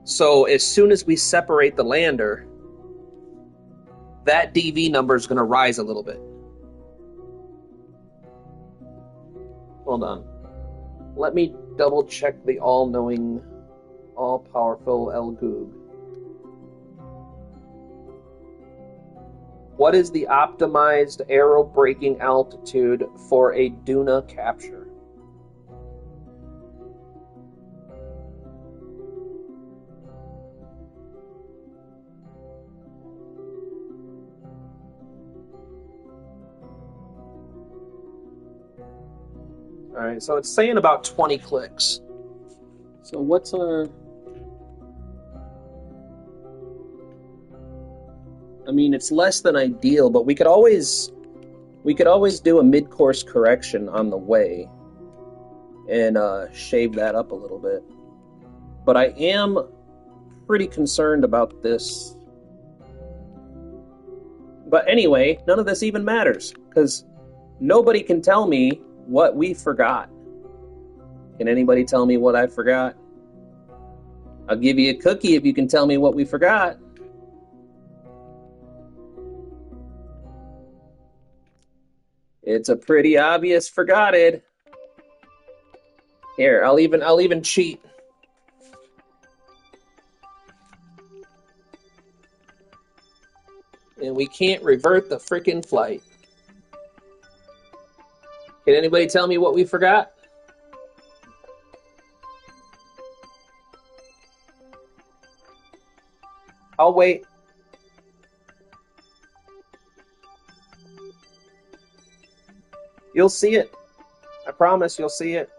So as soon as we separate the lander, that DV number is going to rise a little bit. Hold on. Let me double check the all-knowing, all-powerful El Goog. What is the optimized aero braking altitude for a Duna capture? All right, so it's saying about 20 clicks. So what's our... I mean, it's less than ideal, but we could always do a mid-course correction on the way and shave that up a little bit. But I am pretty concerned about this. But anyway, none of this even matters because nobody can tell me what we forgot. Can anybody tell me what I forgot? I'll give you a cookie if you can tell me what we forgot. It's a pretty obvious forgotted. Here, I'll even cheat. And we can't revert the frickin' flight. Can anybody tell me what we forgot? I'll wait. You'll see it. I promise you'll see it.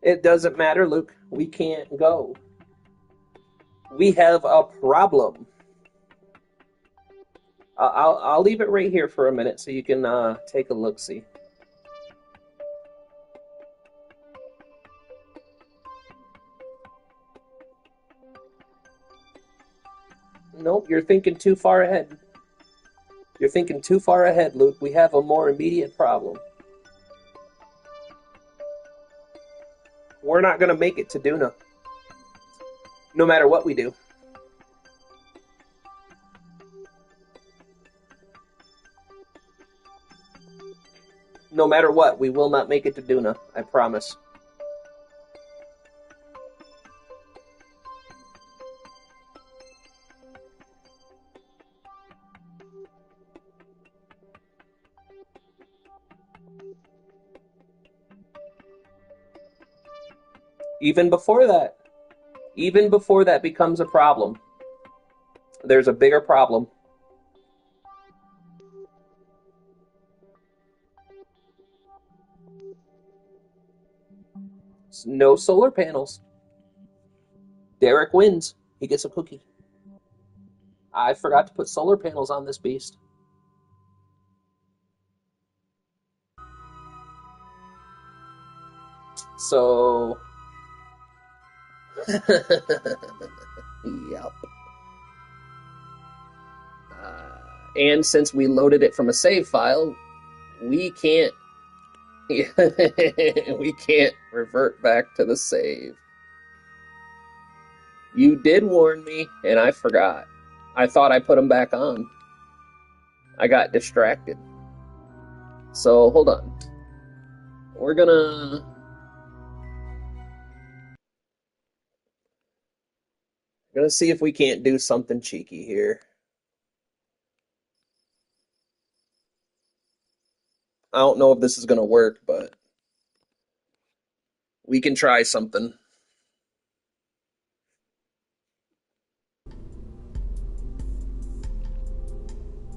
It doesn't matter, Luke. We can't go. We have a problem. I'll leave it right here for a minute so you can take a look-see. Nope, you're thinking too far ahead. You're thinking too far ahead, Luke. We have a more immediate problem. We're not going to make it to Duna, no matter what we do. No matter what, we will not make it to Duna, I promise. Even before that becomes a problem, there's a bigger problem. No solar panels. Derek wins. He gets a cookie. I forgot to put solar panels on this beast. So, yep. And since we loaded it from a save file, we can't we can't revert back to the save. You did warn me, and I forgot. I thought I put them back on. I got distracted. So, hold on. We're gonna see if we can't do something cheeky here. I don't know if this is gonna work, but we can try something.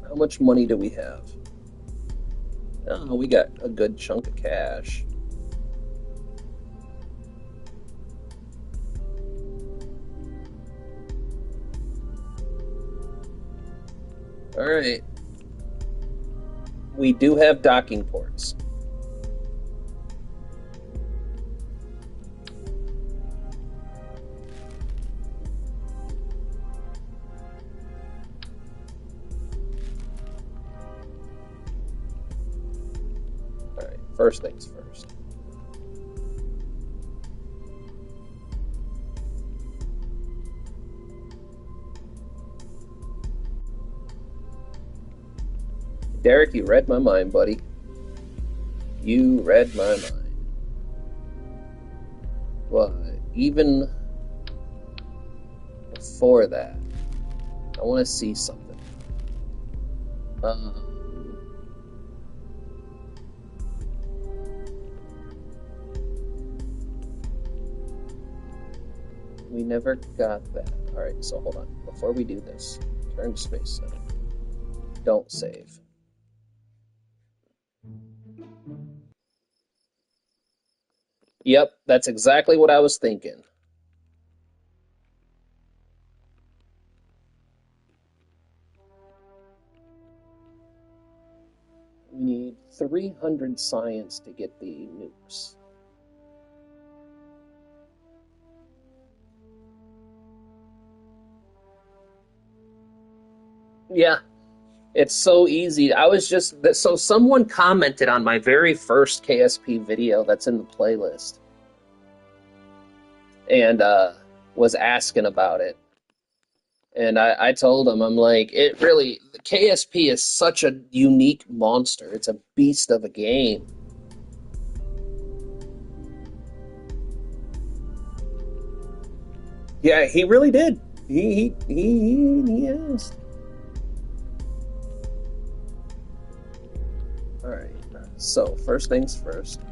How much money do we have? Oh, we got a good chunk of cash. All right. We do have docking ports. All right, first things first. Derek, you read my mind, buddy. You read my mind. But even before that, I want to see something. We never got that. All right, so hold on. Before we do this, turn to space center. Don't save. Yep, that's exactly what I was thinking. We need 300 science to get the nukes. Yeah, it's so easy. I was just so someone commented on my very first KSP video that's in the playlist and was asking about it. And I told him, I'm like, it really, the KSP is such a unique monster. It's a beast of a game. Yeah, he really did. He asked. All right. So first things first.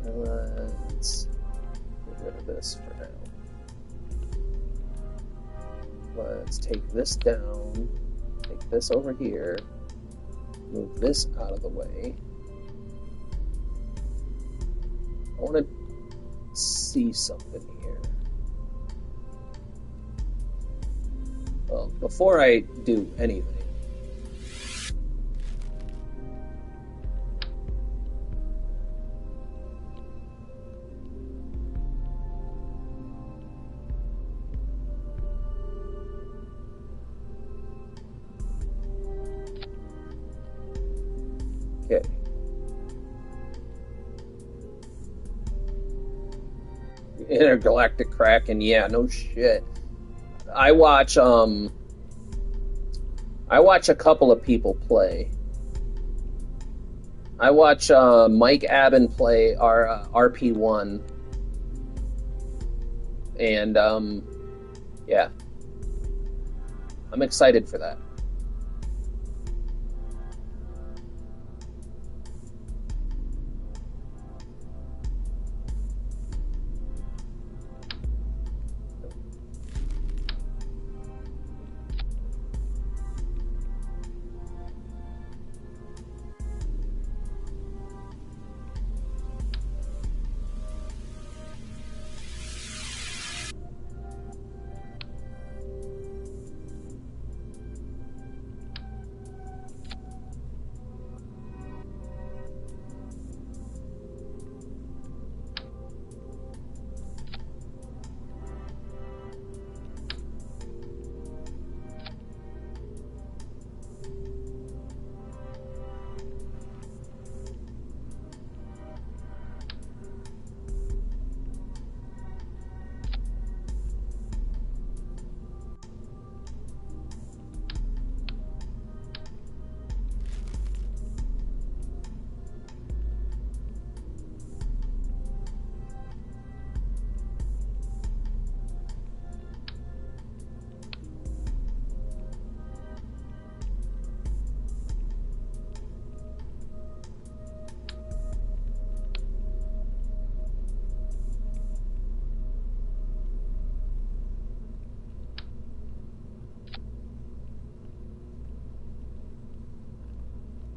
Let's get rid of this for now. Let's take this down. Take this over here. Move this out of the way. I want to see something here. Well, before I do anything, okay. Intergalactic Kraken, yeah, no shit. I watch um I watch a couple of people play. I watch Mike Abbin play our RP1, and yeah, I'm excited for that.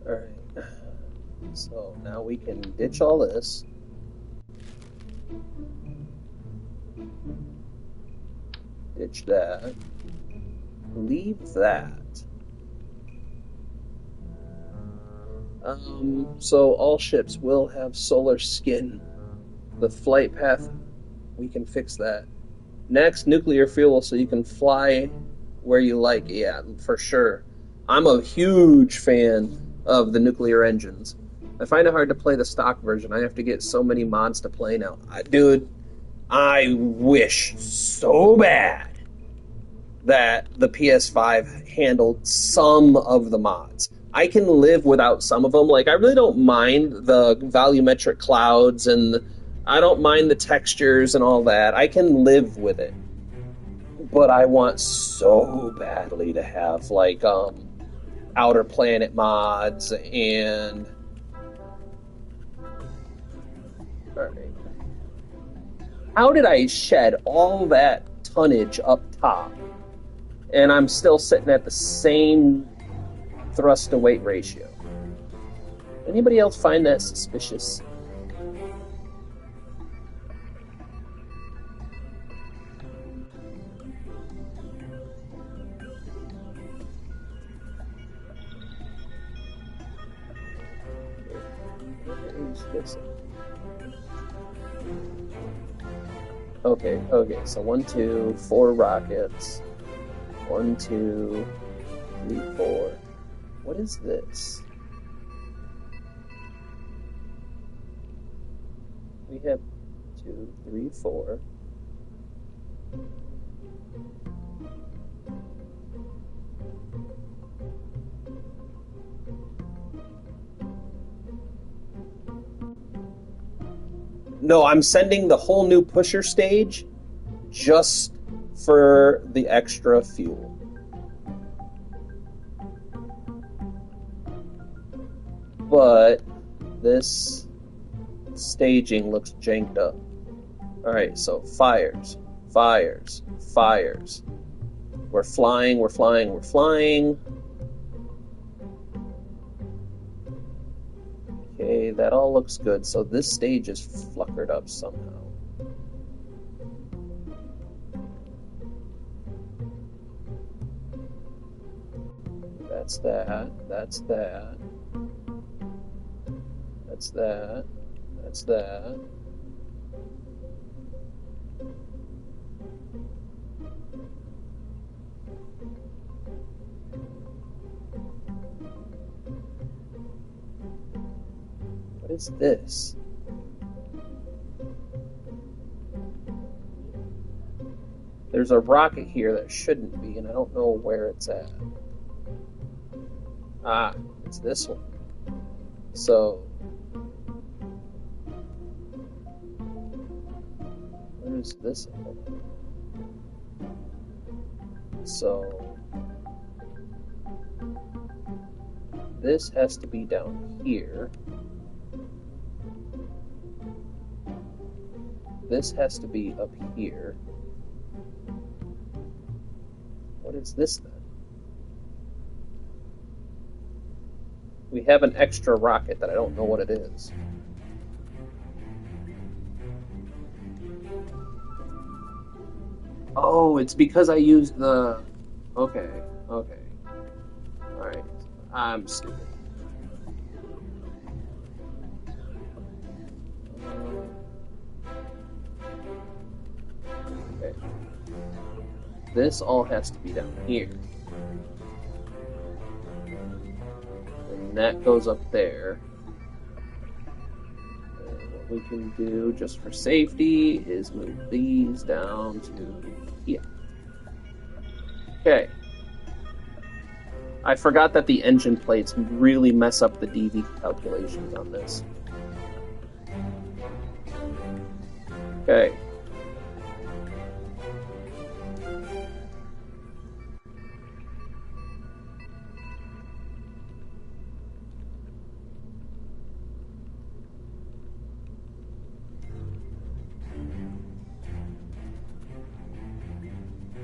All right. So now we can ditch all this. Ditch that. Leave that. So all ships will have solar skin. The flight path, we can fix that. Next, nuclear fuel so you can fly where you like. Yeah, for sure. I'm a huge fan of the nuclear engines. I find it hard to play the stock version. I have to get so many mods to play now. Dude, I wish so bad that the PS5 handled some of the mods. I can live without some of them. Like, I really don't mind the volumetric clouds and I don't mind the textures and all that. I can live with it. But I want so badly to have, like, outer planet mods and. Alright. How did I shed all that tonnage up top and I'm still sitting at the same thrust to weight ratio? Anybody else find that suspicious? Okay, so 1, 2, 4 rockets. 1, 2, 3, 4. What is this? We have 2, 3, 4. No, I'm sending the whole new pusher stage just for the extra fuel. But this staging looks janked up. Alright, so fires, fires, fires. We're flying, we're flying, we're flying. Okay, that all looks good. So this stage is fluckered up somehow. That's that, that's that. That's that, that's that. What is this? There's a rocket here that shouldn't be, and I don't know where it's at. Ah, it's this one. So, where's this at? So, this has to be down here. This has to be up here. What is this then? We have an extra rocket that I don't know what it is. Oh, it's because I used the... Okay, okay. Alright. I'm stupid. Okay. This all has to be down here. And that goes up there. And what we can do, just for safety, is move these down to here. Okay. I forgot that the engine plates really mess up the DV calculations on this. Okay.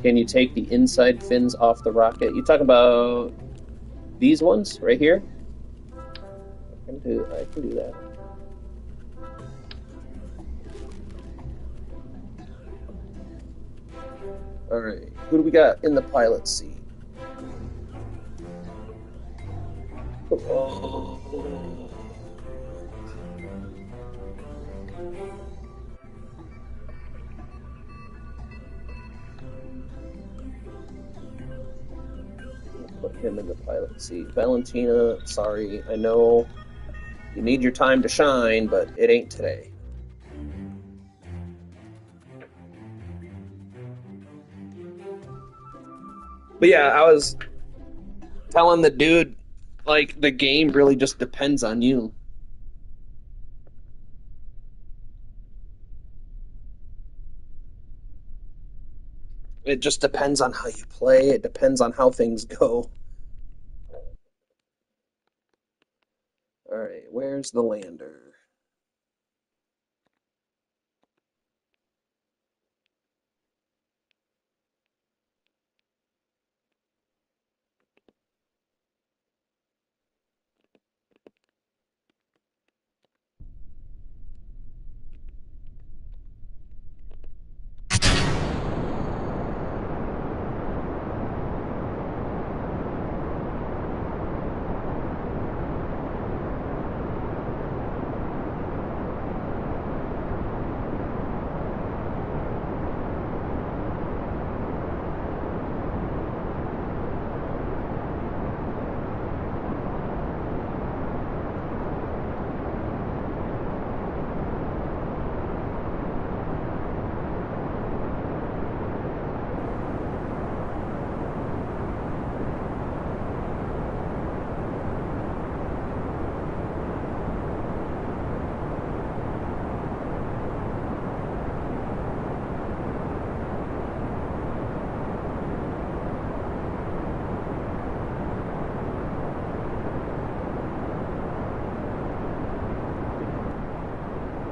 Can you take the inside fins off the rocket? You talk about these ones right here? I can do that. Alright, who do we got in the pilot seat? Oh. Put him in the pilot seat. Valentina, sorry, I know you need your time to shine, but it ain't today. But yeah, I was telling the dude, like, the game really just depends on you. It just depends on how you play. It depends on how things go. All right, where's the lander?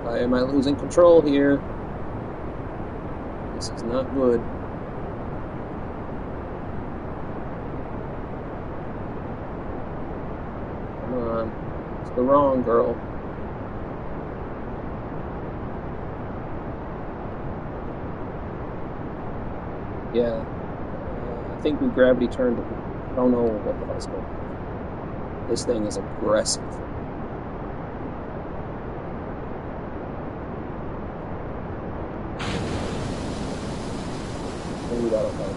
Why am I losing control here? This is not good. Come on. It's the wrong girl. Yeah. I think we gravity turned. I don't know what the hell's going on. This thing is aggressive. Maybe that'll help.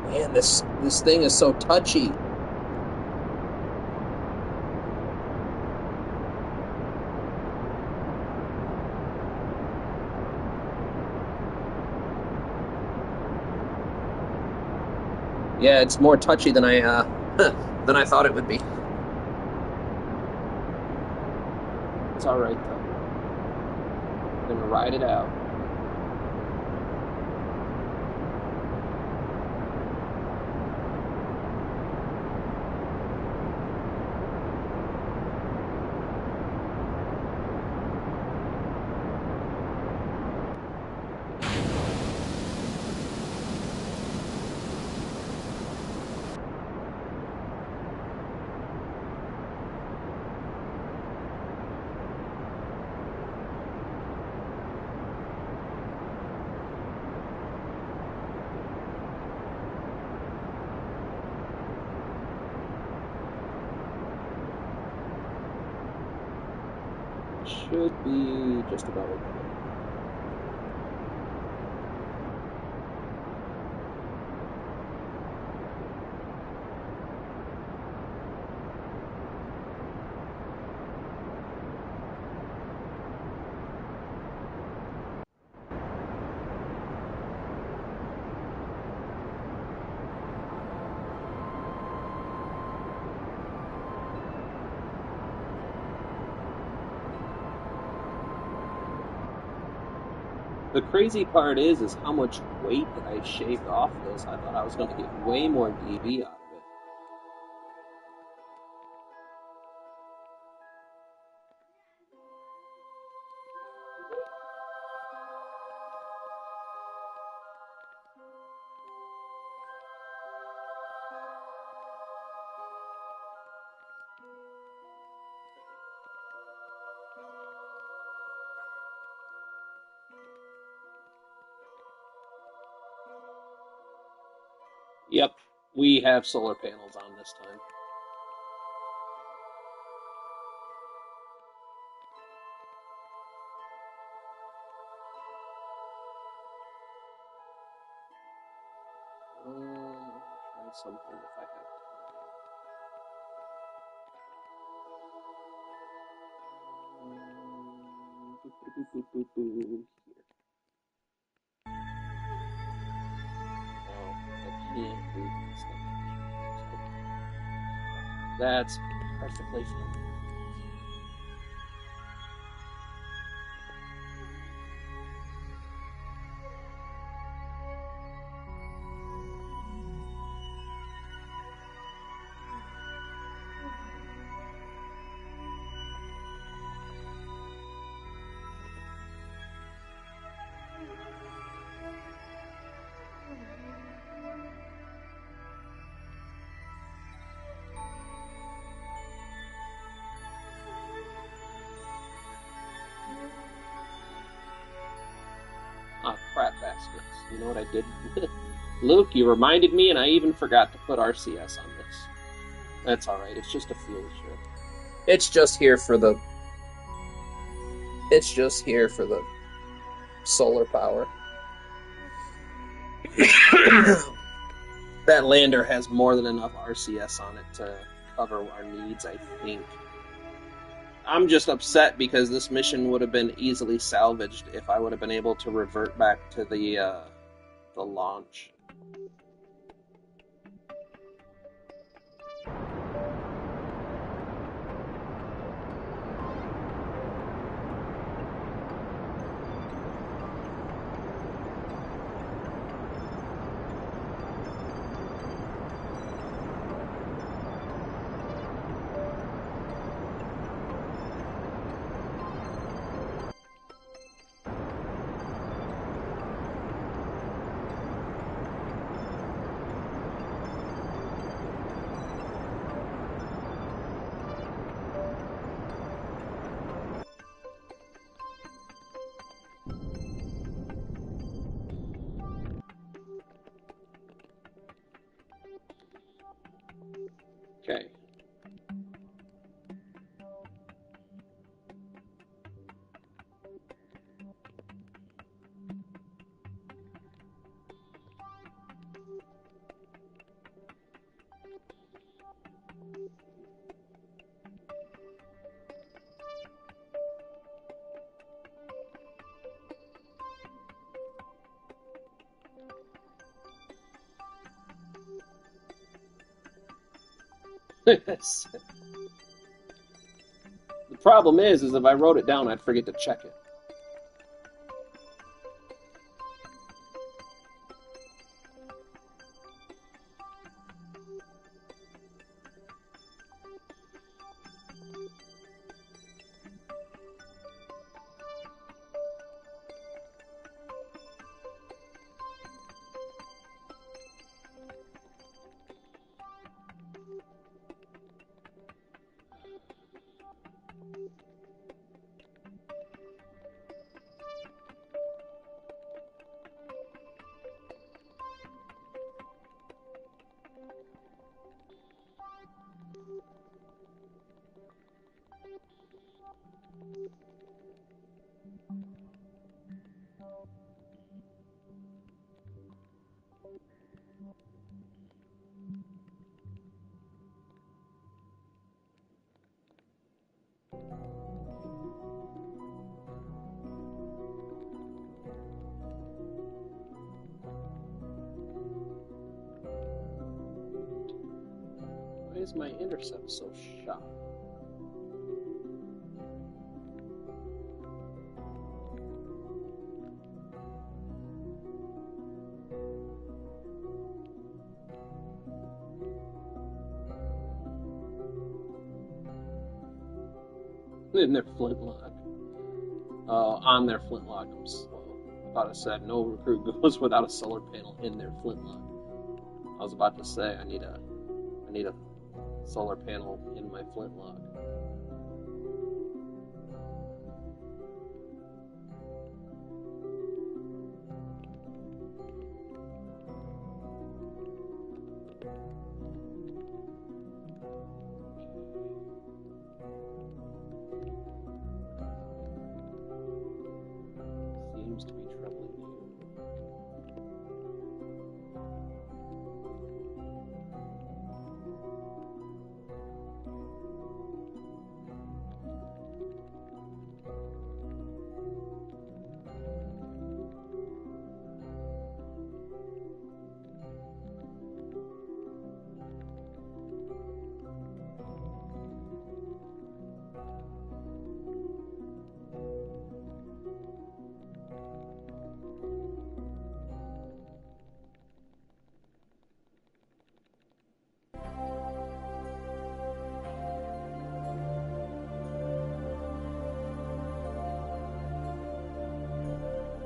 Man, this thing is so touchy. Yeah, it's more touchy than I than I thought it would be. It's all right though. I'm gonna ride it out. It should be just about okay. The crazy part is how much weight that I shaved off this. I thought I was going to get way more DV out of it. Yep, we have solar panels on this time. Try something if I have time. Here. Oh, I can't do this thing. That's perfectly fine. Ah, crap baskets. You know what I did? Luke, you reminded me, and I even forgot to put RCS on this. That's alright, it's just a fuel ship. It's just here for the... It's just here for the solar power. That lander has more than enough RCS on it to cover our needs, I think. I'm just upset because this mission would have been easily salvaged if I would have been able to revert back to the launch. Okay. The problem is if I wrote it down, I'd forget to check it. Why is my intercept so sharp? In their flintlock. On their flintlock, I'm slow. I thought it said no recruit goes without a solar panel in their flintlock. I was about to say I need a solar panel in my flintlock. Seems to be troubling you.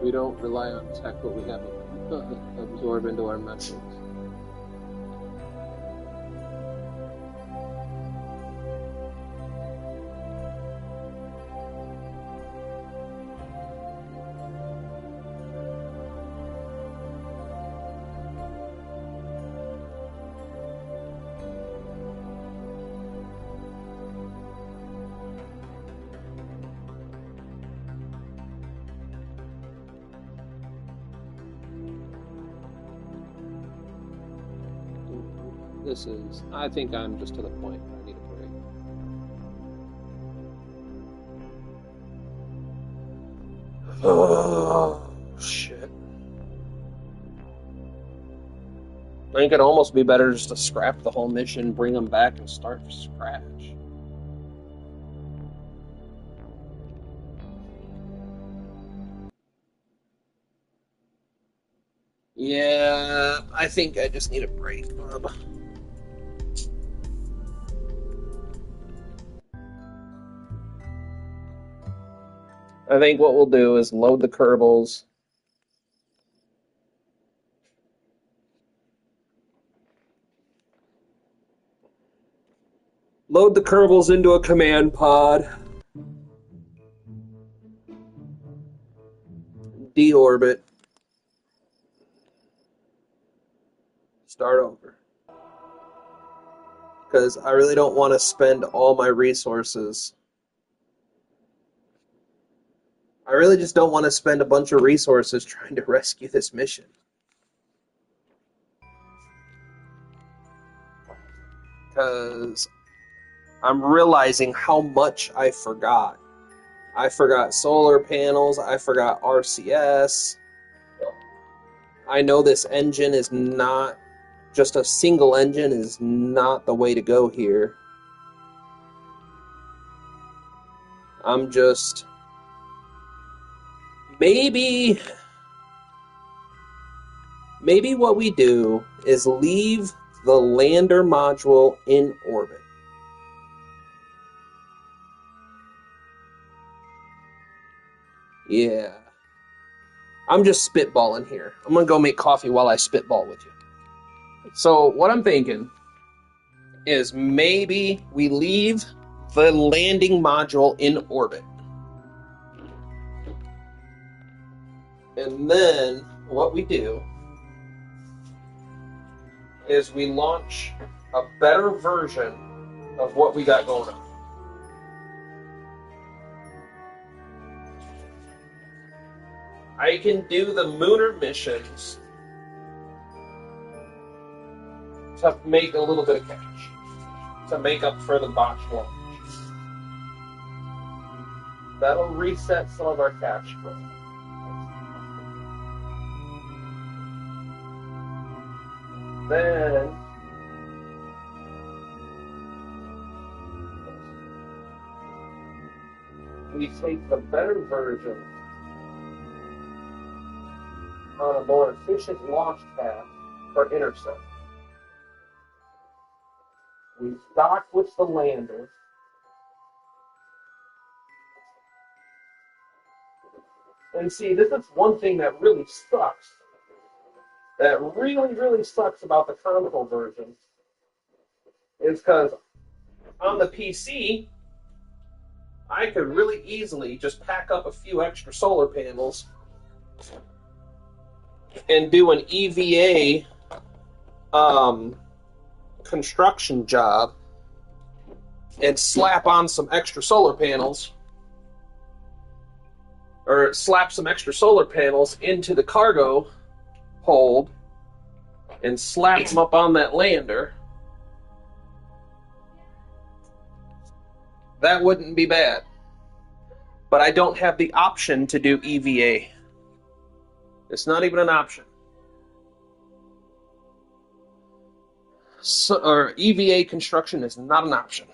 We don't rely on tech, but we have absorb into our methods. I think I'm just to the point where I need a break. Oh, shit. I think it'd almost be better just to scrap the whole mission, bring them back, and start from scratch. Yeah, I think I just need a break, Bob. I think what we'll do is load the Kerbals. Load the Kerbals into a command pod. Deorbit. Start over. because I really don't want to spend all my resources. I really just don't want to spend a bunch of resources trying to rescue this mission. Because I'm realizing how much I forgot. I forgot solar panels, I forgot RCS. I know this engine is not, just a single engine is not the way to go here. I'm just, maybe what we do is leave the lander module in orbit. Yeah. I'm just spitballing here. I'm gonna go make coffee while I spitball with you. So what I'm thinking is maybe we leave the landing module in orbit. And then what we do is we launch a better version of what we got going on. I can do the Mooner missions to make a little bit of cash, to make up for the botched launch. That'll reset some of our cash flow. Then we take the better version on a more efficient launch path for intercept. We dock with the lander. And see, this is one thing that really sucks. That really, really sucks about the console version. Is because on the PC, I could really easily just pack up a few extra solar panels and do an EVA construction job and slap on some extra solar panels, or slap some extra solar panels into the cargo hold and slap them up on that lander. That wouldn't be bad. But I don't have the option to do EVA. It's not even an option. So, or EVA construction is not an option.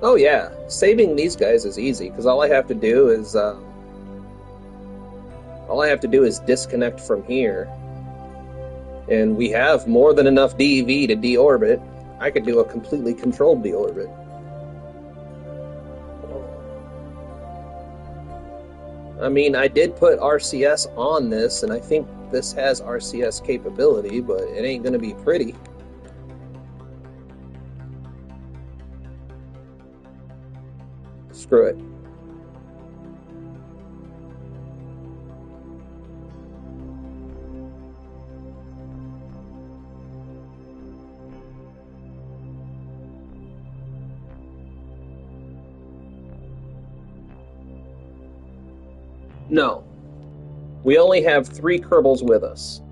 Oh yeah, saving these guys is easy because all I have to do is disconnect from here, and we have more than enough DEV to deorbit. I could do a completely controlled deorbit. I mean, I did put RCS on this, and I think this has RCS capability, but it ain't gonna be pretty. Screw it. No, we only have 3 Kerbals with us,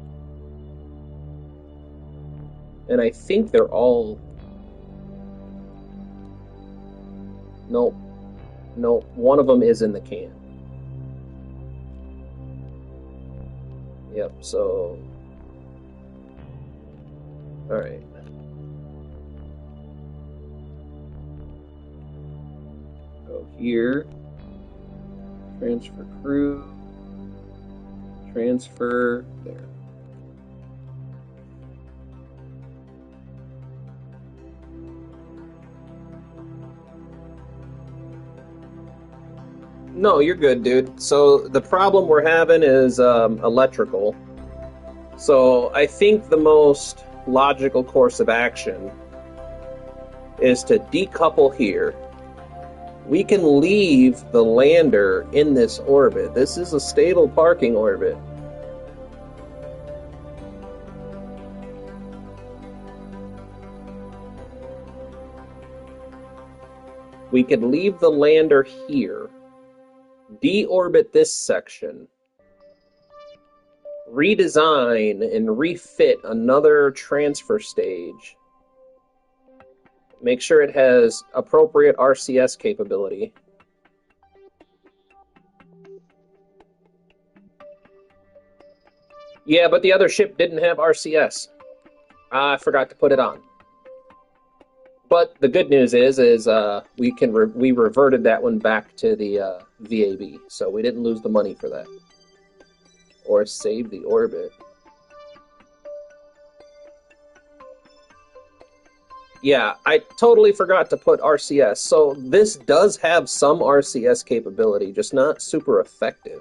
and I think they're all. Nope, nope. One of them is in the can. Yep. So, all right. Go here. Transfer crew. Transfer there. No, you're good, dude. So the problem we're having is electrical. So I think the most logical course of action is to decouple here. We can leave the lander in this orbit. This is a stable parking orbit. We could leave the lander here, deorbit this section, redesign and refit another transfer stage. Make sure it has appropriate RCS capability. Yeah, but the other ship didn't have RCS. I forgot to put it on. But the good news is we reverted that one back to the VAB, so we didn't lose the money for that, or save the orbit. Yeah, I totally forgot to put RCS. So this does have some RCS capability, just not super effective.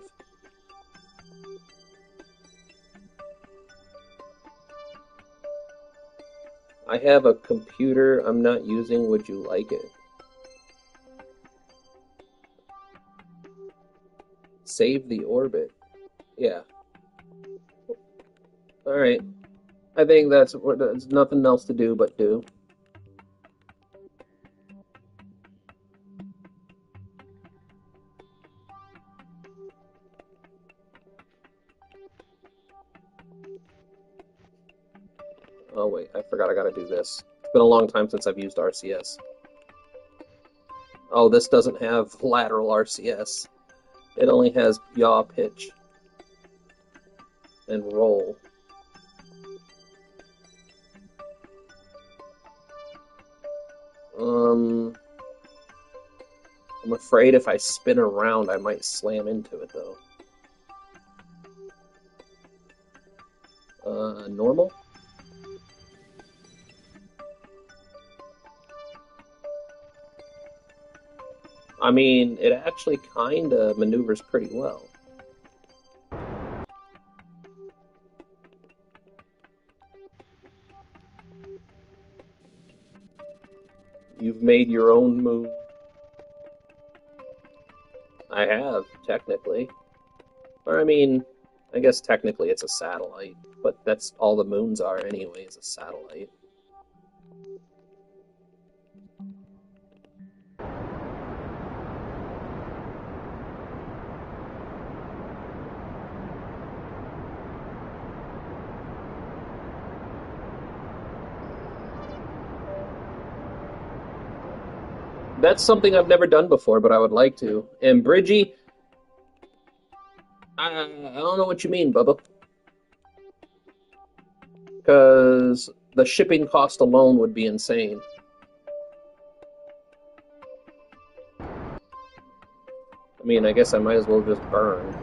I have a computer I'm not using. Would you like it? Save the orbit. Yeah. All right. I think that's what there's nothing else to do but do. Oh wait, I forgot I gotta do this. It's been a long time since I've used RCS. Oh, this doesn't have lateral RCS. It only has yaw, pitch, and roll. I'm afraid if I spin around, I might slam into it, though. Normal? I mean, it actually kind of maneuvers pretty well. You've made your own move. I have, technically. Or, I mean, I guess technically it's a satellite, but that's all the moons are anyway, is a satellite. That's something I've never done before, but I would like to. And Bridgie, I don't know what you mean, Bubba. Because the shipping cost alone would be insane. I mean, I guess I might as well just burn.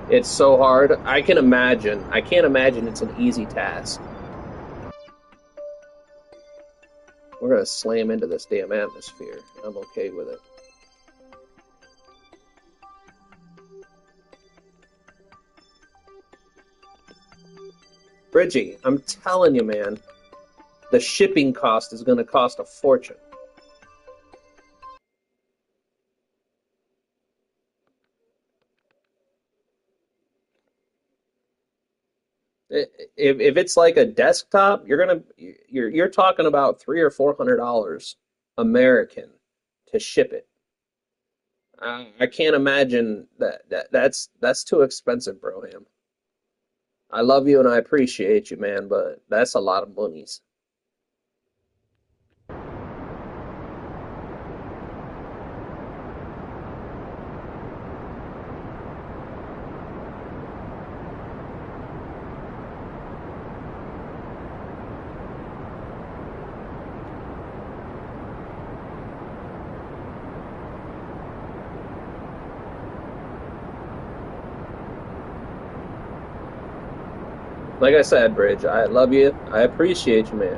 It's so hard. I can imagine. I can't imagine it's an easy task. We're gonna slam into this damn atmosphere. I'm okay with it. Bridgie, I'm telling you, man, the shipping cost is gonna cost a fortune. If it's like a desktop, you're talking about $300 or $400 American to ship it. I can't imagine that's too expensive, Broham. I love you and I appreciate you, man, but that's a lot of monies. Like I said, Bridge, I love you. I appreciate you, man.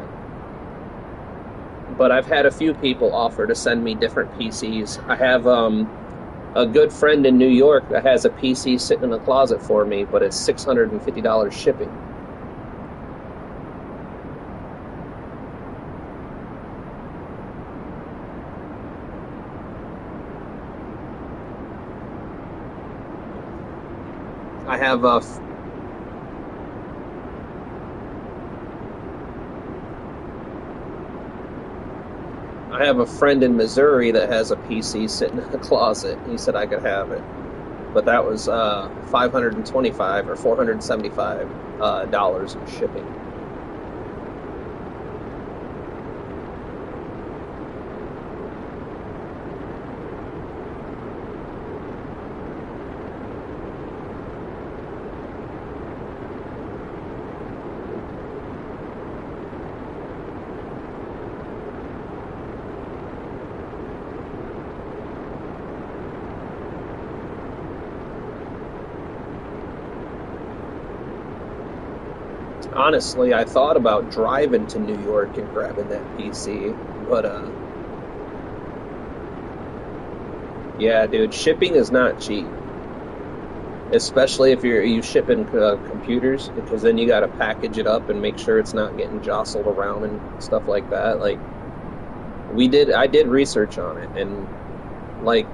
But I've had a few people offer to send me different PCs. I have a good friend in New York that has a PC sitting in a closet for me, but it's $650 shipping. I have a I have a friend in Missouri that has a PC sitting in a closet. He said I could have it, but that was 525 or $475 dollars in shipping. Honestly, I thought about driving to New York and grabbing that PC, but yeah, dude, shipping is not cheap, especially if you shipping computers, because then you got to package it up and make sure it's not getting jostled around and stuff like that. Like I did research on it, and like,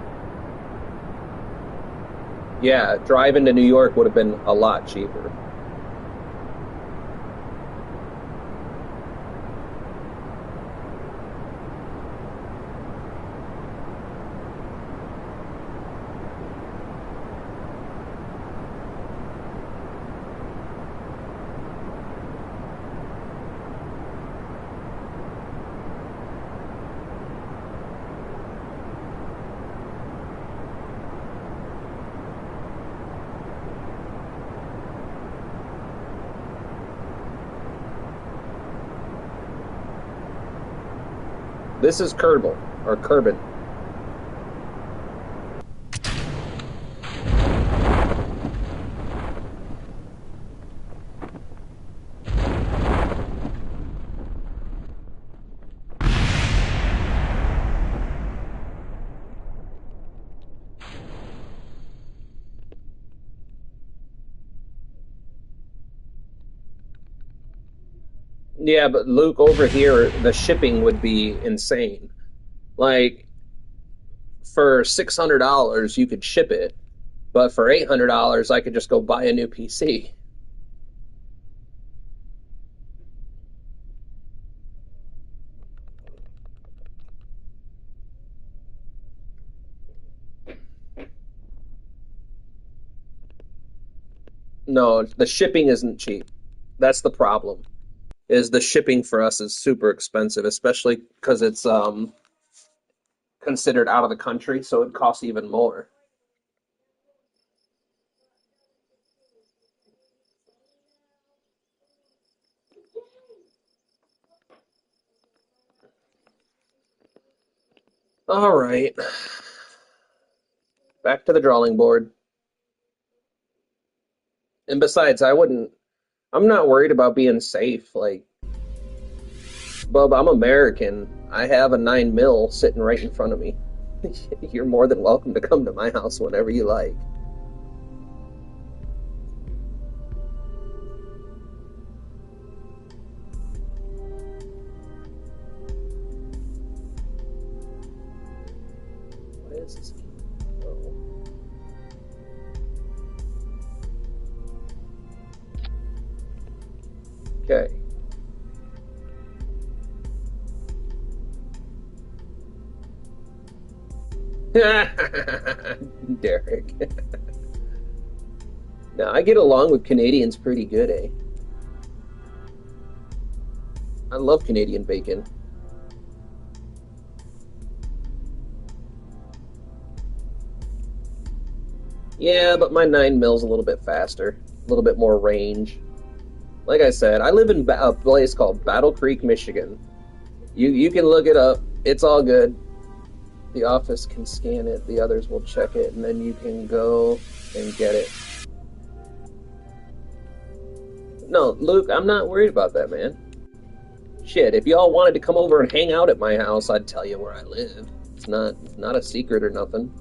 yeah, driving to New York would have been a lot cheaper. This is Kerbal or Kerbin. Yeah, but Luke, over here, the shipping would be insane. Like for $600, you could ship it, but for $800, I could just go buy a new PC. No, the shipping isn't cheap. That's the problem. Is the shipping for us is super expensive, especially because it's considered out of the country, so it costs even more. All right. Back to the drawing board. And besides, I'm not worried about being safe. Like, Bub, I'm American. I have a 9 mil sitting right in front of me. You're more than welcome to come to my house whenever you like. What is this? Oh. Okay. Derek. Now, I get along with Canadians pretty good, eh? I love Canadian bacon. Yeah, but my 9 mil's a little bit faster, a little bit more range. Like I said, I live in a place called Battle Creek, Michigan. You can look it up. It's all good. The office can scan it, the others will check it, and then you can go and get it. No, Luke, I'm not worried about that, man. Shit, if y'all wanted to come over and hang out at my house, I'd tell you where I live. It's not a secret or nothing.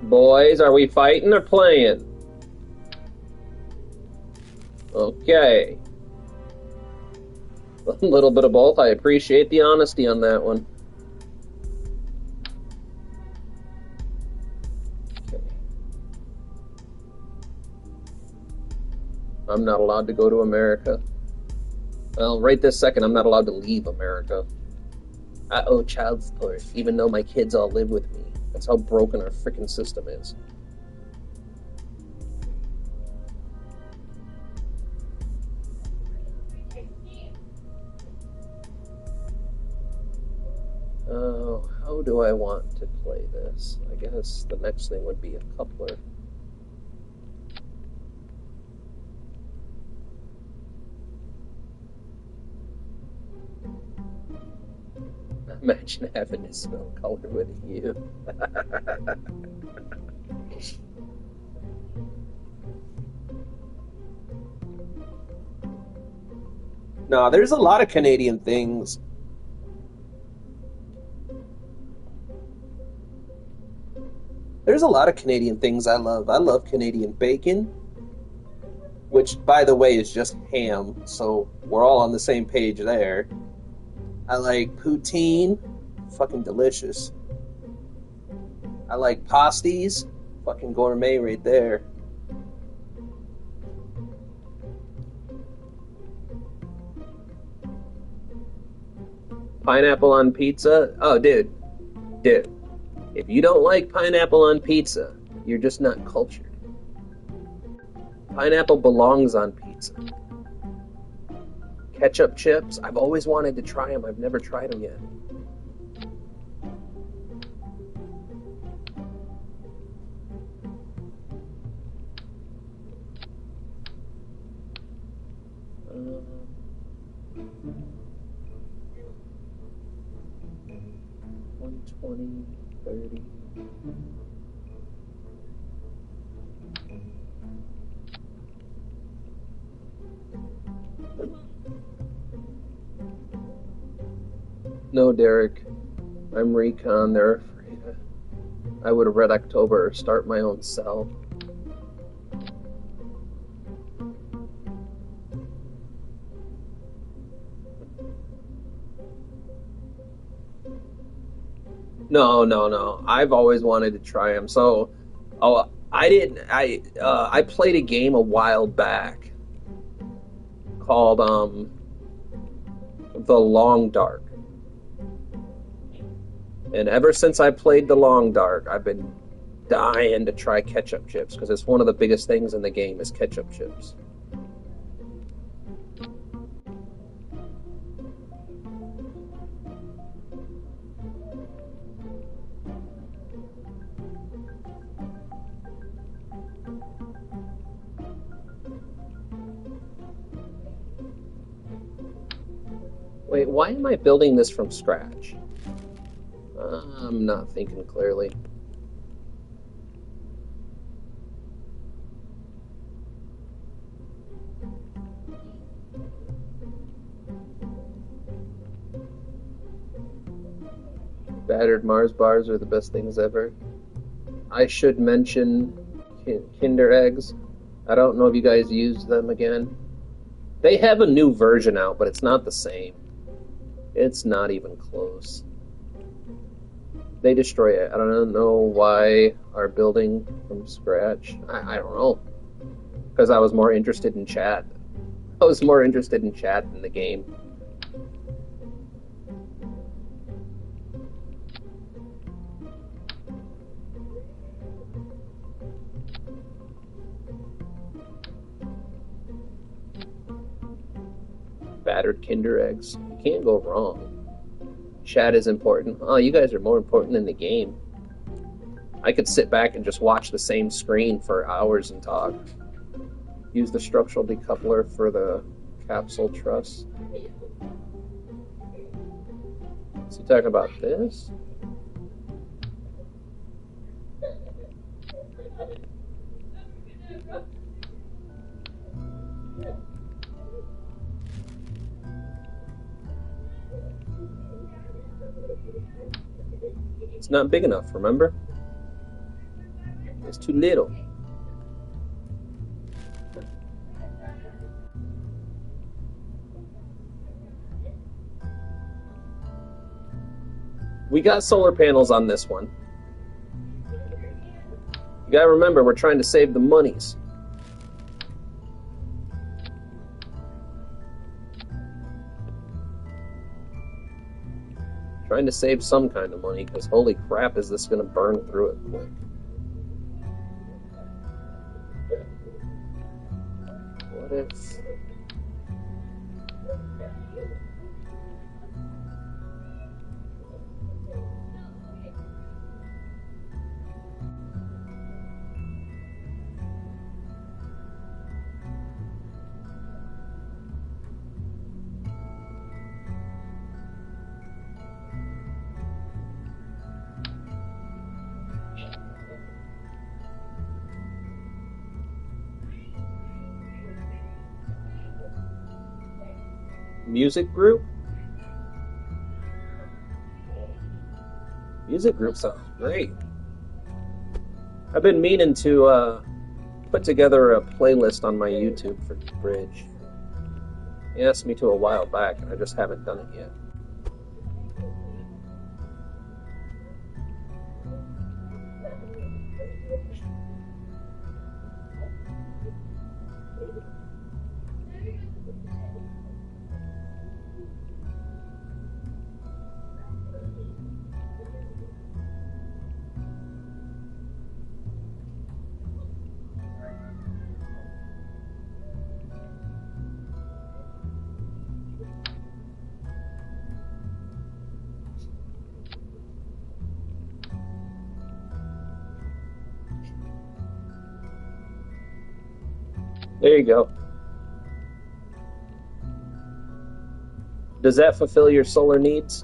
Boys, are we fighting or playing? Okay. A little bit of both. I appreciate the honesty on that one. Okay. I'm not allowed to go to America. Well, right this second, I'm not allowed to leave America. I owe child support, even though my kids all live with me. That's how broken our freaking system is. Oh, how do I want to play this? I guess the next thing would be a coupler. Imagine having to spell color with a U. No, there's a lot of Canadian things. There's a lot of Canadian things I love. I love Canadian bacon, which, by the way, is just ham, so we're all on the same page there. I like poutine, fucking delicious. I like pasties, fucking gourmet right there. Pineapple on pizza? Oh, dude. If you don't like pineapple on pizza, you're just not cultured. Pineapple belongs on pizza. Ketchup chips, I've always wanted to try them. I've never tried them yet. Um, 120, 30. No, Derek. I'm recon. They're afraid I would have read October or start my own cell. No, no, no. I've always wanted to try them. So, oh, I didn't. I played a game a while back called The Long Dark, and ever since I played The Long Dark, I've been dying to try ketchup chips because it's one of the biggest things in the game is ketchup chips. Wait, why am I building this from scratch? I'm not thinking clearly. Battered Mars bars are the best things ever. I should mention Kinder Eggs. I don't know if you guys use them again. They have a new version out, but it's not the same. It's not even close. They destroy it. I don't know why are building from scratch. I don't know. Because I was more interested in chat. I was more interested in chat than the game. Battered Kinder Eggs. You can't go wrong. Chat is important. Oh, you guys are more important than the game. I could sit back and just watch the same screen for hours and talk. Use the structural decoupler for the capsule truss. Is he talking about this? It's not big enough, remember? It's too little. We got solar panels on this one. You gotta remember, we're trying to save the monies. Trying to save some kind of money, because holy crap, is this gonna burn through it quick. What if... music group? Music group sounds great. I've been meaning to put together a playlist on my YouTube for Bridge. He asked me to a while back, and I just haven't done it yet. There you go. Does that fulfill your solar needs?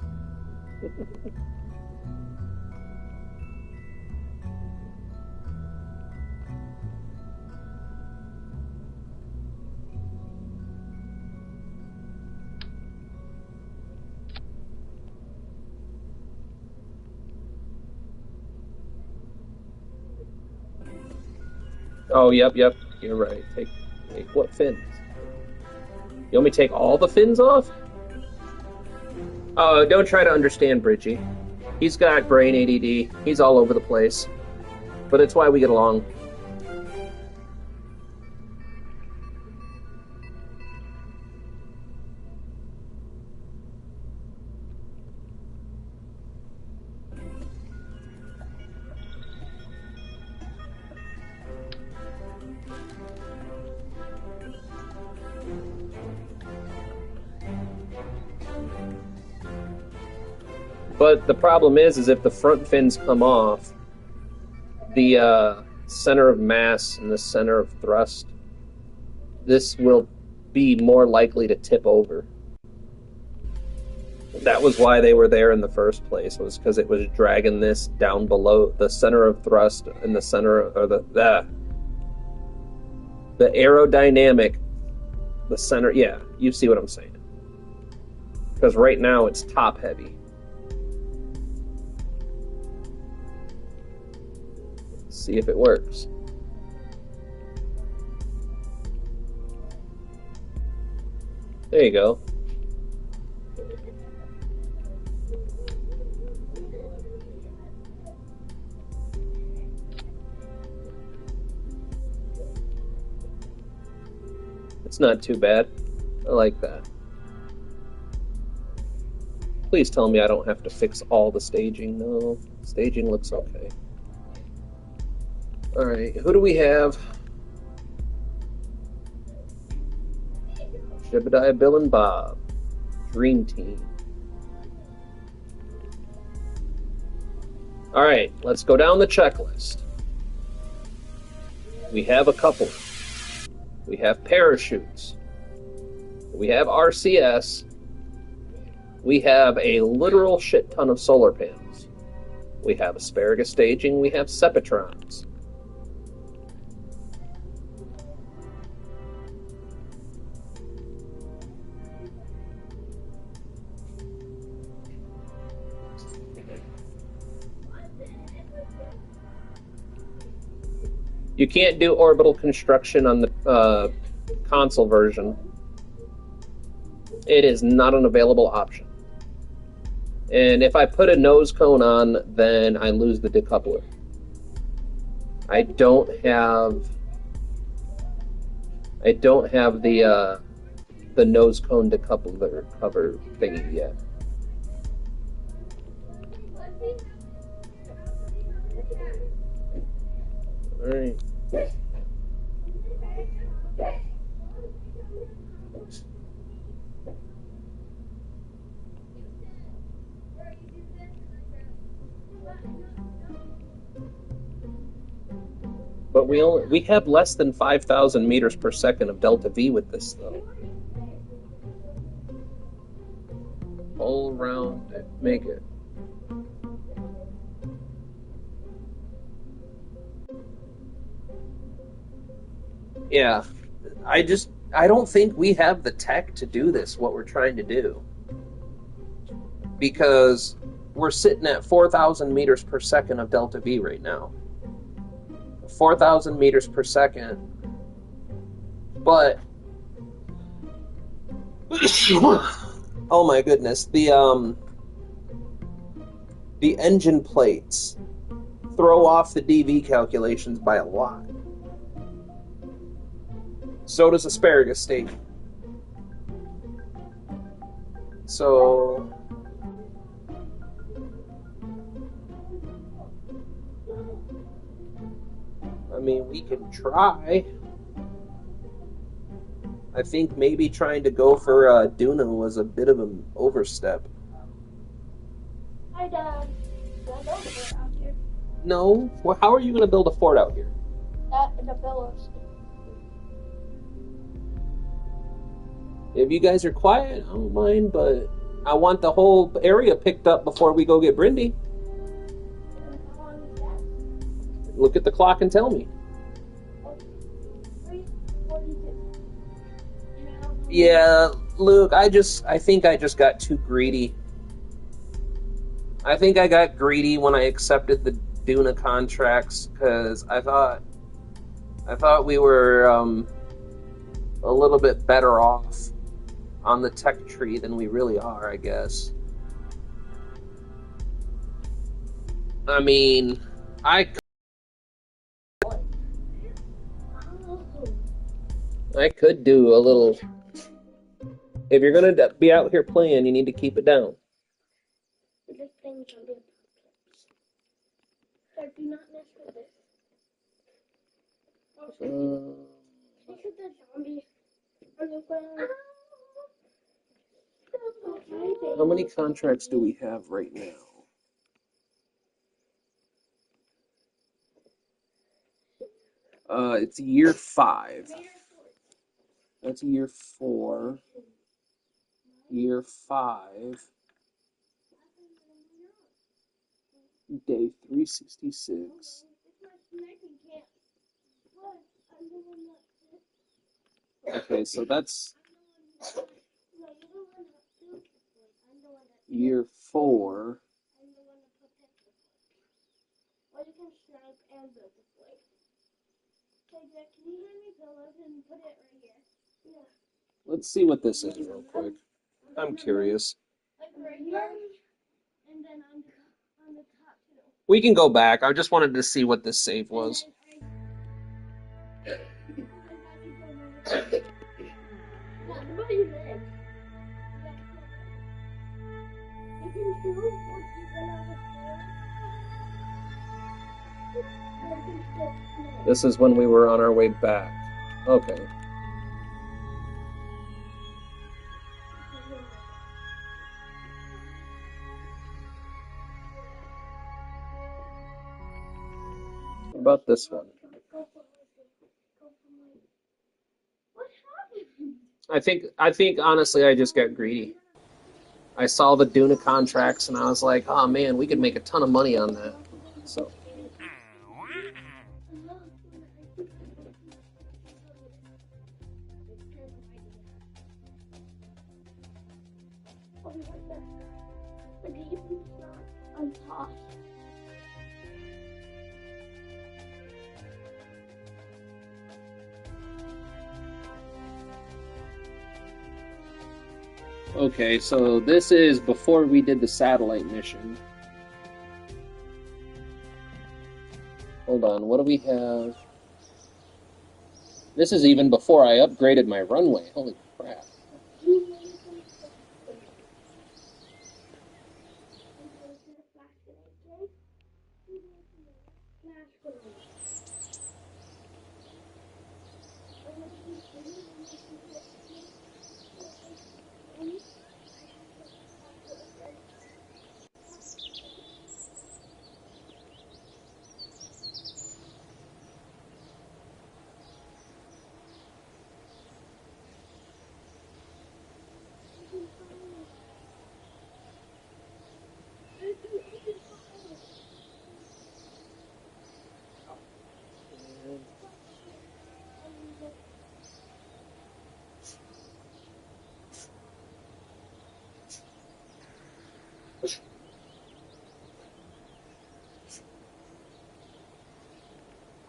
Oh, yep. You're right. Take what fins? You want me to take all the fins off? Oh, don't try to understand Bridgie. He's got brain ADD. He's all over the place. But it's why we get along. But the problem is if the front fins come off, the center of mass and the center of thrust, this will be more likely to tip over. That was why they were there in the first place, was because it was dragging this down below the center of thrust in the center, or the aerodynamic, the center. Yeah, you see what I'm saying. Because right now it's top heavy. Let's see if it works. There you go. It's not too bad. I like that. Please tell me I don't have to fix all the staging. No, staging looks okay. All right, who do we have? Jebediah, Bill, and Bob. Dream Team. All right, let's go down the checklist. We have a couple. We have parachutes. We have RCS. We have a literal shit ton of solar panels. We have asparagus staging. We have Sepatrons. You can't do orbital construction on the console version. It is not an available option. And if I put a nose cone on, then I lose the decoupler. I don't have the nose cone decoupler cover thingy yet. All right. But we have less than 5,000 meters per second of delta V with this, though. All around it, make it. Yeah, I don't think we have the tech to do this, what we're trying to do. Because we're sitting at 4,000 meters per second of delta V right now. 4,000 meters per second. But oh my goodness, the engine plates throw off the DV calculations by a lot. So does asparagus steak. So I mean, we can try. I think maybe trying to go for Duna was a bit of an overstep. Hi, Dad. Can I build a fort out here? No. Well, how are you going to build a fort out here? The pillows. If you guys are quiet, I don't mind, but I want the whole area picked up before we go get Brindy. How long is that? Look at the clock and tell me. 3:42. Yeah, Luke, I think I just got too greedy. I think I got greedy when I accepted the Duna contracts because I thought we were a little bit better off on the tech tree than we really are, I guess. I mean, I could do a little. If you're gonna be out here playing, you need to keep it down. This thing's on the so do not mess with it. Look at the zombie on the ground. How many contracts do we have right now? It's year 5. That's year 4. Year 5. Day 366. Okay, so that's year 4. Or you can snipe and build the fort. Okay, Jack, can you hand me pillows and put it right here? Yeah. Let's see what this is real quick. I'm curious. Like right here, and then on the top too. We can go back. I just wanted to see what this save was. What about your legs? You can do what you went on before. This is when we were on our way back. Okay. What about this one? What happened? I think honestly I just got greedy. I saw the Duna contracts and I was like, oh man, we could make a ton of money on that. So I'm tossed. okay, so this is before we did the satellite mission. Hold on, what do we have? This is even before I upgraded my runway. Holy crap.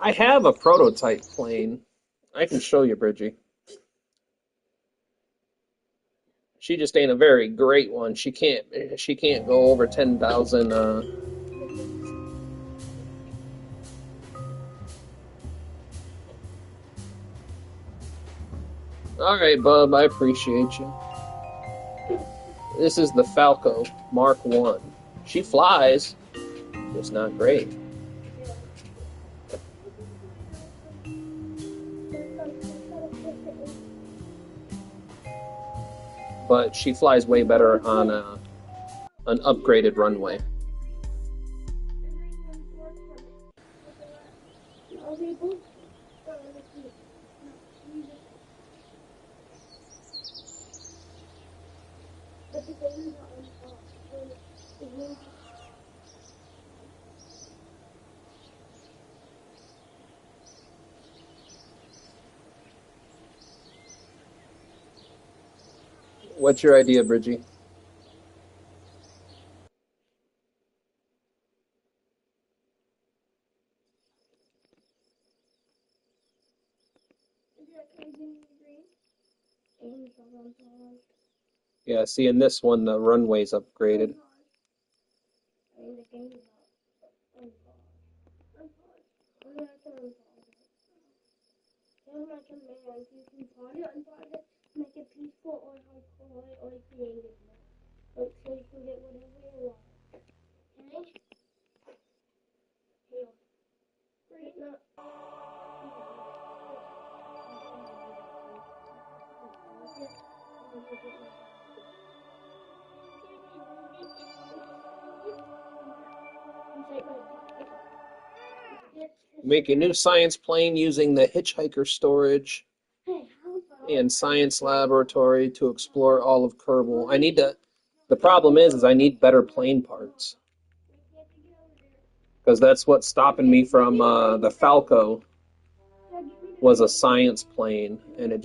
I have a prototype plane. I can show you, Bridgie. She just ain't a very great one. She can't go over 10,000 All right, bub, I appreciate you. This is the Falco Mark 1. She flies, just not great. But she flies way better on an upgraded runway. What's your idea, Bridgie? Yeah, see, in this one, the runway's upgraded. Here's my command. You can pause it, unpause it, make it peaceful or hardcore or creative mode. So you can get whatever you want. Okay? Here. Right now. Make a new science plane using the hitchhiker storage and science laboratory to explore all of Kerbal. The problem is I need better plane parts. because that's what's stopping me from the Falco Yeah, give me the was a radio. science plane, and it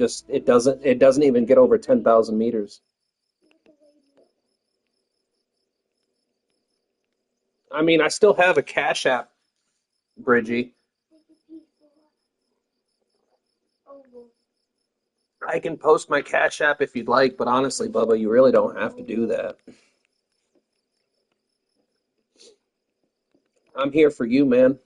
doesn't even get over 10,000 meters. Give it the radio. I mean, I still have a Cash App, Bridgie. Take it peaceful. Oh, well. I can post my Cash App if you'd like, but honestly, Bubba, you really don't have to do that. I'm here for you, man.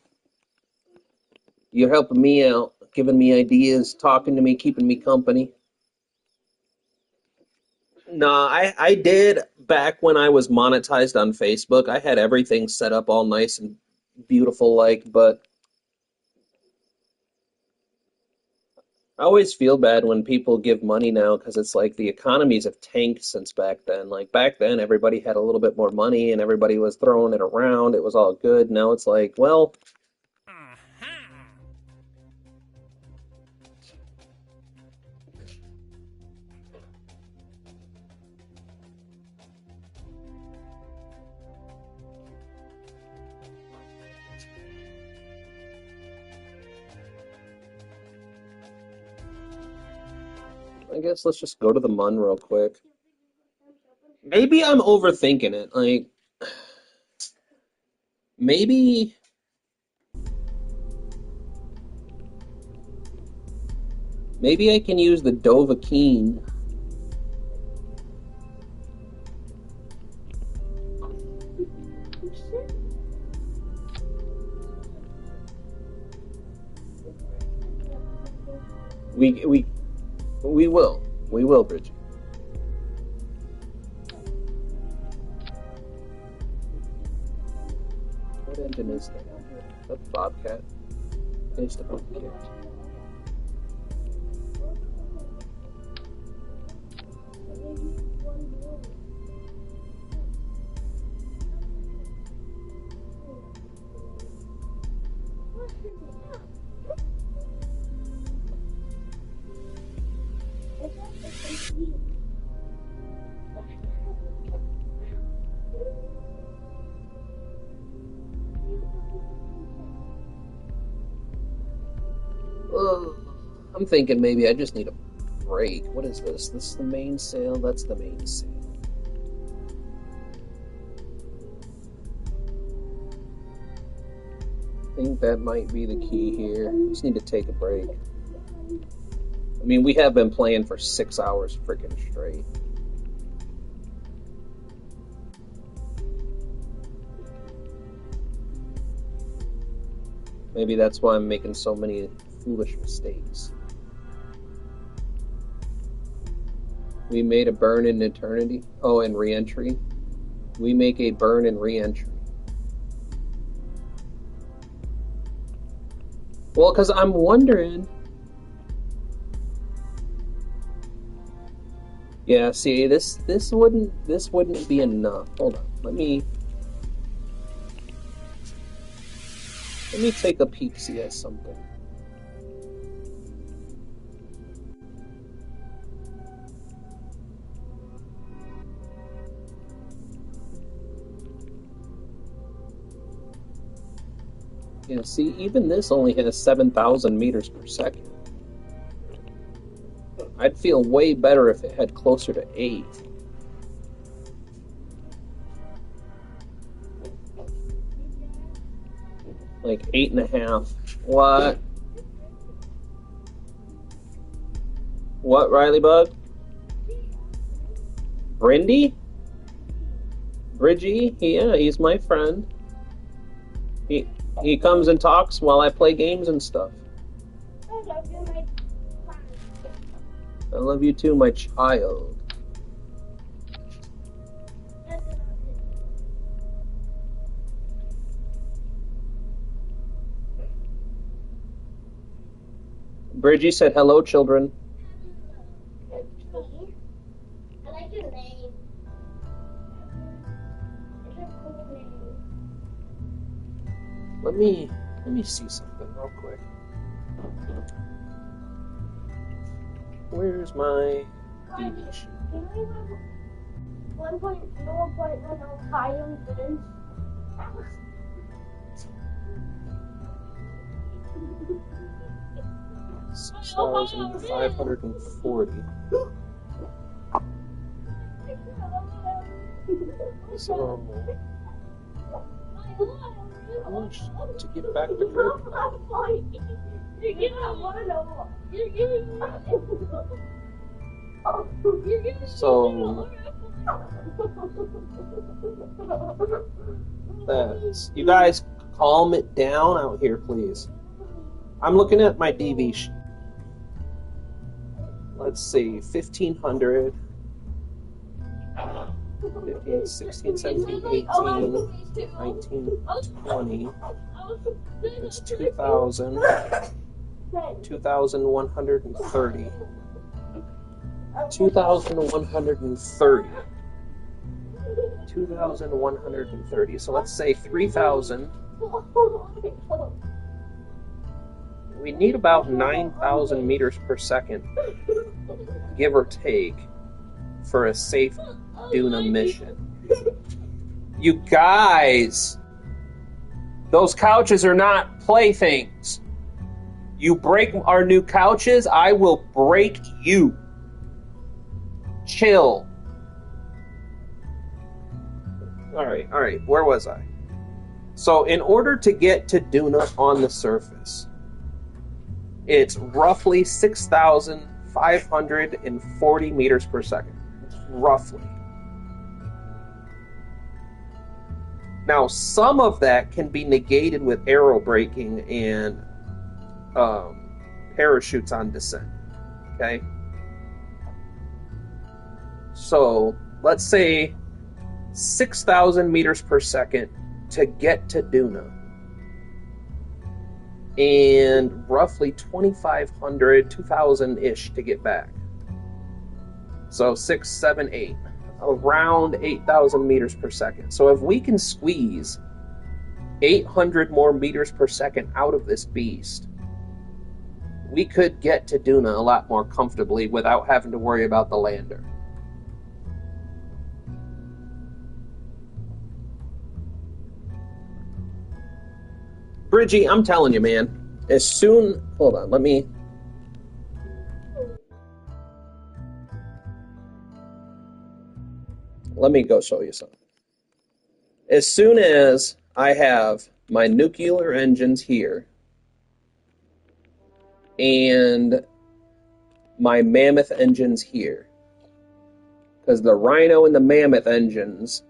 You're helping me out, giving me ideas, talking to me, keeping me company. Nah, I did back when I was monetized on Facebook. I had everything set up all nice and beautiful, like, but I always feel bad when people give money now because it's like the economies have tanked since back then. Like back then, everybody had a little bit more money and everybody was throwing it around. It was all good. Now it's like, well, I guess let's just go to the Mun real quick. Maybe I'm overthinking it. Like, maybe, maybe I can use the Dovahkiin. We we we will. We will, Bridget. What engine is that? That's Bobcat. It's the Bobcat. I'm thinking maybe I just need a break. What is this? This is the mainsail. That's the mainsail. I think that might be the key here. Just need to take a break. I mean, we have been playing for 6 hours freaking straight. Maybe that's why I'm making so many foolish mistakes. We made a burn in eternity. Oh, and re-entry. We make a burn in re-entry. Well, because I'm wondering. Yeah, see, this wouldn't be enough. Hold on. Let me take a peek, see at something. Yeah, see, even this only has 7,000 meters per second. I'd feel way better if it had closer to 8. Like 8.5. What? What, Riley Bug? Brindy? Bridgie? Yeah, he's my friend. He he comes and talks while I play games and stuff. I love you, my friend. I love you too, my child. Bridgie said, hello, children. Me? I like your name. It's a cool name. Let me see something real quick. Where's my DB sheet? Can we have 1.0.10 high incidence? That was 6,540. So, how much to get back to Kirby? So, that's, you guys calm it down out here, please. I'm looking at my DV sheet. Let's see, 1,500, 15, 16, 17, 18, 19, 20. It's 2,000, 2,130. 2,130. 2,130. So let's say 3,000. We need about 9,000 meters per second, give or take, for a safe Duna mission. You guys, those couches are not playthings. You break our new couches, I will break you. Chill. All right, where was I? So in order to get to Duna on the surface, it's roughly 6,540 meters per second. Roughly. Now, some of that can be negated with aero braking and parachutes on descent. Okay? So, let's say 6,000 meters per second to get to Duna. And roughly 2,500, 2,000-ish to get back. So 6, 7, 8. Around 8,000 meters per second. So if we can squeeze 800 more meters per second out of this beast, we could get to Duna a lot more comfortably without having to worry about the lander. Bridgie, I'm telling you, man, as soon... Hold on, let me go show you something. As soon as I have my nuclear engines here and my Mammoth engines here, because the Rhino and the Mammoth engines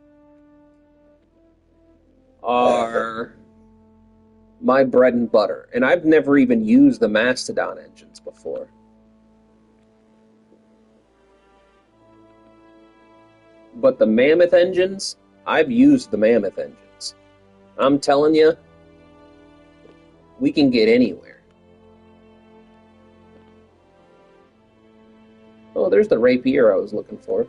are my bread and butter. And I've never even used the Mastodon engines before. But the Mammoth engines, I've used the Mammoth engines. I'm telling you, we can get anywhere. Oh, there's the Rapier I was looking for.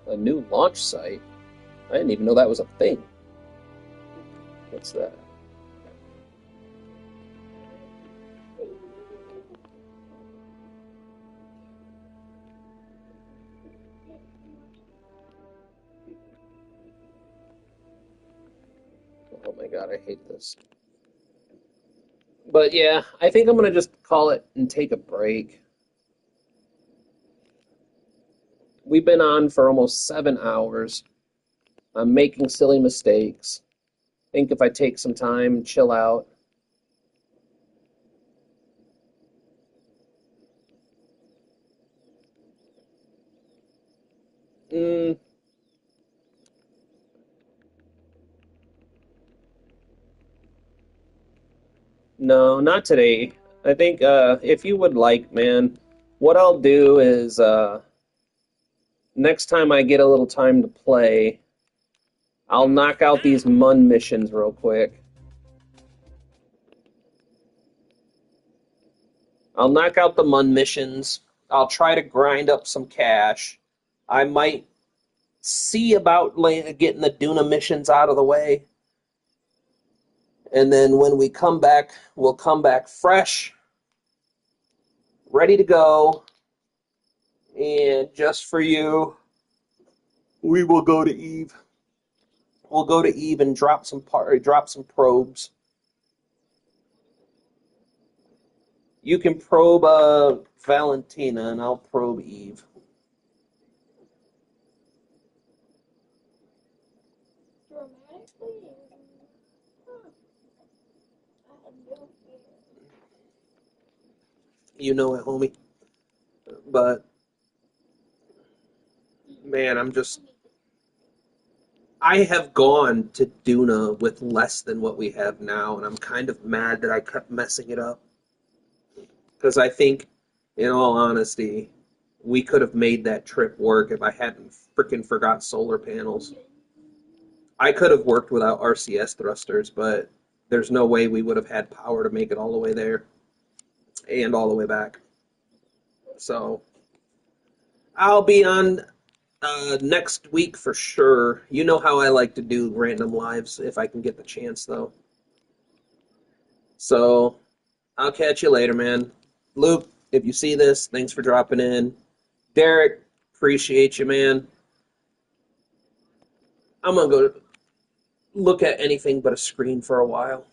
A new launch site? I didn't even know that was a thing. What's that? Oh my god, I hate this. But yeah, I think I'm going to just call it and take a break. We've been on for almost 7 hours. I'm making silly mistakes. I think if I take some time, chill out. No, not today. I think if you would like, man, what I'll do is next time I get a little time to play, I'll knock out these Mun missions real quick. I'll knock out the Mun missions. I'll try to grind up some cash. I might see about getting the Duna missions out of the way. And then when we come back, we'll come back fresh, ready to go. And just for you, we will go to Eve. We'll go to Eve and drop some probes. You can probe Valentina, and I'll probe Eve. Dramatically? Huh. I have no fear. You know it, homie. But man, I have gone to Duna with less than what we have now, and I'm kind of mad that I kept messing it up. Because I think, in all honesty, we could have made that trip work if I hadn't freaking forgot solar panels. I could have worked without RCS thrusters, but there's no way we would have had power to make it all the way there and all the way back. So I'll be on next week for sure. You know how I like to do random lives if I can get the chance, though. So I'll catch you later, man. Luke, if you see this, thanks for dropping in. Derek, appreciate you, man. I'm gonna go look at anything but a screen for a while.